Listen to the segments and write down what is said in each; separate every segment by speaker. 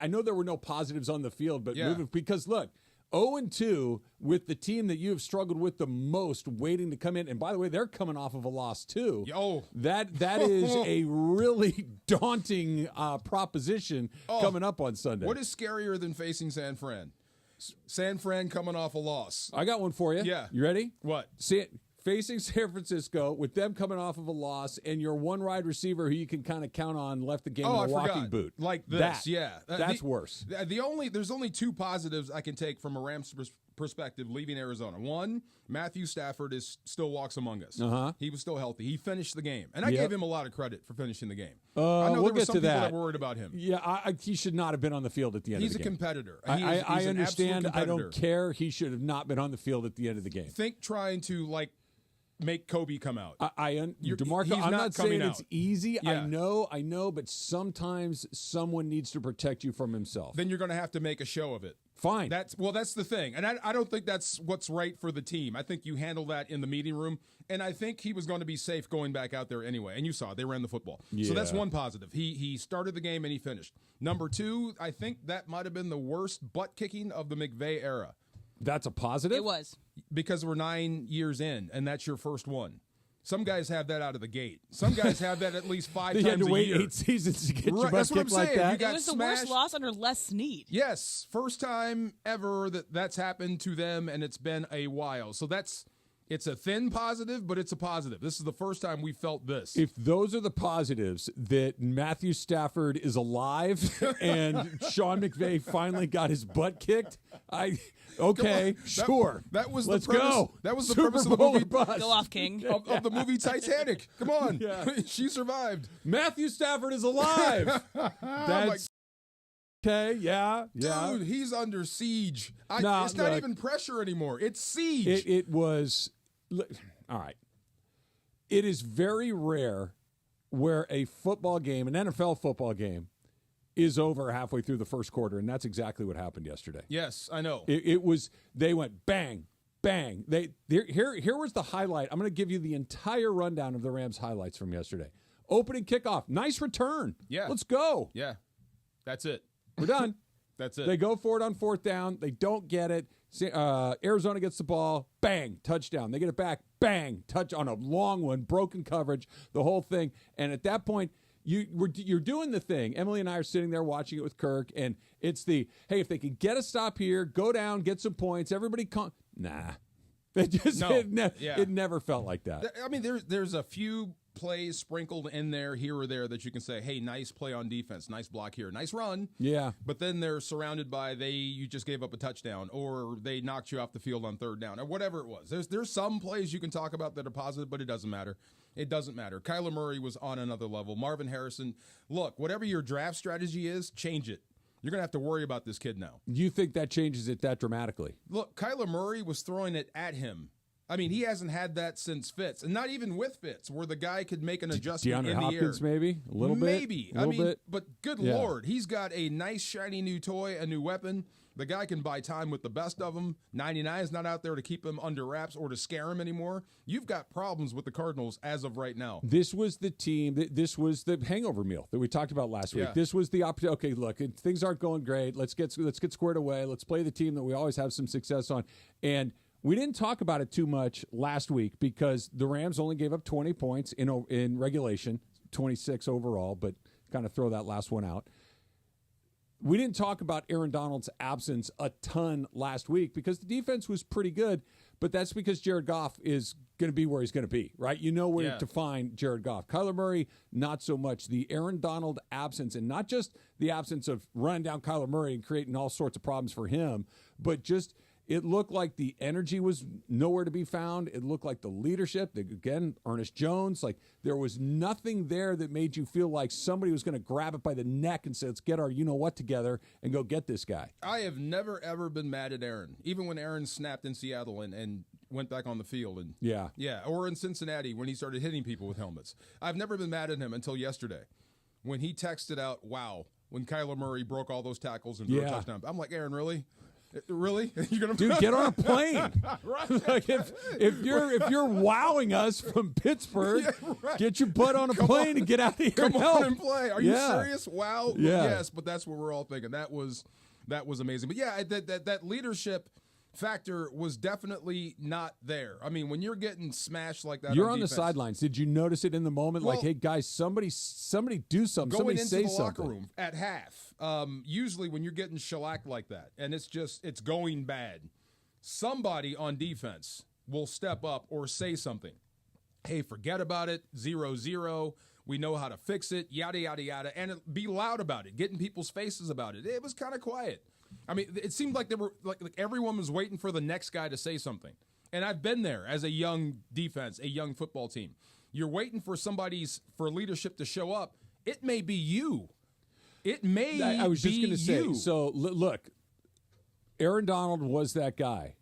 Speaker 1: I know there were no positives on the field, but because look, 0-2 with the team that you have struggled with the most waiting to come in. And by the way, they're coming off of a loss too. That is a really daunting proposition coming up on Sunday.
Speaker 2: What is scarier than facing San Fran? San Fran coming off a loss.
Speaker 1: I got one for you.
Speaker 2: Yeah.
Speaker 1: You ready?
Speaker 2: What?
Speaker 1: Facing San Francisco with them coming off of a loss and your one wide receiver who you can kind of count on left the game in a walking boot.
Speaker 2: Like this,
Speaker 1: That's worse.
Speaker 2: There's only two positives I can take from a Rams perspective leaving Arizona. One, Matthew Stafford walks among us. He was still healthy. He finished the game. And I gave him a lot of credit for finishing the game. I know there were some people that were worried about him.
Speaker 1: Yeah, he should not have been on the field at the end of the game.
Speaker 2: He's a competitor.
Speaker 1: I understand. I don't care. He should have not been on the field at the end of the game.
Speaker 2: Think trying to, make Kobe come out.
Speaker 1: DeMarco, I'm not saying it's easy.
Speaker 2: Yeah.
Speaker 1: I know, but sometimes someone needs to protect you from himself.
Speaker 2: Then you're going to have to make a show of it.
Speaker 1: Fine.
Speaker 2: That's the thing. And I don't think that's what's right for the team. I think you handle that in the meeting room. And I think he was going to be safe going back out there anyway. And you saw they ran the football.
Speaker 1: Yeah.
Speaker 2: So that's one positive. He started the game and he finished. Number two, I think that might have been the worst butt kicking of the McVay era.
Speaker 1: That's a positive?
Speaker 3: It was.
Speaker 2: Because we're 9 years in, and that's your first one. Some guys have that out of the gate. Some guys have that at least 5 times a year.
Speaker 1: You had to wait 8 seasons to get your butt
Speaker 2: that's what I'm
Speaker 1: kicked like
Speaker 2: saying.
Speaker 1: that?
Speaker 2: You got
Speaker 3: It was the
Speaker 2: smashed.
Speaker 3: worst loss under Les Snead.
Speaker 2: Yes, first time ever that's happened to them, and it's been a while. So it's a thin positive, but it's a positive. This is the first time we felt this.
Speaker 1: If those are the positives, that Matthew Stafford is alive and Sean McVay finally got his butt kicked, sure.
Speaker 2: That was
Speaker 1: Let's
Speaker 2: the premise.
Speaker 1: go.
Speaker 2: That was the
Speaker 1: Super
Speaker 2: purpose of the
Speaker 1: Bowl
Speaker 2: movie.
Speaker 1: or bust.
Speaker 3: Go off, King.
Speaker 2: Of the movie Titanic. Come on.
Speaker 1: Yeah.
Speaker 2: She survived.
Speaker 1: Matthew Stafford is alive. That's okay. Yeah.
Speaker 2: Dude, he's under siege. It's not even pressure anymore. It's siege.
Speaker 1: It was. All right. It is very rare where a football game, an NFL football game, is over halfway through the first quarter, and that's exactly what happened yesterday.
Speaker 2: Yes, I know.
Speaker 1: It was. They went bang, bang. Here was the highlight. I'm going to give you the entire rundown of the Rams highlights from yesterday. Opening kickoff, nice return.
Speaker 2: Yeah,
Speaker 1: let's go.
Speaker 2: Yeah, that's it.
Speaker 1: We're done.
Speaker 2: That's it.
Speaker 1: They go for it on fourth down. They don't get it. Arizona gets the ball. Bang, touchdown. They get it back. Bang, touch on a long one. Broken coverage, the whole thing. And at that point, you're doing the thing. Emily and I are sitting there watching it with Kirk, and it's hey, if they can get a stop here, go down, get some points, everybody nah. It never felt like that.
Speaker 2: I mean, there's a few plays sprinkled in there here or there that you can say, hey, nice play on defense, nice block here, nice run.
Speaker 1: Yeah.
Speaker 2: But then they're surrounded by you just gave up a touchdown, or they knocked you off the field on third down, or whatever it was. There's some plays you can talk about that are positive, but it doesn't matter. It doesn't matter. Kyler Murray was on another level. Marvin Harrison, look, whatever your draft strategy is, change it. You're going to have to worry about this kid now.
Speaker 1: You think that changes it that dramatically?
Speaker 2: Look, Kyler Murray was throwing it at him. I mean, he hasn't had that since Fitz, and not even with Fitz, where the guy could make an adjustment in the
Speaker 1: Hopkins,
Speaker 2: air.
Speaker 1: Maybe a little bit.
Speaker 2: Maybe. But good Lord, he's got a nice shiny new toy, a new weapon. The guy can buy time with the best of them. 99 is not out there to keep him under wraps or to scare him anymore. You've got problems with the Cardinals as of right now.
Speaker 1: This was the team. This was the hangover meal that we talked about last week. This was the opportunity. Okay, look, things aren't going great. Let's get squared away. Let's play the team that we always have some success on. And we didn't talk about it too much last week because the Rams only gave up 20 points in regulation, 26 overall, but kind of throw that last one out. We didn't talk about Aaron Donald's absence a ton last week because the defense was pretty good, but that's because Jared Goff is going to be where he's going to be, right? You know where to find Jared Goff. Kyler Murray, not so much. The Aaron Donald absence, and not just the absence of running down Kyler Murray and creating all sorts of problems for him, but just it looked like the energy was nowhere to be found. It looked like the leadership, again, Ernest Jones, like there was nothing there that made you feel like somebody was going to grab it by the neck and say, let's get our you-know-what together and go get this guy.
Speaker 2: I have never, ever been mad at Aaron, even when Aaron snapped in Seattle and went back on the field. And Yeah, or in Cincinnati when he started hitting people with helmets. I've never been mad at him until yesterday when he texted out, wow, when Kyler Murray broke all those tackles and threw a touchdown. I'm like, Aaron, really? Really? You're gonna
Speaker 1: Dude, get on a plane.
Speaker 2: Right.
Speaker 1: Like if you're wowing us from Pittsburgh,
Speaker 2: right.
Speaker 1: get your butt on a plane and get out of here.
Speaker 2: Come
Speaker 1: and
Speaker 2: on
Speaker 1: help.
Speaker 2: and play. Are you serious? Wow.
Speaker 1: Yeah.
Speaker 2: Yes, but that's what we're all thinking. That was amazing. But yeah, that leadership factor was definitely not there. I mean, when you're getting smashed like that,
Speaker 1: You're on
Speaker 2: defense,
Speaker 1: the sidelines. Did you notice it in the moment?
Speaker 2: Well,
Speaker 1: like, hey guys, somebody do something.
Speaker 2: Going
Speaker 1: Somebody
Speaker 2: into
Speaker 1: say
Speaker 2: the
Speaker 1: something.
Speaker 2: locker room at half. Usually, when you're getting shellacked like that, and it's going bad, somebody on defense will step up or say something. Hey, forget about it. 0-0. We know how to fix it. Yada yada yada, and be loud about it. Get in people's faces about it. It was kind of quiet. I mean, it seemed like they were like everyone was waiting for the next guy to say something. And I've been there as a young defense, a young football team. You're waiting for for leadership to show up. It may be you. It may
Speaker 1: I was just going to say,
Speaker 2: you.
Speaker 1: so look, Aaron Donald was that guy.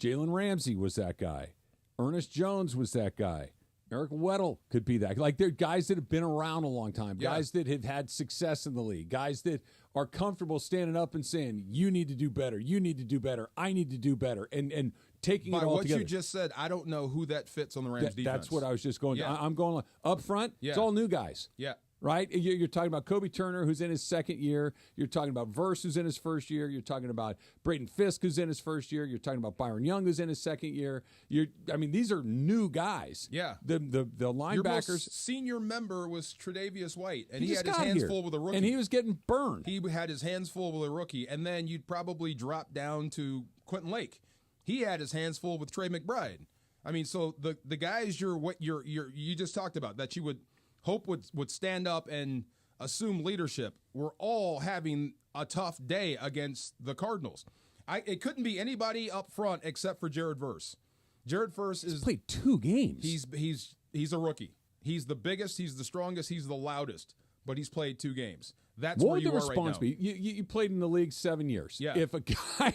Speaker 1: Jalen Ramsey was that guy. Ernest Jones was that guy. Eric Weddle could be that. Like, they're guys that have been around a long time, guys that have had success in the league, guys that are comfortable standing up and saying, you need to do better, you need to do better, I need to do better, and taking
Speaker 2: By
Speaker 1: it all
Speaker 2: what
Speaker 1: together.
Speaker 2: You just said, I don't know who that fits on the Rams defense.
Speaker 1: That's what I was just going to.
Speaker 2: Yeah.
Speaker 1: I'm going up front, it's all new guys.
Speaker 2: Yeah.
Speaker 1: Right? You're talking about Kobe Turner, who's in his second year. You're talking about Verse, who's in his first year. You're talking about Braden Fisk, who's in his first year. You're talking about Byron Young, who's in his second year. These are new guys.
Speaker 2: Yeah.
Speaker 1: The linebackers.
Speaker 2: Your most senior member was Tre'Davious White, and he had his
Speaker 1: got
Speaker 2: hands
Speaker 1: here,
Speaker 2: full with a rookie.
Speaker 1: and he was getting burned.
Speaker 2: He had his hands full with a rookie, and then you'd probably drop down to Quentin Lake. He had his hands full with Trey McBride. I mean, so the guys you just talked about that you would hope would stand up and assume leadership, we're all having a tough day against the Cardinals. It couldn't be anybody up front except for Jared Verse. Jared Verse
Speaker 1: He's played 2 games.
Speaker 2: He's a rookie. He's the biggest, he's the strongest, he's the loudest, but he's played 2 games. That's
Speaker 1: what
Speaker 2: where
Speaker 1: would
Speaker 2: you
Speaker 1: the
Speaker 2: are
Speaker 1: response
Speaker 2: right now.
Speaker 1: be? You played in the league 7 years.
Speaker 2: Yeah.
Speaker 1: If a guy,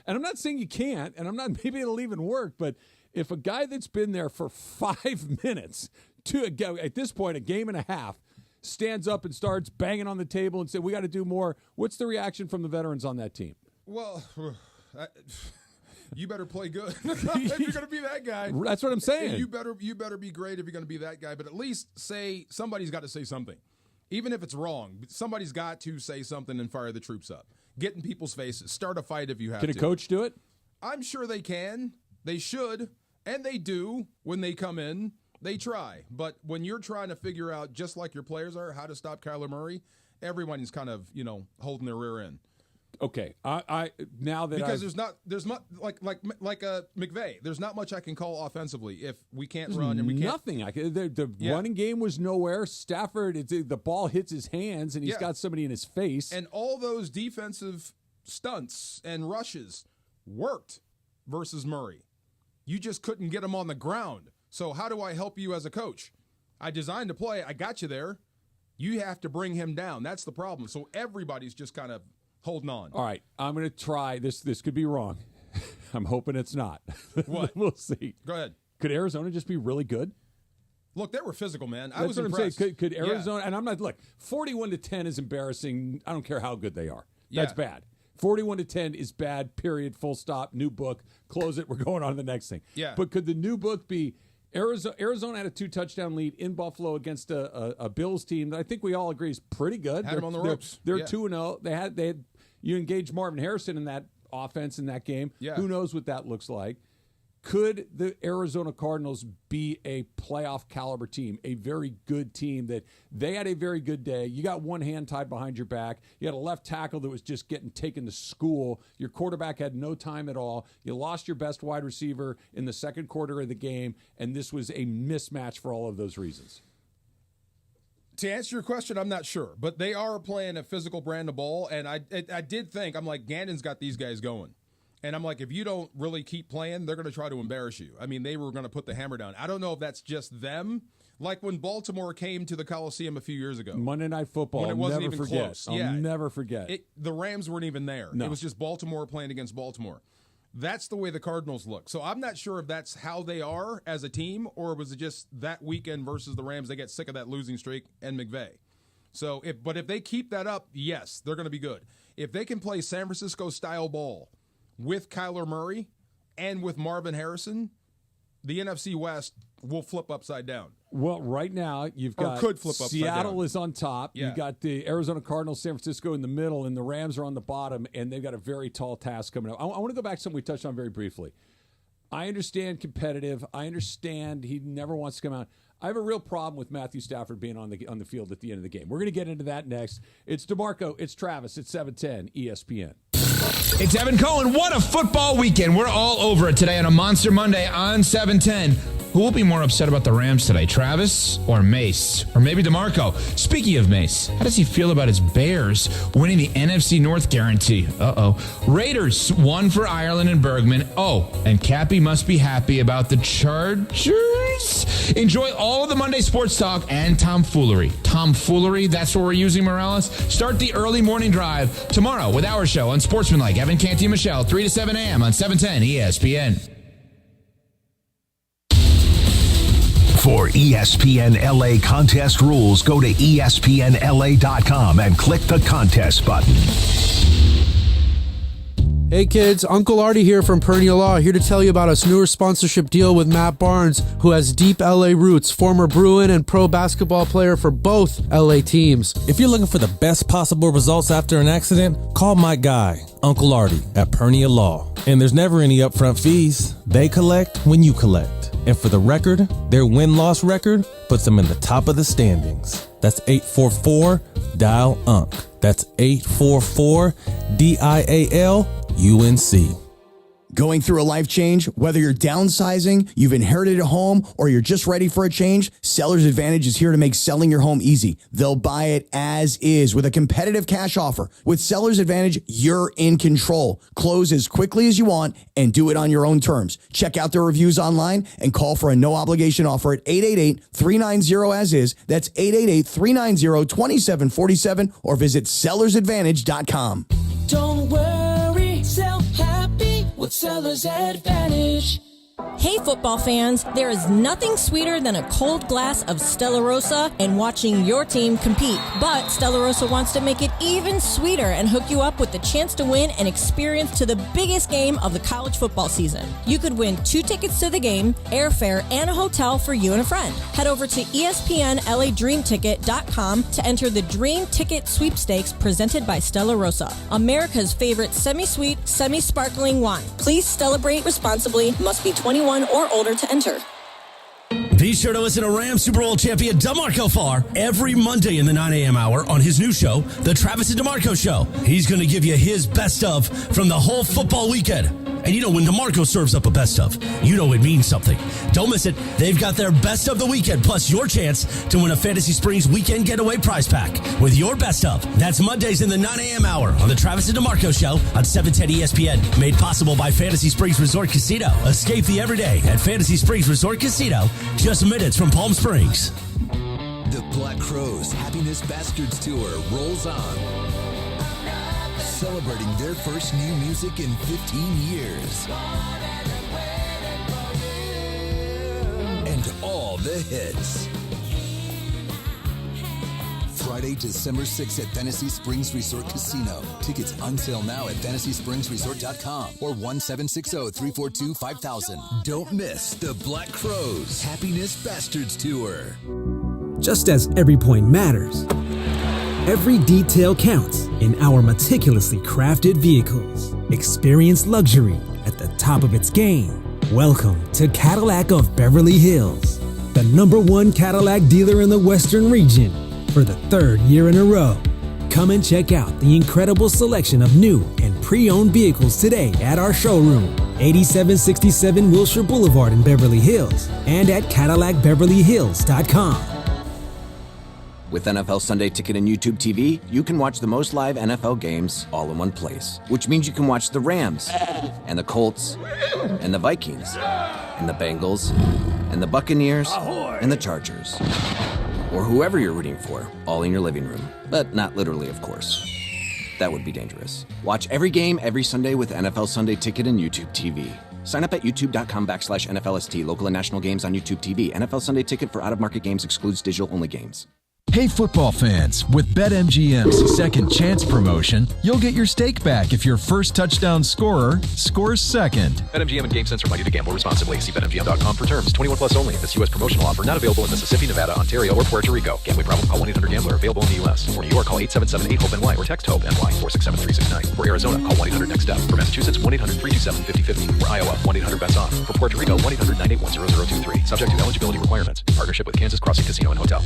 Speaker 1: and I'm not saying you can't, and I'm not, maybe it'll even work, but if a guy that's been there for 5 minutes, at this point, a game and a half, stands up and starts banging on the table and say, we got to do more, what's the reaction from the veterans on that team?
Speaker 2: Well, you better play good if you're going to be that guy.
Speaker 1: That's what I'm saying.
Speaker 2: You better be great if you're going to be that guy. But at least somebody's got to say something. Even if it's wrong, somebody's got to say something and fire the troops up. Get in people's faces. Start a fight if you have to.
Speaker 1: Can a coach do it?
Speaker 2: I'm sure they can. They should. And they do when they come in. They try. But when you're trying to figure out, just like your players are, how to stop Kyler Murray, everyone's kind of, holding their rear end.
Speaker 1: Okay, I now that
Speaker 2: because there's not like McVay. There's not much I can call offensively if we can't run and we can't.
Speaker 1: Nothing. The running game was nowhere. Stafford, the ball hits his hands and he's got somebody in his face.
Speaker 2: And all those defensive stunts and rushes worked versus Murray. You just couldn't get him on the ground. So how do I help you as a coach? I designed a play. I got you there. You have to bring him down. That's the problem. So everybody's just kind of holding on.
Speaker 1: All right, I'm going to try. This could be wrong. I'm hoping it's not.
Speaker 2: What?
Speaker 1: We'll see.
Speaker 2: Go ahead.
Speaker 1: Could Arizona just be really good?
Speaker 2: Look, they were physical, man.
Speaker 1: I was impressed. I'm saying. Could Arizona,
Speaker 2: yeah.
Speaker 1: and I'm not, look, 41-10 is embarrassing. I don't care how good they are.
Speaker 2: Yeah.
Speaker 1: That's bad. 41-10 is bad, period, full stop, new book, close it, we're going on to the next thing.
Speaker 2: Yeah.
Speaker 1: But could the new book be Arizona had a 2-touchdown lead in Buffalo against a Bills team that I think we all agree is pretty good.
Speaker 2: Had them on the ropes.
Speaker 1: They're 2-0. They had you engaged Marvin Harrison in that offense in that game.
Speaker 2: Yeah.
Speaker 1: Who knows what that looks like? Could the Arizona Cardinals be a playoff caliber team, a very good team that they had a very good day? You got one hand tied behind your back. You had a left tackle that was just getting taken to school. Your quarterback had no time at all. You lost your best wide receiver in the second quarter of the game, and this was a mismatch for all of those reasons.
Speaker 2: To answer your question, I'm not sure, but they are playing a physical brand of ball, and I did think, I'm like, Gannon's got these guys going. And I'm like, if you don't really keep playing, they're going to try to embarrass you. I mean, they were going to put the hammer down. I don't know if that's just them. Like when Baltimore came to the Coliseum a few years ago.
Speaker 1: Monday Night Football.
Speaker 2: When it wasn't
Speaker 1: never
Speaker 2: even
Speaker 1: forget.
Speaker 2: close.
Speaker 1: I'll never forget.
Speaker 2: The Rams weren't even there.
Speaker 1: No.
Speaker 2: It was just Baltimore playing against Baltimore. That's the way the Cardinals look. So I'm not sure if that's how they are as a team, or was it just that weekend versus the Rams, they get sick of that losing streak and McVay. So, if they keep that up, yes, they're going to be good. If they can play San Francisco-style ball, with Kyler Murray and with Marvin Harrison, the NFC West will flip upside down.
Speaker 1: Well, right now, you've got
Speaker 2: could flip upside
Speaker 1: Seattle
Speaker 2: down.
Speaker 1: is on top.
Speaker 2: Yeah.
Speaker 1: You've got the Arizona Cardinals, San Francisco in the middle, and the Rams are on the bottom, and they've got a very tall task coming up. I want to go back to something we touched on very briefly. I understand competitive. I understand he never wants to come out. I have a real problem with Matthew Stafford being on the field at the end of the game. We're going to get into that next. It's DeMarco. It's Travis. It's 710 ESPN.
Speaker 3: It's Evan Cohen. What a football weekend. We're all over it today on a Monster Monday on 710. Who will be more upset about the Rams today, Travis or Mace? Or maybe DeMarco? Speaking of Mace, how does he feel about his Bears winning the NFC North guarantee? Raiders won for Ireland and Bergman. Oh, and Cappy must be happy about the Chargers. Enjoy all of the Monday sports talk and tomfoolery. Tomfoolery, that's what we're using, Morales. Start the early morning drive tomorrow with our show on Sportsmanlike. Evan Canty and Michelle, 3 to 7 a.m. on 710 ESPN.
Speaker 4: For ESPN LA contest rules, go to ESPNLA.com and click the contest button.
Speaker 5: Hey kids, Uncle Artie here from Perennial Law, here to tell you about a newer sponsorship deal with Matt Barnes, who has deep LA roots, former Bruin and pro basketball player for both LA teams.
Speaker 6: If you're looking for the best possible results after an accident, call my guy, Uncle Artie, at Perennial Law. And there's never any upfront fees. They collect when you collect. And for the record, their win-loss record puts them in the top of the standings. That's 844-DIAL-UNC. That's 844-DIAL-UNC.
Speaker 7: Going through a life change, whether you're downsizing, you've inherited a home, or you're just ready for a change, Seller's Advantage is here to make selling your home easy. They'll buy it as is with a competitive cash offer. With Seller's Advantage, you're in control. Close as quickly as you want and do it on your own terms. Check out their reviews online and call for a no-obligation offer at 888-390-AS-IS. That's 888-390-2747 or visit sellersadvantage.com.
Speaker 8: Don't worry, sell happy with Seller's Advantage.
Speaker 9: Hey football fans, there is nothing sweeter than a cold glass of Stella Rosa and watching your team compete. But Stella Rosa wants to make it even sweeter and hook you up with the chance to win an experience to the biggest game of the college football season. You could win 2 tickets to the game, airfare, and a hotel for you and a friend. Head over to ESPNLADreamTicket.com to enter the Dream Ticket Sweepstakes presented by Stella Rosa, America's favorite semi-sweet, semi-sparkling wine. Please celebrate responsibly. Must be 21 or older to enter.
Speaker 10: Be sure to listen to Rams Super Bowl champion DeMarco Farr every Monday in the 9 a.m. hour on his new show, The Travis and DeMarco Show. He's going to give you his best of from the whole football weekend. And you know, when DeMarco serves up a best of, you know it means something. Don't miss it. They've got their best of the weekend, plus your chance to win a Fantasy Springs weekend getaway prize pack with your best of. That's Mondays in the 9 a.m. hour on the Travis and DeMarco Show on 710 ESPN. Made possible by Fantasy Springs Resort Casino. Escape the everyday at Fantasy Springs Resort Casino, just minutes from Palm Springs.
Speaker 11: The Black Crowes Happiness Bastards Tour rolls on. Celebrating their first new music in 15 years. And all the hits. Friday, December 6th at Fantasy Springs Resort Casino. Tickets on sale now at FantasySpringsResort.com or 1-760-342-5000. Don't miss the Black Crowes Happiness Bastards Tour.
Speaker 12: Just as every point matters, every detail counts in our meticulously crafted vehicles. Experience luxury at the top of its game. Welcome to Cadillac of Beverly Hills, the #1 Cadillac dealer in the Western region for the 3rd year in a row. Come and check out the incredible selection of new and pre-owned vehicles today at our showroom, 8767 Wilshire Boulevard in Beverly Hills, and at CadillacBeverlyHills.com.
Speaker 13: With NFL Sunday Ticket and YouTube TV, you can watch the most live NFL games all in one place, which means you can watch the Rams and the Colts and the Vikings and the Bengals and the Buccaneers and the Chargers, or whoever you're rooting for, all in your living room. But not literally, of course. That would be dangerous. Watch every game every Sunday with NFL Sunday Ticket and YouTube TV. Sign up at youtube.com/NFLST. Local and national games on YouTube TV. NFL Sunday Ticket for out-of-market games excludes digital-only games.
Speaker 14: Hey football fans, with BetMGM's second chance promotion, you'll get your stake back if your first touchdown scorer scores second.
Speaker 15: BetMGM and GameSense are money to gamble responsibly. See BetMGM.com for terms. 21 plus only. This U.S. promotional offer not available in Mississippi, Nevada, Ontario, or Puerto Rico. Gambling problem? Call 1-800-GAMBLER. Available in the U.S. For New York, call 877-8-HOPE-NY or text HOPE-NY 467-369. For Arizona, call 1-800-NEXT-STEP. For Massachusetts, 1-800-327-5050. For Iowa, 1-800-BETS-OFF. For Puerto Rico, 1-800-981-0023. Subject to eligibility requirements. Partnership with Kansas Crossing Casino and Hotel.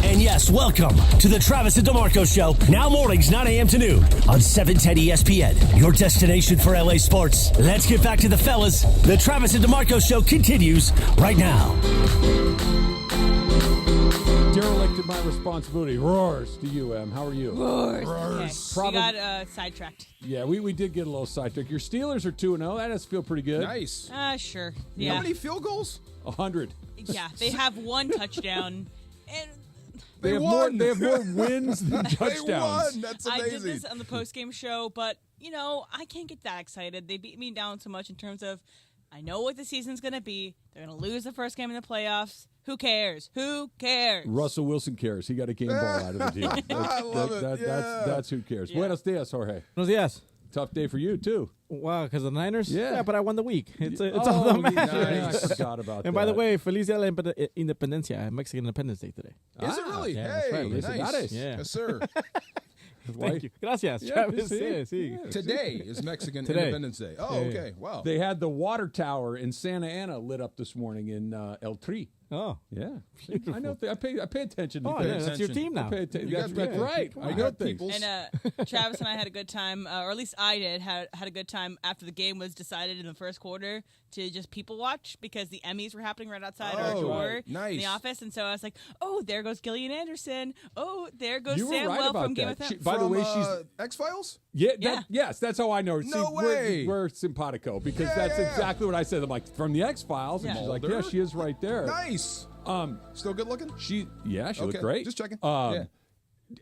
Speaker 10: And yes, welcome to the Travis and DeMarco Show, now mornings 9 a.m. to noon on 710 ESPN, your destination for LA sports. Let's get back to the fellas. The Travis and DeMarco Show continues right now.
Speaker 1: Derelict in my responsibility. Roars to you, Em. How are you?
Speaker 16: Roars. Okay. We got sidetracked.
Speaker 1: Yeah, we did get a little sidetracked. Your Steelers are 2-0. That does feel pretty good.
Speaker 2: Nice.
Speaker 16: Sure. Yeah.
Speaker 2: How many field goals?
Speaker 1: 100.
Speaker 16: Yeah, they have one touchdown. And
Speaker 1: they have more wins than touchdowns.
Speaker 2: They won. That's amazing.
Speaker 16: I did this on the post-game show, but, I can't get that excited. They beat me down so much in terms of I know what the season's going to be. They're going to lose the first game in the playoffs. Who cares? Who cares?
Speaker 1: Russell Wilson cares. He got a game ball out of the deal.
Speaker 2: I love it.
Speaker 1: That's who cares. Yeah. Buenos dias, Jorge.
Speaker 5: Buenos dias.
Speaker 1: Tough day for you, too.
Speaker 5: Wow, because of the Niners?
Speaker 1: Yeah,
Speaker 5: but I won the week. It's all that matters.
Speaker 1: Nice. I forgot about that.
Speaker 5: And by the way, Feliz Día de la Independencia, Mexican Independence Day today.
Speaker 2: Is it really?
Speaker 5: Yeah,
Speaker 2: hey,
Speaker 5: that's right.
Speaker 2: nice.
Speaker 5: Yeah.
Speaker 2: Yes, sir.
Speaker 5: Thank you. Gracias, Travis.
Speaker 2: Today is Mexican Independence Day. Oh, okay. Wow.
Speaker 1: They had the water tower in Santa Ana lit up this morning in El Tri.
Speaker 5: Oh,
Speaker 1: yeah. I know. I pay attention.
Speaker 5: That's your team now.
Speaker 1: That's right. I know things.
Speaker 16: And Travis and I had a good time, or at least I did, had a good time after the game was decided in the first quarter to just people watch because the Emmys were happening right outside our door in the office. And so I was like, oh, there goes Gillian Anderson. Oh, there goes Samuel from Game of Thrones.
Speaker 1: By the way, she's
Speaker 2: X-Files?
Speaker 1: Yeah. Yes, that's how I know her.
Speaker 2: No way.
Speaker 1: We're simpatico because that's exactly what I said. I'm like, from the X-Files. And she's like, yeah, she is right there.
Speaker 2: Nice. Still good looking?
Speaker 1: She looked great.
Speaker 2: Just checking.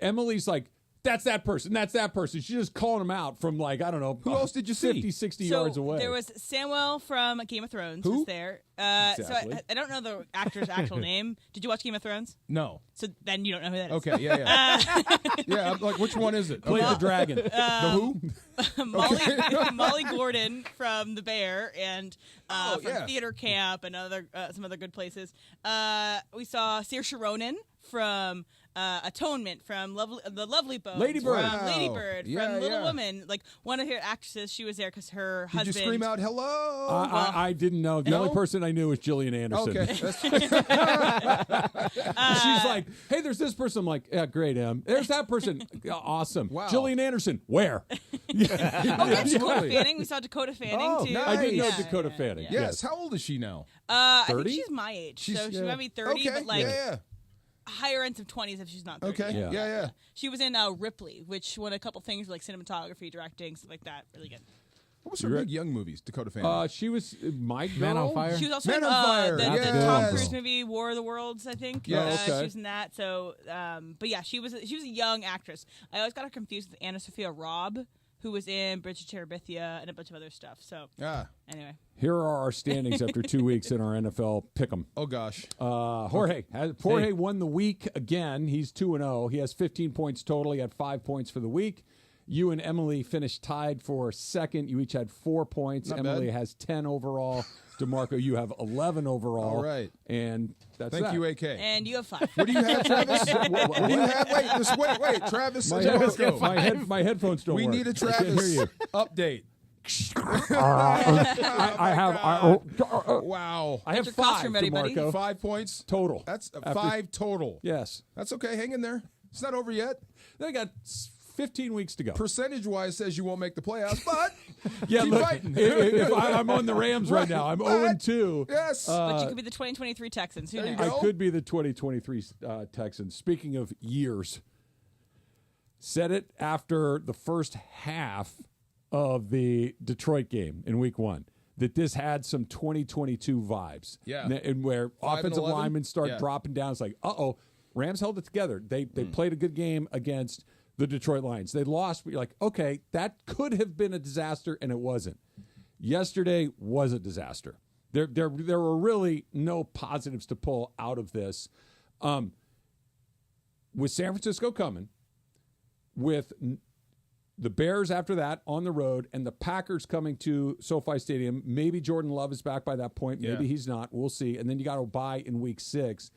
Speaker 1: Emily's like, that's that person. That's that person. She's just calling them out from like, I don't know.
Speaker 2: Who else did you see?
Speaker 1: 50, 60 yards away.
Speaker 16: There was Samuel from Game of Thrones.
Speaker 1: Who?
Speaker 16: Was there.
Speaker 1: Exactly.
Speaker 16: So I don't know the actor's actual name. Did you watch Game of Thrones?
Speaker 2: No.
Speaker 16: So then you don't know who that is.
Speaker 2: Okay, yeah. Yeah, I'm like, which one is it?
Speaker 1: Played the dragon.
Speaker 2: The who?
Speaker 16: Molly Gordon from The Bear and from Theater Camp and some other good places. We saw Saoirse Ronan from Atonement, from the Lovely Bones,
Speaker 1: Lady Bird.
Speaker 16: from Lady Bird, from Little Woman. Like one of her actresses, she was there because her husband.
Speaker 2: Did you scream out hello?
Speaker 1: I didn't know. The only person I knew was Gillian Anderson.
Speaker 2: Okay.
Speaker 1: She's like, hey, there's this person. I'm like, yeah, great, Em. There's that person. Awesome.
Speaker 2: Wow.
Speaker 1: Gillian Anderson. Where?
Speaker 16: Dakota Fanning. We saw Dakota Fanning too.
Speaker 2: Nice.
Speaker 1: I didn't know Dakota Fanning.
Speaker 2: Yes. How old is she now?
Speaker 16: I think she's my age. So she might be 30,
Speaker 2: okay.
Speaker 16: but like
Speaker 2: yeah.
Speaker 16: higher ends of 20s if she's not 30.
Speaker 2: Okay. Yeah.
Speaker 16: She was in Ripley, which won a couple things like cinematography, directing, stuff like that. Really good.
Speaker 2: What was her big young movies, Dakota Fanning?
Speaker 1: She was My Girl.
Speaker 5: Man on Fire.
Speaker 16: She was also
Speaker 2: Man
Speaker 16: in
Speaker 2: on Fire.
Speaker 16: the Tom Cruise movie War of the Worlds, I think.
Speaker 2: Yes.
Speaker 16: She was in that. So, but yeah, she was a young actress. I always got her confused with Anna Sophia Robb, who was in Bridge of Terabithia and a bunch of other stuff. So, anyway.
Speaker 1: Here are our standings after 2 weeks in our NFL Pick'em.
Speaker 2: Oh, gosh.
Speaker 1: Jorge won the week again. He's 2-0. He has 15 points total. He had 5 points for the week. You and Emily finished tied for second. You each had 4 points.
Speaker 2: Not
Speaker 1: Emily
Speaker 2: bad.
Speaker 1: has 10 overall. DeMarco, you have 11 overall.
Speaker 2: All right.
Speaker 1: And that's
Speaker 2: Thank
Speaker 1: that.
Speaker 2: you, AK.
Speaker 16: And you have 5.
Speaker 2: What do you have, Travis? What do you have? Wait, Travis.
Speaker 1: My headphones don't work.
Speaker 2: We need a Travis update. Wow.
Speaker 1: I have 5,
Speaker 16: ready,
Speaker 1: DeMarco.
Speaker 2: 5 points
Speaker 1: total.
Speaker 2: That's 5 total.
Speaker 1: Yes.
Speaker 2: That's okay. Hang in there. It's not over yet.
Speaker 1: Then I got 15 weeks to go.
Speaker 2: Percentage-wise says you won't make the playoffs, but
Speaker 1: yeah,
Speaker 2: keep
Speaker 1: look,
Speaker 2: fighting.
Speaker 1: if I'm on the Rams right now. I'm 0-2.
Speaker 2: Yes.
Speaker 16: But you could be the 2023 Texans. Who knows?
Speaker 1: I could be the 2023 Texans. Speaking of years, said it after the first half of the Detroit game in week 1 that this had some 2022 vibes.
Speaker 2: Yeah.
Speaker 1: And where
Speaker 2: 5 and
Speaker 1: offensive
Speaker 2: 11?
Speaker 1: linemen start dropping down. It's like, Rams held it together. They played a good game against the Detroit Lions. They lost, but you're like, okay, that could have been a disaster, and it wasn't. Yesterday was a disaster. There were really no positives to pull out of this. with San Francisco coming, with the Bears after that on the road, and the Packers coming to SoFi Stadium. Maybe Jordan Love is back by that point. Maybe he's not. We'll see. And then you got to bye in week 6.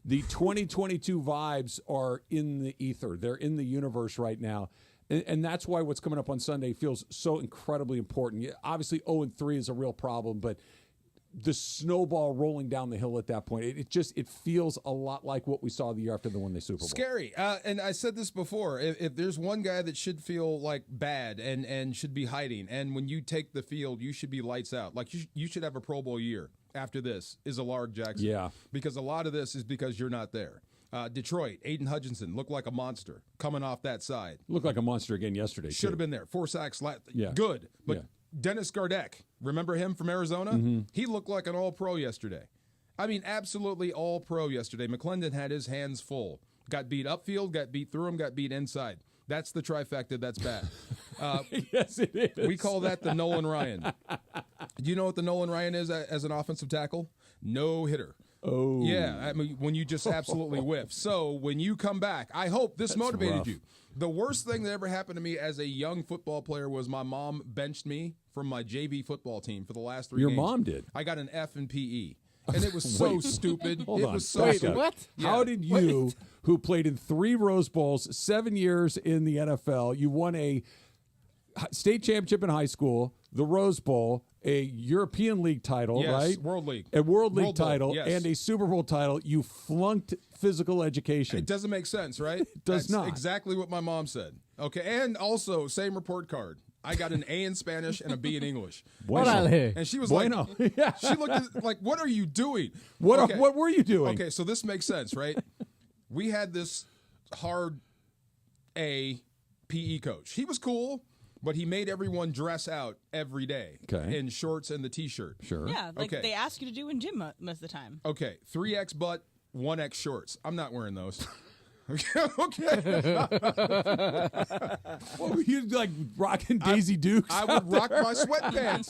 Speaker 1: The 2022 vibes are in the ether. They're in the universe right now. And that's why what's coming up on Sunday feels so incredibly important. Obviously, 0-3 is a real problem, but the snowball rolling down the hill at that point, it feels a lot like what we saw the year after they won the Super Bowl.
Speaker 2: Scary. And I said this before. If there's one guy that should feel like bad and should be hiding, and when you take the field, you should be lights out. Like you should have a Pro Bowl year after this, is Alaric Jackson.
Speaker 1: Yeah.
Speaker 2: Because a lot of this is because you're not there. Detroit, Aiden Hutchinson looked like a monster coming off that side.
Speaker 1: Looked like a monster again yesterday.
Speaker 2: Should have been there. 4 sacks.
Speaker 1: Yeah.
Speaker 2: Good. But Dennis Gardeck, remember him from Arizona?
Speaker 1: Mm-hmm.
Speaker 2: He looked like an all-pro yesterday. I mean, absolutely all-pro yesterday. McClendon had his hands full. Got beat upfield, got beat through him, got beat inside. That's the trifecta. That's bad.
Speaker 1: Yes, it is.
Speaker 2: We call that the Nolan Ryan. Do you know what the Nolan Ryan is as an offensive tackle? No hitter.
Speaker 1: Oh.
Speaker 2: Yeah, I mean, when you just absolutely whiff. So when you come back, I hope this motivated
Speaker 1: rough.
Speaker 2: you. The worst thing that ever happened to me as a young football player was my mom benched me from my JV football team for the last 3
Speaker 1: Your
Speaker 2: games.
Speaker 1: mom did?
Speaker 2: I got an F in PE. And it was so stupid.
Speaker 1: Hold
Speaker 2: it
Speaker 1: on.
Speaker 2: was so
Speaker 1: Wait,
Speaker 2: stupid.
Speaker 1: what?
Speaker 2: Yeah.
Speaker 1: How did you, who played in 3 Rose Bowls, 7 years in the NFL, you won a state championship in high school, the Rose Bowl, a European League title,
Speaker 2: Yes,
Speaker 1: right?
Speaker 2: World League.
Speaker 1: A World League
Speaker 2: World Bowl,
Speaker 1: title,
Speaker 2: yes.
Speaker 1: and a Super Bowl title. You flunked physical education.
Speaker 2: It doesn't make sense, right?
Speaker 1: It does
Speaker 2: That's
Speaker 1: not.
Speaker 2: exactly what my mom said. Okay, and also, same report card. I got an A in Spanish and a B in English.
Speaker 1: Bueno.
Speaker 2: And she was
Speaker 1: Bueno.
Speaker 2: like,
Speaker 1: Yeah.
Speaker 2: she looked at, like, what are you doing?
Speaker 1: What were you doing?
Speaker 2: Okay, so this makes sense, right? We had this hard A PE coach. He was cool, but he made everyone dress out every day in shorts and the T-shirt.
Speaker 1: Sure.
Speaker 16: Yeah, like they ask you to do in gym most of the time.
Speaker 2: Okay, 3X butt, 1X shorts. I'm not wearing those. Okay.
Speaker 1: What were you like rocking Daisy Dukes?
Speaker 2: I would rock my sweatpants.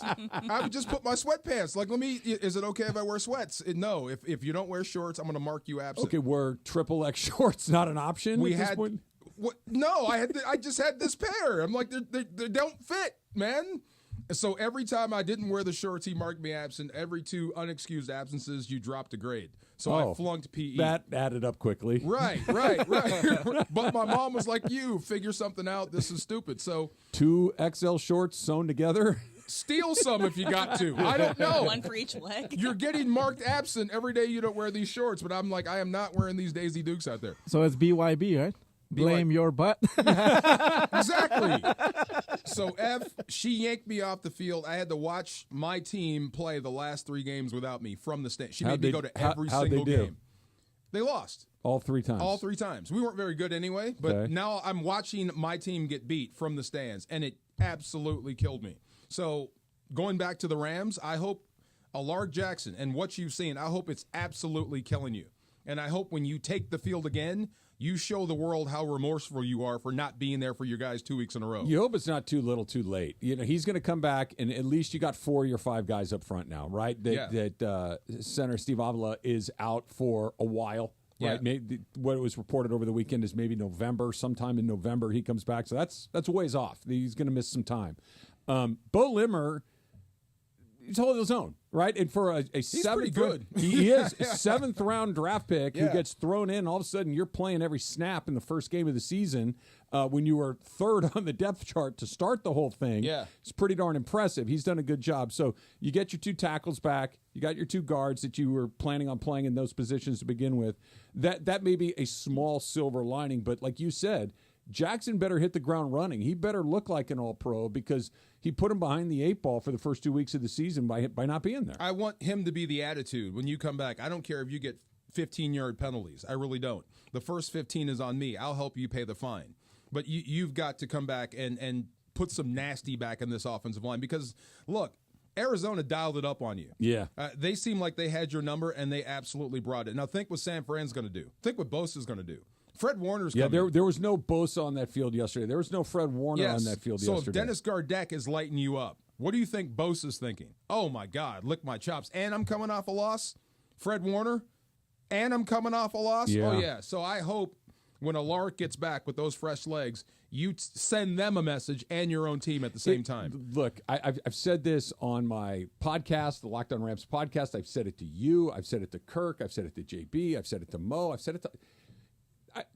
Speaker 2: I would just put my sweatpants. Like, is it okay if I wear sweats? No. If you don't wear shorts, I'm going to mark you absent.
Speaker 1: Okay, were XXX shorts not an option
Speaker 2: We
Speaker 1: at this
Speaker 2: had.
Speaker 1: point?
Speaker 2: What? No, I just had this pair. I'm like, they don't fit, man. And so every time I didn't wear the shorts, he marked me absent. Every 2 unexcused absences, you dropped a grade. So I flunked PE.
Speaker 1: That added up quickly.
Speaker 2: Right. But my mom was like, you figure something out. This is stupid. So
Speaker 1: 2 XL shorts sewn together.
Speaker 2: steal some if you got to. I don't know.
Speaker 16: One for each leg.
Speaker 2: You're getting marked absent every day you don't wear these shorts, but I'm like, I am not wearing these Daisy Dukes out there.
Speaker 17: So it's BYB, right? Blame your butt.
Speaker 2: Exactly. So she yanked me off the field. I had to watch my team play the last 3 games without me from the stand. She made me go to every single game. They lost.
Speaker 1: All 3 times.
Speaker 2: All 3 times. We weren't very good anyway, but now I'm watching my team get beat from the stands, and it absolutely killed me. So going back to the Rams, I hope Alaric Jackson and what you've seen, I hope it's absolutely killing you. And I hope when you take the field again, you show the world how remorseful you are for not being there for your guys 2 weeks in a row.
Speaker 1: You hope it's not too little too late. You know, he's going to come back, and at least you got 4 of your 5 guys up front now, right? That center Steve Avila is out for a while. Right,
Speaker 2: Yeah.
Speaker 1: maybe what was reported over the weekend is maybe November. Sometime in November he comes back, so that's a ways off. He's going to miss some time. Bo Limmer, he's holding his own, right? And for a seventh,
Speaker 2: good.
Speaker 1: He is a 7th round draft pick who
Speaker 2: Yeah.
Speaker 1: gets thrown in. All of a sudden, you're playing every snap in the first game of the season when you were 3rd on the depth chart to start the whole thing.
Speaker 2: Yeah.
Speaker 1: It's pretty darn impressive. He's done a good job. So you get your 2 tackles back. You got your 2 guards that you were planning on playing in those positions to begin with. That may be a small silver lining, but like you said, Jackson better hit the ground running. He better look like an all-pro because he put him behind the 8 ball for the first 2 weeks of the season by not being there.
Speaker 2: I want him to be the attitude when you come back. I don't care if you get 15-yard penalties. I really don't. The first 15 is on me. I'll help you pay the fine. But you've got to come back and put some nasty back in this offensive line because, look, Arizona dialed it up on you.
Speaker 1: Yeah.
Speaker 2: They seem like they had your number, and they absolutely brought it. Now, think what San Fran's going to do. Think what Bosa's going to do. Fred Warner's coming.
Speaker 1: Yeah, there was no Bosa on that field yesterday. There was no Fred Warner on that field yesterday.
Speaker 2: So if Dennis Gardeck is lighting you up, what do you think Bosa's thinking? Oh, my God, lick my chops. And I'm coming off a loss? Fred Warner? And I'm coming off a loss?
Speaker 1: Yeah.
Speaker 2: Oh, yeah. So I hope when a Lark gets back with those fresh legs, you send them a message and your own team at the same time.
Speaker 1: Look, I've said this on my podcast, the Locked On Rams podcast. I've said it to you. I've said it to Kirk. I've said it to JB. I've said it to Mo. I've said it to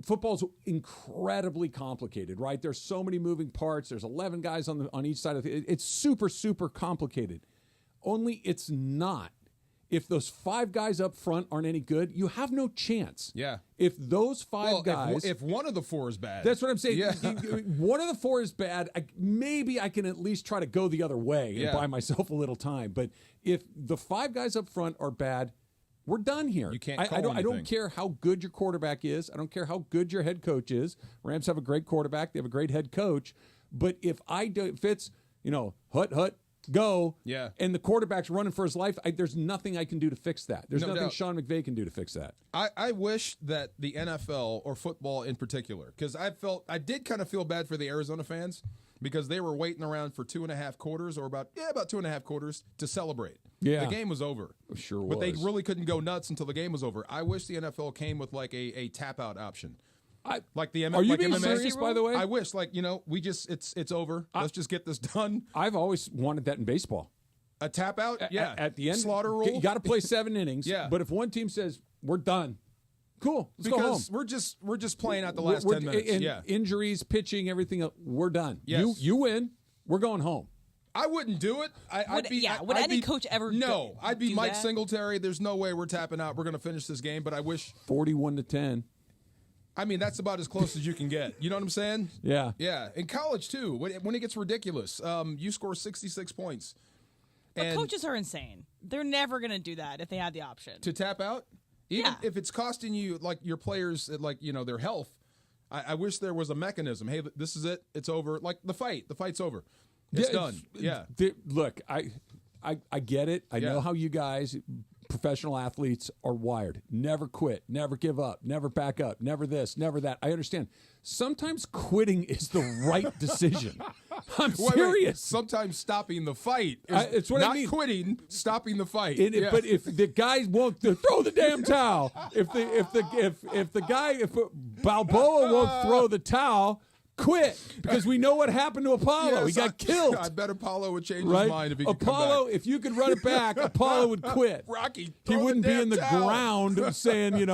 Speaker 1: football's incredibly complicated, right? There's so many moving parts. There's 11 guys on each side of it. It's super, super complicated. Only it's not. If those 5 guys up front aren't any good, you have no chance.
Speaker 2: Yeah.
Speaker 1: If those 5 guys...
Speaker 2: If one of the 4 is bad.
Speaker 1: That's what I'm saying.
Speaker 2: Yeah.
Speaker 1: One of the 4 is bad. Maybe I can at least try to go the other way and buy myself a little time. But if the 5 guys up front are bad, we're done here.
Speaker 2: You can't
Speaker 1: I don't care how good your quarterback is. I don't care how good your head coach is. Rams have a great quarterback. They have a great head coach. But if it's, hut, go, and the quarterback's running for his life, there's nothing I can do to fix that. There's nothing Sean McVay can do to fix that.
Speaker 2: I wish that the NFL, or football in particular, because I did kind of feel bad for the Arizona fans because they were waiting around for 2.5 quarters, or about 2.5 quarters to celebrate.
Speaker 1: Yeah.
Speaker 2: The game was over.
Speaker 1: Sure was.
Speaker 2: But they really couldn't go nuts until the game was over. I wish the NFL came with like a tap-out option. Like the
Speaker 1: Are you being
Speaker 2: MMA
Speaker 1: serious, by the way?
Speaker 2: I wish, it's over. Let's just get this done.
Speaker 1: I've always wanted that in baseball.
Speaker 2: A tap out? Yeah.
Speaker 1: At the end,
Speaker 2: slaughter rule.
Speaker 1: You got to play 7 innings.
Speaker 2: Yeah.
Speaker 1: But if one team says we're done, cool. Let's go home.
Speaker 2: we're just playing out the last 10 minutes.
Speaker 1: And injuries, pitching, everything else, we're done.
Speaker 2: Yes.
Speaker 1: You win. We're going home.
Speaker 2: I wouldn't do it.
Speaker 16: Would any coach ever?
Speaker 2: No, I'd be Mike
Speaker 16: that?
Speaker 2: Singletary. There's no way we're tapping out. We're going to finish this game. But I wish
Speaker 1: 41-10.
Speaker 2: I mean, that's about as close as you can get. You know what I'm saying?
Speaker 1: Yeah.
Speaker 2: Yeah. In college, too, when it gets ridiculous, you score 66 points.
Speaker 16: But coaches are insane. They're never going to do that if they had the option.
Speaker 2: To tap out? Even if it's costing you, like, your players, their health, I wish there was a mechanism. Hey, this is it. It's over. Like the fight. The fight's over. It's done.
Speaker 1: Look, I get it. I know how you guys, professional athletes, are wired. Never quit. Never give up. Never back up. Never this. Never that. I understand. Sometimes quitting is the right decision. I'm serious.
Speaker 2: Sometimes stopping the fight
Speaker 1: it's what
Speaker 2: not
Speaker 1: I mean.
Speaker 2: Quitting, stopping the fight.
Speaker 1: But if the guy won't throw the damn towel, if Balboa won't throw the towel, quit, because we know what happened to Apollo. He got killed.
Speaker 2: I bet Apollo would change
Speaker 1: right?
Speaker 2: his mind if he could
Speaker 1: Apollo,
Speaker 2: come back.
Speaker 1: if you could run it back, Apollo would quit.
Speaker 2: Rocky,
Speaker 1: he wouldn't be in the
Speaker 2: towel.
Speaker 1: ground saying,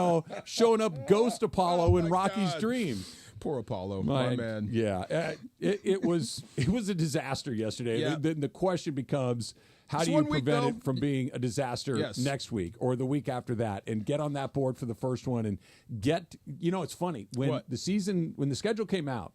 Speaker 1: showing up Ghost Apollo in Rocky's dream.
Speaker 2: Poor Apollo, my man.
Speaker 1: Yeah, it was a disaster yesterday.
Speaker 2: Yeah.
Speaker 1: The question becomes, how do you prevent it from being a disaster next week or the week after that, and get on that board for the first one and get. It's funny when the schedule came out.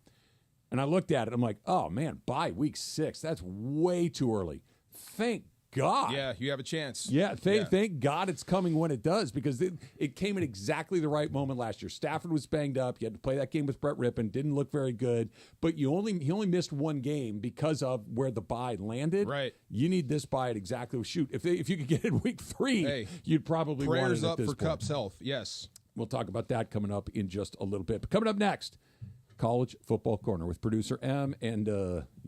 Speaker 1: And I looked at it. I'm like, oh, man, by week 6. That's way too early. Thank God.
Speaker 2: Yeah, you have a chance.
Speaker 1: Yeah, thank God it's coming when it does, because it came at exactly the right moment last year. Stafford was banged up. You had to play that game with Brett Rippon. Didn't look very good. But he only missed one game because of where the bye landed.
Speaker 2: Right.
Speaker 1: You need this bye at exactly. Shoot, if you could get it in week 3, you'd probably want it
Speaker 2: prayers
Speaker 1: at
Speaker 2: up
Speaker 1: this
Speaker 2: for
Speaker 1: point.
Speaker 2: Cup's health. Yes.
Speaker 1: We'll talk about that coming up in just a little bit. But coming up next, College Football Corner with producer M and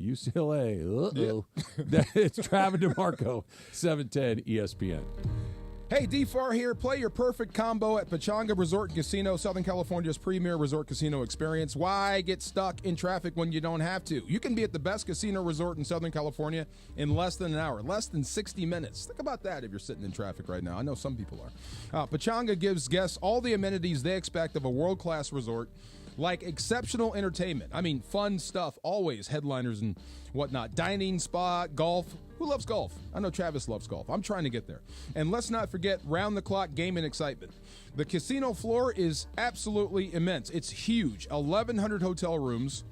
Speaker 1: UCLA. It's Travis DeMarco, 710 ESPN.
Speaker 2: Hey, D-Far here. Play your perfect combo at Pechanga Resort and Casino, Southern California's premier resort casino experience. Why get stuck in traffic when you don't have to? You can be at the best casino resort in Southern California in less than an hour, less than 60 minutes. Think about that if you're sitting in traffic right now. I know some people are. Pechanga gives guests all the amenities they expect of a world-class resort, like exceptional entertainment. I mean, fun stuff, always, headliners and whatnot. Dining, spa, golf. Who loves golf? I know Travis loves golf. I'm trying to get there. And let's not forget round-the-clock gaming excitement. The casino floor is absolutely immense. It's huge. 1,100 hotel rooms,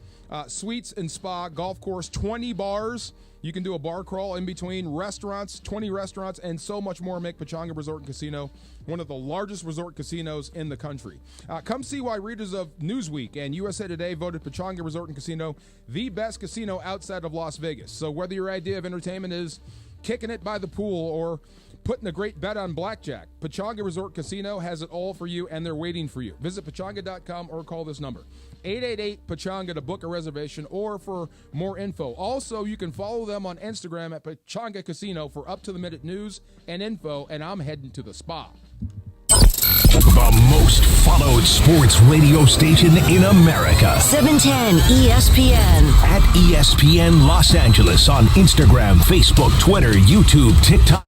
Speaker 2: suites and spa, golf course, 20 bars. You can do a bar crawl in between, restaurants, 20 restaurants, and so much more make Pechanga Resort and Casino one of the largest resort casinos in the country. Come see why readers of Newsweek and USA Today voted Pechanga Resort and Casino the best casino outside of Las Vegas. So whether your idea of entertainment is kicking it by the pool or putting a great bet on blackjack, Pechanga Resort Casino has it all for you, and they're waiting for you. Visit Pechanga.com or call this number, 888-PECHANGA, to book a reservation or for more info. Also, you can follow them on Instagram at Pechanga Casino for up-to-the-minute news and info, and I'm heading to the spa.
Speaker 4: The most followed sports radio station in America.
Speaker 18: 710 ESPN.
Speaker 4: At ESPN Los Angeles on Instagram, Facebook, Twitter, YouTube, TikTok.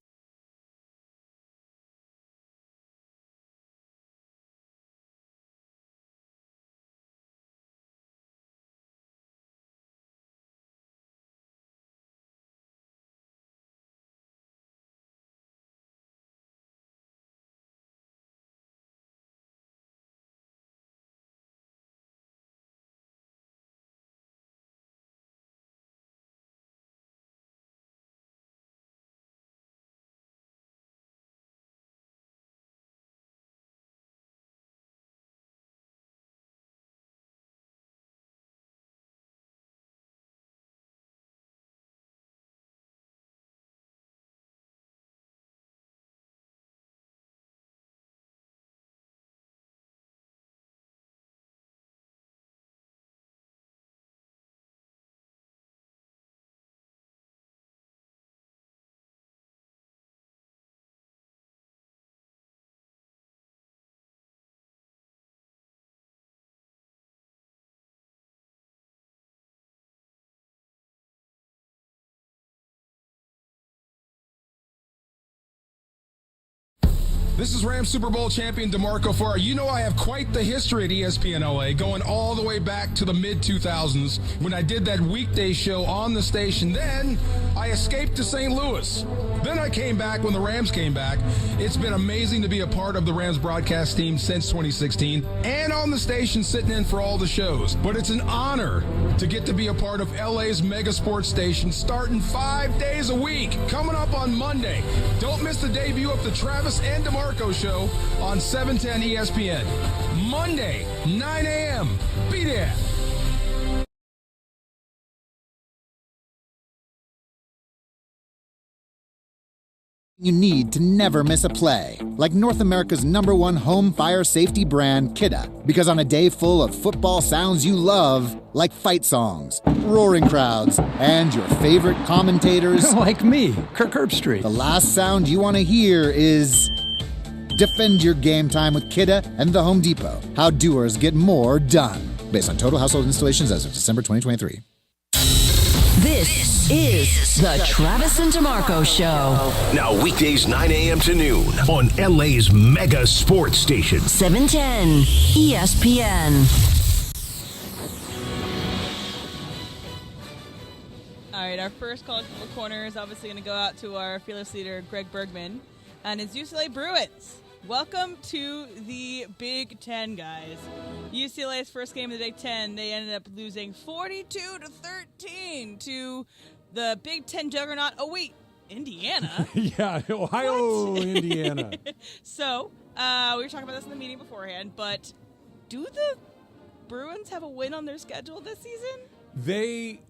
Speaker 2: This is Rams Super Bowl champion DeMarco Farr. You know I have quite the history at ESPN LA, going all the way back to the mid-2000s when I did that weekday show on the station. Then I escaped to St. Louis. Then I came back when the Rams came back. It's been amazing to be a part of the Rams broadcast team since 2016 and on the station sitting in for all the shows. But it's an honor to get to be a part of LA's mega sports station starting 5 days a week. Coming up on Monday. Don't miss the debut of the Travis and DeMarco Show on 710 ESPN. Monday, 9 a.m. Be there.
Speaker 19: You need to never miss a play, like North America's #1 home fire safety brand, Kidda. Because on a day full of football sounds you love, like fight songs, roaring crowds, and your favorite commentators...
Speaker 20: like me, Kirk Herbstreit.
Speaker 19: The last sound you want to hear is... Defend your game time with Kidda and the Home Depot. How doers get more done. Based on total household installations as of December 2023.
Speaker 18: This is the Travis and DeMarco Show.
Speaker 4: Now weekdays 9 a.m. to noon on LA's mega sports station.
Speaker 18: 710 ESPN.
Speaker 16: All right, our first college football corner is obviously going to go out to our fearless leader, Greg Bergman, and his UCLA Bruins. Welcome to the Big Ten, guys. UCLA's first game of the Big Ten, they ended up losing 42-13 to the Big Ten juggernaut. Oh, wait, Indiana?
Speaker 1: Yeah, Ohio, Indiana.
Speaker 16: So, we were talking about this in the meeting beforehand, but do the Bruins have a win on their schedule this season?
Speaker 1: They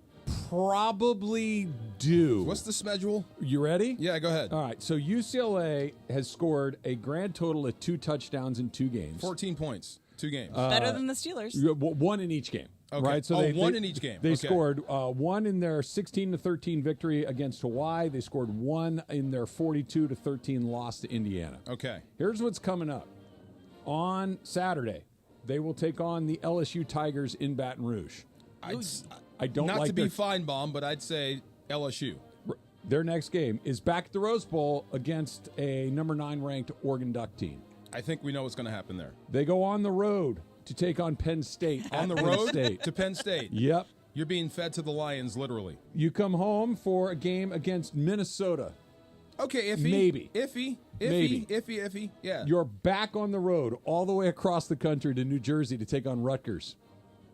Speaker 1: probably do.
Speaker 2: What's the schedule?
Speaker 1: You ready?
Speaker 2: Yeah, go ahead.
Speaker 1: All right, so UCLA has scored a grand total of 2 touchdowns in 2 games.
Speaker 2: 14 points, 2 games.
Speaker 16: Better than the Steelers.
Speaker 1: One in each game.
Speaker 2: Okay.
Speaker 1: Right? So
Speaker 2: one in each game.
Speaker 1: They
Speaker 2: Okay.
Speaker 1: scored 1 in their 16-13 victory against Hawaii. They scored 1 in their 42-13 loss to Indiana.
Speaker 2: Okay.
Speaker 1: Here's what's coming up. On Saturday, they will take on the LSU Tigers in Baton Rouge. I don't
Speaker 2: Not
Speaker 1: like
Speaker 2: to be Feinbaum, but I'd say LSU.
Speaker 1: Their next game is back at the Rose Bowl against a number 9 ranked Oregon Duck team.
Speaker 2: I think we know what's going to happen there.
Speaker 1: They go on the road to take on Penn State.
Speaker 2: On the road to Penn State.
Speaker 1: Yep.
Speaker 2: You're being fed to the Lions, literally.
Speaker 1: You come home for a game against Minnesota.
Speaker 2: Okay, iffy.
Speaker 1: Maybe.
Speaker 2: Iffy. Yeah.
Speaker 1: You're back on the road all the way across the country to New Jersey to take on Rutgers.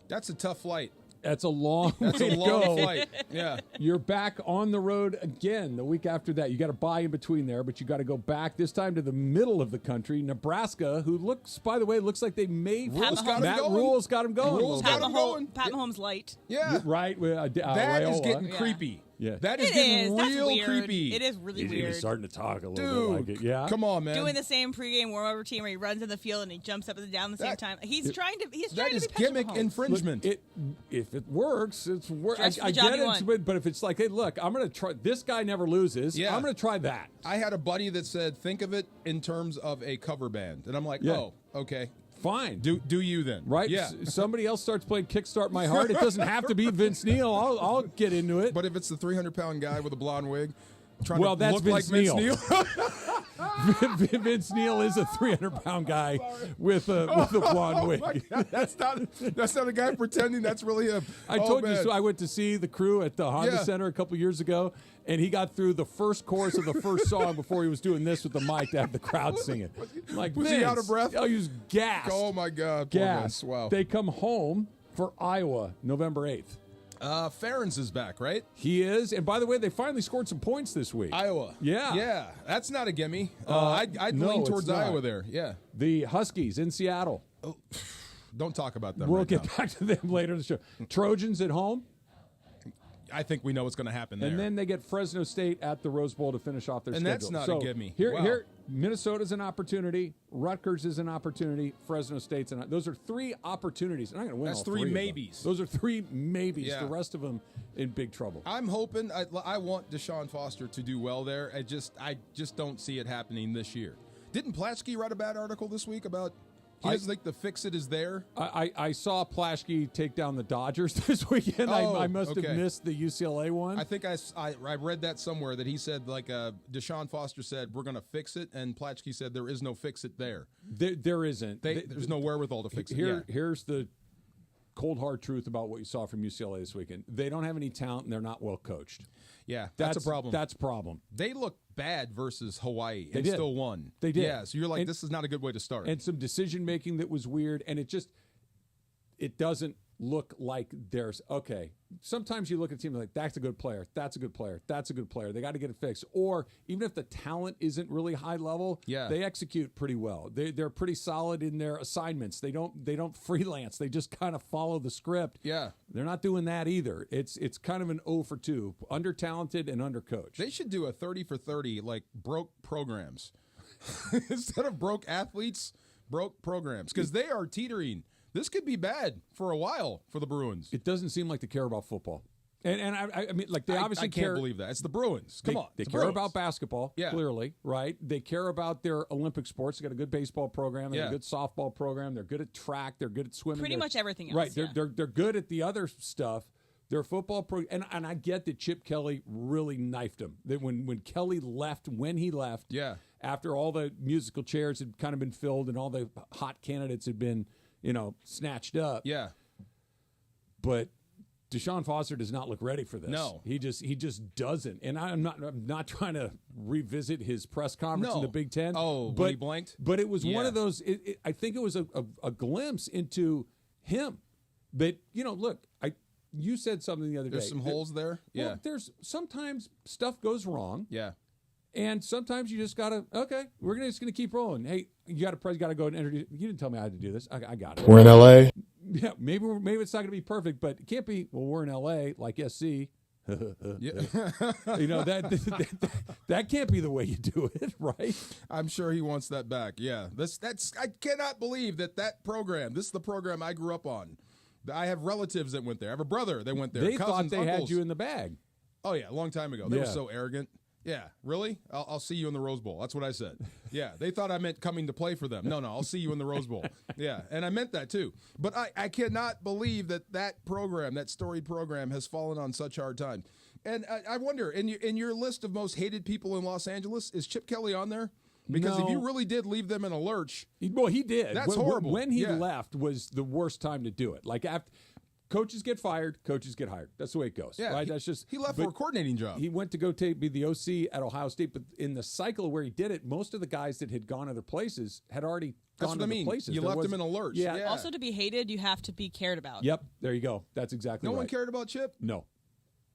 Speaker 2: That's a tough flight.
Speaker 1: That's a long way
Speaker 2: That's a
Speaker 1: to
Speaker 2: long
Speaker 1: go.
Speaker 2: flight. Yeah.
Speaker 1: You're back on the road again the week after that. You got to buy in between there, but you got to go back this time to the middle of the country, Nebraska, who looks like they may.
Speaker 2: Rules got
Speaker 1: Matt
Speaker 2: him going.
Speaker 1: Rules got him going.
Speaker 2: Rules got him going.
Speaker 16: Pat Mahomes light.
Speaker 2: Yeah.
Speaker 1: Right.
Speaker 2: That is
Speaker 1: Raiola.
Speaker 2: getting creepy.
Speaker 1: Yeah.
Speaker 2: That is
Speaker 16: It
Speaker 2: getting
Speaker 16: is. That's
Speaker 2: real
Speaker 16: weird.
Speaker 2: creepy.
Speaker 16: It is really
Speaker 1: He's
Speaker 16: weird.
Speaker 1: even starting to talk a little
Speaker 2: Dude,
Speaker 1: bit like it. Yeah.
Speaker 2: Come on, man.
Speaker 16: Doing the same pregame warm-up routine where he runs in the field and he jumps up and down at the same time. He's trying to
Speaker 2: That
Speaker 16: be
Speaker 2: is
Speaker 16: Patrick
Speaker 2: gimmick
Speaker 16: Mahomes.
Speaker 2: infringement.
Speaker 1: Look, if it works, it's work.
Speaker 16: Dress for
Speaker 1: I
Speaker 16: the job
Speaker 1: get
Speaker 16: you
Speaker 1: it,
Speaker 16: want.
Speaker 1: but if it's like, hey, look, I'm going to try. This guy never loses.
Speaker 2: Yeah.
Speaker 1: I'm going to try that.
Speaker 2: I had a buddy that said, think of it in terms of a cover band. And I'm like,
Speaker 1: Yeah.
Speaker 2: oh, okay.
Speaker 1: Fine.
Speaker 2: Do you then?
Speaker 1: Right?
Speaker 2: Yeah.
Speaker 1: Somebody else starts playing Kickstart My Heart. It doesn't have to be Vince Neil. I'll get into it.
Speaker 2: But if it's the 300-pound guy with a blonde wig trying to
Speaker 1: that's
Speaker 2: look
Speaker 1: Vince
Speaker 2: like
Speaker 1: Neil.
Speaker 2: Vince Neil.
Speaker 1: Vince Neil is a 300-pound guy with a blonde wig.
Speaker 2: My God, that's not a guy pretending that's really him.
Speaker 1: I told you so. I went to see the Crew at the Honda Center a couple years ago, and he got through the first chorus of the first song before he was doing this with the mic to have the crowd singing.
Speaker 2: Was he out of breath?
Speaker 1: Oh, he was gassed.
Speaker 2: Oh my God,
Speaker 1: gassed.
Speaker 2: Wow.
Speaker 1: They come home for Iowa November 8th.
Speaker 2: Ferentz is back, right?
Speaker 1: He is. And by the way, they finally scored some points this week.
Speaker 2: Iowa.
Speaker 1: Yeah.
Speaker 2: Yeah. That's not a gimme. I'd lean towards Iowa there. Yeah.
Speaker 1: The Huskies in Seattle.
Speaker 2: Oh, don't talk about them.
Speaker 1: We'll get back to them later in the show. Trojans at home.
Speaker 2: I think we know what's going to happen there.
Speaker 1: And then they get Fresno State at the Rose Bowl to finish off their schedule.
Speaker 2: And that's not a gimme.
Speaker 1: Here, Minnesota's an opportunity. Rutgers is an opportunity. Fresno State's an opportunity. Those are three opportunities. And I'm going to win
Speaker 2: That's
Speaker 1: all
Speaker 2: three
Speaker 1: of them.
Speaker 2: maybes.
Speaker 1: Those are three maybes.
Speaker 2: Yeah.
Speaker 1: The rest of them in big trouble.
Speaker 2: I'm hoping. I want Deshaun Foster to do well there. I just don't see it happening this year. Didn't Plaschke write a bad article this week about he doesn't think the fix-it is there?
Speaker 1: I saw Plaschke take down the Dodgers this weekend. I must have missed the UCLA one.
Speaker 2: I think I read that somewhere that he said, Deshaun Foster said, we're going to fix it, and Plaschke said there is no fix-it there.
Speaker 1: There isn't.
Speaker 2: There's no wherewithal to fix it.
Speaker 1: Here's the cold, hard truth about what you saw from UCLA this weekend. They don't have any talent, and they're not well coached.
Speaker 2: Yeah, that's a problem.
Speaker 1: That's a problem.
Speaker 2: They looked bad versus Hawaii
Speaker 1: They
Speaker 2: and
Speaker 1: did.
Speaker 2: still won.
Speaker 1: They did.
Speaker 2: Yeah, so you're like, this is not a good way to start.
Speaker 1: And some decision-making that was weird, and it doesn't look like there's, okay, sometimes you look at a team like, that's a good player, that's a good player, that's a good player. They got to get it fixed. Or even if the talent isn't really high level, they execute pretty well. They're pretty solid in their assignments. They don't freelance. They just kind of follow the script.
Speaker 2: Yeah.
Speaker 1: They're not doing that either. It's kind of an 0 for 2, under-talented and under-coached.
Speaker 2: They should do a 30 for 30, like broke programs. Instead of broke athletes, broke programs. Because they are teetering. This could be bad for a while for the Bruins.
Speaker 1: It doesn't seem like they care about football. And I mean, like, they obviously
Speaker 2: I can't believe that. It's the Bruins. Come on.
Speaker 1: They care about basketball, clearly, right? They care about their Olympic sports. They got a good baseball program. They got a good softball program. They're good at track. They're good at swimming.
Speaker 16: Pretty much everything else.
Speaker 1: Right. They're good at the other stuff. Their football program. And I get that Chip Kelly really knifed him. That when Kelly left, after all the musical chairs had kind of been filled and all the hot candidates had been, snatched up.
Speaker 2: Yeah.
Speaker 1: But Deshaun Foster does not look ready for this.
Speaker 2: No.
Speaker 1: He just doesn't. And I'm not trying to revisit his press conference in the Big Ten.
Speaker 2: Oh,
Speaker 1: but
Speaker 2: when he blanked?
Speaker 1: But it was one of those, I think it was a glimpse into him. But, look, you said something the other day.
Speaker 2: There's some holes there?
Speaker 1: Well, there's sometimes stuff goes wrong.
Speaker 2: Yeah.
Speaker 1: And sometimes you just gotta, we're just gonna keep rolling. Hey, you gotta go and introduce. You didn't tell me I had to do this. I got it.
Speaker 17: We're in LA.
Speaker 1: Yeah, maybe it's not gonna be perfect, but it can't be. Well, we're in LA, like SC. That can't be the way you do it, right?
Speaker 2: I'm sure he wants that back. Yeah, I cannot believe that program. This is the program I grew up on. I have relatives that went there. I have a brother that went there.
Speaker 1: They
Speaker 2: cousins,
Speaker 1: thought they
Speaker 2: uncles.
Speaker 1: had you in the bag.
Speaker 2: Oh yeah, a long time ago. They were so arrogant. Yeah, really? I'll see you in the Rose Bowl. That's what I said. Yeah, they thought I meant coming to play for them. No, I'll see you in the Rose Bowl. Yeah, and I meant that too. But I cannot believe that program, that storied program, has fallen on such hard times. And I wonder, in your list of most hated people in Los Angeles, is Chip Kelly on there? Because if you really did leave them in a lurch.
Speaker 1: Well, he did.
Speaker 2: That's horrible.
Speaker 1: When he left was the worst time to do it. Like, after coaches get fired, coaches get hired. That's the way it goes.
Speaker 2: Yeah,
Speaker 1: right? That's just
Speaker 2: he left for a coordinating job.
Speaker 1: He went to go be the OC at Ohio State, but in the cycle where he did it, most of the guys that had gone other places had already gone to other places.
Speaker 2: You left them in a lurch.
Speaker 1: Yeah.
Speaker 16: Also, to be hated, you have to be cared about.
Speaker 1: Yep. There you go. That's exactly right.
Speaker 2: No one cared about Chip?
Speaker 1: No.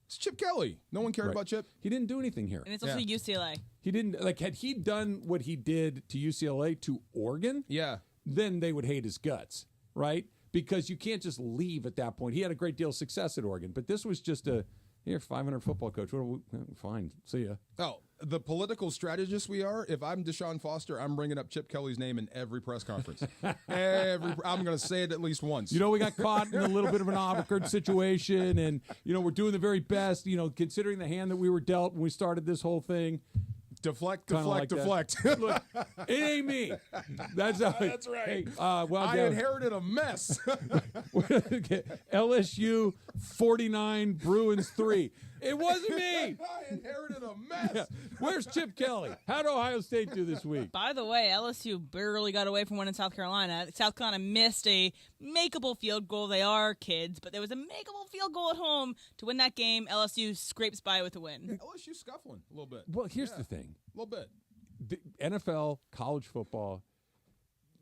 Speaker 2: It's Chip Kelly. No one cared about Chip.
Speaker 1: He didn't do anything here.
Speaker 16: And it's also UCLA.
Speaker 1: He didn't, had he done what he did to UCLA to Oregon, then they would hate his guts, right? Because you can't just leave at that point. He had a great deal of success at Oregon, but this was just here, 500 football coach. Fine, see ya.
Speaker 2: Oh, the political strategist we are, if I'm Deshaun Foster, I'm bringing up Chip Kelly's name in every press conference. I'm going to say it at least once.
Speaker 1: We got caught in a little bit of an awkward situation, and, we're doing the very best, considering the hand that we were dealt when we started this whole thing.
Speaker 2: Deflect.
Speaker 1: Look, it ain't me. That's how.
Speaker 2: That's right.
Speaker 1: Hey,
Speaker 2: I inherited a mess.
Speaker 1: LSU 49, Bruins 3. It wasn't me.
Speaker 2: I inherited a mess.
Speaker 1: Yeah. Where's Chip Kelly? How did Ohio State do this week?
Speaker 16: By the way, LSU barely got away from one in South Carolina. South Carolina missed a makeable field goal. They are kids, but there was a makeable field goal at home to win that game. LSU scrapes by with a win.
Speaker 2: LSU scuffling a little bit.
Speaker 1: Well, here's the thing.
Speaker 2: A little bit.
Speaker 1: The NFL, college football,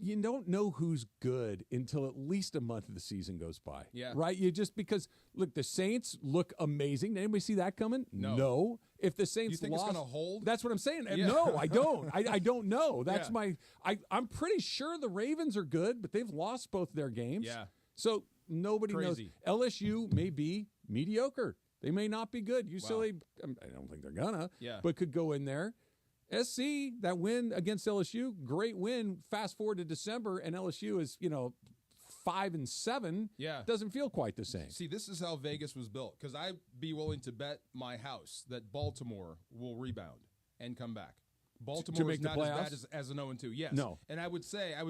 Speaker 1: you don't know who's good until at least a month of the season goes by.
Speaker 2: Yeah.
Speaker 1: Right? You just because, look, the Saints look amazing. Did anybody see that coming?
Speaker 2: No.
Speaker 1: If the Saints
Speaker 2: You think
Speaker 1: lost,
Speaker 2: it's going to hold?
Speaker 1: That's what I'm saying.
Speaker 2: Yeah.
Speaker 1: No, I don't. I don't know. That's
Speaker 2: Yeah.
Speaker 1: I'm pretty sure the Ravens are good, but they've lost both their games.
Speaker 2: Yeah.
Speaker 1: So nobody
Speaker 2: Crazy.
Speaker 1: knows. LSU may be mediocre. They may not be good. UCLA, I don't think they're gonna, but could go in there. SC, that win against LSU, great win. Fast forward to December, and LSU is, 5-7.
Speaker 2: Yeah.
Speaker 1: Doesn't feel quite the same.
Speaker 2: See, this is how Vegas was built, because I'd be willing to bet my house that Baltimore will rebound and come back. Baltimore
Speaker 1: make
Speaker 2: is not
Speaker 1: the
Speaker 2: as
Speaker 1: playoffs?
Speaker 2: bad as an 0-2. Yes.
Speaker 1: No.
Speaker 2: And I would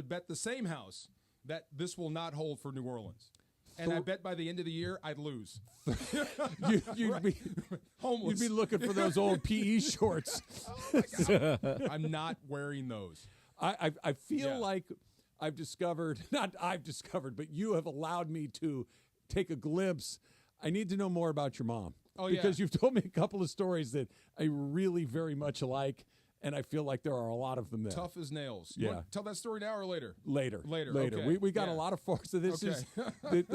Speaker 2: bet the same house that this will not hold for New Orleans. And I bet by the end of the year, I'd lose.
Speaker 1: You'd be
Speaker 2: homeless.
Speaker 1: You'd be looking for those old PE shorts.
Speaker 2: Oh my God. I'm not wearing those.
Speaker 1: I feel like I've discovered, not I've discovered, but you have allowed me to take a glimpse. I need to know more about your mom.
Speaker 2: Oh,
Speaker 1: because you've told me a couple of stories that I really very much like. And I feel like there are a lot of them there.
Speaker 2: Tough as nails.
Speaker 1: Yeah.
Speaker 2: You want to tell that story now or later?
Speaker 1: Later.
Speaker 2: Okay.
Speaker 1: We got a lot of far. So this is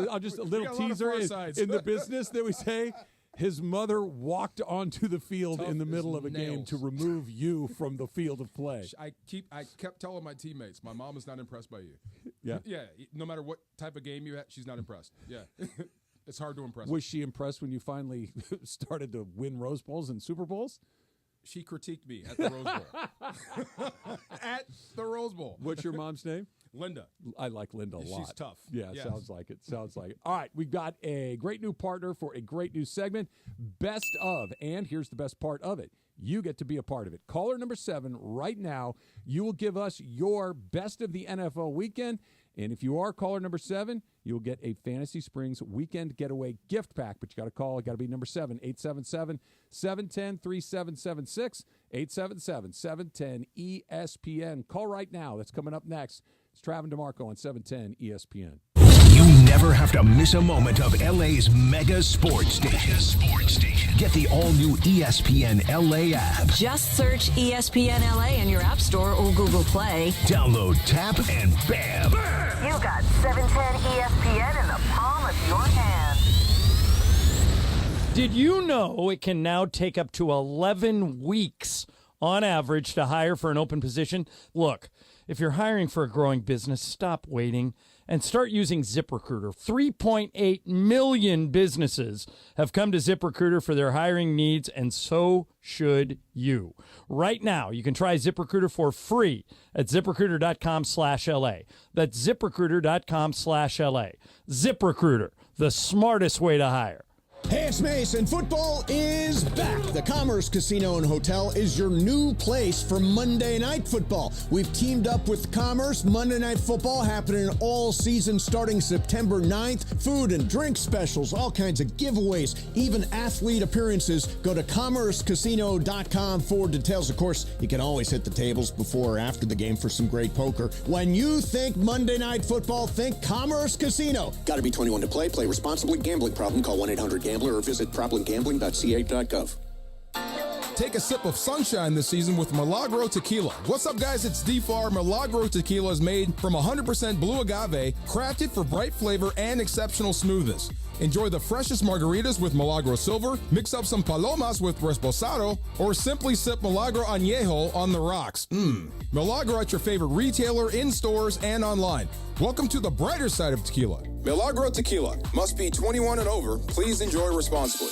Speaker 1: I'll just a
Speaker 2: We
Speaker 1: little
Speaker 2: got a lot of
Speaker 1: teaser
Speaker 2: far
Speaker 1: in
Speaker 2: sides.
Speaker 1: the business that we say. His mother walked onto the field
Speaker 2: Tough
Speaker 1: in the
Speaker 2: as
Speaker 1: middle of a game
Speaker 2: nails.
Speaker 1: to remove you from the field of play.
Speaker 2: I kept telling my teammates, my mom is not impressed by you.
Speaker 1: Yeah.
Speaker 2: Yeah. No matter what type of game you had, she's not impressed. Yeah. It's hard to impress.
Speaker 1: Was she impressed when you finally started to win Rose Bowls and Super Bowls?
Speaker 2: She critiqued me at the Rose Bowl. At the Rose Bowl.
Speaker 1: What's your mom's name?
Speaker 2: Linda.
Speaker 1: I like Linda a lot.
Speaker 2: She's tough.
Speaker 1: Yeah,
Speaker 2: Yes.
Speaker 1: sounds like it. Sounds like it. All right, we've got a great new partner for a great new segment, Best of. And here's the best part of it. You get to be a part of it. Caller number 7 right now. You will give us your best of the NFL weekend. And if you are caller number 7, you'll get a Fantasy Springs weekend getaway gift pack. But you got to call. Got to be number 7, 877-710-3776, 877-710-ESPN. Call right now. That's coming up next. It's Travis DeMarco on 710 ESPN.
Speaker 4: You never have to miss a moment of LA's mega sports station. Get the all-new ESPN LA app.
Speaker 18: Just search ESPN LA in your App Store or Google Play.
Speaker 4: Download, tap, and bam!
Speaker 18: You got 710 ESPN in the palm of your hand.
Speaker 20: Did you know it can now take up to 11 weeks on average to hire for an open position? Look, if you're hiring for a growing business, stop waiting and start using ZipRecruiter. 3.8 million businesses have come to ZipRecruiter for their hiring needs, and so should you. Right now, you can try ZipRecruiter for free at ZipRecruiter.com/LA. That's ZipRecruiter.com/LA. ZipRecruiter, the smartest way to hire.
Speaker 7: Hey, it's Mason. Football is back. The Commerce Casino and Hotel is your new place for Monday Night Football. We've teamed up with Commerce. Monday Night Football happening all season starting September 9th. Food and drink specials, all kinds of giveaways, even athlete appearances. Go to CommerceCasino.com for details. Of course, you can always hit the tables before or after the game for some great poker. When you think Monday Night Football, think Commerce Casino.
Speaker 21: Got to be 21 to play. Play responsibly. Gambling problem? Call 1-800-GAMBLER or visit problemgambling.ca.gov.
Speaker 2: Take a sip of sunshine this season with Milagro Tequila. What's up, guys? It's D-Far. Milagro Tequila is made from 100% blue agave, crafted for bright flavor and exceptional smoothness. Enjoy the freshest margaritas with Milagro Silver, mix up some palomas with Reposado, or simply sip Milagro Añejo on the rocks. Milagro at your favorite retailer, in stores, and online. Welcome to the brighter side of tequila. Milagro Tequila. Must be 21 and over. Please enjoy responsibly.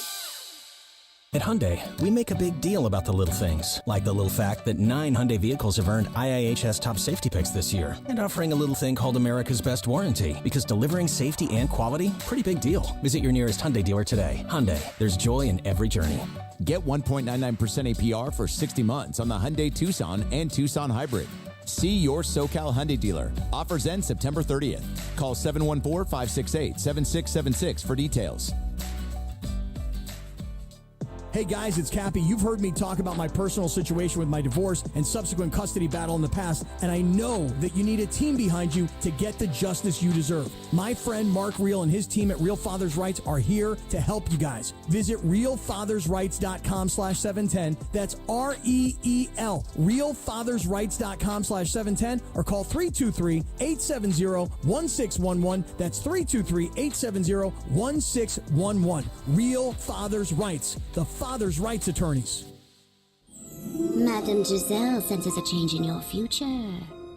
Speaker 10: At Hyundai, we make a big deal about the little things, like the little fact that 9 Hyundai vehicles have earned IIHS top safety picks this year, and offering a little thing called America's Best Warranty, because delivering safety and quality, pretty big deal. Visit your nearest Hyundai dealer today. Hyundai, there's joy in every journey.
Speaker 3: Get 1.99% APR for 60 months on the Hyundai Tucson and Tucson Hybrid. See your SoCal Hyundai dealer. Offers end September 30th. Call 714-568-7676 for details.
Speaker 7: Hey guys, it's Cappy. You've heard me talk about my personal situation with my divorce and subsequent custody battle in the past, and I know that you need a team behind you to get the justice you deserve. My friend Mark Reel and his team at Real Fathers Rights are here to help you guys. Visit realfathersrights.com/710. That's REEL. realfathersrights.com/710 or call 323-870-1611. That's 323-870-1611. Real Fathers Rights. The Father's Rights Attorneys.
Speaker 22: Madame Giselle senses a change in your future.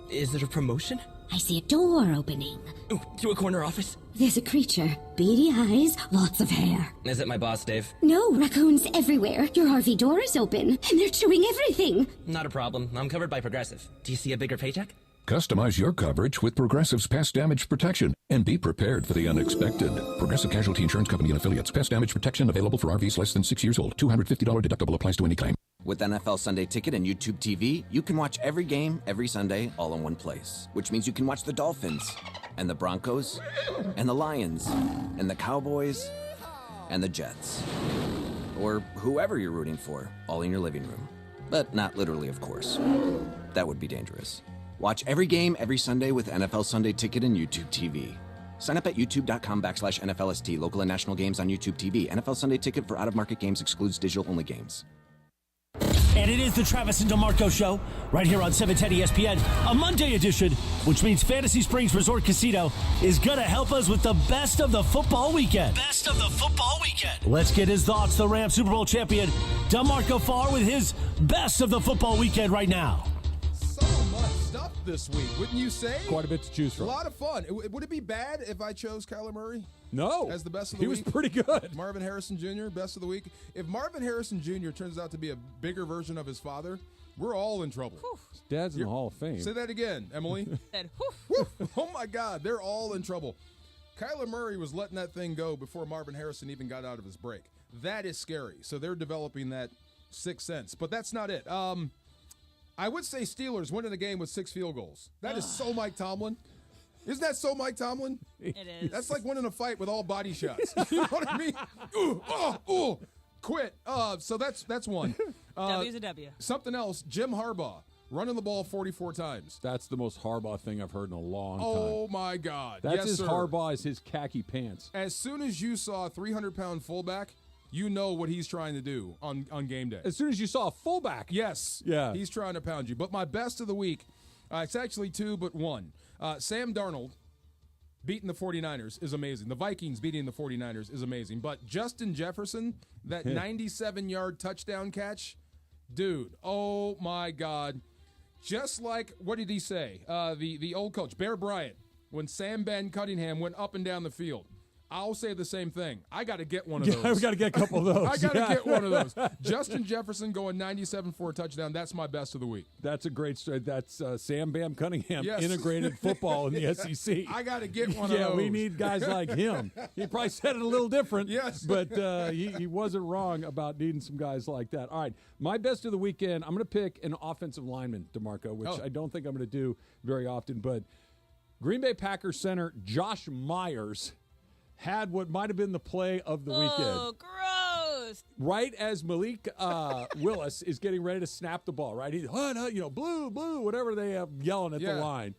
Speaker 23: Is it a promotion?
Speaker 22: I see a door opening.
Speaker 23: Ooh, to a corner office?
Speaker 22: There's a creature. Beady eyes, lots of hair.
Speaker 23: Is it my boss, Dave?
Speaker 22: No, raccoons everywhere. Your RV door is open, and they're chewing everything.
Speaker 23: Not a problem. I'm covered by Progressive. Do you see a bigger paycheck?
Speaker 24: Customize your coverage with Progressive's Pest Damage Protection and be prepared for the unexpected. Progressive Casualty Insurance Company and Affiliates. Pest Damage Protection available for RVs less than 6 years old. $250 deductible applies to any claim.
Speaker 13: With NFL Sunday Ticket and YouTube TV, you can watch every game, every Sunday, all in one place. Which means you can watch the Dolphins, and the Broncos, and the Lions, and the Cowboys, and the Jets. Or whoever you're rooting for, all in your living room. But not literally, of course. That would be dangerous. Watch every game, every Sunday with NFL Sunday Ticket and YouTube TV. Sign up at youtube.com/NFLST. Local and national games on YouTube TV. NFL Sunday Ticket for out-of-market games excludes digital-only games.
Speaker 10: And it is the Travis and DeMarco Show, right here on 710 ESPN, a Monday edition, which means Fantasy Springs Resort Casino is going to help us with the best of the football weekend. Best of the football weekend. Let's get his thoughts, the Rams Super Bowl champion, DeMarco Farr, with his best of the football weekend right now.
Speaker 2: Stuff this week, wouldn't you say?
Speaker 1: Quite a bit to choose from.
Speaker 2: A lot of fun. Would it be bad if I chose Kyler Murray?
Speaker 1: No.
Speaker 2: As the best of the week?
Speaker 1: He was pretty good.
Speaker 2: Marvin Harrison Jr., best of the week. If Marvin Harrison Jr. turns out to be a bigger version of his father, we're all in trouble.
Speaker 1: His dad's in the Hall of Fame.
Speaker 2: Say that again, Emily.
Speaker 16: Said,
Speaker 2: Oh, my God. They're all in trouble. Kyler Murray was letting that thing go before Marvin Harrison even got out of his break. That is scary. So they're developing that sixth sense. But that's not it. I would say Steelers winning a game with 6 field goals. That is so Mike Tomlin. Isn't that so Mike Tomlin?
Speaker 16: It is.
Speaker 2: That's like winning a fight with all body shots. You know what I mean? Quit. So that's one.
Speaker 16: W's a W.
Speaker 2: Something else, Jim Harbaugh running the ball 44 times.
Speaker 1: That's the most Harbaugh thing I've heard in a long time.
Speaker 2: Oh, my God.
Speaker 1: That's
Speaker 2: yes,
Speaker 1: as
Speaker 2: sir.
Speaker 1: Harbaugh as his khaki pants.
Speaker 2: As soon as you saw a 300-pound fullback, you know what he's trying to do on game day.
Speaker 1: As soon as you saw a fullback.
Speaker 2: Yes.
Speaker 1: Yeah.
Speaker 2: He's trying to pound you. But my best of the week, it's actually 2, but 1. Sam Darnold beating the 49ers is amazing. The Vikings beating the 49ers is amazing. But Justin Jefferson, that 97-yard touchdown catch, dude, oh, my God. Just like, what did he say? The old coach, Bear Bryant, when Sam Ben Cunningham went up and down the field. I'll say the same thing. I got to get one of those.
Speaker 1: Yeah, we got to get a couple of those.
Speaker 2: I got to get one of those. Justin Jefferson going 97 for a touchdown. That's my best of the week.
Speaker 1: That's a great story. That's Sam Bam Cunningham,
Speaker 2: yes.
Speaker 1: integrated football in the SEC.
Speaker 2: I got to get one of those.
Speaker 1: Yeah, we need guys like him. He probably said it a little different.
Speaker 2: Yes.
Speaker 1: But he wasn't wrong about needing some guys like that. All right, my best of the weekend, I'm going to pick an offensive lineman, DeMarco, which I don't think I'm going to do very often. But Green Bay Packers center Josh Myers had what might have been the play of the weekend.
Speaker 16: Oh, gross.
Speaker 1: Right as Malik Willis is getting ready to snap the ball, right? He's, blue, whatever they have yelling at the line.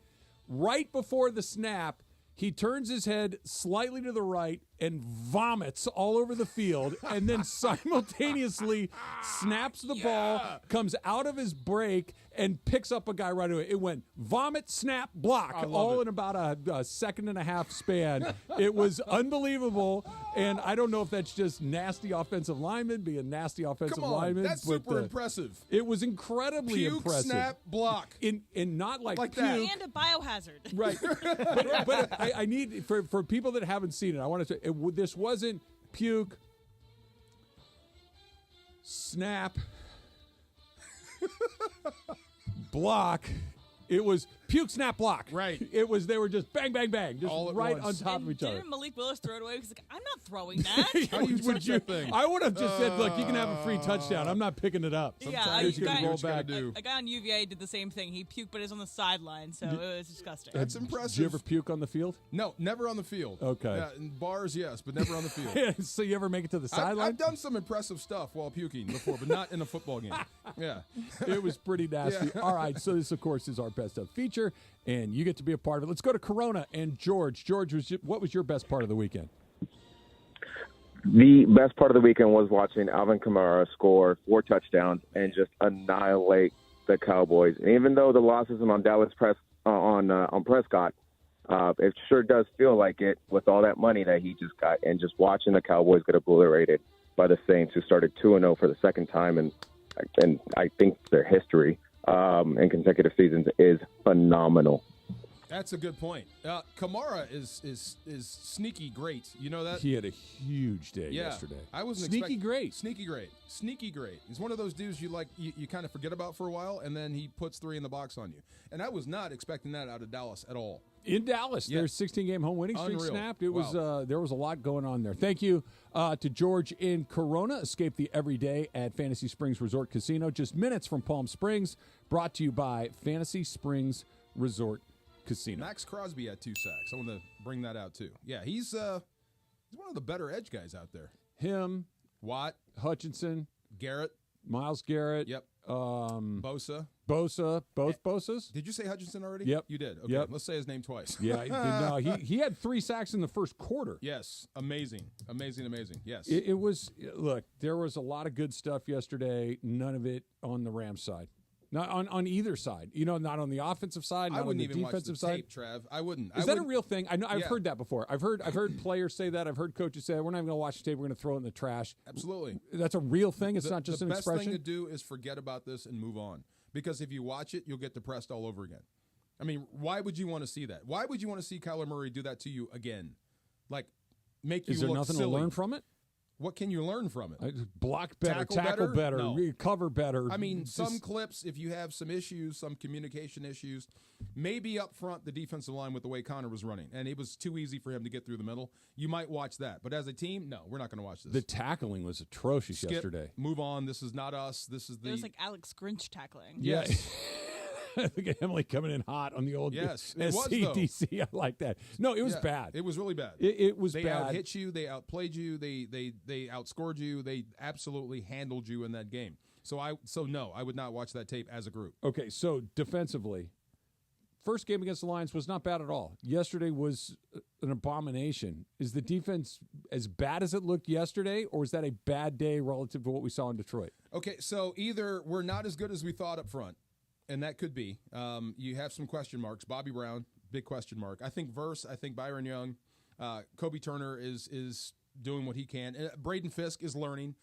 Speaker 1: Right before the snap, he turns his head slightly to the right and vomits all over the field, and then simultaneously snaps the ball, comes out of his break, and picks up a guy right away. It went vomit, snap, block, all in about a second and a half span. It was unbelievable, and I don't know if that's just nasty offensive lineman being nasty offensive lineman.
Speaker 2: That's super impressive.
Speaker 1: It was incredibly impressive.
Speaker 2: Snap, block.
Speaker 1: In not like puke.
Speaker 2: that.
Speaker 16: And a biohazard.
Speaker 1: Right. but I need, for people that haven't seen it, I want to say, this wasn't puke, snap, block. It was puke, snap, block.
Speaker 2: Right.
Speaker 1: It was, they were just bang, bang, bang, just
Speaker 2: all
Speaker 1: right
Speaker 2: once.
Speaker 1: on top of each other.
Speaker 16: Didn't Malik Willis throw it away? He's like, I'm not throwing that.
Speaker 2: How do you touch that thing?
Speaker 1: I would have just said, look, you can have a free touchdown. I'm not picking it up.
Speaker 2: Sometimes
Speaker 16: a guy
Speaker 2: do.
Speaker 16: On UVA did the same thing. He puked, but it was on the sideline, so it was disgusting.
Speaker 2: That's impressive.
Speaker 1: Did you ever puke on the field?
Speaker 2: No, never on the field.
Speaker 1: Okay.
Speaker 2: Yeah, in bars, yes, but never on the field.
Speaker 1: So you ever make it to the sideline?
Speaker 2: I've done some impressive stuff while puking before, but not in a football game. Yeah.
Speaker 1: It was pretty nasty.
Speaker 2: Yeah.
Speaker 1: All right, so this, of course, is our best of feature, and you get to be a part of it. Let's go to Corona and George. George, what was your best part of the weekend?
Speaker 6: The best part of the weekend was watching Alvin Kamara score 4 touchdowns and just annihilate the Cowboys. And even though the losses on on Prescott, it sure does feel like it with all that money that he just got, and just watching the Cowboys get obliterated by the Saints, who started 2-0 for the second time and I think their history in consecutive seasons is phenomenal.
Speaker 2: That's a good point. Kamara is sneaky great. You know that?
Speaker 1: He had a huge day yesterday.
Speaker 2: I wasn't
Speaker 1: sneaky great.
Speaker 2: Sneaky great. He's one of those dudes you kind of forget about for a while, and then he puts 3 in the box on you. And I was not expecting that out of Dallas at all.
Speaker 1: In Dallas, their 16-game home winning streak
Speaker 2: Unreal.
Speaker 1: snapped. It was there was a lot going on there. Thank you to George in Corona. Escape the everyday at Fantasy Springs Resort Casino, just minutes from Palm Springs. Brought to you by Fantasy Springs Resort Casino.
Speaker 2: Max Crosby had 2 sacks. I want to bring that out too. Yeah, he's one of the better edge guys out there.
Speaker 1: Him,
Speaker 2: Watt,
Speaker 1: Hutchinson,
Speaker 2: Garrett,
Speaker 1: Miles Garrett.
Speaker 2: Yep.
Speaker 1: Bosa, both Bosas.
Speaker 2: Did you say Hutchinson already?
Speaker 1: Yep.
Speaker 2: You did. Okay.
Speaker 1: Yep.
Speaker 2: Let's say his name twice.
Speaker 1: Yeah. No, he had 3 sacks in the first quarter.
Speaker 2: Yes. Amazing. Yes.
Speaker 1: It was. Look, there was a lot of good stuff yesterday. None of it on the Rams side. Not on either side. Not on the offensive side, not on the defensive side.
Speaker 2: Tape, Trav. I wouldn't.
Speaker 1: Is that a real thing? I've heard that before. I've heard players say that. I've heard coaches say, we're not even going to watch the tape. We're going to throw it in the trash.
Speaker 2: Absolutely.
Speaker 1: That's a real thing. It's not just an expression.
Speaker 2: The best thing to do is forget about this and move on. Because if you watch it, you'll get depressed all over again. I mean, why would you want to see that? Why would you want to see Kyler Murray do that to you again? Like, make you look silly.
Speaker 1: Is there nothing to learn from it?
Speaker 2: What can you learn from it?
Speaker 1: Block better, tackle better,
Speaker 2: no.
Speaker 1: Cover better.
Speaker 2: I mean, some clips, if you have some issues, some communication issues, maybe up front the defensive line with the way Connor was running, and it was too easy for him to get through the middle, you might watch that. But as a team, no, we're not going to watch this.
Speaker 1: The tackling was atrocious yesterday.
Speaker 2: Move on. This is not us. This is
Speaker 16: It was like Alex Grinch tackling.
Speaker 2: Yes.
Speaker 1: Look at Emily coming in hot on the old SCDC. I like that. No, it was bad.
Speaker 2: It was really bad.
Speaker 1: It was
Speaker 2: bad. They
Speaker 1: out-hit
Speaker 2: you. They outplayed you. They outscored you. They absolutely handled you in that game. So no, I would not watch that tape as a group.
Speaker 1: Okay, so defensively, first game against the Lions was not bad at all. Yesterday was an abomination. Is the defense as bad as it looked yesterday, or is that a bad day relative to what we saw in Detroit?
Speaker 2: Okay, so either we're not as good as we thought up front, and that could be. You have some question marks. Bobby Brown, big question mark. I think Byron Young, Kobe Turner is doing what he can. Braden Fisk is learning.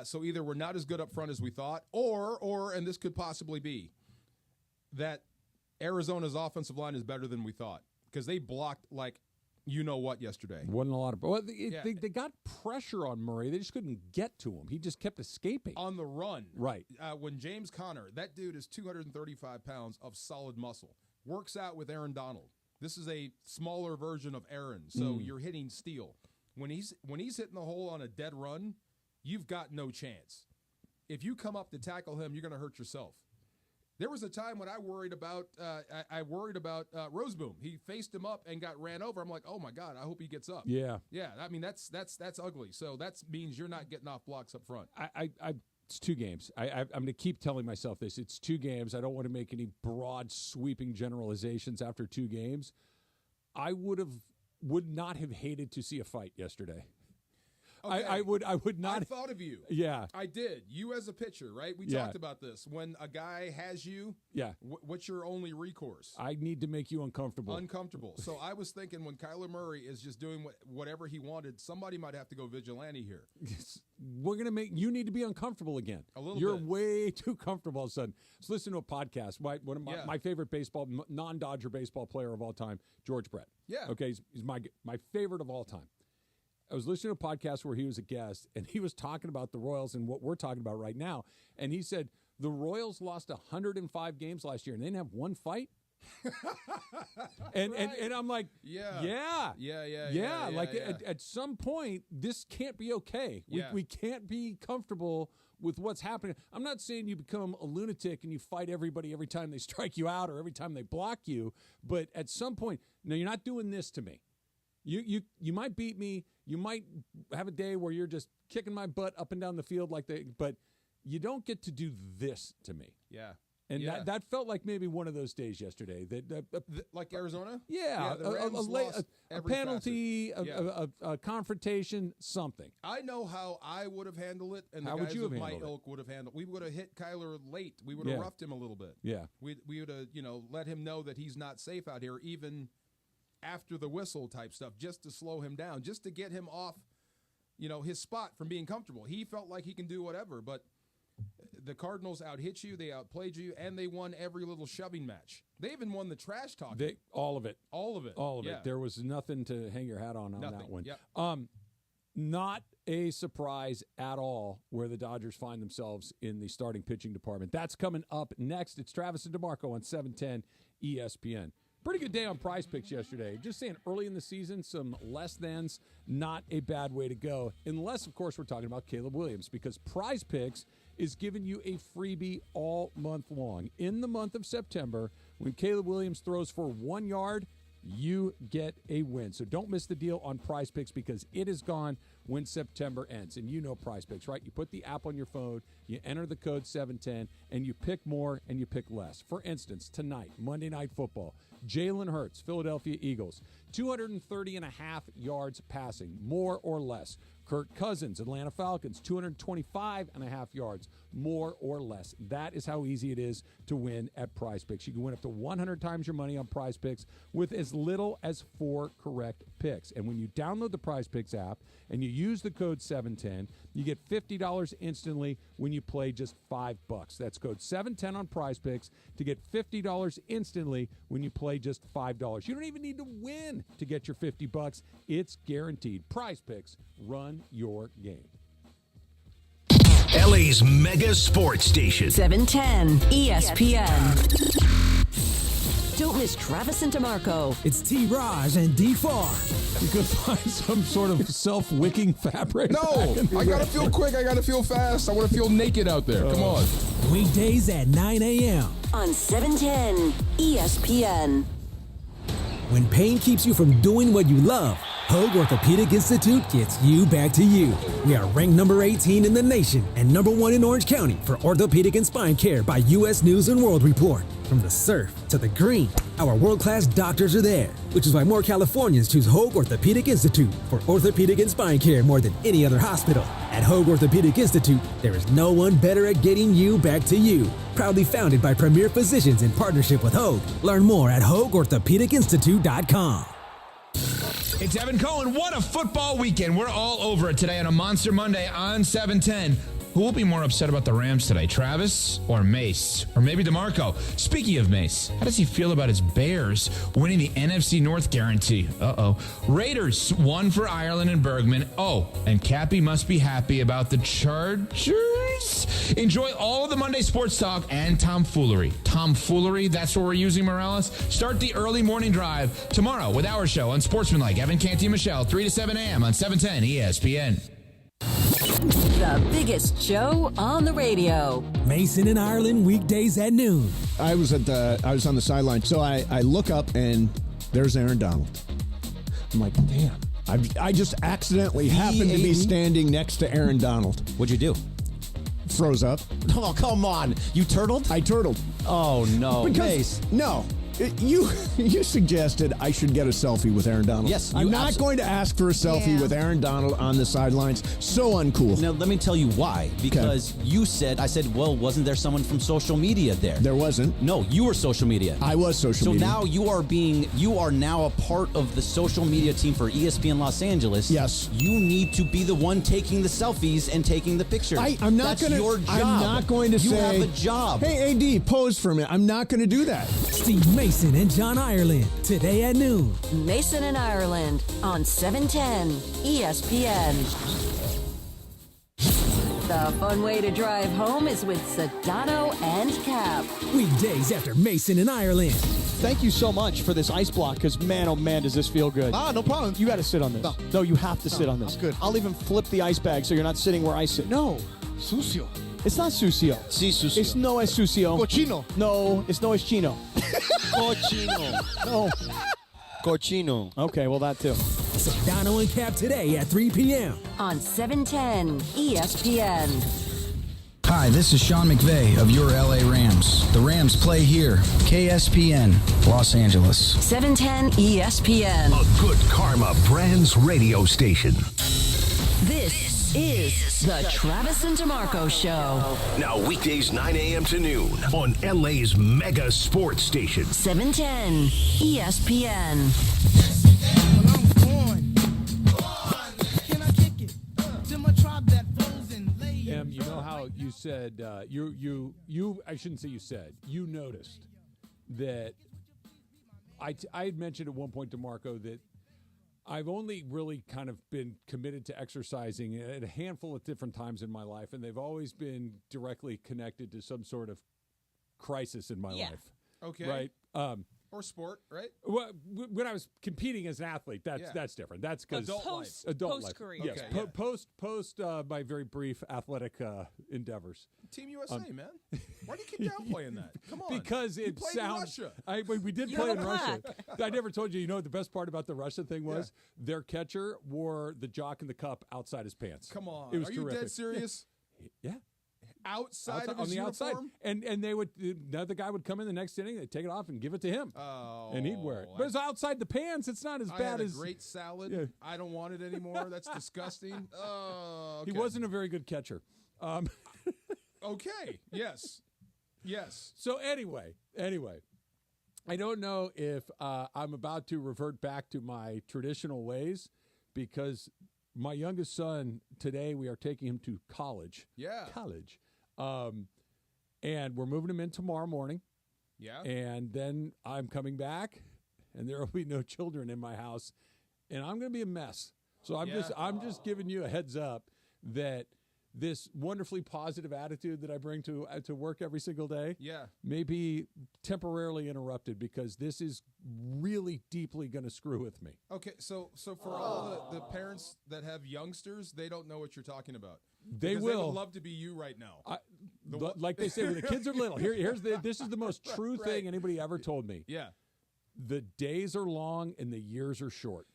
Speaker 2: So either we're not as good up front as we thought, or and this could possibly be, that Arizona's offensive line is better than we thought, because they blocked like you-know-what yesterday.
Speaker 1: Wasn't a lot of... Well, they got pressure on Murray. They just couldn't get to him. He just kept escaping.
Speaker 2: On the run.
Speaker 1: Right.
Speaker 2: When James Conner, that dude is 235 pounds of solid muscle, works out with Aaron Donald. This is a smaller version of Aaron, so you're hitting steel. When he's hitting the hole on a dead run, you've got no chance. If you come up to tackle him, you're going to hurt yourself. There was a time when I worried about Roseboom. He faced him up and got ran over. I'm like, oh my God, I hope he gets up.
Speaker 1: Yeah.
Speaker 2: Yeah. I mean, that's ugly. So that means you're not getting off blocks up front.
Speaker 1: It's 2 games. I'm going to keep telling myself this. It's 2 games. I don't want to make any broad, sweeping generalizations after 2 games. I would not have hated to see a fight yesterday.
Speaker 2: Okay.
Speaker 1: I would not.
Speaker 2: I thought of you.
Speaker 1: Yeah.
Speaker 2: I did. You as a pitcher, right? We talked about this. When a guy has you, what's your only recourse?
Speaker 1: I need to make you uncomfortable.
Speaker 2: So I was thinking, when Kyler Murray is just doing whatever he wanted, somebody might have to go vigilante here.
Speaker 1: We're going to make you need to be uncomfortable again.
Speaker 2: A little
Speaker 1: You're
Speaker 2: bit.
Speaker 1: way too comfortable all of a sudden. Let's listen to a podcast. One of my favorite non-Dodger baseball player of all time, George Brett.
Speaker 2: Yeah.
Speaker 1: Okay, he's my favorite of all time. I was listening to a podcast where he was a guest, and he was talking about the Royals and what we're talking about right now. And he said the Royals lost 105 games last year, and they didn't have one fight. and I'm like,
Speaker 2: yeah.
Speaker 1: Like at some point, this can't be okay. We can't be comfortable with what's happening. I'm not saying you become a lunatic and you fight everybody every time they strike you out or every time they block you, but at some point, no, you're not doing this to me. You might beat me. You might have a day where you're just kicking my butt up and down the field but you don't get to do this to me.
Speaker 2: Yeah.
Speaker 1: And that felt like maybe one of those days yesterday.
Speaker 2: Like Arizona?
Speaker 1: Yeah, a penalty, a confrontation, something.
Speaker 2: I know how I would have handled it, and the guys of my ilk would have handled it. We would have hit Kyler late. We would have roughed him a little bit.
Speaker 1: Yeah.
Speaker 2: We would have, let him know that he's not safe out here, even after the whistle type stuff, just to slow him down, just to get him off, his spot from being comfortable. He felt like he can do whatever, but the Cardinals out-hit you, they outplayed you, and they won every little shoving match. They even won the trash talking.
Speaker 1: All of it.
Speaker 2: All of it.
Speaker 1: All of it. There was nothing to hang your hat on that one.
Speaker 2: Yep.
Speaker 1: Not a surprise at all where the Dodgers find themselves in the starting pitching department. That's coming up next. It's Travis and DeMarco on 710 ESPN. Pretty good day on Prize Picks yesterday. Just saying, early in the season, some less thans, not a bad way to go. Unless, of course, we're talking about Caleb Williams, because Prize Picks is giving you a freebie all month long. In the month of September, when Caleb Williams throws for 1 yard, you get a win. So don't miss the deal on Prize Picks, because it is gone when September ends. And you know Prize Picks, right? You put the app on your phone, you enter the code 710, and you pick more and you pick less. For instance, tonight, Monday Night Football, Jalen Hurts, Philadelphia Eagles, 230.5 yards passing, more or less. Kirk Cousins, Atlanta Falcons, 225.5 yards, more or less. That is how easy it is to win at Prize Picks. You can win up to 100 times your money on Prize Picks with as little as 4 correct picks. And when you download the Prize Picks app and you use the code 710, you get $50 instantly when you play just $5. That's code 710 on Prize Picks to get $50 instantly when you play just $5. You don't even need to win to get your $50. It's guaranteed. Prize Picks, run your game.
Speaker 4: LA's mega sports station.
Speaker 8: 710 ESPN. Don't miss Travis and DeMarco.
Speaker 9: It's T-Raj and D-Far.
Speaker 1: You could find some sort of self-wicking fabric.
Speaker 11: No, I gotta feel quick. I gotta feel fast. I want to feel naked out there. Come on.
Speaker 9: Weekdays at 9 a.m.
Speaker 8: on 710 ESPN.
Speaker 9: When pain keeps you from doing what you love, Hoag Orthopedic Institute gets you back to you. We are ranked number 18 in the nation and number 1 in Orange County for orthopedic and spine care by U.S. News & World Report. From the surf to the green, our world-class doctors are there, which is why more Californians choose Hoag Orthopedic Institute for orthopedic and spine care more than any other hospital. At Hoag Orthopedic Institute, there is no one better at getting you back to you. Proudly founded by premier physicians in partnership with Hoag. Learn more at HoagOrthopedicInstitute.com.
Speaker 12: It's Evan Cohen. What a football weekend. We're all over it today on a Monster Monday on 710. Who will be more upset about the Rams today, Travis or Mace? Or maybe DeMarco? Speaking of Mace, how does he feel about his Bears winning the NFC North guarantee? Raiders won for Ireland and Bergman. Oh, and Cappy must be happy about the Chargers. Enjoy all of the Monday sports talk and tomfoolery. Tomfoolery, that's what we're using, Morales. Start the early morning drive tomorrow with our show on Sportsmanlike. Evan Canty Michelle, 3 to 7 a.m. on 710 ESPN.
Speaker 8: The biggest show on the radio.
Speaker 9: Mason in Ireland, weekdays at noon.
Speaker 7: I was on the sideline, so I look up and there's Aaron Donald. I'm like, damn. I just accidentally happened to be standing next to Aaron Donald.
Speaker 3: What'd you do?
Speaker 7: Froze up.
Speaker 3: Oh, come on. You turtled?
Speaker 7: I turtled.
Speaker 3: Oh, no.
Speaker 7: Mace. No. You suggested I should get a selfie with Aaron Donald.
Speaker 3: Yes.
Speaker 7: I'm not going to ask for a selfie with Aaron Donald on the sidelines. So uncool.
Speaker 3: Now, let me tell you why. Because I said, well, wasn't there someone from social media there?
Speaker 7: There wasn't.
Speaker 3: No, you were social media.
Speaker 7: I was social media.
Speaker 3: So now you are now a part of the social media team for ESPN Los Angeles.
Speaker 7: Yes.
Speaker 3: You need to be the one taking the selfies and taking the pictures.
Speaker 7: That's your job. I'm not going to say.
Speaker 3: You have a job.
Speaker 7: Hey, AD, pose for me. I'm not going to do that.
Speaker 9: Steve Mason and John Ireland, today at noon.
Speaker 8: Mason and Ireland on 710 ESPN. The fun way to drive home is with Sedano and Cap.
Speaker 9: Weekdays after Mason in Ireland.
Speaker 5: Thank you so much for this ice block, because man, oh man, does this feel good.
Speaker 14: No problem.
Speaker 5: You got to sit on this. No, you have to sit on this.
Speaker 14: Good.
Speaker 5: I'll even flip the ice bag so you're not sitting where I sit.
Speaker 14: No, sucio.
Speaker 5: It's not sucio.
Speaker 14: Sí, sucio.
Speaker 5: It's no es sucio.
Speaker 14: Cochino.
Speaker 5: No, it's no es chino.
Speaker 14: Cochino.
Speaker 5: No.
Speaker 14: Cochino.
Speaker 5: Okay, well, that too.
Speaker 9: Sedano and Cap today at 3 p.m.
Speaker 8: on 710 ESPN.
Speaker 15: Hi, this is Sean McVay of your LA Rams. The Rams play here. KSPN, Los Angeles.
Speaker 8: 710 ESPN.
Speaker 4: A Good Karma Brands radio station.
Speaker 8: This is the Travis and DeMarco Show.
Speaker 4: Now weekdays 9 a.m. to noon on LA's mega sports station.
Speaker 8: 710 ESPN.
Speaker 1: You know how you said you I shouldn't say you said, you noticed that I had mentioned at one point to Marco that I've only really kind of been committed to exercising at a handful of different times in my life, and they've always been directly connected to some sort of crisis in my life.
Speaker 2: Okay.
Speaker 1: Right?
Speaker 2: Or sport, right?
Speaker 1: Well, when I was competing as an athlete, that's different. That's because adult life.
Speaker 16: Career.
Speaker 1: Yes,
Speaker 2: Okay,
Speaker 1: post my very brief athletic endeavors.
Speaker 2: Team USA, man. Why do you keep downplaying that? Come on.
Speaker 1: Because it
Speaker 2: played in
Speaker 1: sounds.
Speaker 2: Russia.
Speaker 1: We did play in Russia. I never told you. You know what the best part about the Russia thing was? Their catcher wore the jock in the cup outside his pants.
Speaker 2: Come on.
Speaker 1: It was
Speaker 2: Are
Speaker 1: terrific.
Speaker 2: you dead serious?
Speaker 1: Yeah.
Speaker 2: Outside of his
Speaker 1: on the
Speaker 2: uniform?
Speaker 1: outside, and they would another guy would come in the next inning, they'd take it off and give it to him, and he'd wear it. But it's outside the pants. It's not as
Speaker 2: I
Speaker 1: bad
Speaker 2: had a
Speaker 1: as
Speaker 2: great salad. I don't want it anymore. That's disgusting. Okay.
Speaker 1: He wasn't a very good catcher.
Speaker 2: Okay. Yes.
Speaker 1: So anyway, I don't know if I'm about to revert back to my traditional ways, because my youngest son today, we are taking him to college.
Speaker 2: Yeah.
Speaker 1: College. And we're moving him in tomorrow morning.
Speaker 2: Yeah.
Speaker 1: And then I'm coming back, and there will be no children in my house, and I'm going to be a mess. So I'm just giving you a heads up that this wonderfully positive attitude that I bring to work every single day may be temporarily interrupted, because this is really deeply going to screw with me.
Speaker 2: Okay, so for all the parents that have youngsters, they don't know what you're talking about.
Speaker 1: They will.
Speaker 2: They would love to be you right now.
Speaker 1: Like they say, when the kids are little, this is the most true thing anybody ever told me.
Speaker 2: Yeah.
Speaker 1: The days are long and the years are short.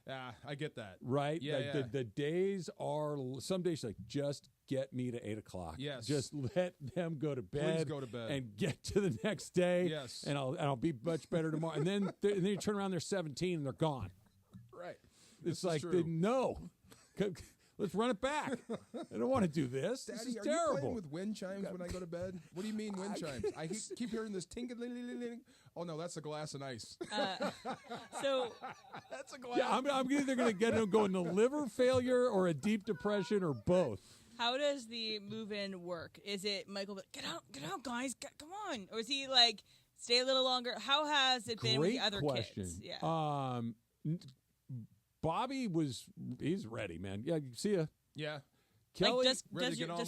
Speaker 2: I get that.
Speaker 1: Right?
Speaker 2: Yeah,
Speaker 1: The days are, some days like, just get me to 8 o'clock.
Speaker 2: Yes.
Speaker 1: Just let them go to bed.
Speaker 2: Please go to bed.
Speaker 1: And get to the next day.
Speaker 2: Yes.
Speaker 1: And I'll be much better tomorrow. And then you turn around, they're 17 and they're gone.
Speaker 2: Right.
Speaker 1: It's like, no. Let's run it back. I don't want to do this.
Speaker 2: Daddy,
Speaker 1: this is
Speaker 2: are
Speaker 1: terrible.
Speaker 2: you playing with wind chimes when I go to bed? What do you mean wind chimes? I keep hearing this tinkling. Oh, no, that's a glass of ice.
Speaker 16: So
Speaker 2: that's a glass.
Speaker 1: Yeah, I'm either going to get him going to liver failure or a deep depression or both.
Speaker 16: How does the move-in work? Is it Michael, get out, guys, come on? Or is he like, stay a little longer? How has it been with the other kids?
Speaker 1: Yeah. Bobby he's ready, man. Yeah, see ya.
Speaker 2: Yeah.
Speaker 1: Kelly,
Speaker 16: does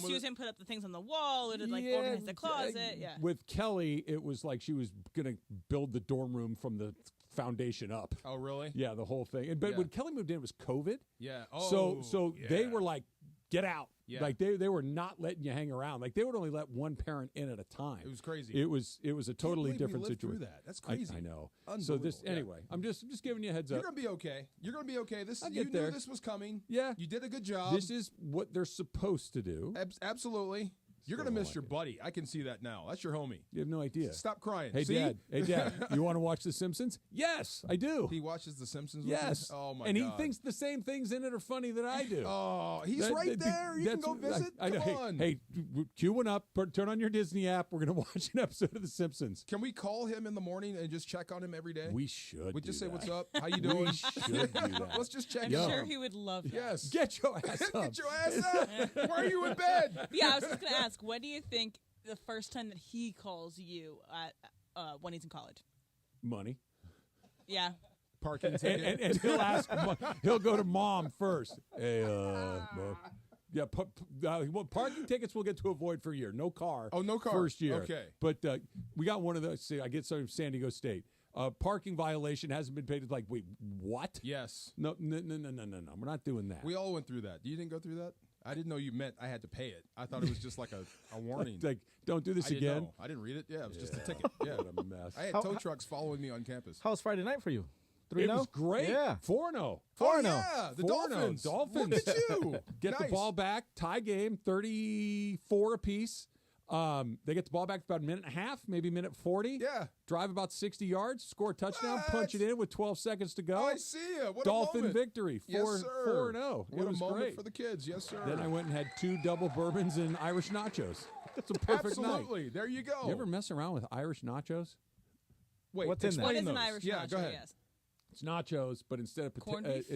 Speaker 16: Susan put up the things on the wall, or did organize the closet? Yeah.
Speaker 1: With Kelly, it was like she was gonna build the dorm room from the foundation up.
Speaker 2: Oh, really?
Speaker 1: Yeah, the whole thing. But when Kelly moved in, it was COVID.
Speaker 2: Yeah.
Speaker 1: So they were like, get out.
Speaker 2: Yeah.
Speaker 1: Like they were not letting you hang around. Like they would only let one parent in at a time.
Speaker 2: It was crazy.
Speaker 1: It was a totally different situation.
Speaker 2: Through that. That's crazy.
Speaker 1: I know. So anyway, I'm just giving you a heads up.
Speaker 2: You're gonna be okay. You're gonna be okay.
Speaker 1: You
Speaker 2: knew this was coming.
Speaker 1: Yeah.
Speaker 2: You did a good job.
Speaker 1: This is what they're supposed to do.
Speaker 2: Absolutely. You're going to miss your buddy. I can see that now. That's your homie.
Speaker 1: You have no idea.
Speaker 2: Stop crying.
Speaker 1: Hey,
Speaker 2: see?
Speaker 1: Dad, you want to watch The Simpsons? Yes, I do.
Speaker 2: He watches The Simpsons with
Speaker 1: Yes.
Speaker 2: me? Oh, my God.
Speaker 1: And he thinks the same things in it are funny that I do.
Speaker 2: Oh, he's right there. You can go visit.
Speaker 1: I know.
Speaker 2: Come on.
Speaker 1: Hey, cue one up. Turn on your Disney app. We're going to watch an episode of The Simpsons.
Speaker 2: Can we call him in the morning and just check on him every day?
Speaker 1: We should.
Speaker 2: We just say,
Speaker 1: that.
Speaker 2: what's up? How you doing?
Speaker 1: We should do that.
Speaker 2: Let's just check
Speaker 16: I'm sure he would love that.
Speaker 2: Yes.
Speaker 1: Get your ass up.
Speaker 2: Get your ass up. Why are you in bed?
Speaker 16: Yeah, I was just going to ask, what do you think the first time that he calls you when he's in college?
Speaker 1: Money.
Speaker 16: Yeah.
Speaker 2: Parking ticket.
Speaker 1: And he'll ask, he'll go to Mom first. Hey, Mom, Yeah, parking tickets we'll get to avoid for a year. No car.
Speaker 2: Oh, no car.
Speaker 1: First year.
Speaker 2: Okay.
Speaker 1: But we got one of those. See, I get some San Diego State. Parking violation hasn't been paid. It's like, wait, what?
Speaker 2: Yes.
Speaker 1: No. We're not doing that.
Speaker 2: We all went through that. You didn't go through that? I didn't know you meant I had to pay it. I thought it was just like a warning.
Speaker 1: Like, don't do this
Speaker 2: I
Speaker 1: again.
Speaker 2: I didn't read it. Yeah, it was just a ticket. Yeah,
Speaker 1: what a mess.
Speaker 2: I had tow trucks following me on campus.
Speaker 17: How was Friday night for you? 3-0?
Speaker 1: It was great.
Speaker 17: Yeah.
Speaker 1: 4-0.
Speaker 17: 4-0.
Speaker 2: Yeah, the Dolphins.
Speaker 1: Dolphins.
Speaker 2: Look at you.
Speaker 1: Get the ball back. Tie game, 34 apiece. They get the ball back about a minute and a half, maybe minute 40.
Speaker 2: Yeah.
Speaker 1: Drive about 60 yards, score a touchdown, punch it in with 12 seconds to go.
Speaker 2: Oh, I see you. What
Speaker 1: Dolphin
Speaker 2: a moment.
Speaker 1: victory. 4-0.
Speaker 2: Yes, sir.
Speaker 1: It was
Speaker 2: a moment
Speaker 1: great.
Speaker 2: for the kids. Yes, sir.
Speaker 1: Then I went and had 2 double bourbons and Irish nachos. That's a perfect night.
Speaker 2: Absolutely. There you go.
Speaker 1: You ever mess around with Irish nachos?
Speaker 2: Wait,
Speaker 17: what's in that?
Speaker 16: What is an Irish
Speaker 2: Yeah,
Speaker 16: nacho?
Speaker 2: go ahead.
Speaker 16: Yes.
Speaker 1: It's nachos, but instead of
Speaker 16: Corned beef?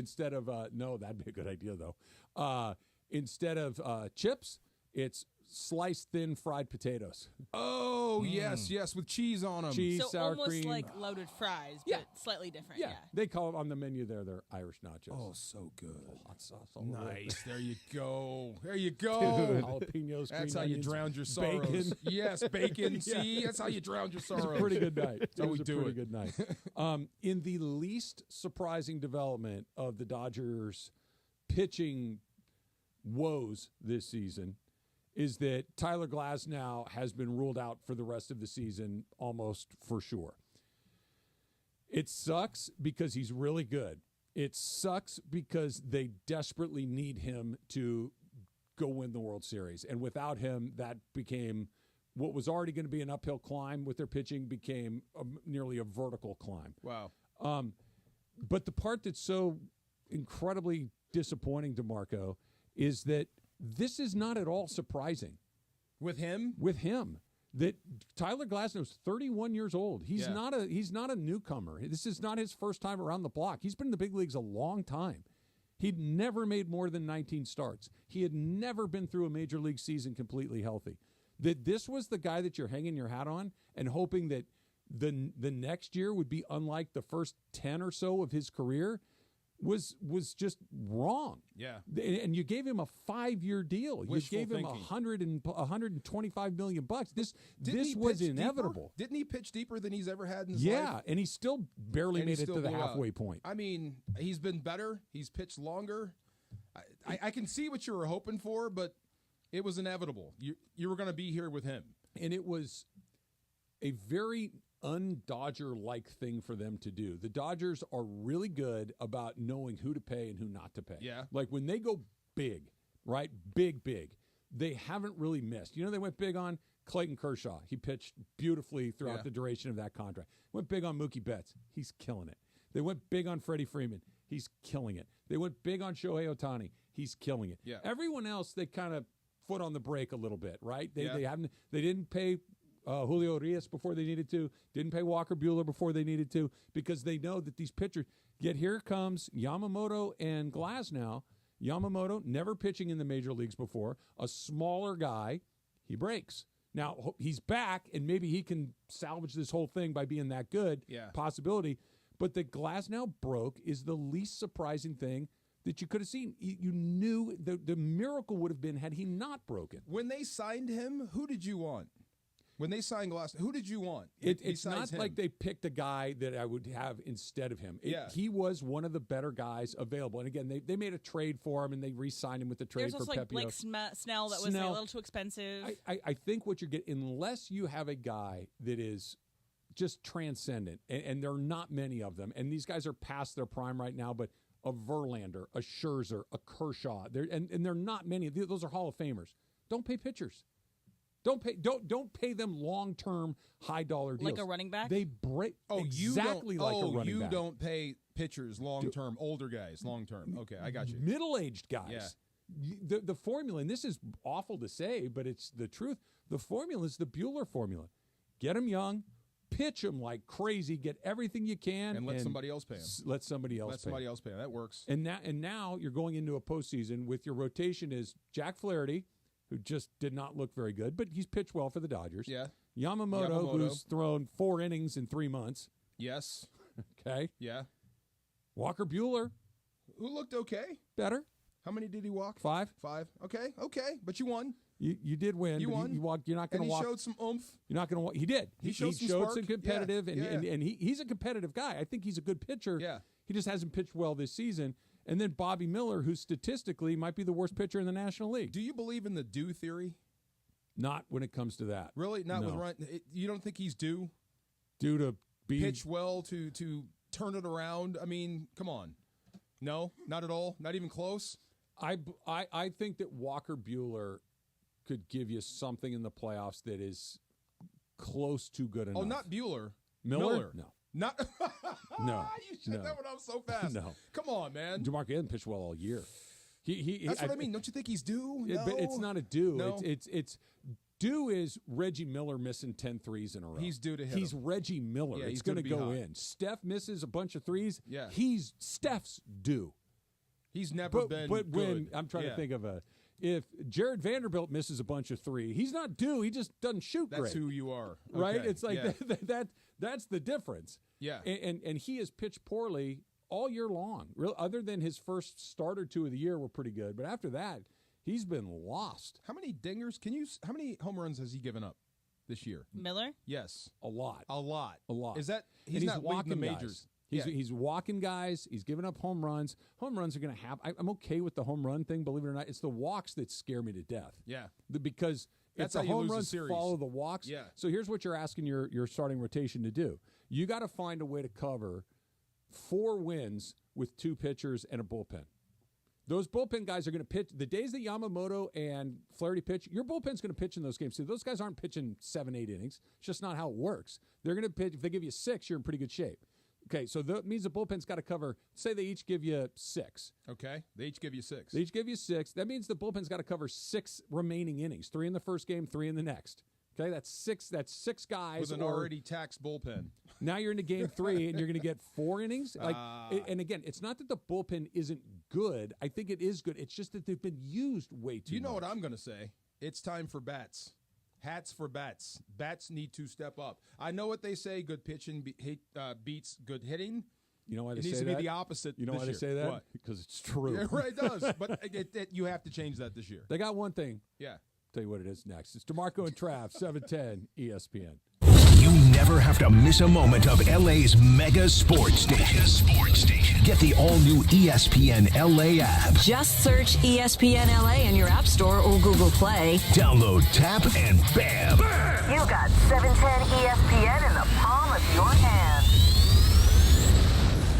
Speaker 1: no, that'd be a good idea though. Instead of chips, it's sliced thin fried potatoes.
Speaker 2: Oh, yes, with cheese on them.
Speaker 1: Cheese,
Speaker 16: So
Speaker 1: sour
Speaker 16: almost
Speaker 1: cream.
Speaker 16: like loaded fries,
Speaker 1: Yeah.
Speaker 16: but slightly different. Yeah.
Speaker 1: They call them on the menu there. They're Irish nachos.
Speaker 2: Oh, so good.
Speaker 1: Hot sauce all over it.
Speaker 2: Nice. There you go. There you go.
Speaker 1: Jalapenos.
Speaker 2: That's
Speaker 1: green
Speaker 2: how you
Speaker 1: onions,
Speaker 2: drowned your sorrows.
Speaker 1: bacon.
Speaker 2: Yes, bacon. See, that's how you drowned your sorrows.
Speaker 1: It was a pretty good night.
Speaker 2: That's how we
Speaker 1: a
Speaker 2: do
Speaker 1: pretty
Speaker 2: it.
Speaker 1: good night. In the least surprising development of the Dodgers' pitching woes this season is that Tyler Glasnow has been ruled out for the rest of the season almost for sure. It sucks because he's really good. It sucks because they desperately need him to go win the World Series. And without him, that became what was already going to be an uphill climb with their pitching became nearly a vertical climb.
Speaker 2: Wow.
Speaker 1: But the part that's so incredibly disappointing, DeMarco, is that this is not at all surprising.
Speaker 2: With him?
Speaker 1: With him. That Tyler Glasnow's 31 years old. He's
Speaker 2: Yeah.
Speaker 1: he's not a newcomer. This is not his first time around the block. He's been in the big leagues a long time. He'd never made more than 19 starts. He had never been through a major league season completely healthy. That this was the guy that you're hanging your hat on and hoping that the next year would be unlike the first 10 or so of his career was just wrong.
Speaker 2: Yeah.
Speaker 1: And you gave him a 5-year deal.
Speaker 2: Wishful
Speaker 1: you gave him
Speaker 2: thinking.
Speaker 1: $125 million. This
Speaker 2: Didn't he
Speaker 1: was
Speaker 2: pitch
Speaker 1: inevitable.
Speaker 2: Deeper? Didn't he pitch deeper than he's ever had in his life?
Speaker 1: Yeah, and he still barely
Speaker 2: And he
Speaker 1: made it
Speaker 2: still
Speaker 1: to the
Speaker 2: blew out.
Speaker 1: halfway point.
Speaker 2: I mean, he's been better. He's pitched longer. I can see what you were hoping for, but it was inevitable. You were going to be here with him.
Speaker 1: And it was a very un-Dodger-like thing for them to do. The Dodgers are really good about knowing who to pay and who not to pay.
Speaker 2: Yeah.
Speaker 1: Like when they go big, right? Big, they haven't really missed. You know, they went big on Clayton Kershaw. He pitched beautifully throughout the duration of that contract. Went big on Mookie Betts. He's killing it. They went big on Freddie Freeman. He's killing it. They went big on Shohei Ohtani. He's killing it.
Speaker 2: Yeah.
Speaker 1: Everyone else, they kind of foot on the brake a little bit, right? They didn't pay Julio Urias before they needed to, didn't pay Walker Buehler before they needed to, because they know that these pitchers, yet here comes Yamamoto and Glasnow. Yamamoto, never pitching in the major leagues before, a smaller guy, he breaks. Now, he's back, and maybe he can salvage this whole thing by being that good, possibility, but the Glasnow broke is the least surprising thing that you could have seen. You knew the miracle would have been had he not broken.
Speaker 2: When they signed him, who did you want? When they signed Glasnow, who did you want?
Speaker 1: It's not
Speaker 2: him?
Speaker 1: like they picked a guy that I would have instead of him.
Speaker 2: Yeah.
Speaker 1: He was one of the better guys available. And again, they made a trade for him, and they re-signed him with the trade
Speaker 16: There's
Speaker 1: for
Speaker 16: also like
Speaker 1: Pepio.
Speaker 16: Blake Snell that was a little too expensive.
Speaker 1: I think what you're getting, unless you have a guy that is just transcendent, and there are not many of them, and these guys are past their prime right now, but a Verlander, a Scherzer, a Kershaw, and they're not many. Those are Hall of Famers. Don't pay pitchers. Don't pay them long-term high-dollar deals.
Speaker 16: Like a running back?
Speaker 1: They break exactly
Speaker 2: you
Speaker 1: like a running back.
Speaker 2: You don't pay pitchers long-term, older guys long-term. Okay, I got you.
Speaker 1: Middle-aged guys.
Speaker 2: Yeah.
Speaker 1: The formula, and this is awful to say, but it's the truth. The formula is the Buehler formula. Get them young, pitch them like crazy, get everything you can,
Speaker 2: and let somebody else pay them.
Speaker 1: Let somebody else pay
Speaker 2: them. That works.
Speaker 1: And now you're going into a postseason with your rotation is Jack Flaherty, who just did not look very good, but he's pitched well for the Dodgers.
Speaker 2: Yeah.
Speaker 1: Yamamoto, who's thrown 4 innings in 3 months.
Speaker 2: Yes.
Speaker 1: Okay.
Speaker 2: Yeah.
Speaker 1: Walker Buehler.
Speaker 2: Who looked okay.
Speaker 1: Better.
Speaker 2: How many did he walk?
Speaker 1: 5.
Speaker 2: 5. Okay. But you won.
Speaker 1: You did win.
Speaker 2: You won.
Speaker 1: You walked. You're not going to walk.
Speaker 2: He showed some oomph.
Speaker 1: You're not going to walk. He did.
Speaker 2: He showed
Speaker 1: some competitive, and he's a competitive guy. I think he's a good pitcher.
Speaker 2: Yeah.
Speaker 1: He just hasn't pitched well this season. And then Bobby Miller, who statistically might be the worst pitcher in the National League.
Speaker 2: Do you believe in the due theory?
Speaker 1: Not when it comes to that.
Speaker 2: Really? Not
Speaker 1: No.
Speaker 2: with Ryan? You don't think he's due?
Speaker 1: Due to be
Speaker 2: Pitch well to turn it around? I mean, come on. No, not at all. Not even close.
Speaker 1: I think that Walker Buehler could give you something in the playoffs that is close to good enough.
Speaker 2: Oh, not Buehler.
Speaker 1: Miller? No.
Speaker 2: Not.
Speaker 1: No.
Speaker 2: You shut that one up so fast.
Speaker 1: No.
Speaker 2: Come on, man.
Speaker 1: DeMarco hasn't pitched well all year.
Speaker 2: That's what I mean. Don't you think he's due? No.
Speaker 1: But it's not a due.
Speaker 2: No.
Speaker 1: It's due is Reggie Miller missing 10 threes in a row.
Speaker 2: He's due to hit
Speaker 1: He's
Speaker 2: him.
Speaker 1: Reggie Miller.
Speaker 2: Yeah,
Speaker 1: it's
Speaker 2: he's
Speaker 1: going to
Speaker 2: gonna
Speaker 1: go
Speaker 2: be hot.
Speaker 1: in. Steph misses a bunch of threes.
Speaker 2: Yeah.
Speaker 1: Steph's due.
Speaker 2: He's never been
Speaker 1: But
Speaker 2: good.
Speaker 1: when I'm trying to think of if Jared Vanderbilt misses a bunch of threes, he's not due. He just doesn't shoot
Speaker 2: That's
Speaker 1: great.
Speaker 2: who you are.
Speaker 1: Right?
Speaker 2: Okay.
Speaker 1: It's like
Speaker 2: Yeah.
Speaker 1: that's the difference.
Speaker 2: Yeah.
Speaker 1: And he has pitched poorly all year long. Other than his first start or two of the year were pretty good, but after that, he's been lost.
Speaker 2: How many dingers how many home runs has he given up this year?
Speaker 16: Miller?
Speaker 2: Yes.
Speaker 1: A lot.
Speaker 2: A lot.
Speaker 1: Is
Speaker 2: that
Speaker 1: he's
Speaker 2: not
Speaker 1: walking
Speaker 2: leading the
Speaker 1: guys.
Speaker 2: majors?
Speaker 1: He's walking guys. He's giving up home runs. Home runs are going to happen. I'm okay with the home run thing, believe it or not. It's the walks that scare me to death.
Speaker 2: Yeah.
Speaker 1: Because
Speaker 2: That's
Speaker 1: if
Speaker 2: how
Speaker 1: the
Speaker 2: you
Speaker 1: home
Speaker 2: lose a
Speaker 1: runs
Speaker 2: series.
Speaker 1: follow the walks.
Speaker 2: Yeah.
Speaker 1: So here's what you're asking your starting rotation to do. You got to find a way to cover 4 wins with 2 pitchers and a bullpen. Those bullpen guys are going to pitch. The days that Yamamoto and Flaherty pitch, your bullpen's going to pitch in those games. So those guys aren't pitching 7-8 innings. It's just not how it works. They're going to pitch. If they give you 6, you're in pretty good shape. Okay, so that means the bullpen's got to cover, say they each give you 6.
Speaker 2: Okay, they each give you 6.
Speaker 1: They each give you 6. That means the bullpen's got to cover 6 remaining innings, 3 in the first game, 3 in the next. Okay, that's 6 guys.
Speaker 2: With an already taxed bullpen.
Speaker 1: Now you're into game 3 and you're going to get 4 innings. And again, it's not that the bullpen isn't good. I think it is good. It's just that they've been used way too much.
Speaker 2: You know what I'm going to say? It's time for bats. Hats for bats. Bats need to step up. I know what they say. Good pitching beats good hitting.
Speaker 1: You know why they
Speaker 2: it
Speaker 1: say
Speaker 2: needs to
Speaker 1: that?
Speaker 2: be the opposite.
Speaker 1: You know
Speaker 2: this
Speaker 1: why they
Speaker 2: year.
Speaker 1: say that?
Speaker 2: What?
Speaker 1: Because it's true.
Speaker 2: Yeah, right, it does. But you have to change that this year.
Speaker 1: They got one thing.
Speaker 2: Yeah.
Speaker 1: Tell you what it is next. It's DeMarco and Trav, 710 ESPN.
Speaker 4: You never have to miss a moment of LA's mega sports station. Get the all-new ESPN LA app.
Speaker 8: Just search ESPN LA in your App Store or Google Play.
Speaker 4: Download, tap, and bam!
Speaker 8: You got 710 ESPN in the palm of your hand.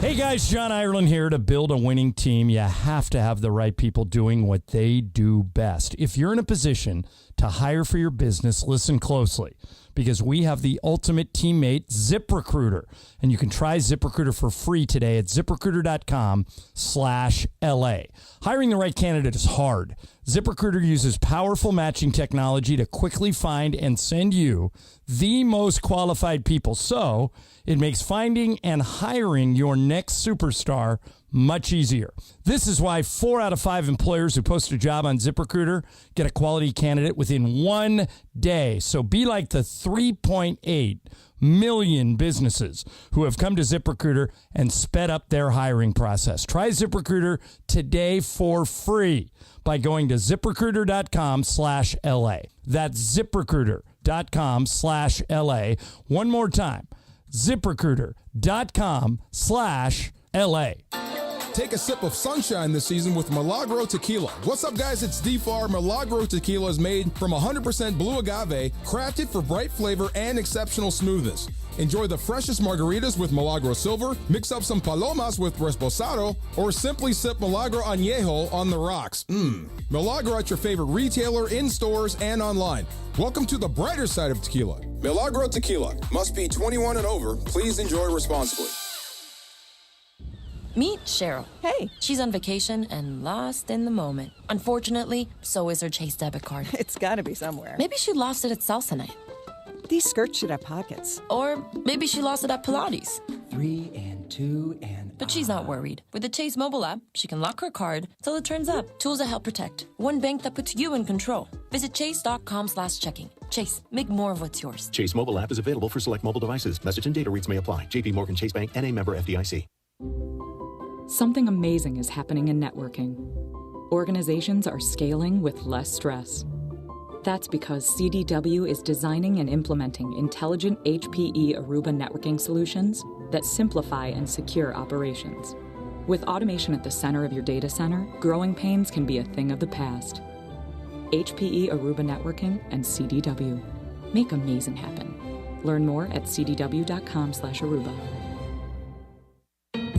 Speaker 17: Hey guys, John Ireland here. To build a winning team, you have to have the right people doing what they do best. If you're in a position to hire for your business, listen closely, because we have the ultimate teammate, ZipRecruiter. And you can try ZipRecruiter for free today at ZipRecruiter.com/LA. Hiring the right candidate is hard. ZipRecruiter uses powerful matching technology to quickly find and send you the most qualified people. So it makes finding and hiring your next superstar much easier. This is why 4 out of 5 employers who post a job on ZipRecruiter get a quality candidate within 1 day. So be like the 3.8 million businesses who have come to ZipRecruiter and sped up their hiring process. Try ZipRecruiter today for free by going to ZipRecruiter.com/LA. That's ZipRecruiter.com/LA. One more time, ZipRecruiter.com/LA.
Speaker 2: Take a sip of sunshine this season with Milagro Tequila. What's up, guys? It's D-Far. Milagro Tequila is made from 100% blue agave, crafted for bright flavor and exceptional smoothness. Enjoy the freshest margaritas with Milagro Silver, mix up some palomas with Reposado, or simply sip Milagro Añejo on the rocks. Milagro at your favorite retailer, in stores, and online. Welcome to the brighter side of tequila. Milagro Tequila. Must be 21 and over. Please enjoy responsibly.
Speaker 18: Meet Cheryl. Hey. She's on vacation and lost in the moment. Unfortunately, so is her Chase debit card.
Speaker 19: It's gotta be somewhere.
Speaker 18: Maybe she lost it at salsa night.
Speaker 19: These skirts should have pockets.
Speaker 18: Or maybe she lost it at Pilates.
Speaker 19: 3 and 2 and...
Speaker 18: But she's not worried. With the Chase mobile app, she can lock her card till it turns up. Tools that help protect. One bank that puts you in control. Visit chase.com/checking. Chase, make more of what's yours.
Speaker 20: Chase mobile app is available for select mobile devices. Message and data rates may apply. JP Morgan Chase Bank, N.A. member FDIC.
Speaker 25: Something amazing is happening in networking.
Speaker 21: organizations are scaling with less stress. That's because CDW is designing and implementing intelligent HPE Aruba networking solutions that simplify and secure operations. With automation at the center of your data center, growing pains can be a thing of the past. HPE Aruba Networking and CDW. Make amazing happen. Learn more at cdw.com/Aruba.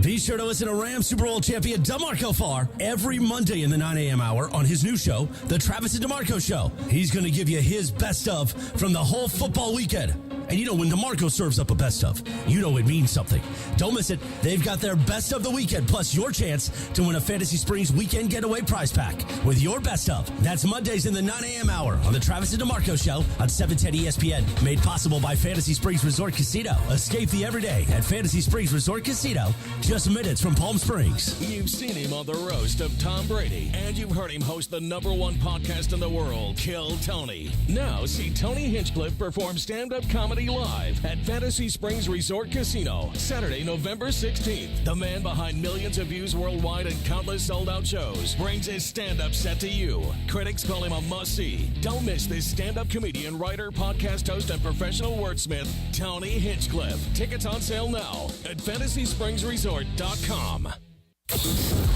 Speaker 10: Be sure to listen to Rams Super Bowl champion DeMarco Farr every Monday in the 9 a.m. hour on his new show, The Travis and DeMarco Show. He's going to give you his best of from the whole football weekend. And you know, when DeMarco serves up a best of, you know it means something. Don't miss it. They've got their best of the weekend, plus your chance to win a Fantasy Springs weekend getaway prize pack with your best of. That's Mondays in the 9 a.m. hour on the Travis and DeMarco Show on 710 ESPN. Made possible by Fantasy Springs Resort Casino. Escape the everyday at Fantasy Springs Resort Casino, just minutes from Palm Springs.
Speaker 22: You've seen him on the roast of Tom Brady, and you've heard him host the #1 podcast in the world, Kill Tony. Now see Tony Hinchcliffe perform stand-up comedy live at Fantasy Springs Resort Casino, Saturday, November 16th. The man behind millions of views worldwide and countless sold-out shows brings his stand-up set to you. Critics call him a must-see. Don't miss this stand-up comedian, writer, podcast host, and professional wordsmith, Tony Hinchcliffe. Tickets on sale now at FantasySpringsResort.com.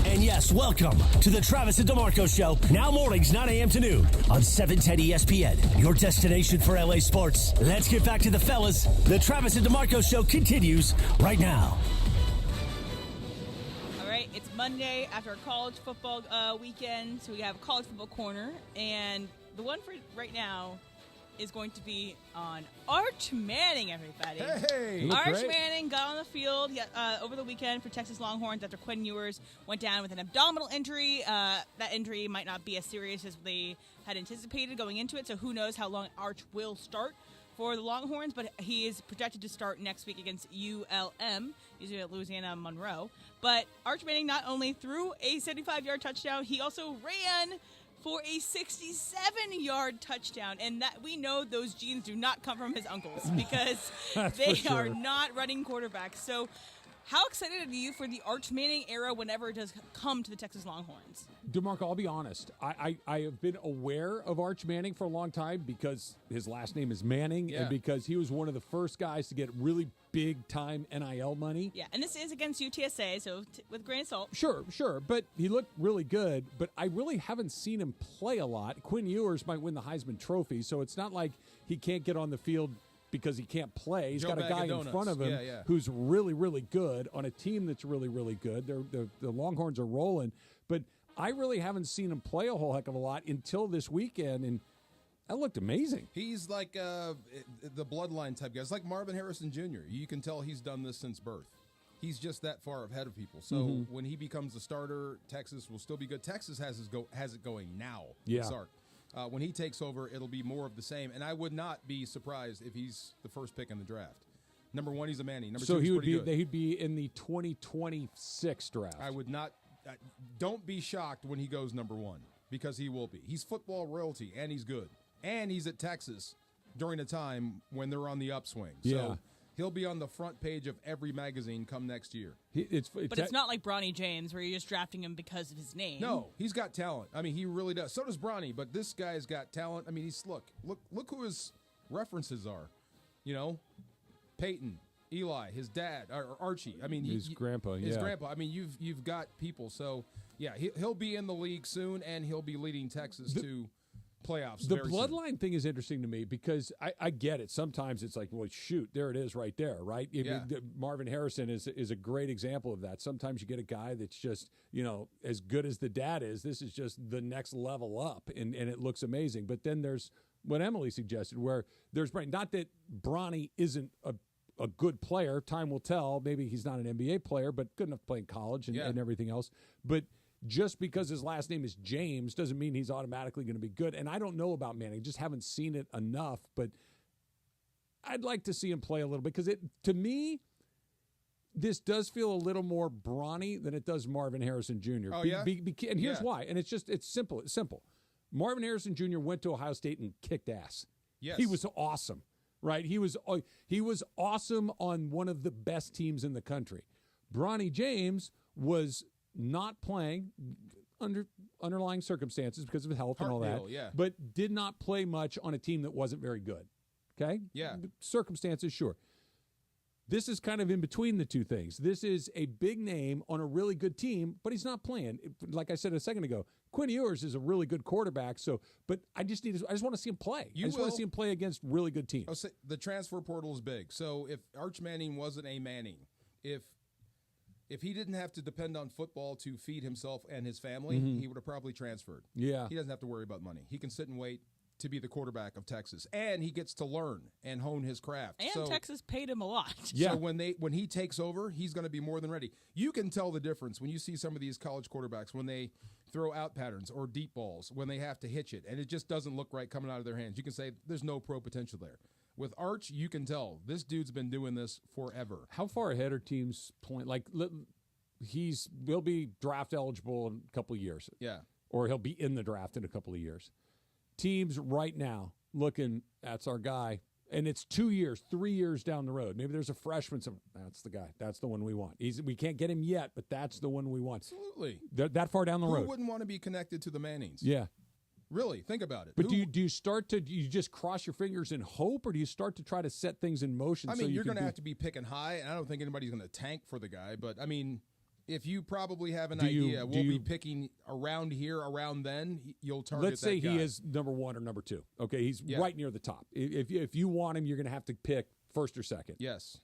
Speaker 10: And yes, welcome to the Travis and DeMarco Show, now mornings 9 a.m. to noon on 710 ESPN, your destination for LA sports. Let's get back to the fellas. The Travis and DeMarco Show continues right now.
Speaker 16: All right, it's Monday after a college football weekend, so we have College Football Corner, and the one for right now is going to be on Arch Manning, everybody.
Speaker 2: Hey!
Speaker 16: Arch Manning got on the field over the weekend for Texas Longhorns after Quinn Ewers went down with an abdominal injury. That injury might not be as serious as they had anticipated going into it, so who knows how long Arch will start for the Longhorns, but he is projected to start next week against ULM, usually at Louisiana Monroe. But Arch Manning not only threw a 75-yard touchdown, he also ran for a 67-yard touchdown. And that we know those genes do not come from his uncles because they are not running quarterbacks. So how excited are you for the Arch Manning era whenever it does come to the Texas Longhorns?
Speaker 1: DeMarco, I'll be honest. I have been aware of Arch Manning for a long time because his last name is Manning and because he was one of the first guys to get really big-time NIL money.
Speaker 16: Yeah, and this is against UTSA, so with a grain of salt.
Speaker 1: Sure. But he looked really good, but I really haven't seen him play a lot. Quinn Ewers might win the Heisman Trophy, so it's not like he can't get on the field because he can't play. He's got a guy in front of him who's really, really good on a team that's really, really good. The Longhorns are rolling, but I really haven't seen him play a whole heck of a lot until this weekend, and that looked amazing.
Speaker 2: He's like the bloodline type guy. It's like Marvin Harrison Jr. You can tell he's done this since birth. He's just that far ahead of people. So when he becomes the starter, Texas will still be good. Texas has it going now.
Speaker 1: Yeah.
Speaker 2: Sark. When he takes over, it'll be more of the same. And I would not be surprised if he's the first pick in the draft. Number one, he's a Manning. Number two, he's pretty good.
Speaker 1: He'd be in the 2026 draft.
Speaker 2: I would not. Don't be shocked when he goes number one because he will be. He's football royalty, and he's good. And he's at Texas during a time when they're on the upswing. So he'll be on the front page of every magazine come next year.
Speaker 16: But it's not like Bronny James where you're just drafting him because of his name.
Speaker 2: No, he's got talent. I mean, he really does. So does Bronny, but this guy's got talent. I mean, look who his references are. You know, Peyton, Eli, his dad, or Archie. I mean,
Speaker 1: his grandpa.
Speaker 2: His grandpa. I mean, you've got people. So yeah, he'll be in the league soon, and he'll be leading Texas to playoffs.
Speaker 1: The bloodline thing is interesting to me because I get it. Sometimes it's like, well, shoot, there it is right there, right? Marvin Harrison is a great example of that. Sometimes you get a guy that's just, as good as the dad is, this is just the next level up, and it looks amazing. But then there's what Emily suggested, where there's not that Bronny isn't a good player. Time will tell. Maybe he's not an NBA player, but good enough to play in college and everything else. But just because his last name is James doesn't mean he's automatically going to be good. And I don't know about Manning. Just haven't seen it enough. But I'd like to see him play a little bit because to me, this does feel a little more Bronny than it does Marvin Harrison Jr.
Speaker 2: Oh,
Speaker 1: And here's why. And it's simple. It's simple. Marvin Harrison Jr. went to Ohio State and kicked ass.
Speaker 2: Yes.
Speaker 1: He was awesome, right? He was awesome on one of the best teams in the country. Bronny James was not playing, underlying circumstances because of health and all that.
Speaker 2: Yeah.
Speaker 1: But did not play much on a team that wasn't very good. Okay?
Speaker 2: Yeah.
Speaker 1: Circumstances, sure. This is kind of in between the two things. This is a big name on a really good team, but he's not playing. Like I said a second ago, Quinn Ewers is a really good quarterback. But I just want to see him play. I just want to see him play against really good teams.
Speaker 2: The transfer portal is big. So if Arch Manning wasn't a Manning, if he didn't have to depend on football to feed himself and his family, he would have probably transferred.
Speaker 1: Yeah.
Speaker 2: He doesn't have to worry about money. He can sit and wait to be the quarterback of Texas, and he gets to learn and hone his craft.
Speaker 16: And Texas paid him a lot.
Speaker 1: Yeah.
Speaker 2: So when he takes over, he's going to be more than ready. You can tell the difference when you see some of these college quarterbacks when they throw out patterns or deep balls, when they have to hitch it, and it just doesn't look right coming out of their hands. You can say there's no pro potential there. With Arch, you can tell this dude's been doing this forever.
Speaker 1: How far ahead are teams playing? Like he'll be draft eligible in a couple of years.
Speaker 2: Yeah.
Speaker 1: Or he'll be in the draft in a couple of years. Teams right now looking, that's our guy. And it's 2 years, 3 years down the road. Maybe there's a freshman. That's the guy. That's the one we want. We can't get him yet, but that's the one we want.
Speaker 2: Absolutely.
Speaker 1: That far down the road.
Speaker 2: Who wouldn't want to be connected to the Mannings?
Speaker 1: Yeah.
Speaker 2: Really, think about it.
Speaker 1: But do you just cross your fingers and hope, or do you start to try to set things in motion?
Speaker 2: I mean, you're going to have to be picking high, and I don't think anybody's going to tank for the guy. But, I mean, if you probably have an idea, we'll be picking around here, around then, you'll target
Speaker 1: Let's say
Speaker 2: that guy.
Speaker 1: he is number 1 or number 2. Okay, he's right near the top. If you want him, you're going to have to pick first or second.
Speaker 2: Yes.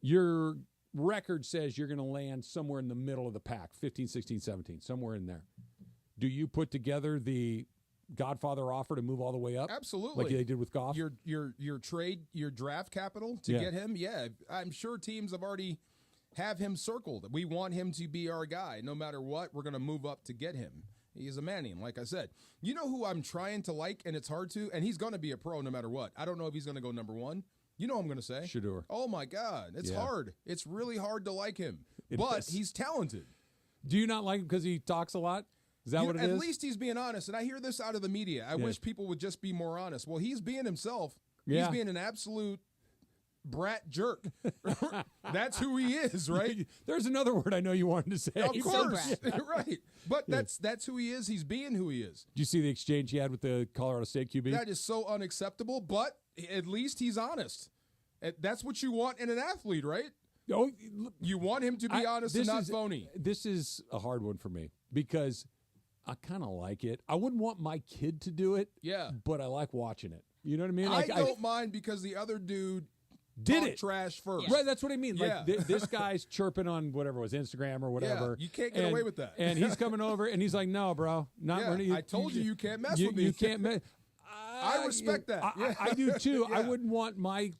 Speaker 1: Your record says you're going to land somewhere in the middle of the pack, 15, 16, 17, somewhere in there. Do you put together the Godfather offer to move all the way up?
Speaker 2: Absolutely.
Speaker 1: Like they did with Goff?
Speaker 2: Your draft capital to get him? Yeah. I'm sure teams have already have him circled. We want him to be our guy. No matter what, we're going to move up to get him. He's a Manning, like I said. You know who I'm trying to like, and it's hard to, and he's going to be a pro no matter what. I don't know if he's going to go number 1. You know what I'm going to say?
Speaker 1: Shedeur.
Speaker 2: Oh, my God. It's hard. It's really hard to like him.
Speaker 1: But
Speaker 2: he's talented.
Speaker 1: Do you not like him because he talks a lot? Is that what it is?
Speaker 2: At least he's being honest. And I hear this out of the media. I wish people would just be more honest. Well, he's being himself.
Speaker 1: Yeah.
Speaker 2: He's being an absolute brat jerk. That's who he is, right?
Speaker 1: There's another word I know you wanted to say.
Speaker 2: Of course. Right. But that's who he is. He's being who he is.
Speaker 1: Did you see the exchange he had with the Colorado State QB?
Speaker 2: That is so unacceptable, but at least he's honest. That's what you want in an athlete, right?
Speaker 1: Oh,
Speaker 2: you want him to be honest and not phony.
Speaker 1: This is a hard one for me because I kind of like it. I wouldn't want my kid to do it, but I like watching it. You know what I mean?
Speaker 2: I don't mind because the other dude
Speaker 1: did it
Speaker 2: trash first.
Speaker 1: Right, that's what I mean. Like this guy's chirping on whatever it was, Instagram or whatever.
Speaker 2: You can't get away with that.
Speaker 1: And he's coming over and he's like, "No, bro,
Speaker 2: I told you can't mess with me.
Speaker 1: You can't mess."
Speaker 2: I respect that.
Speaker 1: I do too. I wouldn't want my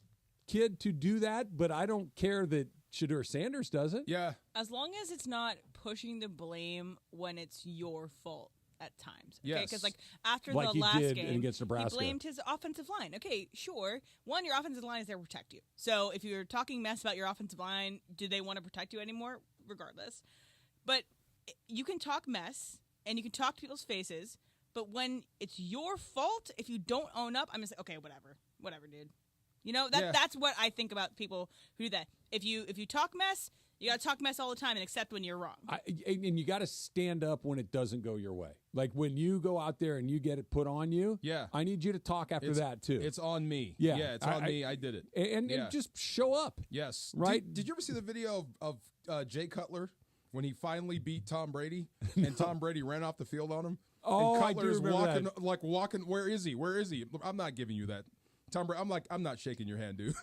Speaker 1: kid to do that, but I don't care that Shedeur Sanders does it.
Speaker 2: Yeah.
Speaker 16: As long as it's not pushing the blame when it's your fault at times. Okay?
Speaker 2: Yes.
Speaker 16: Because like after
Speaker 1: like
Speaker 16: the last game,
Speaker 1: against Nebraska,
Speaker 16: he blamed his offensive line. Okay, sure. One, your offensive line is there to protect you. So if you're talking mess about your offensive line, do they want to protect you anymore? Regardless. But you can talk mess and you can talk to people's faces, but when it's your fault, if you don't own up, I'm just like, okay, whatever, dude. You know, that's what I think about people who do that. If you talk mess, you got to talk mess all the time and accept when you're wrong.
Speaker 1: And you got to stand up when it doesn't go your way. Like when you go out there and you get it put on you, I need you to talk after that too.
Speaker 2: It's on me.
Speaker 1: Yeah,
Speaker 2: it's on me. I did it.
Speaker 1: And just show up.
Speaker 2: Yes.
Speaker 1: Right?
Speaker 2: Did you ever see the video of Jay Cutler when he finally beat Tom Brady and Tom Brady ran off the field on him?
Speaker 1: Oh,
Speaker 2: and Cutler's
Speaker 1: I do remember
Speaker 2: walking. Where is he? I'm not giving you that. Tom Brady, I'm not shaking your hand, dude.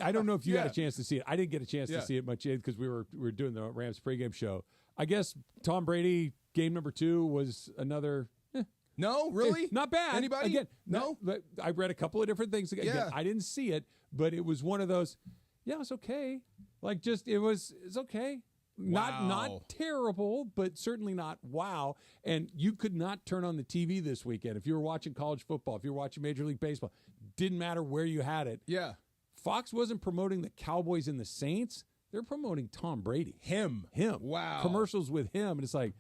Speaker 1: I don't know if you had a chance to see it. I didn't get a chance to see it much because we were doing the Rams pregame show. I guess Tom Brady game number 2 was another.
Speaker 2: No, really,
Speaker 1: not bad.
Speaker 2: Anybody?
Speaker 1: Again,
Speaker 2: no.
Speaker 1: I read a couple of different things. Again, I didn't see it, but it was one of those. Yeah, it's okay. Like it's okay.
Speaker 2: Wow.
Speaker 1: Not terrible, but certainly not wow. And you could not turn on the TV this weekend if you were watching college football, if you were watching Major League Baseball. Didn't matter where you had it.
Speaker 2: Yeah.
Speaker 1: Fox wasn't promoting the Cowboys and the Saints. They're promoting Tom Brady.
Speaker 2: Him. Wow.
Speaker 1: Commercials with him. And it's like,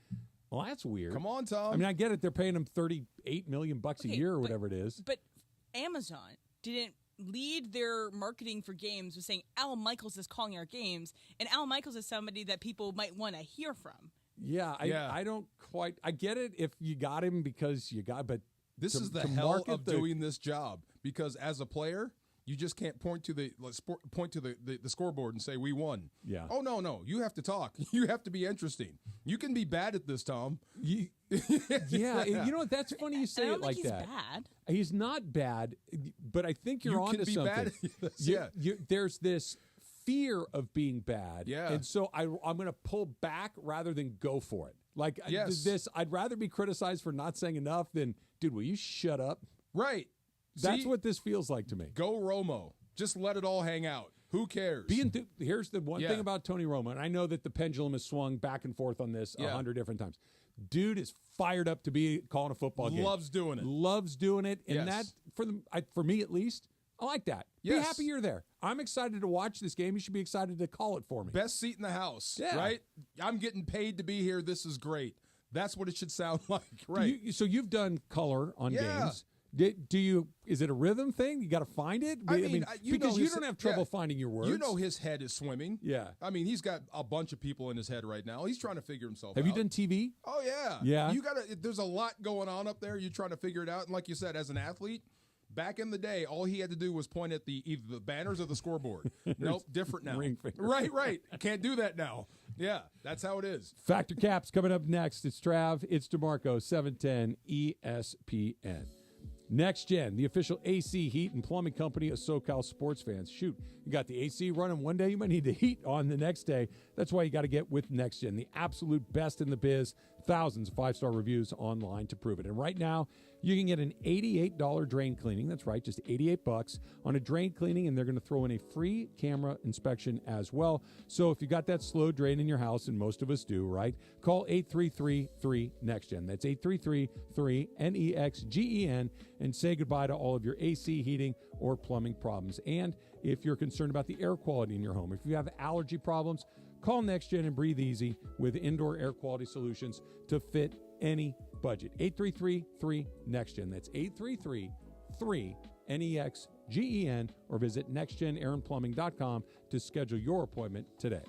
Speaker 1: well, that's weird.
Speaker 2: Come on, Tom.
Speaker 1: I mean, I get it. They're paying him $38 million a year or whatever it is.
Speaker 16: But Amazon didn't lead their marketing for games with saying Al Michaels is calling our games, and Al Michaels is somebody that people might want to hear from.
Speaker 1: Yeah, I don't quite. I get it if you got him because you got, but
Speaker 2: this is the hell of doing this job, because as a player, you just can't point to the scoreboard and say we won.
Speaker 1: Yeah.
Speaker 2: Oh no, you have to talk. You have to be interesting. You can be bad at this, Tom.
Speaker 1: Yeah, you know what? That's funny you say
Speaker 16: I don't
Speaker 1: it like
Speaker 16: think he's
Speaker 1: that.
Speaker 16: bad.
Speaker 1: He's not bad, but I think you're onto something.
Speaker 2: Bad at this,
Speaker 1: there's this fear of being bad, and so I'm going to pull back rather than go for it. Like this, I'd rather be criticized for not saying enough than, dude, will you shut up?
Speaker 2: Right.
Speaker 1: That's what this feels like to me.
Speaker 2: Go Romo. Just let it all hang out. Who cares?
Speaker 1: Here's the one thing about Tony Romo, and I know that the pendulum has swung back and forth on this 100 different times. Dude is fired up to be calling a football game.
Speaker 2: Loves doing it.
Speaker 1: And that, for me at least, I like that.
Speaker 2: Yes.
Speaker 1: Be happy you're there. I'm excited to watch this game. You should be excited to call it for me.
Speaker 2: Best seat in the house, right? I'm getting paid to be here. This is great. That's what it should sound like, right?
Speaker 1: So you've done color on games. Do you? Is it a rhythm thing? You got to find it. Because you don't have trouble finding your words.
Speaker 2: You know his head is swimming.
Speaker 1: Yeah.
Speaker 2: I mean, he's got a bunch of people in his head right now. He's trying to figure himself out.
Speaker 1: Have you done TV?
Speaker 2: Oh yeah.
Speaker 1: Yeah.
Speaker 2: You got to. There's a lot going on up there. You're trying to figure it out. And like you said, as an athlete, back in the day, all he had to do was point at either the banners or the scoreboard. Nope, different now.
Speaker 1: Ring finger.
Speaker 2: Right. Can't do that now. Yeah, that's how it is.
Speaker 1: Factor Caps coming up next. It's Trav. It's DeMarco. 710 ESPN. Next Gen, the official AC heat and plumbing company of SoCal sports fans. Shoot, you got the AC running one day, you might need the heat on the next day. That's why you got to get with Next Gen, the absolute best in the biz. Thousands of 5-star reviews online to prove it. And right now, you can get an $88 drain cleaning. That's right, just $88 on a drain cleaning, and they're going to throw in a free camera inspection as well. So if you got that slow drain in your house, and most of us do, right, call 833-3-NEXTGEN. That's 833-3-NEXGEN, and say goodbye to all of your AC heating or plumbing problems. And if you're concerned about the air quality in your home, if you have allergy problems, call NextGen and breathe easy with indoor air quality solutions to fit any budget. 833-3-NEXTGEN. That's 833-3-NEXGEN, or visit nextgenairandplumbing.com to schedule your appointment today.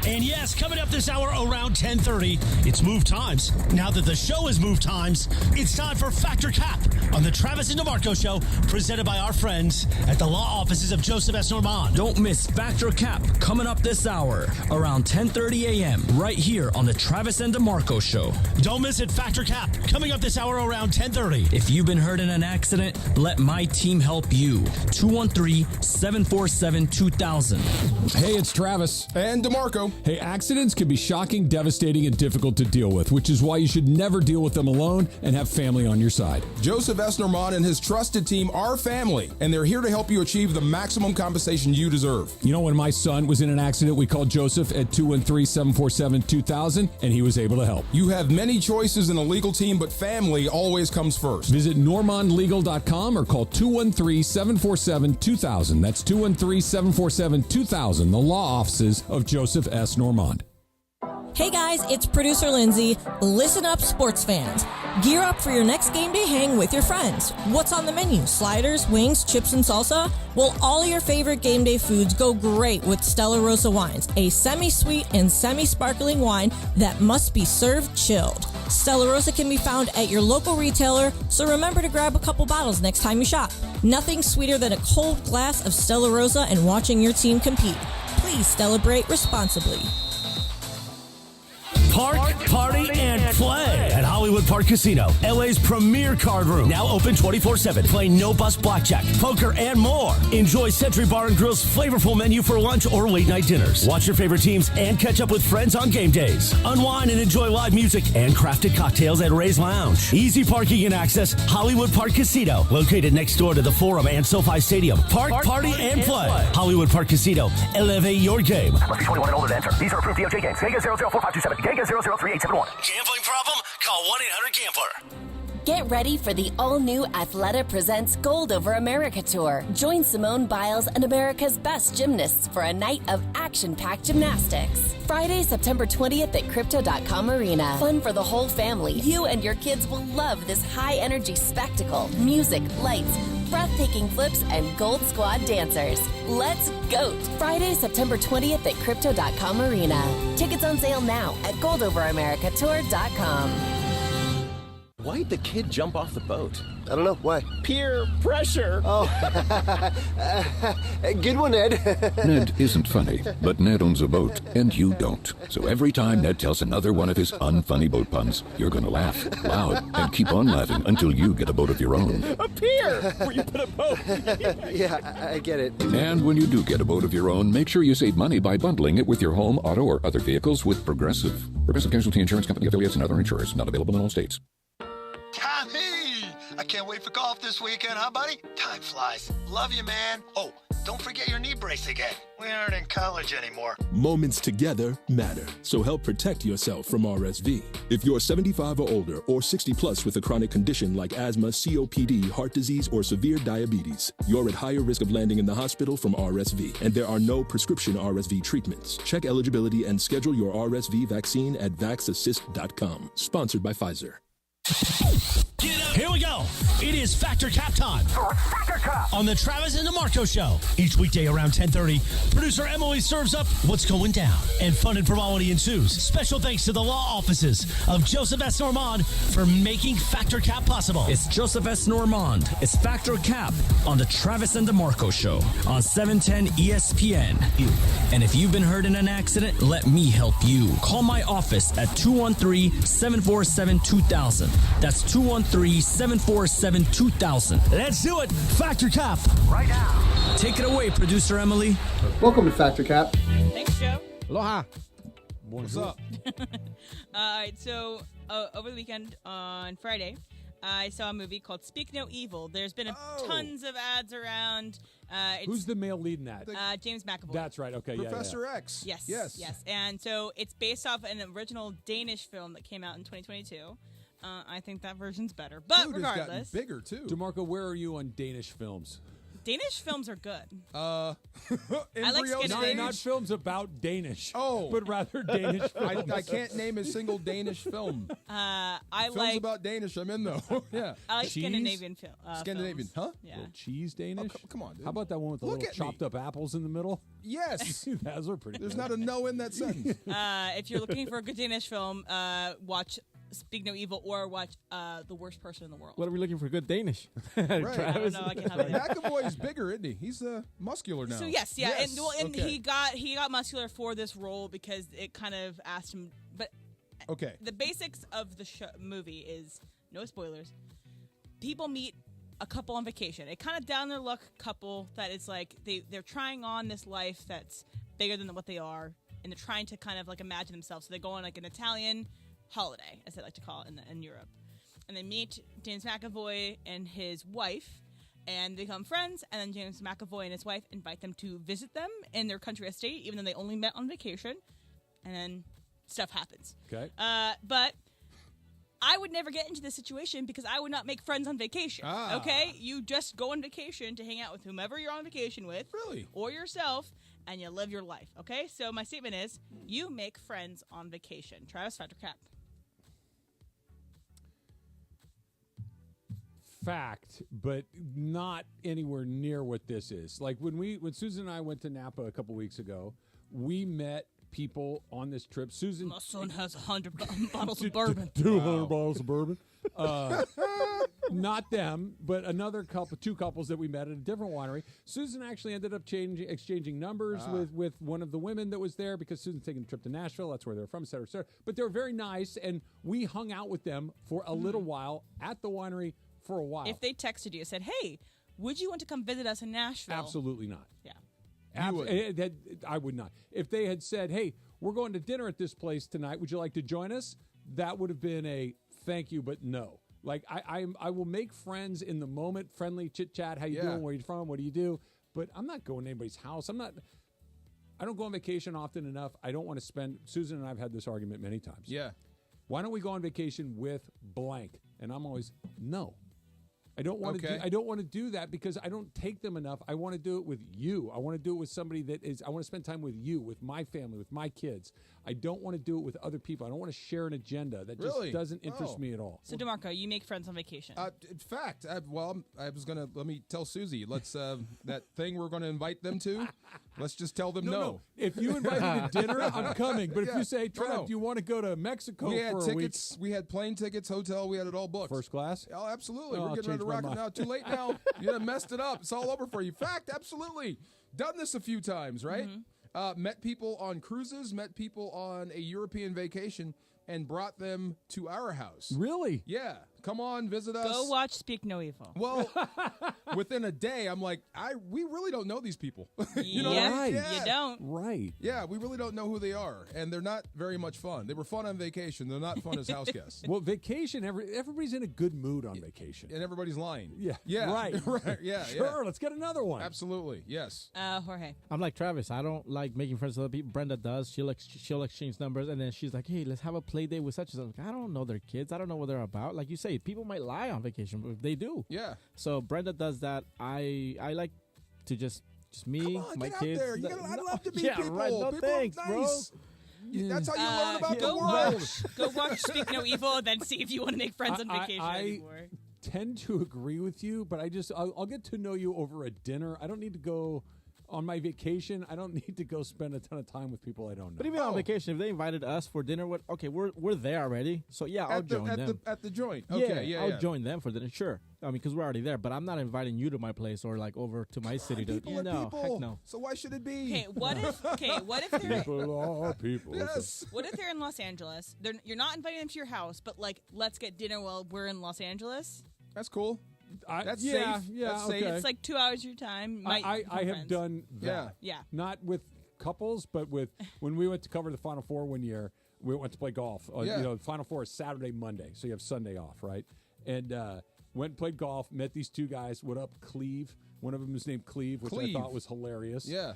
Speaker 10: And yes, coming up this hour around 10:30, it's Move Times. Now that the show is Move Times, it's time for Factor Cap on the Travis and DeMarco Show, presented by our friends at the law offices of Joseph S. Normand.
Speaker 6: Don't miss Factor Cap coming up this hour around 10:30 a.m. right here on the Travis and DeMarco Show.
Speaker 10: Don't miss it, Factor Cap coming up this hour around 10:30.
Speaker 6: If you've been hurt in an accident, let my team help you. 213-747-2000.
Speaker 1: Hey, it's Travis.
Speaker 2: And DeMarco.
Speaker 1: Hey, accidents can be shocking, devastating, and difficult to deal with, which is why you should never deal with them alone and have family on your side.
Speaker 2: Joseph S. Normand and his trusted team are family, and they're here to help you achieve the maximum compensation you deserve.
Speaker 1: You know, when my son was in an accident, we called Joseph at 213-747-2000, and he was able to help.
Speaker 2: You have many choices in a legal team, but family always comes first.
Speaker 1: Visit normandlegal.com or call 213-747-2000. That's 213-747-2000, the law offices of Joseph S. Normand.
Speaker 13: Hey guys, it's producer Lindsay. Listen up, sports fans. Gear up for your next game day hang with your friends. What's on the menu? Sliders, wings, chips, and salsa? Well, all your favorite game day foods go great with Stella Rosa wines, a semi-sweet and semi-sparkling wine that must be served chilled. Stella Rosa can be found at your local retailer, so remember to grab a couple bottles next time you shop. Nothing sweeter than a cold glass of Stella Rosa and watching your team compete. Please celebrate responsibly.
Speaker 10: Park, party, and play at Hollywood Park Casino, LA's premier card room. Now open 24/7. Play no-bus blackjack, poker, and more. Enjoy Century Bar and Grill's flavorful menu for lunch or late-night dinners. Watch your favorite teams and catch up with friends on game days. Unwind and enjoy live music and crafted cocktails at Ray's Lounge. Easy parking and access, Hollywood Park Casino, located next door to the Forum and SoFi Stadium. Park, party, and play. Hollywood Park Casino. Elevate your game.
Speaker 23: Must be 21 and older to enter. These are approved DOJ games. Geico 004527. Geico 003871.
Speaker 10: Gambling problem? Call 1-800-GAMBLER.
Speaker 18: Get ready for the all-new Athleta Presents Gold Over America Tour. Join Simone Biles and America's best gymnasts for a night of action-packed gymnastics. Friday, September 20th at Crypto.com Arena. Fun for the whole family. You and your kids will love this high-energy spectacle. Music, lights, breathtaking flips, and Gold Squad dancers. Let's GOAT! Friday, September 20th at Crypto.com Arena. Tickets on sale now at goldoveramericaTour.com.
Speaker 3: Why'd the kid jump off the boat?
Speaker 11: I don't know. Why?
Speaker 3: Peer pressure.
Speaker 11: Oh. Good one, Ned.
Speaker 12: Ned isn't funny, but Ned owns a boat, and you don't. So every time Ned tells another one of his unfunny boat puns, you're going to laugh loud and keep on laughing until you get a boat of your own.
Speaker 3: A pier where you put a boat.
Speaker 11: Yeah, I get it.
Speaker 12: And when you do get a boat of your own, make sure you save money by bundling it with your home, auto, or other vehicles with Progressive. Progressive Casualty Insurance Company affiliates and other insurers. Not available in all states.
Speaker 24: Tommy! I can't wait for golf this weekend, huh, buddy? Time flies. Love you, man. Oh, don't forget your knee brace again. We aren't in college anymore.
Speaker 25: Moments together matter, so help protect yourself from RSV. If you're 75 or older or 60 plus with a chronic condition like asthma, COPD, heart disease, or severe diabetes, you're at higher risk of landing in the hospital from RSV, and there are no prescription RSV treatments. Check eligibility and schedule your RSV vaccine at vaxassist.com. Sponsored by Pfizer.
Speaker 10: Here we go. It is Factor Cap time.
Speaker 23: Factor Cap.
Speaker 10: On the Travis and DeMarco Show. Each weekday around 10:30, producer Emily serves up what's going down, and fun and frivolity ensues. Special thanks to the law offices of Joseph S. Normand for making Factor Cap possible.
Speaker 6: It's Joseph S. Normand. It's Factor Cap on the Travis and DeMarco Show on 710 ESPN. And if you've been hurt in an accident, let me help you. Call my office at 213-747-2000. That's 213-747-2000.
Speaker 10: Let's do it. Factor Cap.
Speaker 23: Right now.
Speaker 6: Take it away, producer Emily.
Speaker 11: Welcome to Factor Cap.
Speaker 16: Thanks, Joe.
Speaker 14: Aloha.
Speaker 2: What's up?
Speaker 16: All right, so over the weekend on Friday, I saw a movie called Speak No Evil. There's been tons of ads around.
Speaker 1: Who's the male lead in that?
Speaker 16: James McAvoy.
Speaker 1: That's right. Okay,
Speaker 2: Professor X.
Speaker 16: Yes. And so it's based off an original Danish film that came out in 2022. I think that version's better. But
Speaker 2: Dude,
Speaker 16: regardless.
Speaker 2: it's gotten bigger, too.
Speaker 1: DeMarco, where are you on Danish films?
Speaker 16: Danish films are good.
Speaker 2: I
Speaker 16: like Scandinavian.
Speaker 1: Not films about Danish.
Speaker 2: Oh.
Speaker 1: But rather Danish films.
Speaker 2: I can't name a single Danish film. Films about Danish, I'm in, though. Yeah.
Speaker 16: I like Scandinavian films.
Speaker 2: Scandinavian, huh?
Speaker 16: Yeah.
Speaker 1: Cheese Danish?
Speaker 2: Oh, come on, dude.
Speaker 1: How about that one with the little chopped up apples in the middle?
Speaker 2: Yes.
Speaker 1: Those are pretty
Speaker 2: There's
Speaker 1: good.
Speaker 2: not a no in that sentence.
Speaker 16: If you're looking for a good Danish film, watch Speak No Evil or watch The Worst Person in the World.
Speaker 14: What are we looking for? Good Danish.
Speaker 2: Right.
Speaker 16: I don't know. I can help you there.
Speaker 2: McAvoy is bigger, isn't he? He's muscular now.
Speaker 16: So yes. And he got muscular for this role because it kind of asked him. But the basics of the movie is no spoilers. People meet a couple on vacation. A kind of down their luck couple that is like they're trying on this life that's bigger than what they are, and they're trying to kind of like imagine themselves. So they go on like an Italian holiday, as they like to call it in Europe, and they meet James McAvoy and his wife, and they become friends. And then James McAvoy and his wife invite them to visit them in their country estate, even though they only met on vacation. And then stuff happens.
Speaker 1: Okay.
Speaker 16: But I would never get into this situation because I would not make friends on vacation. Okay? You just go on vacation to hang out with whomever you're on vacation with.
Speaker 2: Really?
Speaker 16: Or yourself, and you live your life. Okay? So my statement is, you make friends on vacation. Travis, Factor Cap.
Speaker 1: Fact, but not anywhere near what this is. Like when Susan and I went to Napa a couple weeks ago, we met people on this trip. Susan,
Speaker 16: my son has 100 bottles of bourbon.
Speaker 1: 200 bottles of bourbon. Not them, but two couples that we met at a different winery. Susan actually ended up exchanging numbers with one of the women that was there because Susan's taking a trip to Nashville. That's where they're from, et cetera, et cetera. But they were very nice, and we hung out with them for a little while at the winery for a while.
Speaker 16: If they texted you and said, hey, would you want to come visit us in Nashville?
Speaker 1: Absolutely not.
Speaker 16: Yeah.
Speaker 1: I would not. If they had said, hey, we're going to dinner at this place tonight, would you like to join us? That would have been a thank you, but no. Like, I will make friends in the moment, friendly chit-chat, how you doing, where you from, what do you do? But I'm not going to anybody's house. I don't go on vacation often enough. I don't want to spend, Susan and I have had this argument many times.
Speaker 2: Yeah.
Speaker 1: Why don't we go on vacation with blank? And I'm always, no. I don't want to do that because I don't take them enough. I want to do it with you. I want to do it with somebody that is. I want to spend time with you, with my family, with my kids. I don't want to do it with other people. I don't want to share an agenda that just doesn't interest me at all.
Speaker 16: So DeMarco, you make friends on vacation.
Speaker 2: In fact, I was gonna let me tell Susie. Let's that thing we're gonna invite them to. Let's just tell them no.
Speaker 1: If you invite me to dinner, I'm coming. But if you say, Trev, do you want to go to Mexico
Speaker 2: we had
Speaker 1: for
Speaker 2: tickets,
Speaker 1: a week?
Speaker 2: We had plane tickets, hotel. We had it all booked.
Speaker 1: First class?
Speaker 2: Oh, absolutely.
Speaker 1: Oh,
Speaker 2: We're getting ready to rock it now. Too late now. You done messed it up. It's all over for you. Fact, absolutely. Done this a few times, right? Mm-hmm. Met people on cruises, met people on a European vacation, and brought them to our house.
Speaker 1: Really?
Speaker 2: Yeah. Come on, visit us.
Speaker 16: Go watch Speak No Evil.
Speaker 2: Well, within a day, I'm like, we really don't know these people.
Speaker 16: You know what I mean? You don't.
Speaker 1: Right.
Speaker 2: Yeah, we really don't know who they are, and they're not very much fun. They were fun on vacation. They're not fun as house guests.
Speaker 1: Well, vacation, everybody's in a good mood on vacation.
Speaker 2: And everybody's lying.
Speaker 1: Yeah.
Speaker 2: Yeah.
Speaker 1: Right.
Speaker 2: Right. Yeah.
Speaker 1: Sure, let's get another one.
Speaker 2: Absolutely. Yes.
Speaker 16: Jorge.
Speaker 4: I'm like Travis. I don't like making friends with other people. Brenda does. She'll exchange numbers, and then she's like, hey, let's have a play date with such and such. I don't know their kids. I don't know what they're about. Like you say, people might lie on vacation, but they do.
Speaker 2: Yeah.
Speaker 4: So Brenda does that. I like to just me,
Speaker 2: Come on,
Speaker 4: my
Speaker 2: get
Speaker 4: kids.
Speaker 2: Out there. I love to meet people.
Speaker 4: Right. No
Speaker 2: people
Speaker 4: thanks,
Speaker 2: nice.
Speaker 4: bro.
Speaker 2: That's how you learn about the world.
Speaker 16: Go watch Speak No Evil, and then see if you want to make friends on vacation anymore.
Speaker 1: I tend to agree with you, but I'll get to know you over a dinner. I don't need to go on my vacation. I don't need to go spend a ton of time with people I don't know.
Speaker 4: But even on vacation, if they invited us for dinner, we're there already. So yeah, I'll join them
Speaker 2: at the joint. Okay,
Speaker 4: I'll join them for dinner. Sure, I mean because we're already there. But I'm not inviting you to my place or like over to my city.
Speaker 2: People are people.
Speaker 4: Heck no.
Speaker 2: So why should it be?
Speaker 16: Okay, what if they're
Speaker 1: people are people?
Speaker 2: Yes.
Speaker 16: What if they're in Los Angeles? You're not inviting them to your house, but like let's get dinner while we're in Los Angeles.
Speaker 2: That's cool. That's
Speaker 1: safe.
Speaker 2: Yeah, that's
Speaker 1: okay.
Speaker 2: safe.
Speaker 16: It's like 2 hours of your time.
Speaker 1: I have done that.
Speaker 16: Yeah.
Speaker 1: Not with couples, but when we went to cover the Final Four one year, we went to play golf. The Final Four is Saturday, Monday, so you have Sunday off, right? And went and played golf, met these two guys. What up, Cleve? One of them was named Cleve, which I thought was hilarious.
Speaker 2: Yeah.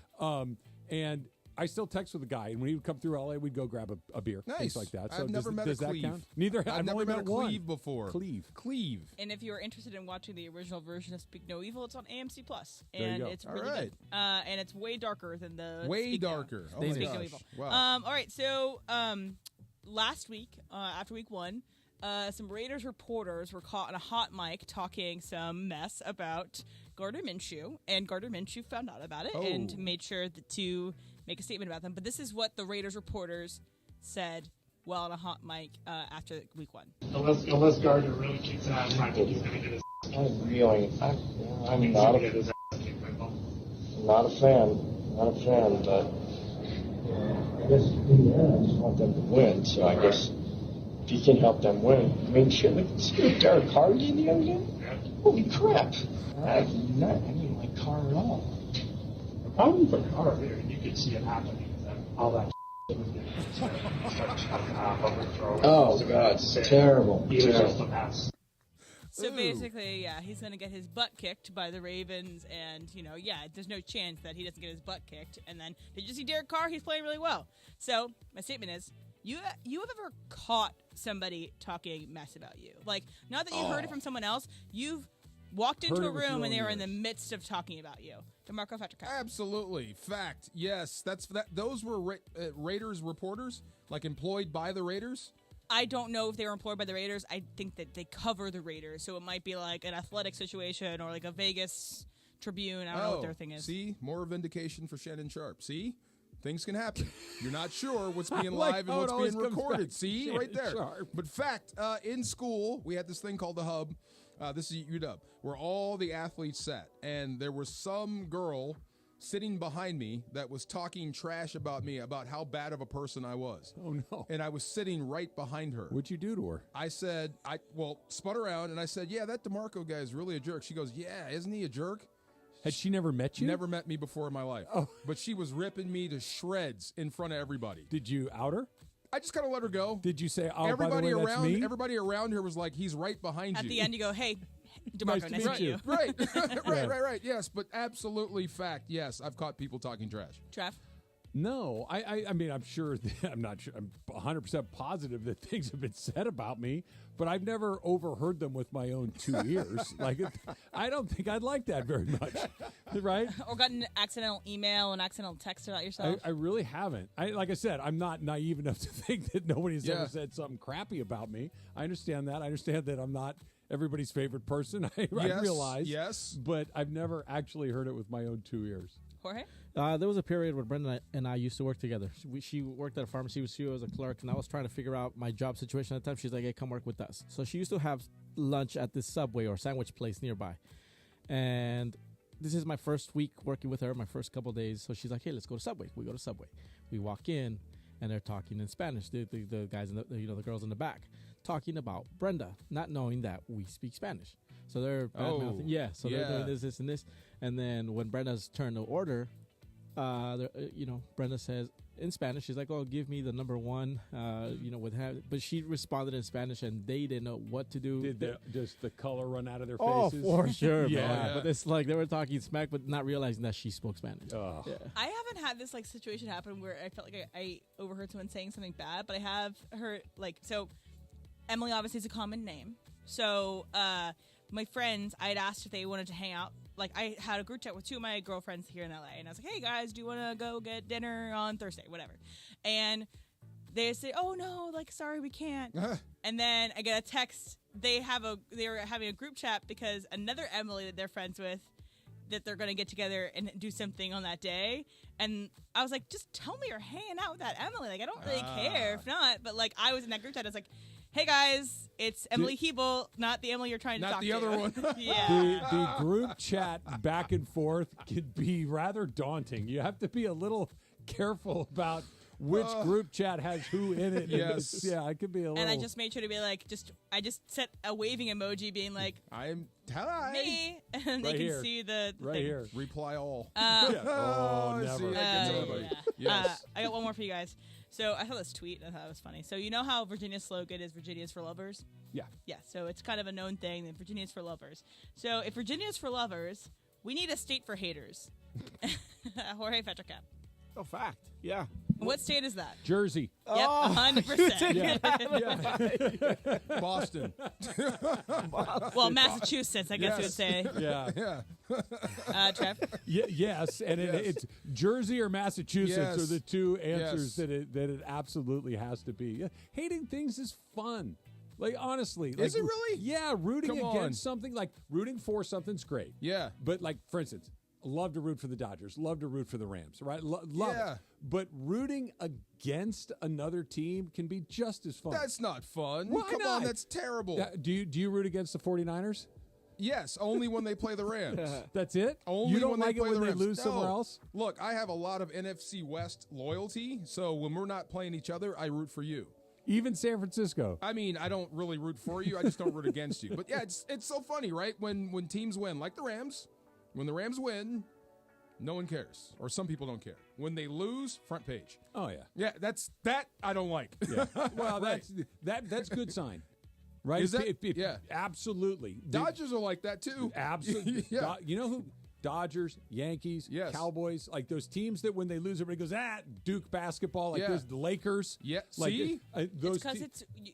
Speaker 1: And I still text with the guy, and when he would come through LA, we'd go grab a beer, things like that. So
Speaker 2: I've never met a Cleve.
Speaker 1: That count? Neither.
Speaker 2: I've never met a Cleve before.
Speaker 1: Cleve.
Speaker 16: And if you're interested in watching the original version of Speak No Evil, it's on AMC Plus,
Speaker 1: and
Speaker 16: it's really good. And it's way darker than the
Speaker 2: Speak darker.
Speaker 16: No, Speak No Evil.
Speaker 2: Wow.
Speaker 16: All right, so last week after week one. Some Raiders reporters were caught on a hot mic talking some mess about Gardner Minshew, and Gardner Minshew found out about it and made sure to make a statement about them. But this is what the Raiders reporters said while on a hot mic after week one.
Speaker 5: Unless Gardner really kicks ass, I think he's going to get his
Speaker 7: I'm not a fan. Not a fan, but I guess I just want them to win, so I guess if you can help them win. I mean, shit, see what Derek Carr did the other day? Holy crap. I didn't like Carr at all.
Speaker 5: The problem for Carr here, and you could see it happening, is that all that was getting overthrown.
Speaker 7: Oh, God, it's terrible.
Speaker 5: He was just a mess.
Speaker 16: So basically, he's going to get his butt kicked by the Ravens, and, there's no chance that he doesn't get his butt kicked. And then, did you see Derek Carr? He's playing really well. So, my statement is, you have ever caught somebody talking mess about you? Like, not that you heard it from someone else, you've walked into a room and they were in the midst of talking about you. DeMarco Patrick.
Speaker 2: Absolutely. Fact. Yes. Those were Raiders reporters, like employed by the Raiders?
Speaker 16: I don't know if they were employed by the Raiders. I think that they cover the Raiders, so it might be like an athletic situation or like a Vegas Tribune. I don't know what their thing is.
Speaker 2: See? More vindication for Shannon Sharp. See? Things can happen. You're not sure what's being live and what's being recorded. See? Right there.
Speaker 1: Sharp.
Speaker 2: But fact, in school, we had this thing called the Hub. This is UW, where all the athletes sat. And there was some girl sitting behind me that was talking trash about me, about how bad of a person I was.
Speaker 1: Oh, no.
Speaker 2: And I was sitting right behind her.
Speaker 1: What'd you do to her?
Speaker 2: I said, spun around, and I said, yeah, that DeMarco guy is really a jerk. She goes, yeah, isn't he a jerk?
Speaker 1: Had she never met you?
Speaker 2: Never met me before in my life. Oh. But she was ripping me to shreds in front of everybody.
Speaker 1: Did you out her?
Speaker 2: I just kind of let her go.
Speaker 1: Did you say,
Speaker 2: everybody
Speaker 1: by the way,
Speaker 2: around,
Speaker 1: that's me?
Speaker 2: Everybody around her was like, he's right behind you.
Speaker 16: At the end, you go, hey, DeMarco, nice to meet you.
Speaker 2: Right. Right. Yes, but absolutely fact. Yes, I've caught people talking trash.
Speaker 16: Trev?
Speaker 1: No, I mean, I'm sure. I'm not sure. I'm 100% positive that things have been said about me, but I've never overheard them with my own 2 ears. Like, I don't think I'd like that very much, right?
Speaker 16: Or gotten an accidental email, an accidental text about yourself.
Speaker 1: I really haven't. Like I said, I'm not naive enough to think that nobody's ever said something crappy about me. I understand that. I understand that I'm not everybody's favorite person. I realize.
Speaker 2: Yes.
Speaker 1: But I've never actually heard it with my own 2 ears.
Speaker 16: Jorge?
Speaker 4: There was a period where Brenda and I used to work together. She worked at a pharmacy. She was a clerk, and I was trying to figure out my job situation at the time. She's like, hey, come work with us. So she used to have lunch at this Subway or sandwich place nearby. And this is my first week working with her, my first couple of days. So she's like, hey, let's go to Subway. We go to Subway. We walk in, and they're talking in Spanish. The guys, the girls in the back, talking about Brenda, not knowing that we speak Spanish. So they're bad-mouthing. They're doing this, and this. And then when Brenda's turn to order, Brenda says in Spanish, she's like, "Oh, give me the number one." But she responded in Spanish, and they didn't know what to do.
Speaker 1: Did just the color run out of their
Speaker 4: faces? Oh, for sure,
Speaker 1: yeah.
Speaker 4: But it's like they were talking smack, but not realizing that she spoke Spanish.
Speaker 1: Oh.
Speaker 4: Yeah.
Speaker 16: I haven't had this situation happen where I felt like I overheard someone saying something bad, but I have heard Emily obviously is a common name, so. My friends, I had asked if they wanted to hang out. Like, I had a group chat with 2 of my girlfriends here in LA, and I was like, hey, guys, do you want to go get dinner on Thursday? Whatever. And they say, oh, no, sorry, we can't. And then I get a text. They were having a group chat because another Emily that they're friends with, that they're going to get together and do something on that day. And I was like, just tell me you're hanging out with that Emily. I don't really care if not. But, I was in that group chat. I was like, hey, guys, it's Emily Hebel, not the Emily you're trying to talk to.
Speaker 2: Not the other one.
Speaker 16: Yeah.
Speaker 1: The group chat back and forth could be rather daunting. You have to be a little careful about which group chat has who in it.
Speaker 2: Yes.
Speaker 1: It could be a little.
Speaker 16: And I just made sure to be I just set a waving emoji being like,
Speaker 2: I'm hi.
Speaker 16: Me. And they can see the
Speaker 1: right
Speaker 16: thing.
Speaker 1: here.
Speaker 2: Reply all.
Speaker 1: Oh, never.
Speaker 2: Yes.
Speaker 16: I got one more for you guys. So I saw this tweet. I thought it was funny. So you know how Virginia's slogan is Virginia's for lovers?
Speaker 1: Yeah.
Speaker 16: Yeah. So it's kind of a known thing that Virginia's for lovers. So if Virginia's for lovers, we need a state for haters. Jorge Fetracap.
Speaker 4: Oh, fact. Yeah.
Speaker 16: What state is that?
Speaker 1: Jersey.
Speaker 16: Yep, 100%.
Speaker 2: Boston.
Speaker 16: Well, Massachusetts, I guess you would say.
Speaker 1: Yeah.
Speaker 16: Trev?
Speaker 1: Yes, and it's Jersey or Massachusetts are the 2 answers that it absolutely has to be. Hating things is fun. Honestly.
Speaker 2: Is it really?
Speaker 1: Yeah, rooting against something, rooting for something's great.
Speaker 2: Yeah.
Speaker 1: But, for instance, love to root for the Dodgers, love to root for the Rams, right? Love it. But rooting against another team can be just as fun.
Speaker 2: That's not fun.
Speaker 1: Why
Speaker 2: Come
Speaker 1: not?
Speaker 2: on, that's terrible.
Speaker 1: Do you root against the 49ers?
Speaker 2: Yes, only when they play the Rams.
Speaker 1: That's it?
Speaker 2: Only
Speaker 1: you don't
Speaker 2: when
Speaker 1: like
Speaker 2: they play
Speaker 1: it when
Speaker 2: the
Speaker 1: they
Speaker 2: Rams.
Speaker 1: lose somewhere else?
Speaker 2: Look, I have a lot of NFC West loyalty, so when we're not playing each other, I root for you.
Speaker 1: Even San Francisco.
Speaker 2: I mean, I don't really root for you. I just don't root against you. But yeah, it's so funny, right? When teams win, like the Rams, when the Rams win, no one cares, or some people don't care. When they lose, front page.
Speaker 1: Oh yeah,
Speaker 2: yeah. That I don't like.
Speaker 1: Yeah. Well, that's good sign, right?
Speaker 2: Is that?
Speaker 1: Yeah, absolutely.
Speaker 2: Dodgers are like that too.
Speaker 1: Absolutely.
Speaker 2: Yeah.
Speaker 1: You know who? Dodgers, Yankees, Cowboys, those teams that when they lose, everybody goes, Duke basketball, there's the Lakers.
Speaker 2: Yeah,
Speaker 1: see?
Speaker 16: It's because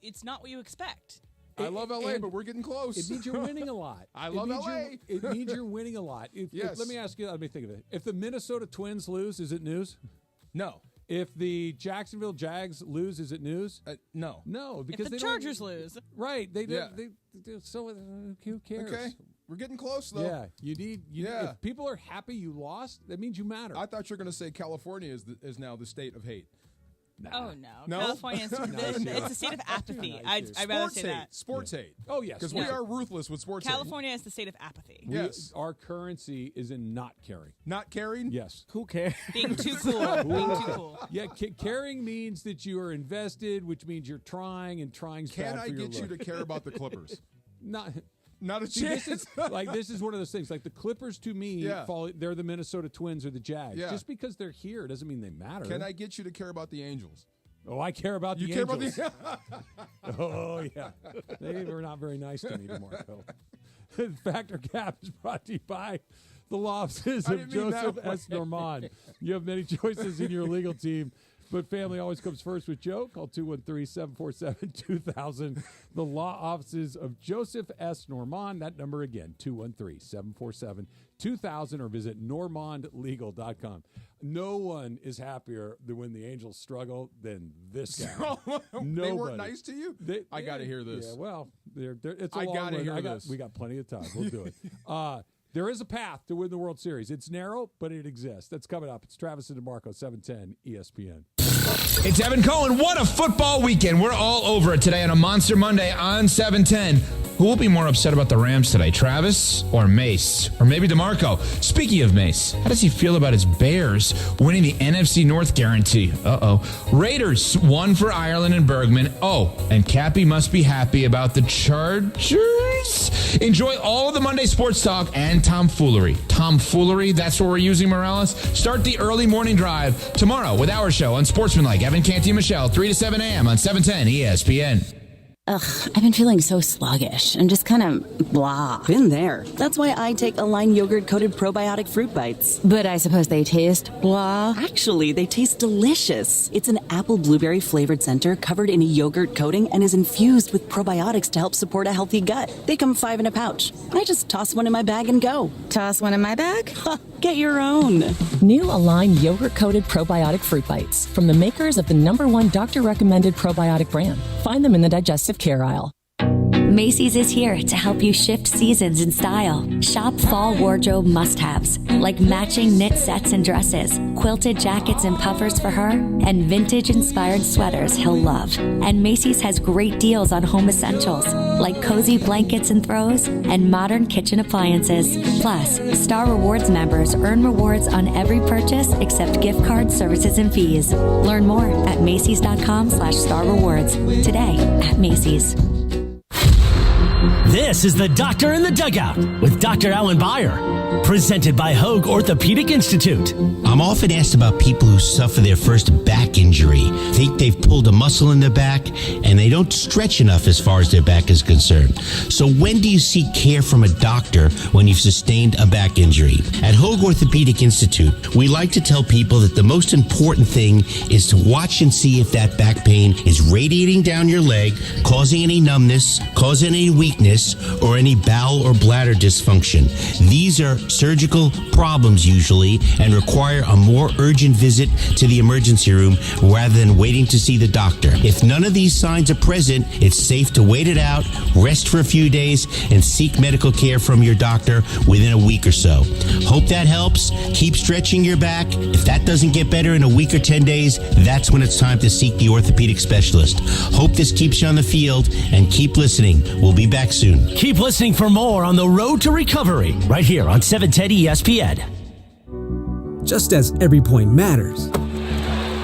Speaker 16: it's not what you expect.
Speaker 2: I love LA, but we're getting close.
Speaker 1: It means you're winning a lot.
Speaker 2: I love LA.
Speaker 1: It means you're winning a lot. Let me ask you, let me think of it. If the Minnesota Twins lose, is it news?
Speaker 2: No.
Speaker 1: If the Jacksonville Jags lose, is it news?
Speaker 2: No.
Speaker 1: No, because
Speaker 16: if the Chargers lose.
Speaker 1: Right. So who cares?
Speaker 2: Okay. We're getting close, though.
Speaker 1: Yeah, you need. If people are happy you lost, that means you matter.
Speaker 2: I thought you were going to say California is now the state of hate.
Speaker 16: Nah. Oh, no. California is it's a state of apathy. I'd rather say that.
Speaker 2: Sports hate.
Speaker 1: Oh, yes.
Speaker 2: Because we are ruthless with sports
Speaker 16: California is the state of apathy.
Speaker 2: Yes.
Speaker 1: Our currency is in not caring.
Speaker 2: Not caring?
Speaker 1: Yes.
Speaker 4: Who cares?
Speaker 16: Being too cool. Being too cool.
Speaker 1: Yeah, caring means that you are invested, which means you're trying, and trying's bad for your
Speaker 2: Can I get you to care about the Clippers? Not a chance.
Speaker 1: This is one of those things. Like the Clippers, to me, they're the Minnesota Twins or the Jags. Yeah. Just because they're here doesn't mean they matter.
Speaker 2: Can I get you to care about the Angels?
Speaker 1: Oh, I care about the
Speaker 2: Angels.
Speaker 1: Oh, yeah. They were not very nice to me tomorrow. Factor Cap is brought to you by The law offices of Joseph S. Normand. You have many choices in your legal team, but family always comes first with Joe. Call 213-747-2000. The law offices of Joseph S. Normand. That number again, 213-747-2000, or visit normandlegal.com. No one is happier than when the Angels struggle than this guy.
Speaker 2: They weren't nice to you? I got to hear this.
Speaker 1: Yeah, well, it's a long run.
Speaker 2: Hear this.
Speaker 1: We got plenty of time. We'll do it. There is a path to win the World Series. It's narrow, but it exists. That's coming up. It's Travis and DeMarco, 710 ESPN.
Speaker 8: It's Evan Cohen. What a football weekend. We're all over it today on a Monster Monday on 710. Who will be more upset about the Rams today, Travis or Mace? Or maybe DeMarco? Speaking of Mace, how does he feel about his Bears winning the NFC North guarantee? Raiders won for Ireland and Bergman. Oh, and Cappy must be happy about the Chargers. Enjoy all of the Monday sports talk and tomfoolery. Tomfoolery, that's what we're using, Morales. Start the early morning drive tomorrow with our show on Sportsmanlike. Evan Canty and Michelle, 3 to 7 a.m. on 710 ESPN.
Speaker 9: Ugh, I've been feeling so sluggish and just kind of blah.
Speaker 15: Been there. That's why I take Align yogurt-coated probiotic fruit bites.
Speaker 9: But I suppose they taste blah.
Speaker 15: Actually, they taste delicious. It's an apple blueberry flavored center covered in a yogurt coating and is infused with probiotics to help support a healthy gut. They come 5 in a pouch. I just toss one in my bag and go.
Speaker 9: Toss one in my bag?
Speaker 15: Get your own.
Speaker 17: New Align yogurt-coated probiotic fruit bites from the makers of the #1 doctor-recommended probiotic brand. Find them in the digestive care aisle.
Speaker 19: Macy's is here to help you shift seasons in style. Shop fall wardrobe must-haves like matching knit sets and dresses, quilted jackets and puffers for her, and vintage-inspired sweaters he'll love. And Macy's has great deals on home essentials like cozy blankets and throws and modern kitchen appliances. Plus, Star Rewards members earn rewards on every purchase except gift cards, services, and fees. Learn more at Macy's.com/Star Rewards today at Macy's.
Speaker 10: This is the Doctor in the Dugout with Dr. Alan Byer, presented by Hoag Orthopedic Institute.
Speaker 26: I'm often asked about people who suffer their first back injury, think they've pulled a muscle in their back, and they don't stretch enough as far as their back is concerned. So when do you seek care from a doctor when you've sustained a back injury? At Hoag Orthopedic Institute, we like to tell people that the most important thing is to watch and see if that back pain is radiating down your leg, causing any numbness, causing any weakness, or any bowel or bladder dysfunction. These are surgical problems usually and require a more urgent visit to the emergency room rather than waiting to see the doctor. If none of these signs are present, it's safe to wait it out, rest for a few days, and seek medical care from your doctor within a week or so. Hope that helps. Keep stretching your back. If that doesn't get better in a week or 10 days, that's when it's time to seek the orthopedic specialist. Hope this keeps you on the field, and keep listening. We'll be back soon.
Speaker 10: Keep listening for more on the road to recovery right here on 710 ESPN.
Speaker 27: Just as every point matters,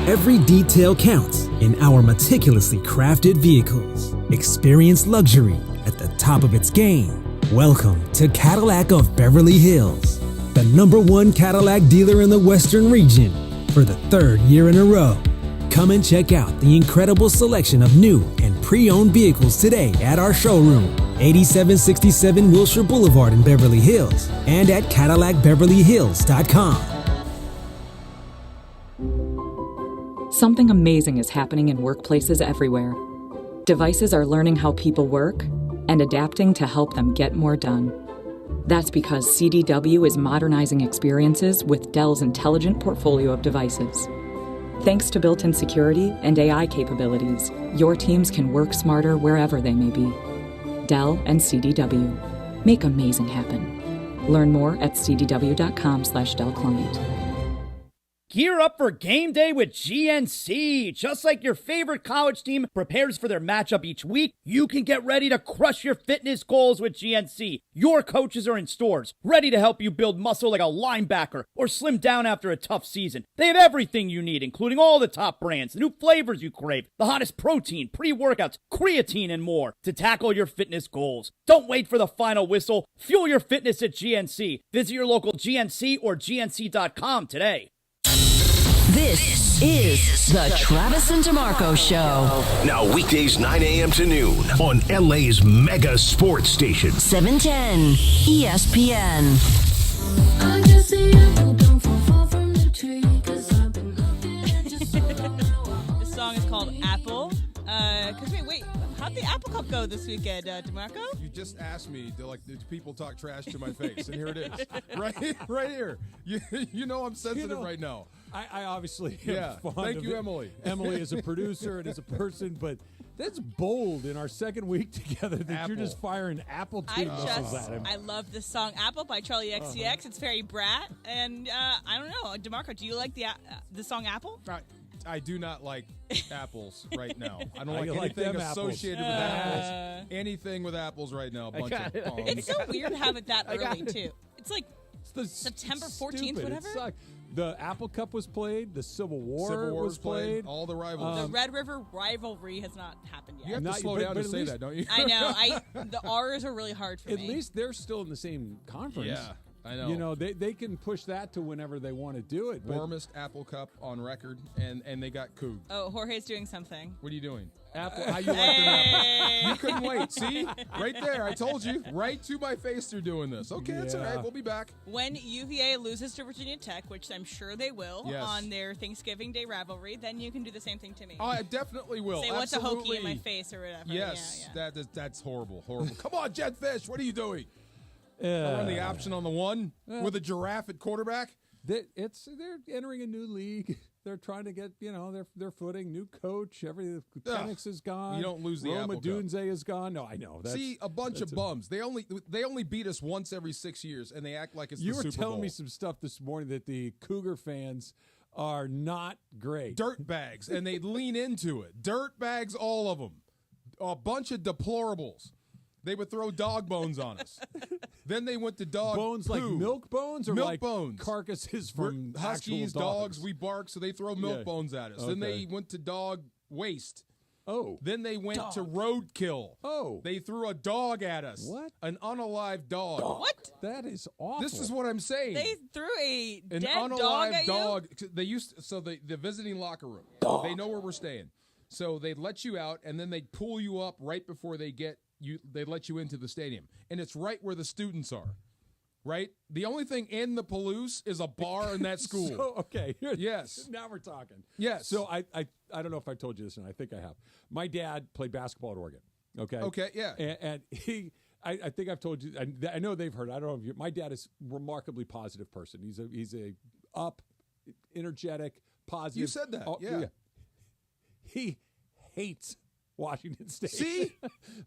Speaker 27: every detail counts in our meticulously crafted vehicles. Experience luxury at the top of its game. Welcome to Cadillac of Beverly Hills, the #1 Cadillac dealer in the Western region for the 3rd year in a row. Come and check out the incredible selection of new and pre-owned vehicles today at our showroom, 8767 Wilshire Boulevard in Beverly Hills, and at CadillacBeverlyHills.com.
Speaker 21: Something amazing is happening in workplaces everywhere. Devices are learning how people work and adapting to help them get more done. That's because CDW is modernizing experiences with Dell's intelligent portfolio of devices. Thanks to built-in security and AI capabilities, your teams can work smarter wherever they may be. Dell and CDW. Make amazing happen. Learn more at cdw.com/Dell Client.
Speaker 28: Gear up for game day with GNC. Just like your favorite college team prepares for their matchup each week, you can get ready to crush your fitness goals with GNC. Your coaches are in stores, ready to help you build muscle like a linebacker or slim down after a tough season. They have everything you need, including all the top brands, the new flavors you crave, the hottest protein, pre-workouts, creatine, and more to tackle your fitness goals. Don't wait for the final whistle. Fuel your fitness at GNC. Visit your local GNC or GNC.com today.
Speaker 29: This is the Travis and DeMarco Show.
Speaker 23: Now weekdays 9 a.m. to noon on LA's mega sports station.
Speaker 29: 710 ESPN.
Speaker 3: I just see apple don't fall from the tree, 'cause I've been looking at you so long now.
Speaker 16: This song is called Apple. Because wait, how'd the Apple Cup go this weekend, DeMarco?
Speaker 2: You just asked me to do people talk trash to my face, and here it is, right here. You know I'm sensitive right now.
Speaker 1: I obviously am fond
Speaker 2: Thank
Speaker 1: of
Speaker 2: you, Emily.
Speaker 1: Emily is a producer and as a person, but that's bold in our second week together that you're just firing Apple II missiles at him.
Speaker 16: I love this song, Apple by Charlie XCX. It's very brat, and I don't know, DeMarco, do you like the song Apple?
Speaker 2: I do not like apples right now. I don't like
Speaker 1: like
Speaker 2: anything
Speaker 1: them
Speaker 2: associated with apples. Anything with apples right now. A bunch of bombs.
Speaker 16: It's so weird to have it that early, too. It's like September 14th, whatever.
Speaker 1: It sucked. The Apple Cup was played. The Civil War was played.
Speaker 2: All the rivals.
Speaker 16: The Red River rivalry has not happened yet.
Speaker 2: You have to slow down to say that, don't you?
Speaker 16: I know. The R's are really hard for me.
Speaker 1: At least they're still in the same conference.
Speaker 2: Yeah. I know.
Speaker 1: You know, they can push that to whenever they want to do it.
Speaker 2: Warmest Apple Cup on record, and they got couged.
Speaker 16: Oh, Jorge's doing something.
Speaker 2: What are you doing? Apple, how you like them apples? You couldn't wait. See? Right there. I told you. Right to my face they're doing this. Okay, that's all right. We'll be back.
Speaker 16: When UVA loses to Virginia Tech, which I'm sure they will on their Thanksgiving Day rivalry, then you can do the same thing to me.
Speaker 2: Oh, I definitely will.
Speaker 16: Say what's a hokey in my face or whatever.
Speaker 2: Yes. That's horrible. Horrible. Come on, Jetfish. What are you doing? Run the option on the one with a giraffe at quarterback.
Speaker 1: They're entering a new league. They're trying to get their footing. New coach. Penix is gone.
Speaker 2: You don't lose the
Speaker 1: Roma
Speaker 2: Apple Cup.
Speaker 1: Dunze is gone. No, I know.
Speaker 2: See, a bunch of bums. They only beat us once every 6 years, and they act like it's the Super Bowl.
Speaker 1: You were telling me some stuff this morning that the Cougar fans are not great.
Speaker 2: Dirt bags, and they lean into it. Dirt bags, all of them. A bunch of deplorables. They would throw dog bones on us. Then they went to dog
Speaker 1: bones,
Speaker 2: poo.
Speaker 1: like milk bones, or
Speaker 2: milk
Speaker 1: like
Speaker 2: bones.
Speaker 1: Carcasses from
Speaker 2: Huskies, dogs. We bark, so they throw milk bones at us.
Speaker 1: Okay.
Speaker 2: Then they went to dog waste.
Speaker 1: Oh.
Speaker 2: Then they went to roadkill.
Speaker 1: Oh.
Speaker 2: They threw a dog at us.
Speaker 1: What?
Speaker 2: An unalived dog.
Speaker 16: What?
Speaker 1: That is awful.
Speaker 2: This is what I'm saying.
Speaker 16: They threw
Speaker 2: an
Speaker 16: dead
Speaker 2: unalived
Speaker 16: dog at
Speaker 2: dog. They used the visiting locker room. They know where we're staying, so they'd let you out, and then they'd pull you up right before they get you. They let you into the stadium, and it's right where the students are. Right? The only thing in the Palouse is a bar in that school.
Speaker 1: So, okay.
Speaker 2: Yes.
Speaker 1: Now we're talking.
Speaker 2: Yes.
Speaker 1: So I don't know if I told you this, and I think I have. My dad played basketball at Oregon. Okay.
Speaker 2: Okay. Yeah.
Speaker 1: And he, I think I've told you. I know they've heard. I don't know if you. My dad is a remarkably positive person. He's a up, energetic, positive.
Speaker 2: You said that. Yeah.
Speaker 1: He hates Washington State.
Speaker 2: See?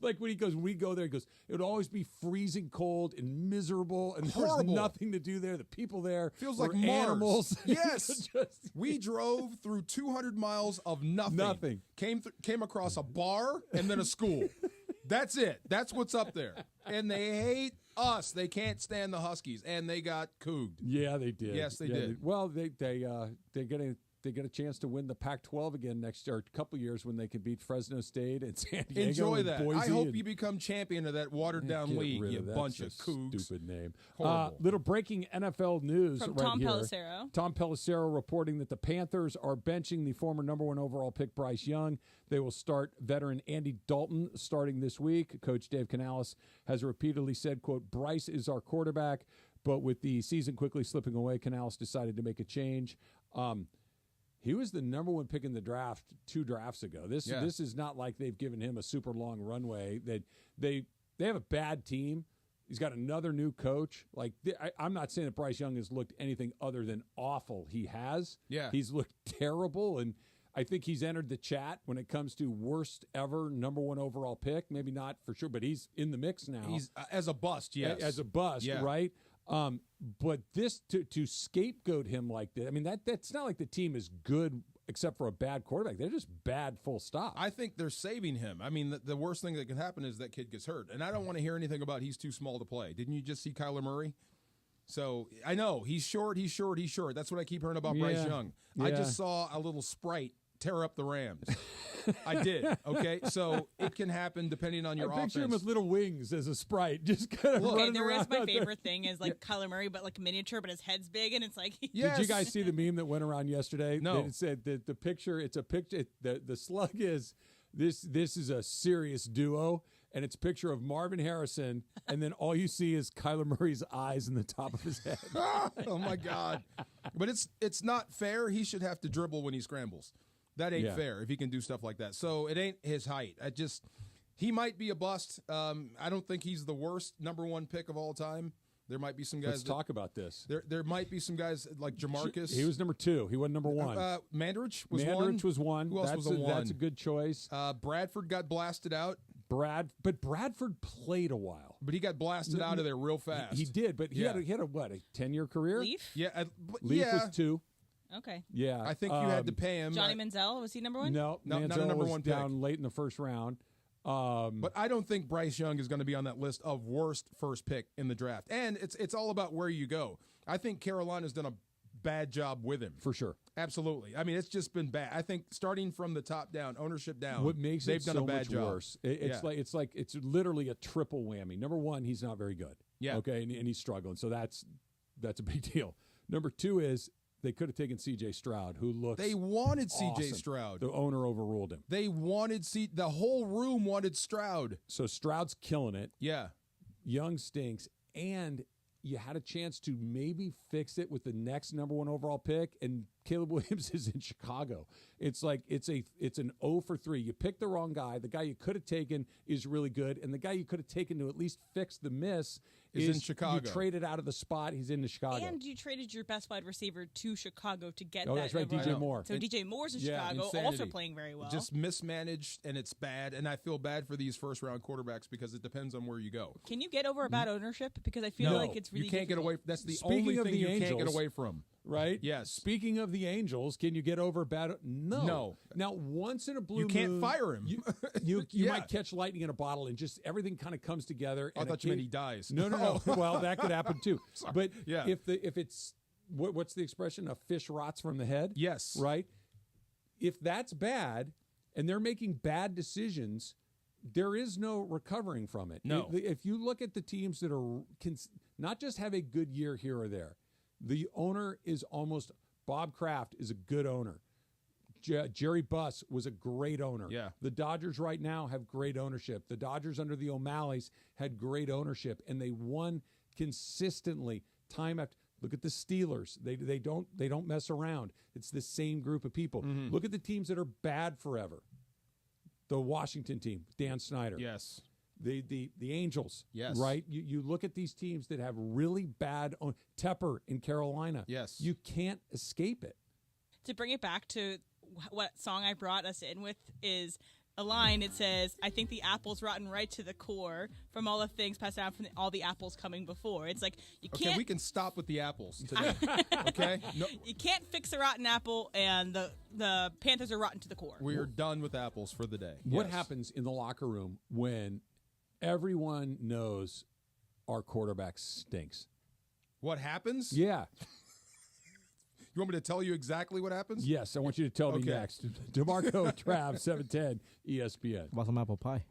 Speaker 1: Like when we go there, he goes, it would always be freezing cold and miserable, and there was
Speaker 2: Horrible.
Speaker 1: nothing to do there. The people there
Speaker 2: feels
Speaker 1: were
Speaker 2: like Mars.
Speaker 1: animals.
Speaker 2: Yes. We drove through 200 miles of nothing.
Speaker 1: Nothing.
Speaker 2: Came across a bar and then a school. That's it. That's what's up there. And they hate us. They can't stand the Huskies, and they got couged.
Speaker 1: Yeah, they did.
Speaker 2: Yes, they did.
Speaker 1: Well, they get a chance to win the Pac-12 again next year, a couple years when they can beat Fresno State and San Diego.
Speaker 2: Enjoy
Speaker 1: and
Speaker 2: that.
Speaker 1: Boise.
Speaker 2: I hope you become champion of that watered-down league, you bunch of cougs.
Speaker 1: Stupid name.
Speaker 2: Horrible.
Speaker 1: Little breaking NFL news
Speaker 16: From
Speaker 1: right
Speaker 16: Tom
Speaker 1: here.
Speaker 16: Pelissero.
Speaker 1: Tom Pelissero reporting that the Panthers are benching the former number 1 overall pick Bryce Young. They will start veteran Andy Dalton starting this week. Coach Dave Canales has repeatedly said, quote, Bryce is our quarterback, but with the season quickly slipping away, Canales decided to make a change. He was the number 1 pick in the draft 2 drafts ago. This is not like they've given him a super long runway. They have a bad team. He's got another new coach. Like I'm not saying that Bryce Young has looked anything other than awful. He has.
Speaker 2: Yeah.
Speaker 1: He's looked terrible, and I think he's entered the chat when it comes to worst ever number 1 overall pick. Maybe not for sure, but he's in the mix now.
Speaker 2: He's as a bust, yes.
Speaker 1: As a bust, right? But this to scapegoat him like that, I mean, that's not like the team is good except for a bad quarterback. They're just bad, full stop.
Speaker 2: I think they're saving him. I mean, the worst thing that could happen is that kid gets hurt. And I don't want to hear anything about he's too small to play. Didn't you just see Kyler Murray? So I know he's short. That's what I keep hearing about Bryce Young. I just saw a little sprite tear up the Rams. I did. Okay, so it can happen depending on your offense.
Speaker 1: Picture him with little wings as a sprite, just kind of running
Speaker 16: there
Speaker 1: around.
Speaker 16: is my favorite thing is like Kyler Murray, but like miniature, but his head's big, and it's like.
Speaker 1: Yes. Did you guys see the meme that went around yesterday?
Speaker 2: No.
Speaker 1: It said that the picture. It's a picture. The slug is this is a serious duo, and it's a picture of Marvin Harrison, and then all you see is Kyler Murray's eyes in the top of his head.
Speaker 2: Oh, my God. But it's not fair. He should have to dribble when he scrambles. That ain't fair if he can do stuff like that. So it ain't his height. He might be a bust. I don't think he's the worst number 1 pick of all time. There might be some guys.
Speaker 1: Let's talk about this.
Speaker 2: There might be some guys like Jamarcus.
Speaker 1: He was number 2. He wasn't number 1.
Speaker 2: Mandridge was one.
Speaker 1: Who
Speaker 2: else was a 1?
Speaker 1: That's a good choice.
Speaker 2: Bradford got blasted out.
Speaker 1: But Bradford played a while.
Speaker 2: But he got blasted out of there real fast.
Speaker 1: He did, but he had a 10-year career?
Speaker 16: Leaf?
Speaker 2: Yeah.
Speaker 1: Leaf was 2.
Speaker 16: Okay.
Speaker 1: Yeah.
Speaker 2: I think you had to pay him.
Speaker 16: Johnny Manziel, was he number 1?
Speaker 1: No,
Speaker 2: not a number 1
Speaker 1: down
Speaker 2: pick.
Speaker 1: late in the first round.
Speaker 2: But I don't think Bryce Young is going to be on that list of worst first pick in the draft. And it's all about where you go. I think Carolina's done a bad job with him.
Speaker 1: For sure.
Speaker 2: Absolutely. I mean, it's just been bad. I think starting from the top down, ownership down,
Speaker 1: what makes
Speaker 2: they've
Speaker 1: it
Speaker 2: done
Speaker 1: so
Speaker 2: a bad
Speaker 1: much
Speaker 2: job.
Speaker 1: worse. It's literally a triple whammy. Number 1, he's not very good.
Speaker 2: Yeah.
Speaker 1: Okay, and he's struggling. So that's a big deal. Number 2 is they could have taken C.J. Stroud, who looks
Speaker 2: They wanted
Speaker 1: awesome.
Speaker 2: C.J. Stroud.
Speaker 1: The owner overruled him.
Speaker 2: They wanted the whole room wanted Stroud.
Speaker 1: So Stroud's killing it.
Speaker 2: Yeah.
Speaker 1: Young stinks, and you had a chance to maybe fix it with the next number 1 overall pick, and Caleb Williams is in Chicago. It's like it's an 0 for 3. You picked the wrong guy. The guy you could have taken is really good, and the guy you could have taken to at least fix the miss
Speaker 2: is in Chicago.
Speaker 1: You traded out of the spot. He's in Chicago.
Speaker 16: And you traded your best wide receiver to Chicago to get
Speaker 1: that.
Speaker 16: That's
Speaker 1: right, DJ Moore.
Speaker 16: So DJ Moore's in Chicago,
Speaker 2: insanity.
Speaker 16: also playing very well.
Speaker 2: Just mismanaged, and it's bad. And I feel bad for these first-round quarterbacks because it depends on where you go.
Speaker 16: Can you get over a bad ownership? Because I feel like it's really
Speaker 2: you can't
Speaker 16: difficult.
Speaker 2: get away. That's the
Speaker 1: Speaking
Speaker 2: only
Speaker 1: of
Speaker 2: thing
Speaker 1: the
Speaker 2: you
Speaker 1: Angels,
Speaker 2: can't get away from.
Speaker 1: Right?
Speaker 2: Yes.
Speaker 1: Speaking of the Angels, can you get over bad? No. Now, once in a blue
Speaker 2: You can't
Speaker 1: moon,
Speaker 2: fire him.
Speaker 1: You might catch lightning in a bottle, and just everything kind of comes together.
Speaker 2: I thought you meant he dies.
Speaker 1: No. Well, that could happen too. But
Speaker 2: yeah.
Speaker 1: if it's what's the expression? A fish rots from the head.
Speaker 2: Yes.
Speaker 1: Right. If that's bad, and they're making bad decisions, there is no recovering from it.
Speaker 2: No.
Speaker 1: If you look at the teams that can not just have a good year here or there, the owner is almost Bob Kraft is a good owner. Jerry Buss was a great owner.
Speaker 2: Yeah.
Speaker 1: The Dodgers right now have great ownership. The Dodgers under the O'Malleys had great ownership, and they won consistently time after. Look at the Steelers. They don't mess around. It's the same group of people.
Speaker 2: Mm-hmm.
Speaker 1: Look at the teams that are bad forever. The Washington team, Dan Snyder.
Speaker 2: Yes.
Speaker 1: The Angels.
Speaker 2: Yes.
Speaker 1: Right? You look at these teams that have really bad Tepper in Carolina.
Speaker 2: Yes.
Speaker 1: You can't escape it.
Speaker 16: To bring it back to what song I brought us in with is a line. It says, I think the apple's rotten right to the core from all the things passed down from all the apples coming before. It's like you can't.
Speaker 2: Okay, we can stop with the apples today. Okay? No.
Speaker 16: You can't fix a rotten apple, and the Panthers are rotten to the core.
Speaker 2: We are done with apples for the day.
Speaker 1: What
Speaker 2: Yes.
Speaker 1: happens in the locker room when everyone knows our quarterback stinks?
Speaker 2: What happens?
Speaker 1: Yeah.
Speaker 2: You want me to tell you exactly what happens?
Speaker 1: Yes, I want you to tell me
Speaker 2: Okay.
Speaker 1: next. DeMarco Trav, 710 ESPN.
Speaker 4: About some apple pie.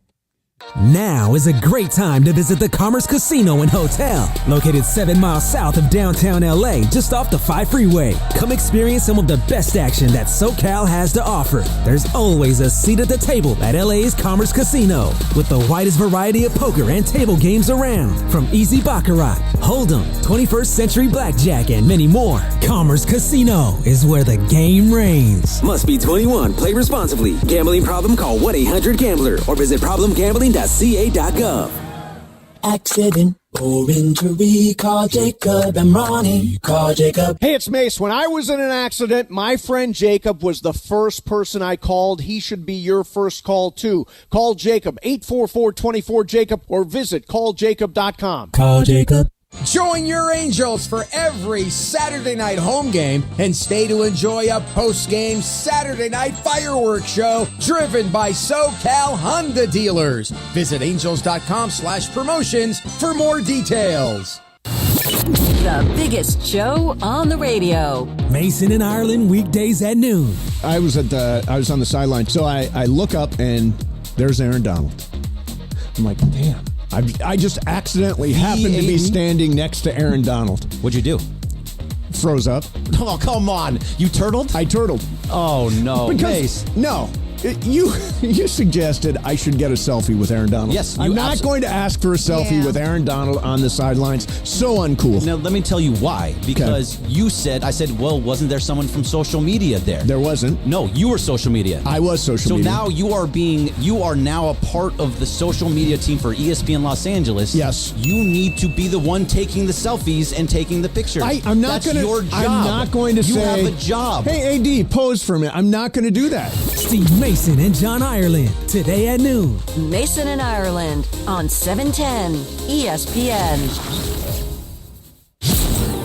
Speaker 27: Now is a great time to visit the Commerce Casino and Hotel, located 7 miles south of downtown LA, just off the 5 freeway. Come experience some of the best action that SoCal has to offer. There's always a seat at the table at LA's Commerce Casino, with the widest variety of poker and table games around, from easy baccarat, hold'em, 21st century blackjack, and many more. Commerce Casino is where the game reigns. Must be 21. Play responsibly. Gambling problem? Call 1-800-GAMBLER or visit problemgambling.ca.gov.
Speaker 6: Accident or injury, call Jacob and Ronnie. Call Jacob.
Speaker 11: Hey, it's Mace. When I was in an accident, my friend Jacob was the first person I called. He should be your first call, too. Call Jacob, 844-24-JACOB, or visit calljacob.com.
Speaker 6: Call Jacob.
Speaker 12: Join your Angels for every Saturday night home game and stay to enjoy a post-game Saturday night fireworks show driven by SoCal Honda dealers. Visit angels.com/promotions for more details.
Speaker 29: The biggest show on the radio.
Speaker 27: Mason and Ireland, weekdays at noon.
Speaker 13: I was on the sideline, so I look up and there's Aaron Donald. I'm like, damn. I just accidentally happened to be standing next to Aaron Donald.
Speaker 18: What'd you do?
Speaker 13: Froze up.
Speaker 18: Oh, come on. You turtled?
Speaker 13: I turtled.
Speaker 18: Oh, no.
Speaker 13: No. You suggested I should get a selfie with Aaron Donald.
Speaker 5: Yes,
Speaker 13: I'm not going to ask for a selfie with Aaron Donald on the sidelines. So uncool.
Speaker 5: Now, let me tell you why. Because I said, well, wasn't there someone from social media there?
Speaker 13: There wasn't.
Speaker 5: No, you were social media.
Speaker 13: I was social media.
Speaker 5: So now you are now a part of the social media team for ESPN Los Angeles.
Speaker 13: Yes.
Speaker 5: You need to be the one taking the selfies and taking the pictures.
Speaker 13: I'm not
Speaker 5: That's your job.
Speaker 13: I'm not going to say.
Speaker 5: You have a job.
Speaker 13: Hey, AD, pose for a minute. I'm not going to do that.
Speaker 27: Steve Mason and John Ireland, today at noon.
Speaker 29: Mason and Ireland on 710 ESPN.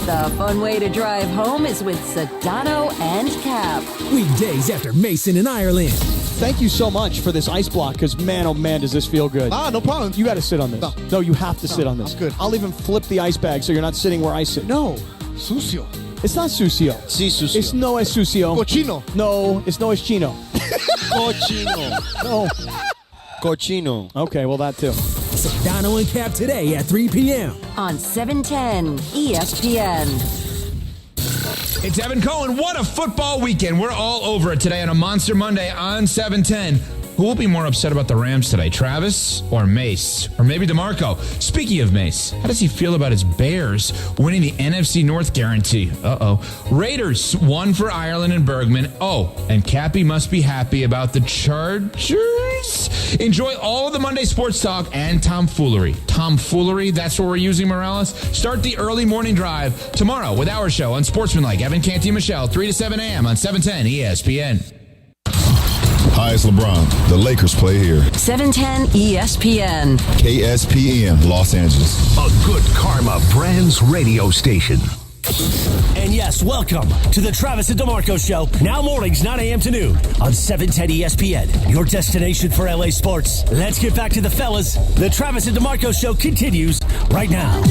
Speaker 29: The fun way to drive home is with Sedano and Cap.
Speaker 27: Weekdays after Mason and Ireland.
Speaker 11: Thank you so much for this ice block, because man, oh man, does this feel good.
Speaker 7: No problem.
Speaker 11: You got to sit on this. No, you have to sit on this.
Speaker 7: I'm good.
Speaker 11: I'll even flip the ice bag so you're not sitting where I sit. No.
Speaker 7: Sucio.
Speaker 11: It's not sucio.
Speaker 7: Sí, sucio.
Speaker 11: It's no es sucio.
Speaker 7: Cochino.
Speaker 11: No, it's no es chino.
Speaker 7: Cochino.
Speaker 11: No.
Speaker 7: Cochino.
Speaker 11: Okay, well, that too.
Speaker 27: Sedano and Cap today at 3 p.m.
Speaker 29: on 710 ESPN.
Speaker 8: It's Evan Cohen. What a football weekend. We're all over it today on a Monster Monday on 710. Who will be more upset about the Rams today, Travis or Mace? Or maybe DeMarco? Speaking of Mace, how does he feel about his Bears winning the NFC North guarantee? Raiders won for Ireland and Bergman. Oh, and Cappy must be happy about the Chargers. Enjoy all of the Monday sports talk and tomfoolery. Tomfoolery, that's what we're using, Morales. Start the early morning drive tomorrow with our show on Sportsmanlike. Evan Canty Michelle, 3 to 7 a.m. on 710 ESPN.
Speaker 14: Hi, it's LeBron. The Lakers play here.
Speaker 29: 710 ESPN.
Speaker 14: KSPN, Los Angeles.
Speaker 10: A good karma brands radio station. And yes, welcome to the Travis and DeMarco Show. Now mornings, 9 a.m. to noon on 710 ESPN. Your destination for LA sports. Let's get back to the fellas. The Travis and DeMarco Show continues right now.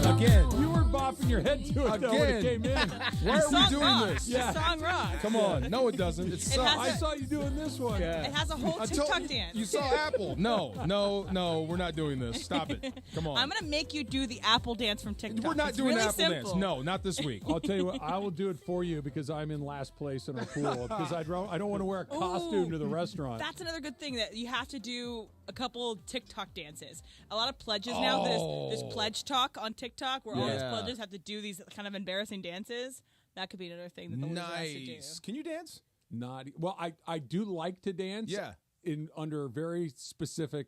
Speaker 1: Again, you were bopping your head to it though when it came in.
Speaker 2: Why are we doing this?
Speaker 16: The song rocks.
Speaker 2: Come on. No, it doesn't.
Speaker 1: I saw you doing this one.
Speaker 16: It has a whole TikTok dance.
Speaker 2: You saw Apple. No, we're not doing this. Stop it. Come on.
Speaker 16: I'm going to make you do the Apple dance from TikTok.
Speaker 2: We're not
Speaker 16: it's
Speaker 2: doing
Speaker 16: really
Speaker 2: Apple
Speaker 16: simple.
Speaker 2: dance. No, not this week.
Speaker 1: I'll tell you what, I will do it for you because I'm in last place in our pool because I don't want to wear a costume to the restaurant.
Speaker 16: That's another good thing, that you have to do a couple TikTok dances. A lot of pledges now. There's pledge talk on TikTok where all these pledges have to do these kind of embarrassing dances. That could be another thing that the loser has to do.
Speaker 2: Can you dance?
Speaker 1: Well, I do like to dance.
Speaker 2: Yeah.
Speaker 1: Under very specific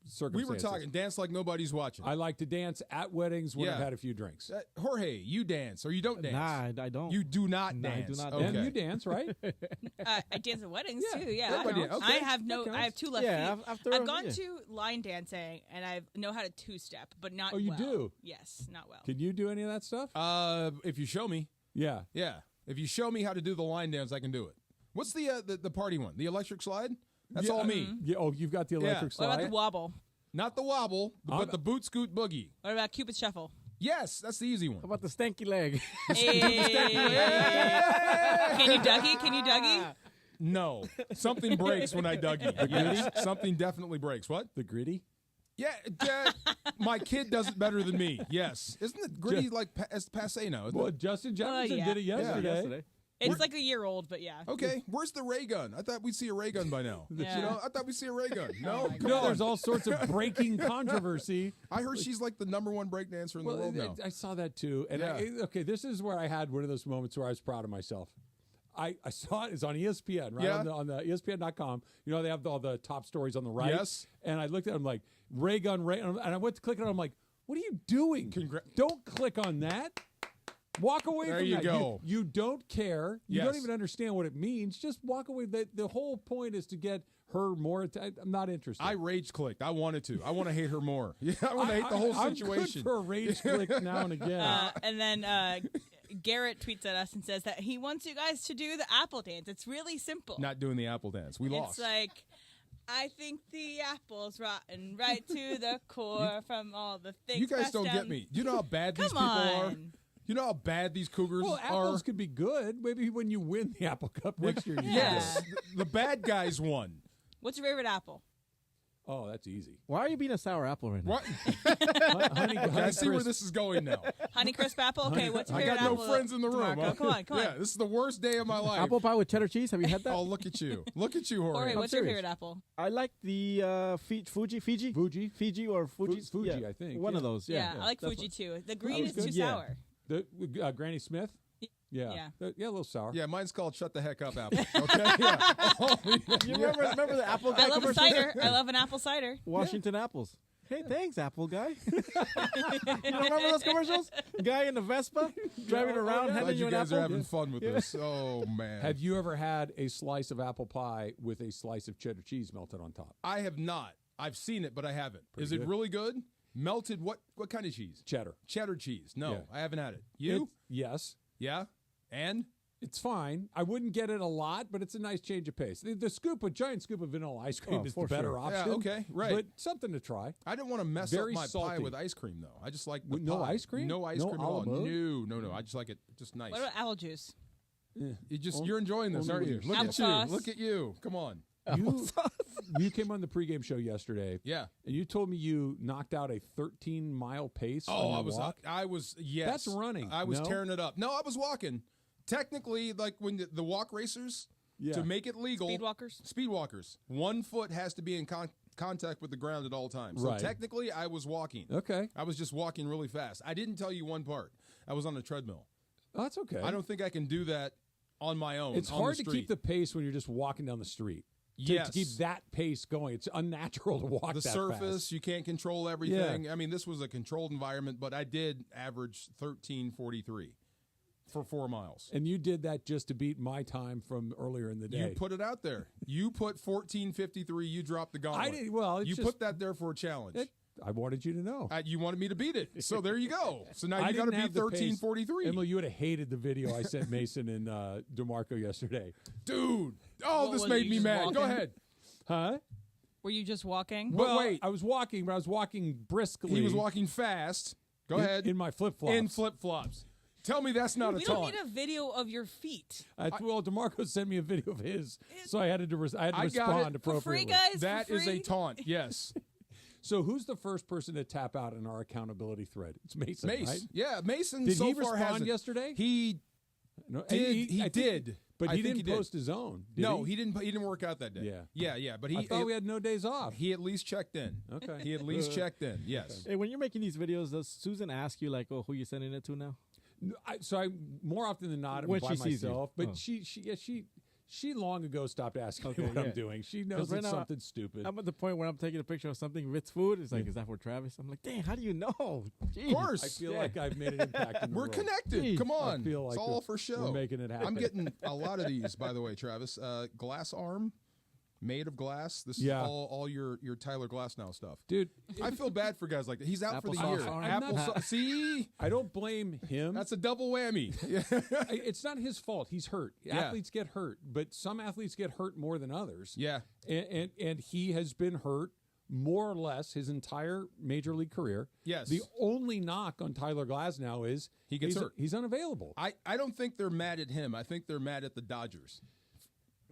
Speaker 1: circumstances.
Speaker 2: We were talking dance like nobody's watching.
Speaker 1: I like to dance at weddings when I've had a few drinks.
Speaker 2: Jorge, you dance or you don't dance?
Speaker 4: Nah, I don't.
Speaker 2: You do not dance.
Speaker 4: I do not
Speaker 2: dance.
Speaker 1: And you dance, right?
Speaker 16: I dance at weddings too. Yeah,
Speaker 2: everybody dance. Okay.
Speaker 16: I have two left feet. I've gone to line dancing and I know how to two-step, but not.
Speaker 1: Oh, you
Speaker 16: well.
Speaker 1: do?
Speaker 16: Yes, not well.
Speaker 1: Can you do any of that stuff?
Speaker 2: If you show me.
Speaker 1: Yeah.
Speaker 2: If you show me how to do the line dance, I can do it. What's the party one? The electric slide? That's all me.
Speaker 1: Yeah. Oh, you've got the electric slide.
Speaker 16: What about the wobble?
Speaker 2: Not the wobble, but the boot scoot boogie.
Speaker 16: What about Cupid shuffle?
Speaker 2: Yes, that's the easy one.
Speaker 4: How about the stanky leg?
Speaker 16: Hey. Can you Dougie?
Speaker 2: No. Something breaks when I Dougie. Yes, something definitely breaks. What?
Speaker 1: The gritty?
Speaker 2: Yeah, my kid does it better than me. Yes. Isn't it gritty it's passe now?
Speaker 1: Well, Justin Jefferson did it yesterday.
Speaker 16: It's like a year old, but yeah.
Speaker 2: Okay, where's the ray gun? I thought we'd see a ray gun by now.
Speaker 16: Yeah.
Speaker 2: I thought we'd see a ray gun. No, come on.
Speaker 1: There's all sorts of breaking controversy.
Speaker 2: I heard she's like the #1 breakdancer in the world now.
Speaker 1: I saw that too. And this is where I had one of those moments where I was proud of myself. I saw it. It's on ESPN, right?
Speaker 2: Yeah.
Speaker 1: On the ESPN.com. You know, they have all the top stories on the right.
Speaker 2: Yes.
Speaker 1: And I looked at them like, ray gun, and I went to click on it. I'm like, what are you doing? Don't click on that. Walk away from that.
Speaker 2: There you go.
Speaker 1: You don't care. You
Speaker 2: Yes.
Speaker 1: don't even understand what it means. Just walk away. The whole point is to get her more. I'm not interested.
Speaker 2: I rage clicked. I wanted to. I want to hate her more. Yeah, I want to hate the whole situation.
Speaker 1: I'm good for a rage click now and again.
Speaker 16: And then Garrett tweets at us and says that he wants you guys to do the apple dance. It's really simple.
Speaker 2: Not doing the apple dance. We lost.
Speaker 16: It's like, I think the apple's rotten right to the core from all the things.
Speaker 2: You guys don't get me. You know how bad these people are? You know how bad these Cougars are?
Speaker 1: Apples could be good. Maybe when you win the Apple Cup next year.
Speaker 2: Yes. The bad guys won.
Speaker 16: What's your favorite apple?
Speaker 1: Oh, that's easy.
Speaker 4: Why are you being a sour apple right now?
Speaker 2: What?
Speaker 1: Honey,
Speaker 2: I see where this is going now.
Speaker 16: Honeycrisp apple? Okay, what's your
Speaker 2: I
Speaker 16: favorite
Speaker 2: got no
Speaker 16: apple?
Speaker 2: friends in the room.
Speaker 16: DeMarco?
Speaker 2: Huh?
Speaker 16: Come on.
Speaker 2: Yeah, this is the worst day of my life.
Speaker 4: Apple pie with cheddar cheese. Have you had that?
Speaker 2: Oh, look at you. Look at you, Jorge.
Speaker 16: Jorge, what's your favorite apple?
Speaker 4: I like the Fuji or Fuji.
Speaker 1: Fuji, I think.
Speaker 4: One of those.
Speaker 16: Yeah,
Speaker 4: Yeah,
Speaker 16: I like
Speaker 4: that's
Speaker 16: Fuji
Speaker 4: one.
Speaker 16: too. The green is
Speaker 1: good.
Speaker 16: too
Speaker 1: Yeah.
Speaker 16: sour.
Speaker 1: The Granny Smith? Yeah. A little sour.
Speaker 2: Yeah, mine's called Shut the Heck Up Apple. Okay? Yeah. Oh,
Speaker 4: You remember the apple guy
Speaker 16: I love a
Speaker 4: commercial?
Speaker 16: cider. I love an apple cider.
Speaker 4: Washington apples. Hey, thanks, Apple guy. You don't remember those commercials? Guy in the Vespa driving around,
Speaker 2: Glad
Speaker 4: handing you
Speaker 2: you
Speaker 4: an
Speaker 2: guys
Speaker 4: apple.
Speaker 2: are having fun with this. Oh, man.
Speaker 1: Have you ever had a slice of apple pie with a slice of cheddar cheese melted on top?
Speaker 2: I have not. I've seen it, but I haven't. Is it
Speaker 1: good.
Speaker 2: really good? Melted what kind of cheese?
Speaker 1: Cheddar.
Speaker 2: Cheddar cheese. No,
Speaker 1: Yeah.
Speaker 2: I haven't had it. You?
Speaker 1: Yes.
Speaker 2: Yeah? And?
Speaker 1: It's fine. I wouldn't get it a lot, but it's a nice change of pace. The giant scoop of vanilla ice cream is the
Speaker 4: for
Speaker 1: better
Speaker 4: sure.
Speaker 1: option.
Speaker 2: Yeah, okay, right.
Speaker 1: But something to try.
Speaker 2: I didn't want to mess
Speaker 1: Very
Speaker 2: up my pie
Speaker 1: salty.
Speaker 2: with ice cream, though. I just like the
Speaker 1: With no
Speaker 2: pie.
Speaker 1: ice cream?
Speaker 2: No ice
Speaker 1: No
Speaker 2: cream at all.
Speaker 1: olive?
Speaker 2: No. I just like it just nice.
Speaker 16: What about apple juice?
Speaker 2: You're enjoying this,
Speaker 1: only
Speaker 2: aren't you?
Speaker 1: with
Speaker 2: Look at you.
Speaker 16: Applesauce.
Speaker 2: Look at you. Come on.
Speaker 1: You came on the pregame show yesterday.
Speaker 2: Yeah.
Speaker 1: And you told me you knocked out a 13-mile pace on your walk.
Speaker 2: I was, yes.
Speaker 1: That's running.
Speaker 2: I was
Speaker 1: no?
Speaker 2: tearing it up. No, I was walking. Technically, like when the walk racers, to make it legal. Speedwalkers. 1 foot has to be in contact with the ground at all times. So
Speaker 1: Right.
Speaker 2: technically, I was walking.
Speaker 1: Okay.
Speaker 2: I was just walking really fast. I didn't tell you one part. I was on a treadmill.
Speaker 1: Oh, that's okay.
Speaker 2: I don't think I can do that on my own.
Speaker 1: It's
Speaker 2: on
Speaker 1: hard
Speaker 2: the
Speaker 1: to
Speaker 2: street.
Speaker 1: keep the pace when you're just walking down the street.
Speaker 2: Yes.
Speaker 1: To keep that pace going. It's unnatural to walk
Speaker 2: the
Speaker 1: that
Speaker 2: surface,
Speaker 1: fast.
Speaker 2: you can't control everything. I mean, this was a controlled environment, but I did average 13:43 for 4 miles.
Speaker 1: And you did that just to beat my time from earlier in the day.
Speaker 2: You put it out there. You put 14:53. You dropped the gauntlet.
Speaker 1: I did. Well, it's
Speaker 2: you
Speaker 1: just-
Speaker 2: put that there for a challenge.
Speaker 1: I wanted you to know.
Speaker 2: You wanted me to beat it. So there you go. So now
Speaker 1: I
Speaker 2: you got to
Speaker 1: didn't
Speaker 2: beat
Speaker 1: have the pace.
Speaker 2: 13:43.
Speaker 1: Emily, you would have hated the video I sent Mason and DeMarco yesterday.
Speaker 2: Dude.
Speaker 16: What
Speaker 2: This
Speaker 16: was
Speaker 2: made
Speaker 16: it,
Speaker 2: me
Speaker 16: you just
Speaker 2: mad. Go
Speaker 16: walking?
Speaker 2: ahead.
Speaker 1: Huh?
Speaker 16: Were you just walking?
Speaker 1: Well,
Speaker 2: wait.
Speaker 1: I was walking, but I was walking briskly.
Speaker 2: He was walking fast. Go ahead.
Speaker 1: In my flip-flops.
Speaker 2: In flip-flops. Tell me that's not
Speaker 16: We
Speaker 2: a
Speaker 16: don't
Speaker 2: taunt.
Speaker 16: need a video of your feet.
Speaker 1: Well, DeMarco sent me a video of his, so I had to respond
Speaker 2: got it.
Speaker 1: appropriately.
Speaker 16: For free, guys?
Speaker 2: That
Speaker 16: for
Speaker 2: is
Speaker 16: free?
Speaker 2: a taunt. Yes.
Speaker 1: So who's the first person to tap out in our accountability thread? It's Mason,
Speaker 2: Mace.
Speaker 1: right?
Speaker 2: Yeah, Mason
Speaker 1: Did
Speaker 2: so
Speaker 1: he
Speaker 2: far
Speaker 1: respond
Speaker 2: hasn't.
Speaker 1: yesterday?
Speaker 2: He
Speaker 1: No,
Speaker 2: did. He
Speaker 1: I think-
Speaker 2: did.
Speaker 1: But
Speaker 2: I
Speaker 1: he
Speaker 2: think
Speaker 1: didn't
Speaker 2: did.
Speaker 1: post his own. Did
Speaker 2: No,
Speaker 1: he?
Speaker 2: he didn't. He didn't work out that day. Yeah. But he.
Speaker 1: I thought we had no days off.
Speaker 2: He at least checked in.
Speaker 1: Okay.
Speaker 2: He at least checked in. Yes.
Speaker 4: Hey, when you're making these videos, does Susan ask you like, "Oh, who you sending it to now?"
Speaker 1: So I more often than not am
Speaker 4: When
Speaker 1: by
Speaker 4: she sees you.
Speaker 1: myself. But
Speaker 4: Oh.
Speaker 1: she long ago stopped asking me what
Speaker 4: yeah.
Speaker 1: I'm doing. She knows
Speaker 4: 'Cause right
Speaker 1: it's
Speaker 4: now,
Speaker 1: something stupid.
Speaker 4: I'm at the point where I'm taking a picture of something, Ritz food. It's like, is that for Travis? I'm like, dang, how do you know? Jeez.
Speaker 2: Of course.
Speaker 1: I feel like I've made an impact in the
Speaker 2: We're
Speaker 1: world.
Speaker 2: connected.
Speaker 4: Jeez.
Speaker 2: Come on.
Speaker 1: I feel like
Speaker 2: it's all for show.
Speaker 1: we're making it happen.
Speaker 2: I'm getting a lot of these, by the way, Travis. Glass arm, made of glass. This
Speaker 1: Yeah.
Speaker 2: is all your Tyler Glasnow stuff.
Speaker 1: Dude,
Speaker 2: I feel bad for guys like that. He's out for the
Speaker 4: Applesauce
Speaker 2: year.
Speaker 4: arm.
Speaker 2: See?
Speaker 1: I don't blame him.
Speaker 2: That's a double whammy.
Speaker 1: It's not his fault. He's hurt.
Speaker 2: Yeah.
Speaker 1: Athletes get hurt, but some athletes get hurt more than others.
Speaker 2: Yeah.
Speaker 1: And he has been hurt more or less his entire major league career.
Speaker 2: Yes.
Speaker 1: The only knock on Tyler Glasnow is
Speaker 2: He gets hurt.
Speaker 1: He's unavailable.
Speaker 2: I don't think they're mad at him. I think they're mad at the Dodgers.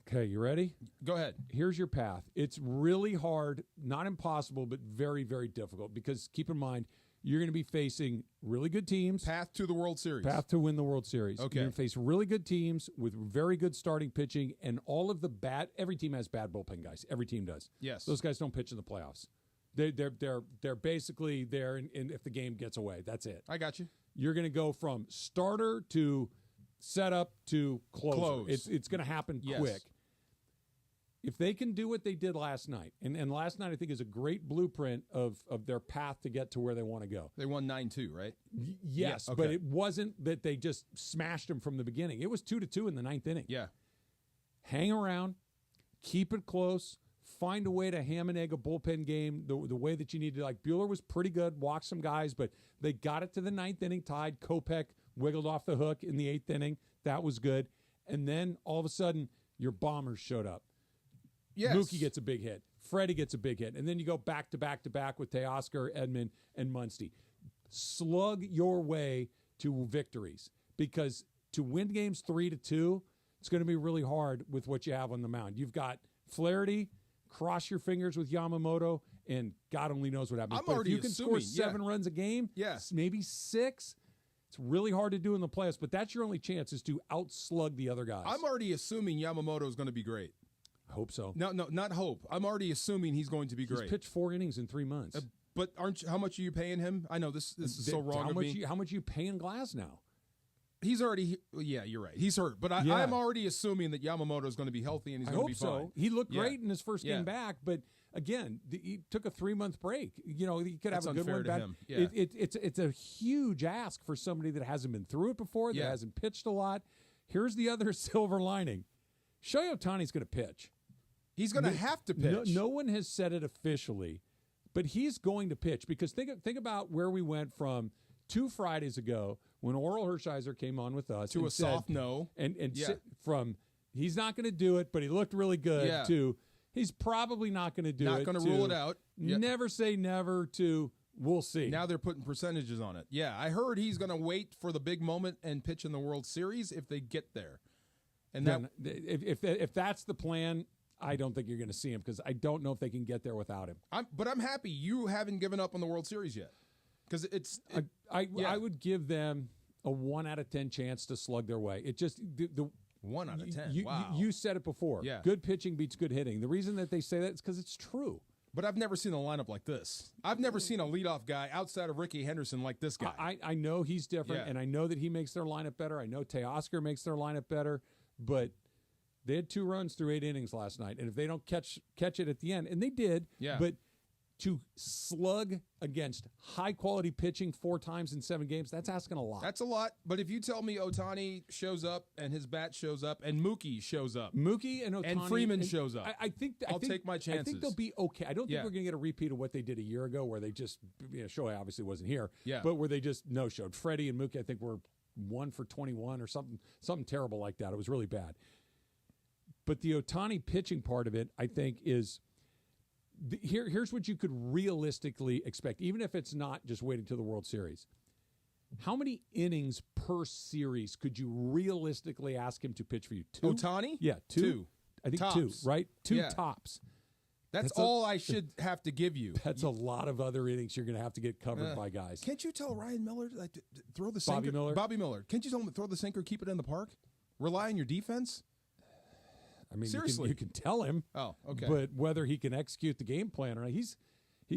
Speaker 1: Okay, you ready?
Speaker 2: Go ahead.
Speaker 1: Here's your path. It's really hard, not impossible, but very, very difficult because keep in mind, you're going to be facing really good teams.
Speaker 2: Path to the World Series.
Speaker 1: Path to win the World Series.
Speaker 2: Okay.
Speaker 1: You're going to face really good teams with very good starting pitching and all of the bad. Every team has bad bullpen guys. Every team does.
Speaker 2: Yes.
Speaker 1: Those guys don't pitch in the playoffs. They're basically there in if the game gets away. That's it.
Speaker 2: I got you.
Speaker 1: You're going to go from starter to setup to closer. It's going to happen quick. If they can do what they did last night, and last night I think is a great blueprint of their path to get to where they want to go.
Speaker 2: They won 9-2, right?
Speaker 1: Yes,
Speaker 2: Yeah, okay.
Speaker 1: but it wasn't that they just smashed them from the beginning. It was 2-2 in the ninth inning.
Speaker 2: Yeah.
Speaker 1: Hang around, keep it close, find a way to ham and egg a bullpen game the way that you need to. Like Buehler was pretty good, walked some guys, but they got it to the ninth inning tied. Kopech wiggled off the hook in the eighth inning. That was good. And then all of a sudden, your bombers showed up.
Speaker 2: Yes.
Speaker 1: Mookie gets a big hit. Freddie gets a big hit. And then you go back to back to back with Teoscar, Edman, and Muncy. Slug your way to victories because to win games 3-2, it's going to be really hard with what you have on the mound. You've got Flaherty, cross your fingers with Yamamoto, and God only knows what happens.
Speaker 2: I'm
Speaker 1: but
Speaker 2: already
Speaker 1: if you can
Speaker 2: assuming,
Speaker 1: score 7 runs a game, maybe 6, it's really hard to do in the playoffs, but that's your only chance is to outslug the other guys.
Speaker 2: I'm already assuming Yamamoto is going to be great.
Speaker 1: I hope so.
Speaker 2: No, not hope. I'm already assuming he's going to be great.
Speaker 1: He's pitched 4 innings in 3 months.
Speaker 2: But how much are you paying him? I know this is so wrong of me.
Speaker 1: How much are you paying Glass now?
Speaker 2: He's already, yeah, you're right. He's hurt. But I'm already assuming that Yamamoto is going to be healthy and he's going to be fine.
Speaker 1: So. He looked great in his first game back, but again, he took a 3-month break. You know, he could have a good one.
Speaker 2: To him. Yeah.
Speaker 1: It's a huge ask for somebody that hasn't been through it before, that hasn't pitched a lot. Here's the other silver lining. Shohei Ohtani's going to pitch.
Speaker 2: He's going to have to pitch.
Speaker 1: No one has said it officially, but he's going to pitch because think about where we went from 2 Fridays ago when Oral Hershiser came on with us
Speaker 2: to a soft no,
Speaker 1: and from he's not going to do it, but he looked really good to he's probably not going to do it.
Speaker 2: Not going to rule it out.
Speaker 1: Never say never to we'll see.
Speaker 2: Now they're putting percentages on it. Yeah, I heard he's going to wait for the big moment and pitch in the World Series if they get there. And
Speaker 1: then if that's the plan, I don't think you're going to see him because I don't know if they can get there without him.
Speaker 2: But I'm happy you haven't given up on the World Series yet. Because
Speaker 1: I would give them a 1 out of 10 chance to slug their way. It just the
Speaker 2: 1 out of 10. Wow.
Speaker 1: You said it before.
Speaker 2: Yeah.
Speaker 1: Good pitching beats good hitting. The reason that they say that is because it's true.
Speaker 2: But I've never seen a lineup like this. I've never seen a leadoff guy outside of Ricky Henderson like this guy.
Speaker 1: I know he's different, and I know that he makes their lineup better. I know Teoscar makes their lineup better, but they had 2 runs through 8 innings last night, and if they don't catch it at the end, and they did, but to slug against high-quality pitching 4 times in 7 games, that's asking a lot.
Speaker 2: That's a lot. But if you tell me Ohtani shows up and his bat shows up and Mookie shows up.
Speaker 1: Mookie and Ohtani.
Speaker 2: And Freeman shows up.
Speaker 1: I think
Speaker 2: I'll take my chances.
Speaker 1: I think they'll be okay. I don't think we're going to get a repeat of what they did a year ago where they just, Shohei obviously wasn't here, but where they just no-showed. Freddie and Mookie, I think, were 1 for 21 or something terrible like that. It was really bad. But the Ohtani pitching part of it, I think, is here's what you could realistically expect, even if it's not just waiting till the World Series. How many innings per series could you realistically ask him to pitch for you? 2?
Speaker 2: Ohtani?
Speaker 1: Yeah, 2. I think
Speaker 2: tops.
Speaker 1: 2, right? 2 tops.
Speaker 2: That's all I should have to give you.
Speaker 1: That's a lot of other innings you're going to have to get covered by guys.
Speaker 2: Can't you tell Ryan Miller to throw the sinker? Bobby Miller. Can't you tell him to throw the sinker, keep it in the park? Rely on your defense?
Speaker 1: I mean,
Speaker 2: seriously,
Speaker 1: you can tell him.
Speaker 2: Oh, okay.
Speaker 1: But whether he can execute the game plan or not, he's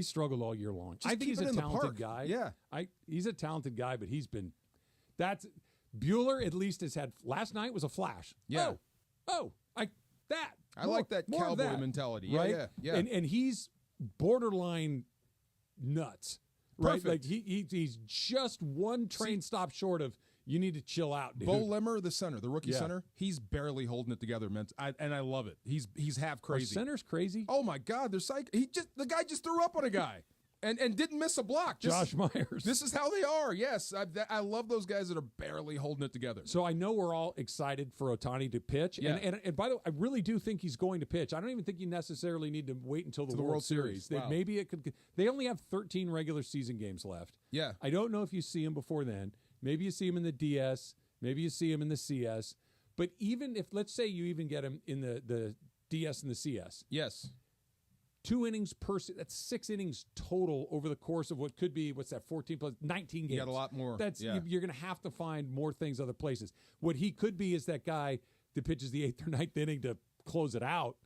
Speaker 1: struggled all year long.
Speaker 2: Just
Speaker 1: I think he's a talented guy.
Speaker 2: Yeah,
Speaker 1: he's a talented guy, but he's been. Bueller at least has had. Last night was a flash.
Speaker 2: Yeah.
Speaker 1: I
Speaker 2: like that cowboy mentality.
Speaker 1: Right?
Speaker 2: Yeah.
Speaker 1: And he's borderline nuts. Right?
Speaker 2: Perfect.
Speaker 1: Like he's just one train stop short of. You need to chill out, dude.
Speaker 2: Bo Lemmer, the center, the rookie center, he's barely holding it together, man. And I love it. He's half crazy.
Speaker 1: Our center's crazy.
Speaker 2: Oh my God, they're the guy just threw up on a guy and didn't miss a block.
Speaker 1: Josh Myers.
Speaker 2: This is how they are. Yes, I love those guys that are barely holding it together.
Speaker 1: So I know we're all excited for Ohtani to pitch, and by the way, I really do think he's going to pitch. I don't even think you necessarily need to wait until the World Series.
Speaker 2: Wow.
Speaker 1: Maybe it could. They only have 13 regular season games left.
Speaker 2: Yeah,
Speaker 1: I don't know if you see him before then. Maybe you see him in the DS. Maybe you see him in the CS. But even if, let's say you even get him in the DS and the CS.
Speaker 2: Yes.
Speaker 1: 2 innings per – that's 6 innings total over the course of what could be, 14 plus 19 games.
Speaker 2: You got a lot more.
Speaker 1: You're going to have to find more things other places. What he could be is that guy that pitches the 8th or 9th inning to close it out.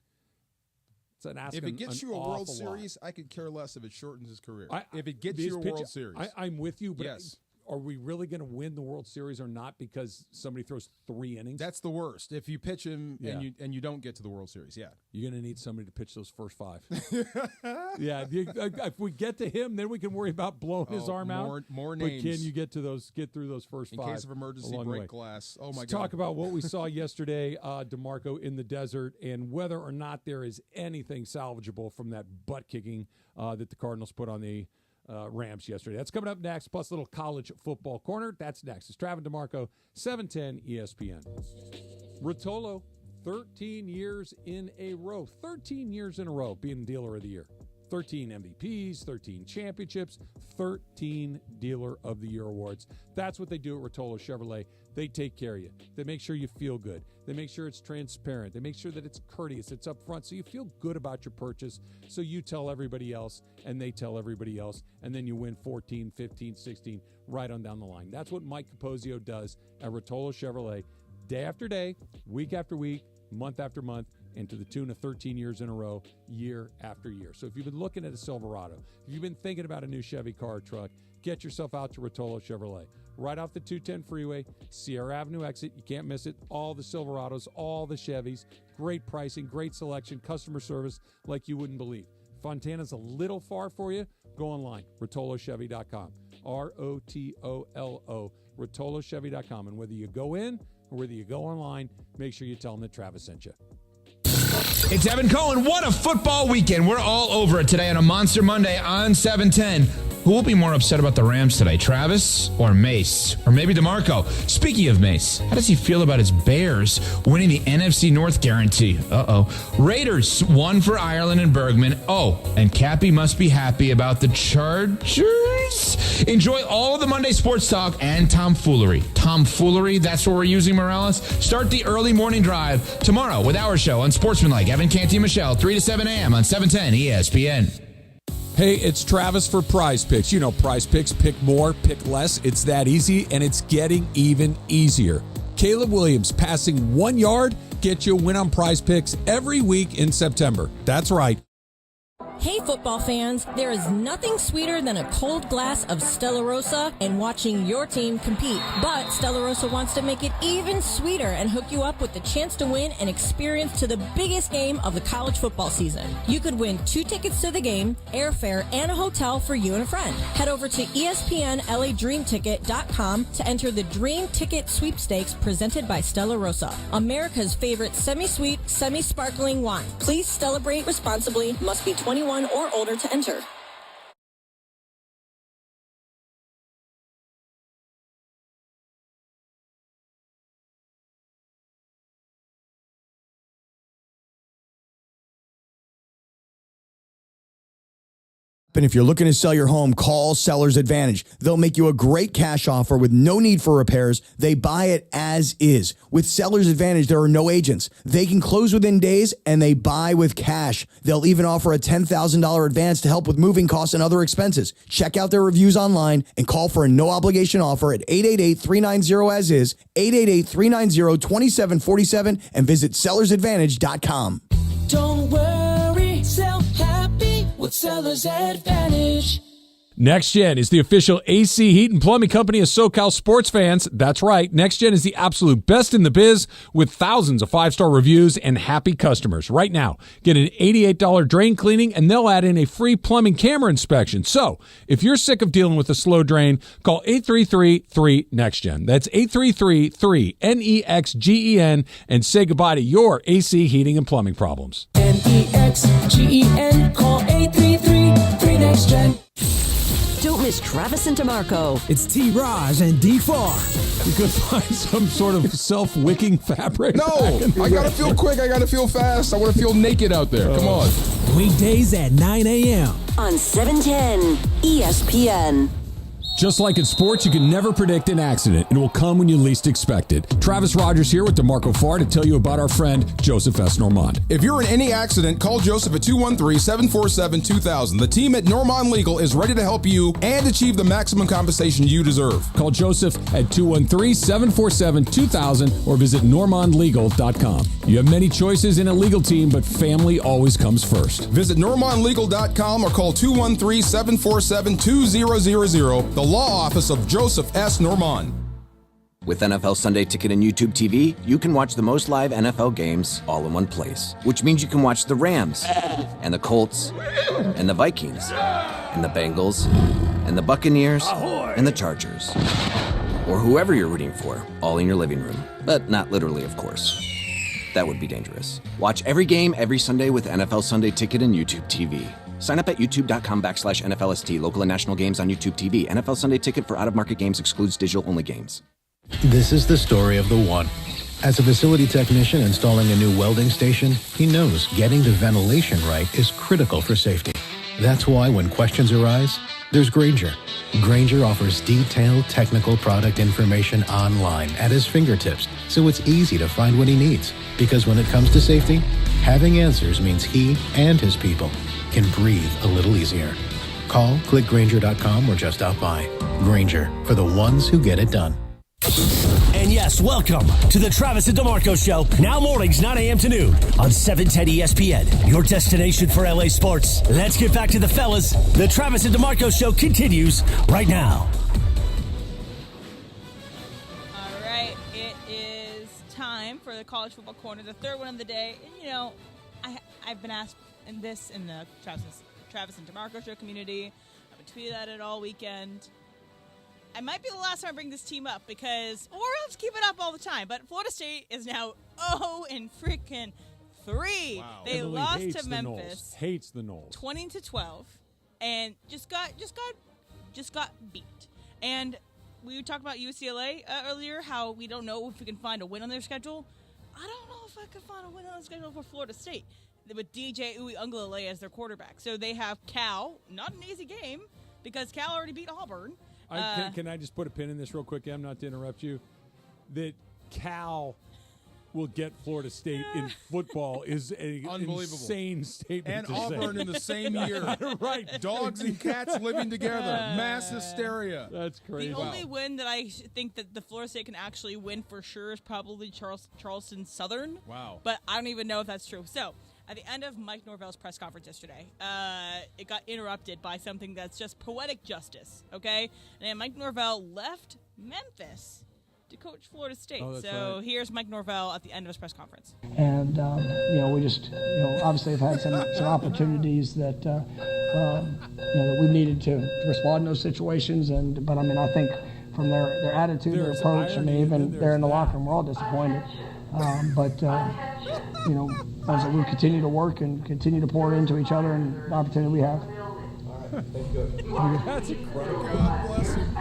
Speaker 2: If it gets you a World Series, I could care less if it shortens his career. If it gets you a World Series.
Speaker 1: I'm with you, but
Speaker 2: yes.
Speaker 1: Are we really going to win the World Series or not because somebody throws 3 innings?
Speaker 2: That's the worst. If you pitch him and you don't get to the World Series,
Speaker 1: you're going to need somebody to pitch those first 5. If we get to him, then we can worry about blowing his arm out.
Speaker 2: More names.
Speaker 1: But can you get through those first 5?
Speaker 2: In case of emergency, break glass. Oh my God!
Speaker 1: Let's talk about what we saw yesterday, DeMarco in the desert, and whether or not there is anything salvageable from that butt kicking that the Cardinals put on the Rams yesterday. That's coming up next, plus a little college football corner. That's next. It's Travis DeMarco, 710 ESPN. Rotolo, 13 years in a row. 13 years in a row being Dealer of the Year. 13 MVPs, 13 championships, 13 Dealer of the Year awards. That's what they do at Rotolo Chevrolet. They take care of you. They make sure you feel good. They make sure it's transparent. They make sure that it's courteous, it's upfront, so you feel good about your purchase. So you tell everybody else, and they tell everybody else, and then you win 14, 15, 16, right on down the line. That's what Mike Capozio does at Rotolo Chevrolet, day after day, week after week, month after month, and to the tune of 13 years in a row, year after year. So if you've been looking at a Silverado, if you've been thinking about a new Chevy car or truck, get yourself out to Rotolo Chevrolet. Right off the 210 freeway, Sierra Avenue exit. You can't miss it. All the Silverados, all the Chevys. Great pricing, great selection, customer service like you wouldn't believe. Fontana's a little far for you. Go online, rotolochevy.com. ROTOLO, rotolochevy.com. And whether you go in or whether you go online, make sure you tell them that Travis sent you.
Speaker 8: It's Evan Cohen. What a football weekend. We're all over it today on a Monster Monday on 710. Who will be more upset about the Rams today, Travis or Mace? Or maybe DeMarco? Speaking of Mace, how does he feel about his Bears winning the NFC North guarantee? Raiders won for Ireland and Bergman. Oh, and Cappy must be happy about the Chargers. Enjoy all the Monday sports talk and tomfoolery. Tomfoolery, that's what we're using, Morales. Start the early morning drive tomorrow with our show on Sportsmanlike. Evan Canty Michelle, 3 to 7 a.m. on 710 ESPN.
Speaker 1: Hey, it's Travis for Prize Picks. You know Prize Picks, pick more, pick less. It's that easy, and it's getting even easier. Caleb Williams passing 1 yard gets you a win on Prize Picks every week in September. That's right.
Speaker 9: Hey football fans, there is nothing sweeter than a cold glass of Stella Rosa and watching your team compete. But Stella Rosa wants to make it even sweeter and hook you up with the chance to win an experience to the biggest game of the college football season. You could win 2 tickets to the game, airfare, and a hotel for you and a friend. Head over to ESPNLADreamTicket.com to enter the Dream Ticket Sweepstakes presented by Stella Rosa, America's favorite semi-sweet, semi-sparkling wine. Please celebrate responsibly. Must be 21 or older to enter.
Speaker 15: And if you're looking to sell your home, call Seller's Advantage. They'll make you a great cash offer with no need for repairs. They buy it as is. With Seller's Advantage, there are no agents. They can close within days, and they buy with cash. They'll even offer a $10,000 advance to help with moving costs and other expenses. Check out their reviews online and call for a no-obligation offer at 888-390-AS-IS, 888-390-2747, and visit sellersadvantage.com.
Speaker 6: Don't worry, sell happy with Seller's Advantage.
Speaker 1: Next Gen is the official AC Heat and Plumbing Company of SoCal sports fans. That's right. Next Gen is the absolute best in the biz with thousands of 5-star reviews and happy customers. Right now, get an $88 drain cleaning and they'll add in a free plumbing camera inspection. So, if you're sick of dealing with a slow drain, call 833-3-NEXTGEN. That's 833-3-NEXGEN and say goodbye to your AC heating and plumbing problems.
Speaker 6: NEXGEN. Call 833-3-NEXTGEN.
Speaker 29: Don't miss Travis and DeMarco.
Speaker 27: It's T. Raj and D. Farr.
Speaker 1: You could find some sort of self-wicking fabric.
Speaker 2: No, I gotta feel quick. I gotta feel fast. I want to feel naked out there. Come on.
Speaker 27: Weekdays at 9 a.m.
Speaker 29: on 710 ESPN.
Speaker 1: Just like in sports, you can never predict an accident. It will come when you least expect it. Travis Rogers here with DeMarco Farr to tell you about our friend, Joseph S. Normand.
Speaker 2: If you're in any accident, call Joseph at 213-747-2000. The team at Normand Legal is ready to help you and achieve the maximum compensation you deserve.
Speaker 1: Call Joseph at 213-747-2000 or visit normandlegal.com. You have many choices in a legal team, but family always comes first.
Speaker 2: Visit normandlegal.com or call 213-747-2000. The law office of Joseph S. Normand.
Speaker 17: With NFL Sunday Ticket and YouTube TV, you can watch the most live NFL games all in one place, which means you can watch the Rams and the Colts and the Vikings and the Bengals and the Buccaneers and the Chargers, or whoever you're rooting for, all in your living room. But not literally, of course. That would be dangerous. Watch every game every Sunday with NFL Sunday Ticket and YouTube TV. Sign up at youtube.com/NFLST. Local and national games on YouTube TV. NFL Sunday Ticket for out-of-market games excludes digital-only games.
Speaker 18: This is the story of the one. As a facility technician installing a new welding station, he knows getting the ventilation right is critical for safety. That's why when questions arise, there's Grainger. Grainger offers detailed technical product information online at his fingertips, so it's easy to find what he needs. Because when it comes to safety, having answers means he and his people can breathe a little easier. Call, click Grainger.com, or just stop by. Grainger, for the ones who get it done.
Speaker 10: And yes, welcome to the Travis and DeMarco Show, now mornings 9 a.m. to noon on 710 ESPN, your destination for LA sports. Let's get back to the fellas. The Travis and DeMarco Show continues right now.
Speaker 16: All right, it is time for the College Football Corner, the third one of the day. And, you know, I've been asked in the Travis and DeMarco Show community. I've been tweeting at it all weekend. I might be the last time I bring this team up because, or let's keep it up all the time. But Florida State is now 0-3.
Speaker 1: Wow.
Speaker 16: They
Speaker 1: Emily
Speaker 16: lost to Memphis.
Speaker 1: Hates the Noles.
Speaker 16: 20-12, and just got beat. And we talked about UCLA earlier, how we don't know if we can find a win on their schedule. I don't know if I can find a win on the schedule for Florida State with DJ Uiagalelei as their quarterback. So they have Cal, not an easy game because Cal already beat Auburn.
Speaker 1: Can I just put a pin in this real quick, Em, not to interrupt you? That Cal will get Florida State in football is an insane statement.
Speaker 2: And Auburn in the same year.
Speaker 1: Right.
Speaker 2: Dogs and cats living together. Mass hysteria.
Speaker 1: That's crazy.
Speaker 16: The only win that I think that the Florida State can actually win for sure is probably Charleston Southern.
Speaker 2: Wow.
Speaker 16: But I don't even know if that's true. So, at the end of Mike Norvell's press conference yesterday, it got interrupted by something that's just poetic justice, okay? And Mike Norvell left Memphis to coach Florida State.
Speaker 1: Right.
Speaker 16: Here's Mike Norvell at the end of his press conference.
Speaker 19: And, we just, obviously have had some opportunities that, that we needed to respond in those situations. But I think from their attitude, their approach, even they're in the locker room, we're all disappointed. As we continue to work and continue to pour into each other and the opportunity we have.
Speaker 1: That's incredible.
Speaker 2: God bless him.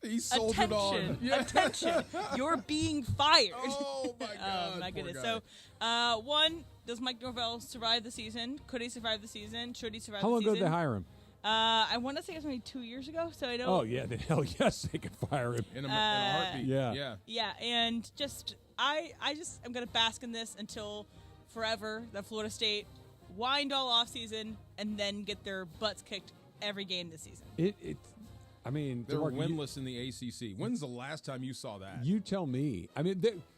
Speaker 2: He soldiered on.
Speaker 16: Attention. You're being fired.
Speaker 2: Oh, my God.
Speaker 16: Oh, my goodness.
Speaker 2: Guy.
Speaker 16: So, one, does Mike Norvell survive the season? Could he survive the season? Should he survive the season?
Speaker 1: How long ago did they hire him?
Speaker 16: I want to say it was maybe 2 years ago, so I don't...
Speaker 1: Oh, yeah. Then hell yes, they could fire him.
Speaker 2: In a heartbeat.
Speaker 1: Yeah.
Speaker 16: Yeah, and just... I'm going to bask in this until forever that Florida State wind all off season and then get their butts kicked every game this season.
Speaker 1: They're
Speaker 2: winless in the ACC. When's the last time you saw that?
Speaker 1: You tell me.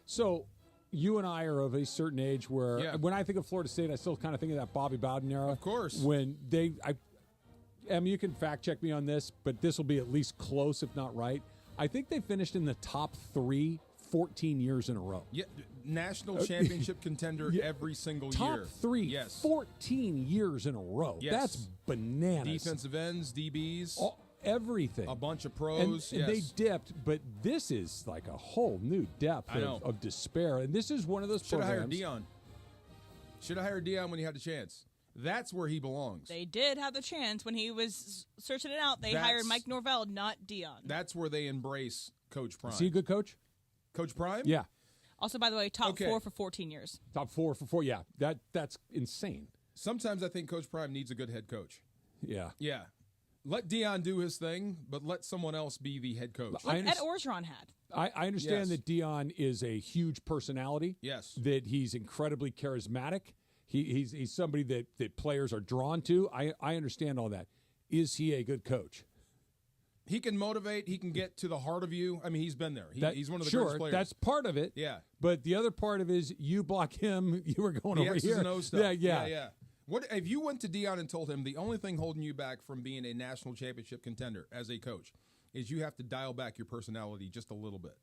Speaker 1: So you and I are of a certain age where when I think of Florida State, I still kind of think of that Bobby Bowden era.
Speaker 2: Of course.
Speaker 1: When you can fact check me on this, but this will be at least close, if not right. I think they finished in the top 3 14 years in a row.
Speaker 2: Yeah, national championship contender every single year.
Speaker 1: Top 3,
Speaker 2: yes.
Speaker 1: 14 years in a row.
Speaker 2: Yes.
Speaker 1: That's bananas.
Speaker 2: Defensive ends, DBs.
Speaker 1: Everything.
Speaker 2: A bunch of pros.
Speaker 1: And they dipped, but this is like a whole new depth of despair. And this is one of those programs.
Speaker 2: Should have hired Deion when he had the chance. That's where he belongs.
Speaker 16: They did have the chance when he was searching it out. They hired Mike Norvell, not Deion.
Speaker 2: That's where they embrace Coach Prime.
Speaker 1: Is he a good coach?
Speaker 2: Coach Prime?
Speaker 1: Yeah.
Speaker 16: Also, by the way, top 4 for 14 years.
Speaker 1: Top 4 for 4, yeah. That's insane.
Speaker 2: Sometimes I think Coach Prime needs a good head coach.
Speaker 1: Yeah.
Speaker 2: Yeah. Let Deion do his thing, but let someone else be the head coach.
Speaker 16: Like Ed Orgeron had.
Speaker 1: I understand that Deion is a huge personality.
Speaker 2: Yes.
Speaker 1: That he's incredibly charismatic. He's somebody that players are drawn to. I understand all that. Is he a good coach?
Speaker 2: He can motivate. He can get to the heart of you. I mean, he's been there. He's one of the greatest players.
Speaker 1: That's part of it.
Speaker 2: Yeah.
Speaker 1: But the other part of it is you block him, you were going over
Speaker 2: X's
Speaker 1: here.
Speaker 2: and O's stuff.
Speaker 1: Yeah.
Speaker 2: What if you went to Deion and told him the only thing holding you back from being a national championship contender as a coach is you have to dial back your personality just a little bit.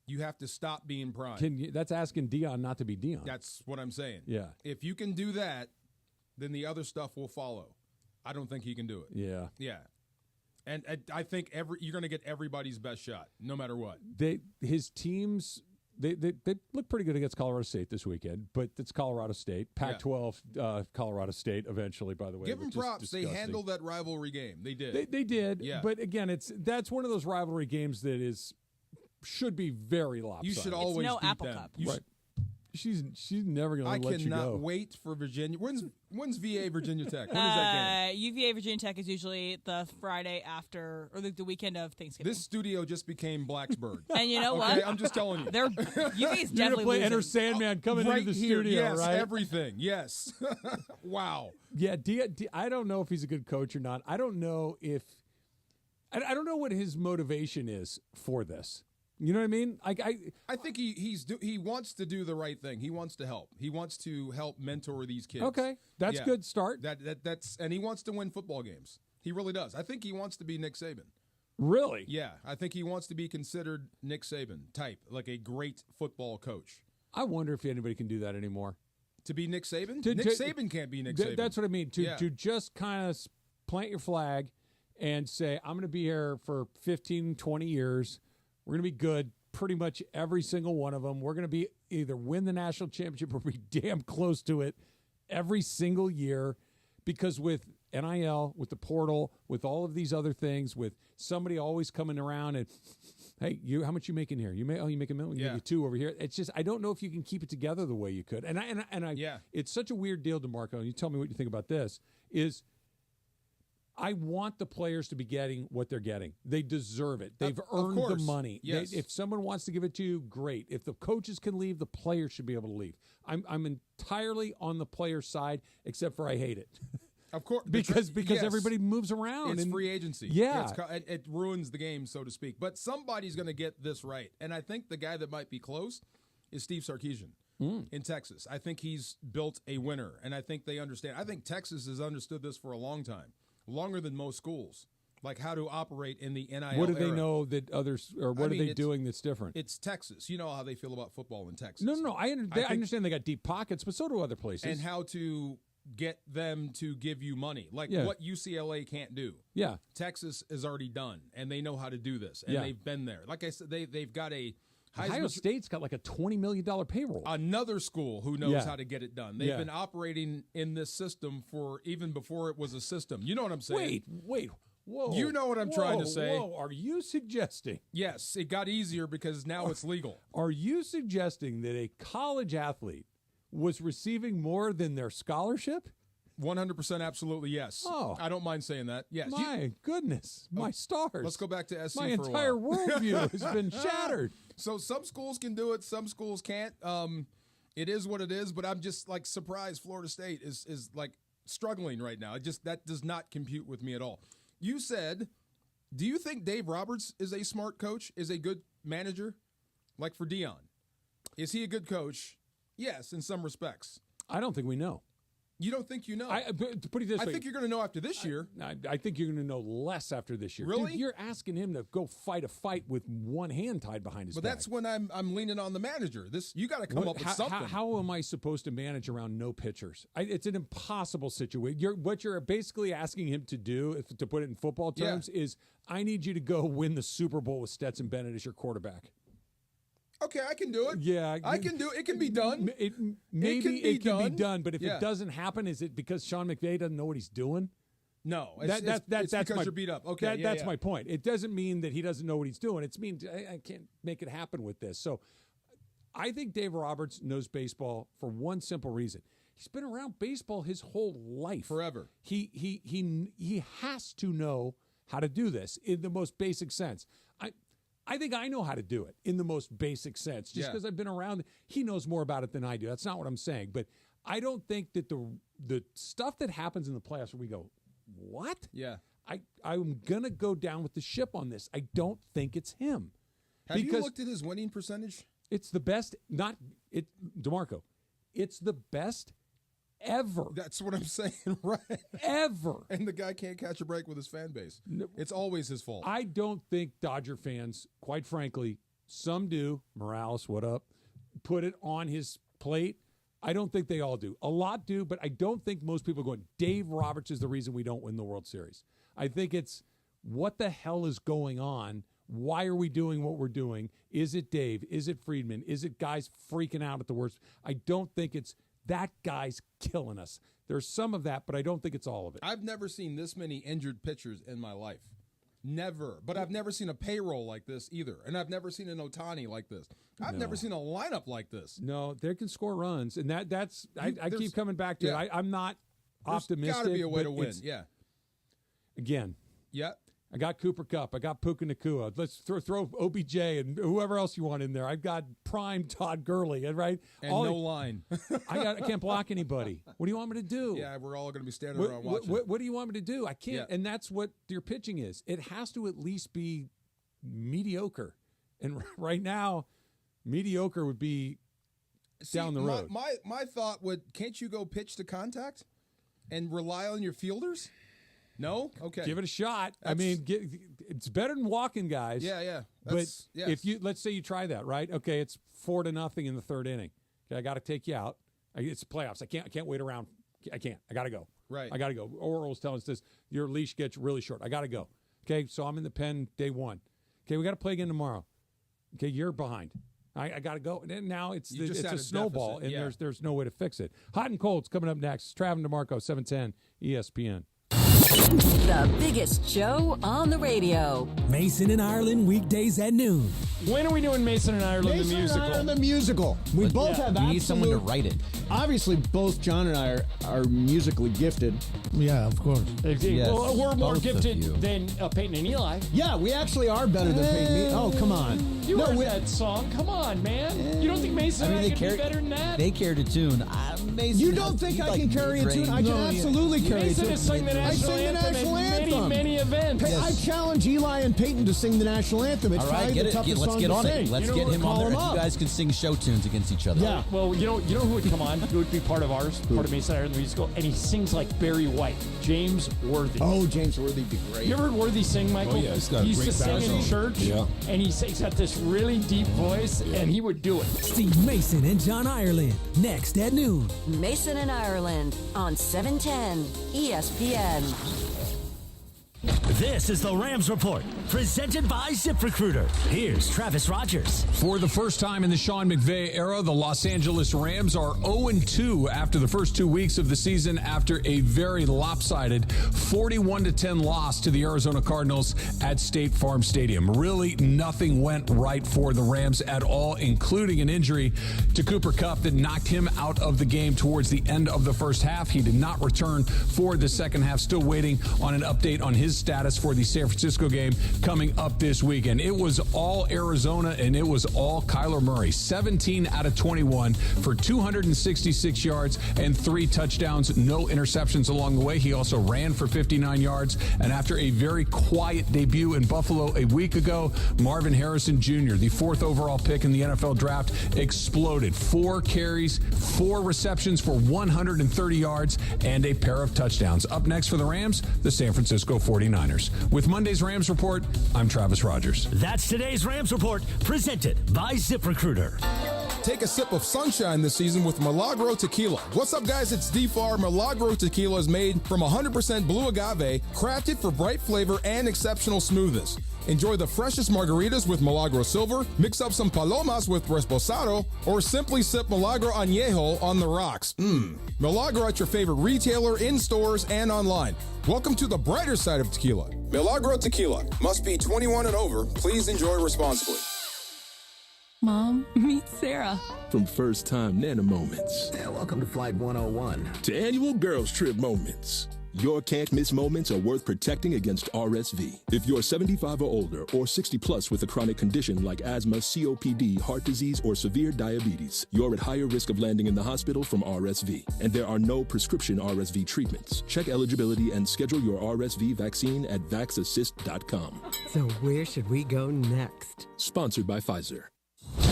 Speaker 2: You have to stop being Prime.
Speaker 1: That's asking Deion not to be Deion.
Speaker 2: That's what I'm saying.
Speaker 1: Yeah.
Speaker 2: If you can do that, then the other stuff will follow. I don't think he can do it.
Speaker 1: Yeah.
Speaker 2: Yeah. And I think you're going to get everybody's best shot, no matter what.
Speaker 1: His teams, they look pretty good against Colorado State this weekend, but it's Colorado State. Pac-12, Colorado State eventually, by the way.
Speaker 2: Give them props. They handled that rivalry game. They did.
Speaker 1: They did.
Speaker 2: Yeah.
Speaker 1: But again, that's one of those rivalry games that should be very lopsided.
Speaker 2: You should always
Speaker 16: beat
Speaker 2: them.
Speaker 16: Apple Cup.
Speaker 1: Right. She's never going to let you go.
Speaker 2: I cannot wait for Virginia. When's VA Virginia Tech? When is that game?
Speaker 16: UVA Virginia Tech is usually the Friday after, or the weekend of Thanksgiving.
Speaker 2: This studio just became Blacksburg.
Speaker 16: And you know
Speaker 2: okay,
Speaker 16: what?
Speaker 2: I'm just telling you.
Speaker 16: UVA's
Speaker 1: You're
Speaker 16: definitely
Speaker 1: play
Speaker 16: losing.
Speaker 1: Enter Sandman coming
Speaker 2: right
Speaker 1: into the
Speaker 2: here,
Speaker 1: studio,
Speaker 2: yes,
Speaker 1: right?
Speaker 2: Everything, yes. Wow.
Speaker 1: Yeah, I don't know if he's a good coach or not. I don't know if I don't know what his motivation is for this. You know what I mean?
Speaker 2: I think he wants to do the right thing. He wants to help. He wants to help mentor these kids.
Speaker 1: Okay, that's good start.
Speaker 2: That's and he wants to win football games. He really does. I think he wants to be Nick Saban.
Speaker 1: Really?
Speaker 2: Yeah, I think he wants to be considered Nick Saban type, like a great football coach.
Speaker 1: I wonder if anybody can do that anymore.
Speaker 2: To be Nick Saban? Nick Saban can't be Nick Saban.
Speaker 1: That's what I mean. To just kind of plant your flag and say, I'm going to be here for 15, 20 years. We're going to be good pretty much every single one of them. We're going to be either win the national championship or be damn close to it every single year, because with NIL, with the portal, with all of these other things, with somebody always coming around and, hey, how much you making here? You make $1 million. You make $2 over here. It's just I don't know if you can keep it together the way you could. And it's such a weird deal, DeMarco. And you tell me what you think about this. Is I want the players to be getting what they're getting. They deserve it. They've earned the money.
Speaker 2: Yes.
Speaker 1: If someone wants to give it to you, great. If the coaches can leave, the players should be able to leave. I'm entirely on the player's side, except for I hate it.
Speaker 2: Of course,
Speaker 1: because everybody moves around.
Speaker 2: It's
Speaker 1: and
Speaker 2: free agency.
Speaker 1: Yeah,
Speaker 2: it ruins the game, so to speak. But somebody's going to get this right, and I think the guy that might be close is Steve Sarkisian in Texas. I think he's built a winner, and I think they understand. I think Texas has understood this for a long time. Longer than most schools, like how to operate in the NIL
Speaker 1: What do they
Speaker 2: era.
Speaker 1: know that others, or what are they doing that's different?
Speaker 2: It's Texas. You know how they feel about football in Texas.
Speaker 1: No. I understand they got deep pockets, but so do other places.
Speaker 2: And how to get them to give you money, like what UCLA can't do.
Speaker 1: Yeah.
Speaker 2: Texas is already done, and they know how to do this, and they've been there. Like I said, they've got a
Speaker 1: Ohio State's got like a $20 million payroll.
Speaker 2: Another school who knows how to get it done. They've been operating in this system for even before it was a system. You know what I'm saying?
Speaker 1: Wait. Whoa.
Speaker 2: You know what I'm trying to say.
Speaker 1: Whoa. Are you suggesting?
Speaker 2: Yes, it got easier because now it's legal.
Speaker 1: Are you suggesting that a college athlete was receiving more than their scholarship?
Speaker 2: 100% absolutely yes.
Speaker 1: Oh.
Speaker 2: I don't mind saying that. Yes.
Speaker 1: My goodness. My stars.
Speaker 2: Let's go back to SC
Speaker 1: My
Speaker 2: for a
Speaker 1: entire
Speaker 2: while.
Speaker 1: worldview has been shattered.
Speaker 2: So some schools can do it, some schools can't. It is what it is, but I'm just like surprised Florida State is like struggling right now. That does not compute with me at all. You said, do you think Dave Roberts is a smart coach, is a good manager? Like for Dion. Is he a good coach? Yes, in some respects.
Speaker 1: I don't think we know.
Speaker 2: You don't think you know?
Speaker 1: To put it this way,
Speaker 2: I think you're going to know after this year.
Speaker 1: I think you're going to know less after this year.
Speaker 2: Really?
Speaker 1: Dude, you're asking him to go fight a fight with one hand tied behind his back.
Speaker 2: But that's when I'm leaning on the manager. You got to come up with something.
Speaker 1: How am I supposed to manage around no pitchers? It's an impossible situation. What you're basically asking him to do, to put it in football terms, is I need you to go win the Super Bowl with Stetson Bennett as your quarterback.
Speaker 2: Okay, I can do it.
Speaker 1: Yeah.
Speaker 2: I can do it. It can be done.
Speaker 1: Maybe it can be done, but if it doesn't happen, is it because Sean McVay doesn't know what he's doing?
Speaker 2: No,
Speaker 1: it's
Speaker 2: because you're beat up. Okay,
Speaker 1: that's my point. It doesn't mean that he doesn't know what he's doing. It means I can't make it happen with this. So I think Dave Roberts knows baseball for one simple reason. He's been around baseball his whole life.
Speaker 2: Forever.
Speaker 1: He has to know how to do this in the most basic sense. I think I know how to do it in the most basic sense. Just because I've been around, he knows more about it than I do. That's not what I'm saying. But I don't think that the stuff that happens in the playoffs where we go, what?
Speaker 2: Yeah.
Speaker 1: I'm going to go down with the ship on this. I don't think it's him.
Speaker 2: Have you looked at his winning percentage?
Speaker 1: It's the best, DeMarco, it's the best ever.
Speaker 2: That's what I'm saying, right?
Speaker 1: Ever.
Speaker 2: And the guy can't catch a break with his fan base. No, it's always his fault.
Speaker 1: I don't think Dodger fans, quite frankly, some do, Morales, what up, put it on his plate. I don't think they all do. A lot do, but I don't think most people are going, Dave Roberts is the reason we don't win the World Series. I think it's what the hell is going on? Why are we doing what we're doing? Is it Dave? Is it Friedman? Is it guys freaking out at the worst? I don't think it's that guy's killing us. There's some of that, but I don't think it's all of it.
Speaker 2: I've never seen this many injured pitchers in my life. Never. But I've never seen a payroll like this either. And I've never seen an Ohtani like this. I've never seen a lineup like this.
Speaker 1: No, they can score runs. And that's I keep coming back to it. I'm not optimistic.
Speaker 2: There's got to be a way to win. Yeah.
Speaker 1: Again.
Speaker 2: Yeah.
Speaker 1: I got Cooper Kupp. I got Puka Nacua. Let's throw OBJ and whoever else you want in there. I've got prime Todd Gurley, right?
Speaker 2: And no line.
Speaker 1: I can't block anybody. What do you want me to do?
Speaker 2: Yeah, we're all going to be standing around watching.
Speaker 1: What do you want me to do? I can't. Yeah. And that's what your pitching is. It has to at least be mediocre. And right now, mediocre would be down the road.
Speaker 2: My thought can't you go pitch to contact and rely on your fielders? No? Okay.
Speaker 1: Give it a shot. It's better than walking guys.
Speaker 2: Yeah.
Speaker 1: If let's say you try that, right? Okay, it's 4-0 in the third inning. Okay, I got to take you out. It's playoffs. I can't wait around. I can't. I got to go.
Speaker 2: Right.
Speaker 1: I got to go. Oral's telling us this. Your leash gets really short. I got to go. Okay, so I'm in the pen day one. Okay, we got to play again tomorrow. Okay, you're behind. I got to go. And now it's a snowball,
Speaker 2: deficit.
Speaker 1: And there's no way to fix it. Hot and Cold's coming up next. Travis DeMarco, 710 ESPN.
Speaker 29: The biggest show on the radio.
Speaker 27: Mason and Ireland weekdays at noon.
Speaker 3: When are we doing Mason and Ireland the musical?
Speaker 13: Mason and Ireland the musical. We both have
Speaker 5: You need someone to write it.
Speaker 13: Obviously, both John and I are musically gifted.
Speaker 12: Yeah, of course.
Speaker 3: Yes, well, we're more gifted than Peyton and Eli.
Speaker 13: Yeah, we actually are better than Peyton and Eli. Oh, come on.
Speaker 3: You heard that song. Come on, man. You don't think Mason and I can be better than that?
Speaker 5: They carried a tune. Mason
Speaker 13: you don't think I can carry a tune? I can absolutely carry a tune.
Speaker 3: Mason has sung the national anthem at many events.
Speaker 13: I challenge Eli and Peyton to sing the national anthem. It's probably the toughest song to sing.
Speaker 5: Let's get on it. Let's get him on there. You guys can sing show tunes against each other.
Speaker 3: Yeah. Well, you know who would come on? Who would be part of ours? Part of Mason and Ireland the musical, and he sings like Barry White. James Worthy.
Speaker 13: Oh, James Worthy would be great.
Speaker 3: You ever heard Worthy sing, Michael?
Speaker 14: Oh, yeah.
Speaker 3: He used to sing in church, and he's got this really deep voice, and he would do it.
Speaker 27: Steve Mason and John Ireland next at noon.
Speaker 29: Mason and Ireland on 710 ESPN.
Speaker 10: This is the Rams Report, presented by ZipRecruiter. Here's Travis Rogers.
Speaker 8: For the first time in the Sean McVay era, the Los Angeles Rams are 0-2 after the first 2 weeks of the season after a very lopsided 41-10 loss to the Arizona Cardinals at State Farm Stadium. Really, nothing went right for the Rams at all, including an injury to Cooper Kupp that knocked him out of the game towards the end of the first half. He did not return for the second half, still waiting on an update on his status for the San Francisco game coming up this weekend. It was all Arizona, and it was all Kyler Murray. 17 out of 21 for 266 yards and 3 touchdowns, no interceptions along the way. He also ran for 59 yards, and after a very quiet debut in Buffalo a week ago, Marvin Harrison Jr., the 4th overall pick in the NFL draft, exploded. 4 carries, 4 receptions for 130 yards, and a pair of touchdowns. Up next for the Rams, the San Francisco 49ers. With Monday's Rams Report, I'm Travis Rogers.
Speaker 10: That's today's Rams Report, presented by ZipRecruiter.
Speaker 2: Take a sip of sunshine this season with Milagro Tequila. What's up, guys? It's D-Far. Milagro Tequila is made from 100% blue agave, crafted for bright flavor and exceptional smoothness. Enjoy the freshest margaritas with Milagro Silver, mix up some palomas with Reposado, or simply sip Milagro Añejo on the rocks. Milagro at your favorite retailer, in stores, and online. Welcome to the brighter side of tequila. Milagro Tequila. Must be 21 and over. Please enjoy responsibly.
Speaker 20: Mom, meet Sarah.
Speaker 21: From first time Nana moments.
Speaker 22: Welcome to Flight 101.
Speaker 21: To annual girls trip moments. Your can't miss moments are worth protecting against RSV. If you're 75 or older or 60 plus with a chronic condition like asthma, COPD, heart disease, or severe diabetes, you're at higher risk of landing in the hospital from RSV. And there are no prescription RSV treatments. Check eligibility and schedule your RSV vaccine at vaxassist.com.
Speaker 23: So where should we go next?
Speaker 21: Sponsored by Pfizer.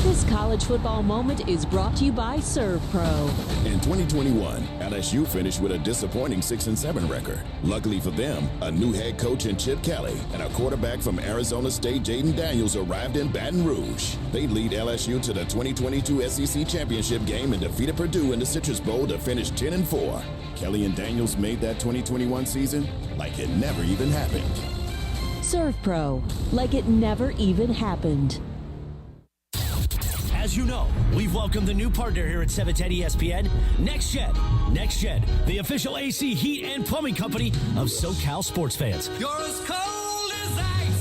Speaker 29: This college football moment is brought to you by ServPro.
Speaker 14: In 2021, LSU finished with a disappointing 6-7 record. Luckily for them, a new head coach in Chip Kelly and a quarterback from Arizona State, Jaden Daniels, arrived in Baton Rouge. They lead LSU to the 2022 SEC Championship game and defeated Purdue in the Citrus Bowl to finish 10-4. Kelly and Daniels made that 2021 season like it never even happened.
Speaker 29: ServPro, like it never even happened.
Speaker 10: As you know, we've welcomed the new partner here at 710 ESPN, NextGen. NextGen, the official AC, heat, and plumbing company of SoCal sports fans.
Speaker 24: You're as cold as ice.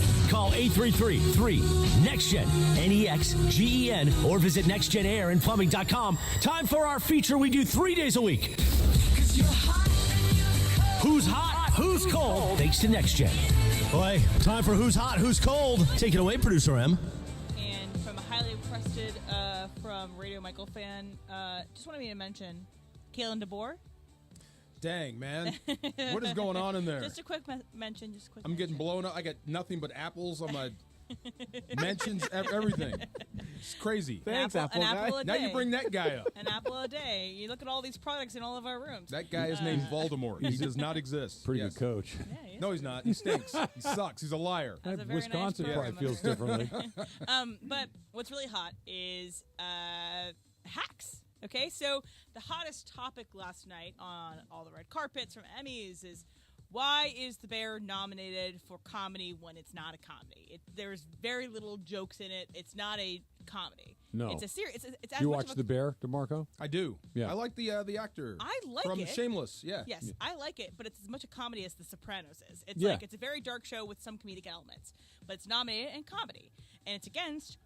Speaker 10: 833-3-NEXTGEN, NEXGEN, or visit nextgenairandplumbing.com. Time for our feature we do 3 days a week. Who's hot? Who's cold? Thanks to NextGen. Boy, time for Who's Hot? Who's Cold? Take it away, Producer M.
Speaker 16: And from a highly requested from Radio Michael fan, just wanted me to mention Kalen DeBoer.
Speaker 2: Dang, man. What is going on in there?
Speaker 16: Just a quick mention.
Speaker 2: I'm getting blown up. I got nothing but apples on my mentions, everything. It's crazy.
Speaker 1: Thanks, apple guy.
Speaker 2: Now you bring that guy up.
Speaker 16: An apple a day. You look at all these products in all of our rooms.
Speaker 2: That guy is named Voldemort. He does not exist.
Speaker 1: Pretty good coach.
Speaker 16: Yeah,
Speaker 2: no, he's not. He stinks. He sucks. He's a liar.
Speaker 1: Wisconsin
Speaker 16: nice
Speaker 1: probably feels differently.
Speaker 16: But what's really hot is hacks. Okay, so the hottest topic last night on all the red carpets from Emmys is why is The Bear nominated for comedy when it's not a comedy? There's very little jokes in it. It's not a comedy.
Speaker 1: No,
Speaker 16: it's a series. It's as
Speaker 1: you
Speaker 16: much
Speaker 1: watch
Speaker 16: of
Speaker 1: The Bear, DeMarco?
Speaker 2: I do.
Speaker 1: Yeah,
Speaker 2: I like the actor.
Speaker 16: I like
Speaker 2: from
Speaker 16: it.
Speaker 2: Shameless. Yeah.
Speaker 16: Yes, I like it, but it's as much a comedy as The Sopranos is. It's
Speaker 1: Yeah.
Speaker 16: it's a very dark show with some comedic elements, but it's nominated in comedy, and it's against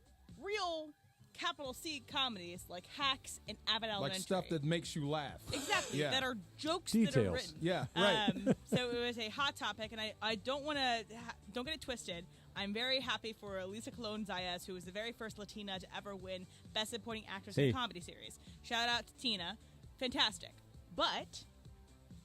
Speaker 16: real capital C comedies like Hacks and Abbott Elementary.
Speaker 2: Like stuff that makes you laugh.
Speaker 16: Exactly.
Speaker 2: Yeah.
Speaker 16: That are jokes that are written.
Speaker 2: Yeah, right.
Speaker 16: So it was a hot topic, and I don't want to don't get it twisted. I'm very happy for Lisa Colon-Zayas, who was the very first Latina to ever win Best Supporting Actress in a Comedy Series. Shout out to Tina. Fantastic. But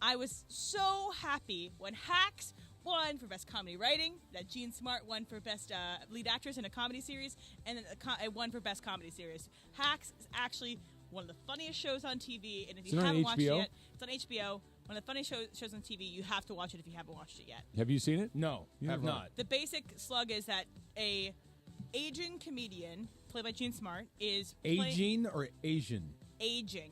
Speaker 16: I was so happy when Hacks won for Best Comedy Writing, that Jean Smart won for Best Lead Actress in a Comedy Series, and then it won for Best Comedy Series. Hacks is actually one of the funniest shows on TV, and if you haven't watched it yet, it's on HBO. One of the funniest shows on TV. You have to watch it if you haven't watched it yet.
Speaker 1: Have you seen it?
Speaker 2: No, have not.
Speaker 16: The basic slug is that a aging comedian, played by Jean Smart, is
Speaker 2: Aging or Asian?
Speaker 16: Aging.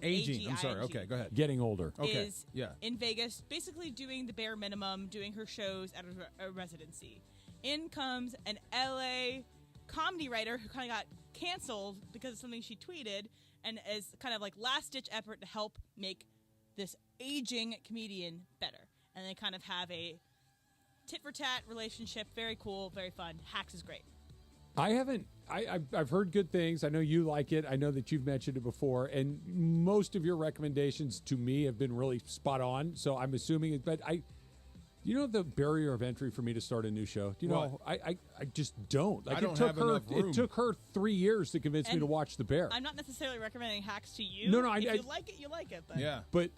Speaker 2: I'm sorry. Okay, go ahead.
Speaker 1: Getting older.
Speaker 2: Okay.
Speaker 16: Is in Vegas, basically doing the bare minimum, doing her shows at a residency. In comes an LA comedy writer who kind of got canceled because of something she tweeted, and is kind of like last-ditch effort to help make this aging comedian better. And they kind of have a tit-for-tat relationship. Very cool, very fun. Hacks is great.
Speaker 1: I haven't. I've heard good things. I know you like it. I know that you've mentioned it before, and most of your recommendations to me have been really spot on. So I'm assuming it. But the barrier of entry for me to start a new show. Do you know? I just don't. Like,
Speaker 2: I don't have enough room.
Speaker 1: It took her 3 years to convince me to watch The Bear.
Speaker 16: I'm not necessarily recommending Hacks to you.
Speaker 1: No.
Speaker 16: If you like it, you like it. But.
Speaker 2: Yeah.
Speaker 1: But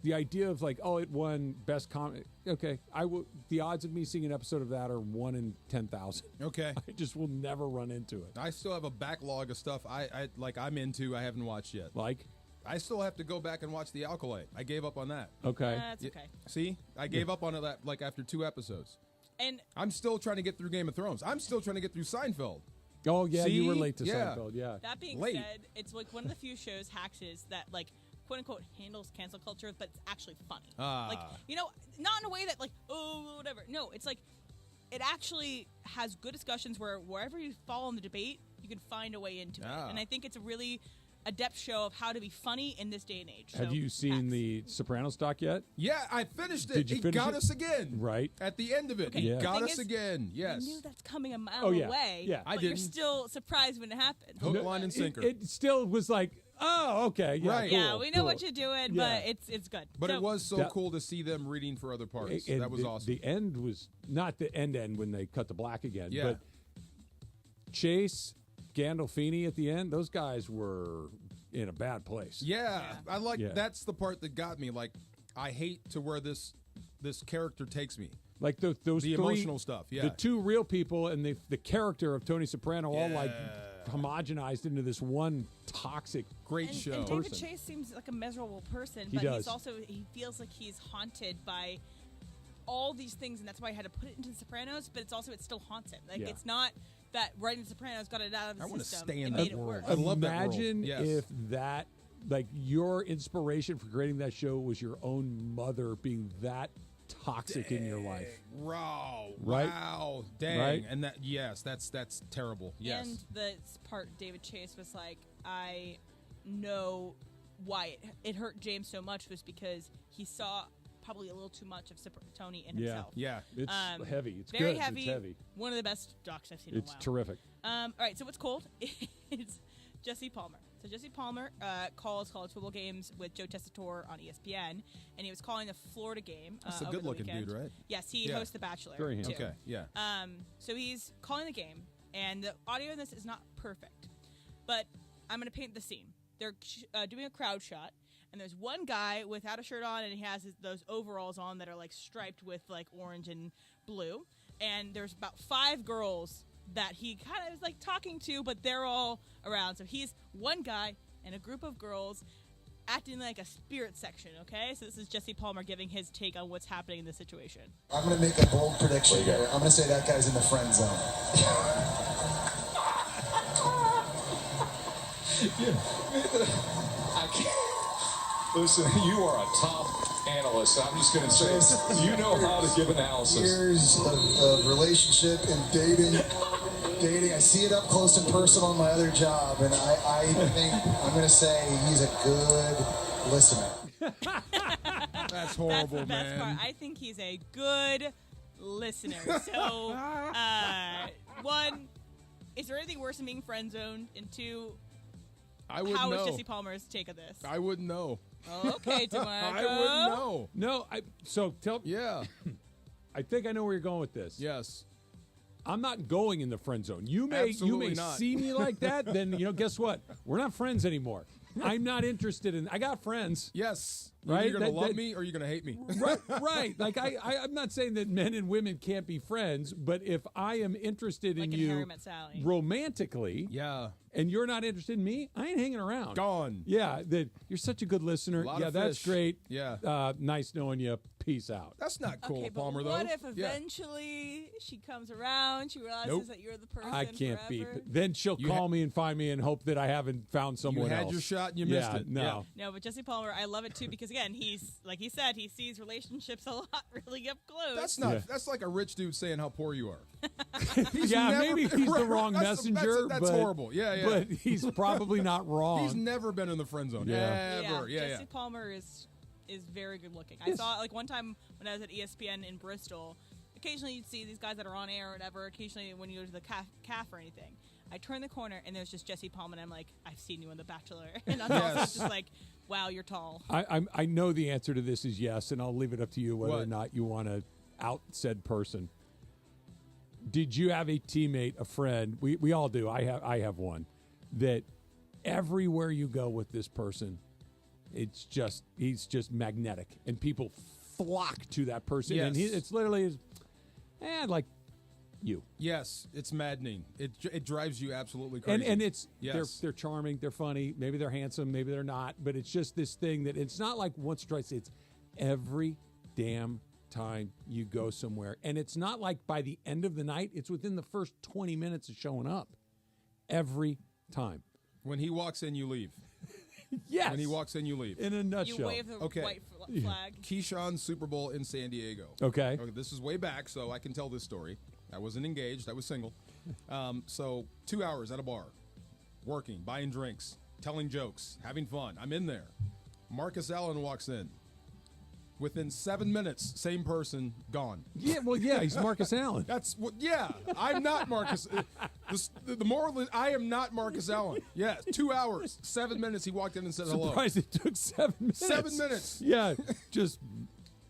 Speaker 1: the idea of like, it won Best Comedy. Okay, I will. The odds of me seeing an episode of that are 1 in 10,000.
Speaker 2: Okay,
Speaker 1: I just will never run into it.
Speaker 2: I still have a backlog of stuff I'm into. I haven't watched yet.
Speaker 1: Like,
Speaker 2: I still have to go back and watch The Alkalite. I gave up on that.
Speaker 1: Okay,
Speaker 16: that's okay.
Speaker 2: See, I gave up on it after 2 episodes.
Speaker 16: And
Speaker 2: I'm still trying to get through Game of Thrones. I'm still trying to get through Seinfeld.
Speaker 1: Oh yeah,
Speaker 2: See?
Speaker 1: you were late to Seinfeld. Yeah.
Speaker 16: That being said, it's like one of the few shows, Hacks, is that like, quote unquote, handles cancel culture, but it's actually funny. Like, not in a way that like, oh, whatever. No, it's like, it actually has good discussions where wherever you fall in the debate, you can find a way into it. And I think it's a really adept show of how to be funny in this day and age.
Speaker 1: Have you seen the Sopranos doc yet?
Speaker 2: Yeah, I finished it.
Speaker 1: Did you
Speaker 2: He
Speaker 1: finish
Speaker 2: got
Speaker 1: it?
Speaker 2: us again.
Speaker 1: Right.
Speaker 2: At the end of it.
Speaker 16: Okay,
Speaker 2: He
Speaker 16: the
Speaker 2: got
Speaker 16: thing
Speaker 2: us
Speaker 16: is,
Speaker 2: again. Yes.
Speaker 16: You knew that's coming a mile
Speaker 1: Oh, yeah.
Speaker 16: away.
Speaker 1: Yeah.
Speaker 2: I
Speaker 16: but
Speaker 2: didn't.
Speaker 16: You're still surprised when it happened.
Speaker 2: Hook, line, and sinker.
Speaker 1: It still was like, oh, okay. Yeah,
Speaker 2: Right.
Speaker 1: cool,
Speaker 16: Yeah, we know
Speaker 1: cool.
Speaker 16: what you're doing,
Speaker 1: Yeah.
Speaker 16: but it's good.
Speaker 2: But
Speaker 16: So-
Speaker 2: it was so cool to see them reading for other parts.
Speaker 1: And
Speaker 2: That was awesome.
Speaker 1: The end was not the end when they cut to black again.
Speaker 2: Yeah.
Speaker 1: But Chase, Gandolfini at the end, those guys were in a bad place.
Speaker 2: Yeah, I like
Speaker 1: Yeah.
Speaker 2: that's the part that got me. Like, I hate to where this character takes me.
Speaker 1: Like those
Speaker 2: The
Speaker 1: three,
Speaker 2: emotional stuff, yeah.
Speaker 1: The two real people and the character of Tony Soprano all like homogenized into this one toxic
Speaker 2: great show.
Speaker 16: And David Chase seems like a miserable person,
Speaker 1: He
Speaker 16: but
Speaker 1: does.
Speaker 16: he feels like he's haunted by all these things, and that's why I had to put it into The Sopranos. But it's still haunts him. Like, it's not that writing The Sopranos got it out of the
Speaker 2: I want to
Speaker 16: system.
Speaker 2: stay in
Speaker 16: it
Speaker 2: that
Speaker 16: made it
Speaker 2: world.
Speaker 16: worse.
Speaker 2: I love that world.
Speaker 1: Imagine
Speaker 2: Yes.
Speaker 1: if that, like, your inspiration for creating that show was your own mother being that toxic in your life.
Speaker 2: Wow.
Speaker 1: Right?
Speaker 2: Wow. Dang.
Speaker 1: Right?
Speaker 2: And that's terrible. Yes.
Speaker 16: And the part David Chase was like, I know why it hurt James so much was because he saw probably a little too much of Tony in himself.
Speaker 1: Yeah, it's heavy. It's
Speaker 16: very
Speaker 1: good.
Speaker 16: heavy.
Speaker 1: It's heavy.
Speaker 16: One of the best docs I've seen in a while.
Speaker 1: It's terrific.
Speaker 16: All right, so what's cold? It's Jesse Palmer. So Jesse Palmer calls college football games with Joe Tessitore on ESPN, and he was calling the Florida game.
Speaker 2: That's a good-looking dude, right?
Speaker 16: Yes, he hosts The Bachelor.
Speaker 1: Very handsome.
Speaker 2: Okay, yeah.
Speaker 16: So he's calling the game, and the audio in this is not perfect, but I'm going to paint the scene. They're doing a crowd shot, and there's one guy without a shirt on, and he has those overalls on that are like striped with like orange and blue, and there's about 5 girls that he kind of is like talking to, but they're all around. So he's one guy and a group of girls acting like a spirit section, okay? So this is Jesse Palmer giving his take on what's happening in this situation.
Speaker 4: I'm going to make a bold prediction here. I'm going to say that guy's in the friend zone.
Speaker 7: I can't. Listen, you are a top analyst. I'm just going to say, you know how to give analysis.
Speaker 4: Years of relationship and dating. I see it up close and personal in my other job, and I think I'm going to say he's a good listener.
Speaker 2: That's horrible,
Speaker 16: That's the best
Speaker 2: man.
Speaker 16: part. I think he's a good listener. So, 1, is there anything worse than being friend zoned? And 2,
Speaker 2: I wouldn't
Speaker 16: how
Speaker 2: know.
Speaker 16: is Jesse Palmer's take of this?
Speaker 2: I wouldn't know.
Speaker 16: Okay, DeMarco.
Speaker 2: I wouldn't know.
Speaker 1: No,
Speaker 2: Yeah.
Speaker 1: I think I know where you're going with this.
Speaker 2: Yes.
Speaker 1: I'm not going in the friend zone. You may
Speaker 2: not.
Speaker 1: see me like that, then guess what? We're not friends anymore. I'm not interested in. I got friends.
Speaker 2: Yes.
Speaker 1: Right?
Speaker 2: You're going to love me or you're going to hate me.
Speaker 1: Right. Like I'm not saying that men and women can't be friends, but if I am interested in you
Speaker 16: Harry Met Sally.
Speaker 1: romantically, and you're not interested in me, I ain't hanging around.
Speaker 2: Gone.
Speaker 1: Yeah, you're such a good listener.
Speaker 2: Of
Speaker 1: that's
Speaker 2: fish.
Speaker 1: great.
Speaker 2: Yeah.
Speaker 1: Nice knowing you. Peace out.
Speaker 2: That's not cool,
Speaker 16: Okay, but
Speaker 2: Palmer, though.
Speaker 16: what if eventually she comes around, she realizes that you're the person
Speaker 1: I can't
Speaker 16: forever?
Speaker 1: be. Then she'll call me and find me and hope that I haven't found someone else.
Speaker 2: You had your shot and you missed it.
Speaker 1: No.
Speaker 16: No, but Jesse Palmer, I love it too because again, he's like he said, he sees relationships a lot really up close.
Speaker 2: That's not. That's like a rich dude saying how poor you are.
Speaker 1: Maybe he's the wrong messenger.
Speaker 2: That's horrible. Yeah.
Speaker 1: But he's probably not wrong.
Speaker 2: He's never been in the friend zone.
Speaker 1: Yeah.
Speaker 2: Ever. Yeah.
Speaker 16: Jesse Palmer is very good looking. I saw like one time when I was at ESPN in Bristol. Occasionally you'd see these guys that are on air or whatever. Occasionally when you go to the calf or anything, I turn the corner and there's just Jesse Palmer and I'm like, I've seen you in The Bachelor, and I'm also just like, wow, you're tall.
Speaker 1: I know the answer to this is yes, and I'll leave it up to you whether or not you want to out said person. Did you have a teammate, a friend? We all do. I have one that everywhere you go with this person, he's just magnetic, and people flock to that person.
Speaker 2: Yes.
Speaker 1: And it's literally like you.
Speaker 2: Yes, it's maddening. It drives you absolutely crazy.
Speaker 1: And it's they're charming, they're funny, maybe they're handsome, maybe they're not, but it's just this thing that it's not like once or twice, it's every damn time you go somewhere. And it's not like by the end of the night, it's within the first 20 minutes of showing up. Every time.
Speaker 2: When he walks in, you leave.
Speaker 1: Yes.
Speaker 2: When he walks in, you leave.
Speaker 1: In a nutshell.
Speaker 16: You wave the white flag.
Speaker 2: Keyshawn's Super Bowl in San Diego.
Speaker 1: Okay.
Speaker 2: This is way back, so I can tell this story. I wasn't engaged. I was single. So 2 hours at a bar, working, buying drinks, telling jokes, having fun. I'm in there. Marcus Allen walks in. Within 7 minutes, same person, gone.
Speaker 1: Yeah, well, he's Marcus Allen.
Speaker 2: That's what. Yeah, I'm not Marcus. The moral is, I am not Marcus Allen. Yeah, 2 hours, 7 minutes. He walked in and said hello.
Speaker 1: Surprised it took 7 minutes.
Speaker 2: 7 minutes.
Speaker 1: Yeah, just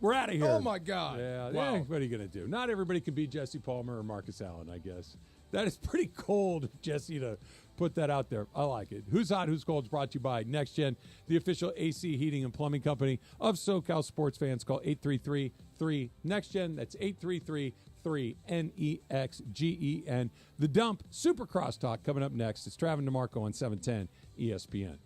Speaker 1: we're out of here.
Speaker 2: Oh my God.
Speaker 1: Yeah.
Speaker 2: Wow.
Speaker 1: What are you gonna do? Not everybody can be Jesse Palmer or Marcus Allen, I guess. That is pretty cold, Jesse, to put that out there. I like it. Who's Hot, Who's Cold is brought to you by Next Gen, the official AC heating and plumbing company of SoCal sports fans. Call 833-3-NEXT-GEN. That's 833-3-NEXGEN. The Dump, Supercross Talk coming up next. It's Travis DeMarco on 710 ESPN.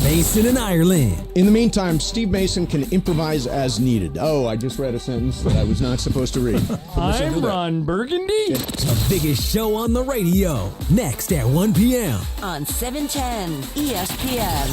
Speaker 27: Mason and Ireland.
Speaker 13: In the meantime, Steve Mason can improvise as needed. Oh, I just read a sentence that I was not supposed to read.
Speaker 3: I'm Ron Burgundy.
Speaker 27: The biggest show on the radio. Next at 1 p.m.
Speaker 29: on 710 ESPN.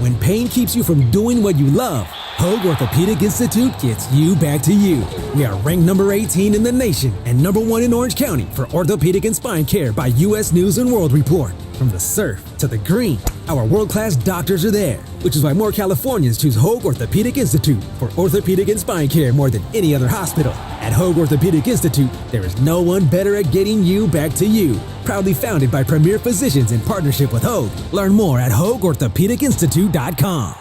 Speaker 27: When pain keeps you from doing what you love, Hoag Orthopedic Institute gets you back to you. We are ranked number 18 in the nation and number 1 in Orange County for orthopedic and spine care by U.S. News and World Report. From the surf to the green, our world-class doctors are there, which is why more Californians choose Hoag Orthopedic Institute for orthopedic and spine care more than any other hospital. At Hoag Orthopedic Institute, there is no one better at getting you back to you. Proudly founded by premier physicians in partnership with Hoag. Learn more at HoagOrthopedicInstitute.com.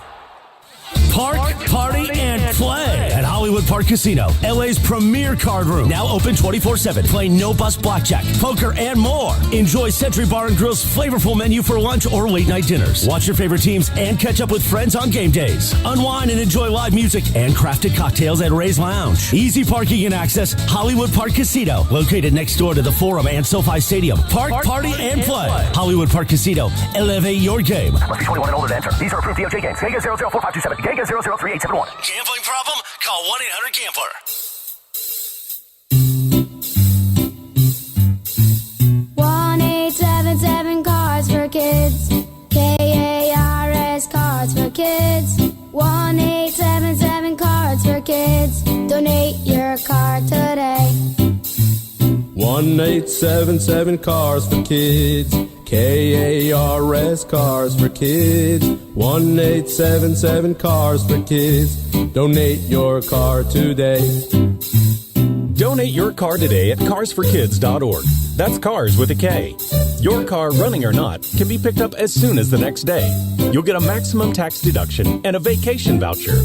Speaker 10: Park, party, and play at Hollywood Park Casino, LA's premier card room. Now open 24/7. Play no-bus blackjack, poker, and more. Enjoy Century Bar and Grill's flavorful menu for lunch or late-night dinners. Watch your favorite teams and catch up with friends on game days. Unwind and enjoy live music and crafted cocktails at Ray's Lounge. Easy parking and access, Hollywood Park Casino, located next door to the Forum and SoFi Stadium. Park, party, and play. Hollywood Park Casino. Elevate your game.
Speaker 6: Must be 21 and older to enter. These are approved DOJ games. Geico 004527. Geico 003871.
Speaker 10: Gambling problem? Call 1-800-GAMBLER.
Speaker 9: 1-877 Cards for Kids. KARS Cards for Kids. 1-877 Cards for Kids. Donate your card today.
Speaker 11: 1-877 Cars for Kids. KARS Cars for Kids. 1-877 Cars for Kids. Donate your car today.
Speaker 15: Donate your car today at carsforkids.org. That's cars with a K. Your car, running or not, can be picked up as soon as the next day. You'll get a maximum tax deduction and a vacation voucher.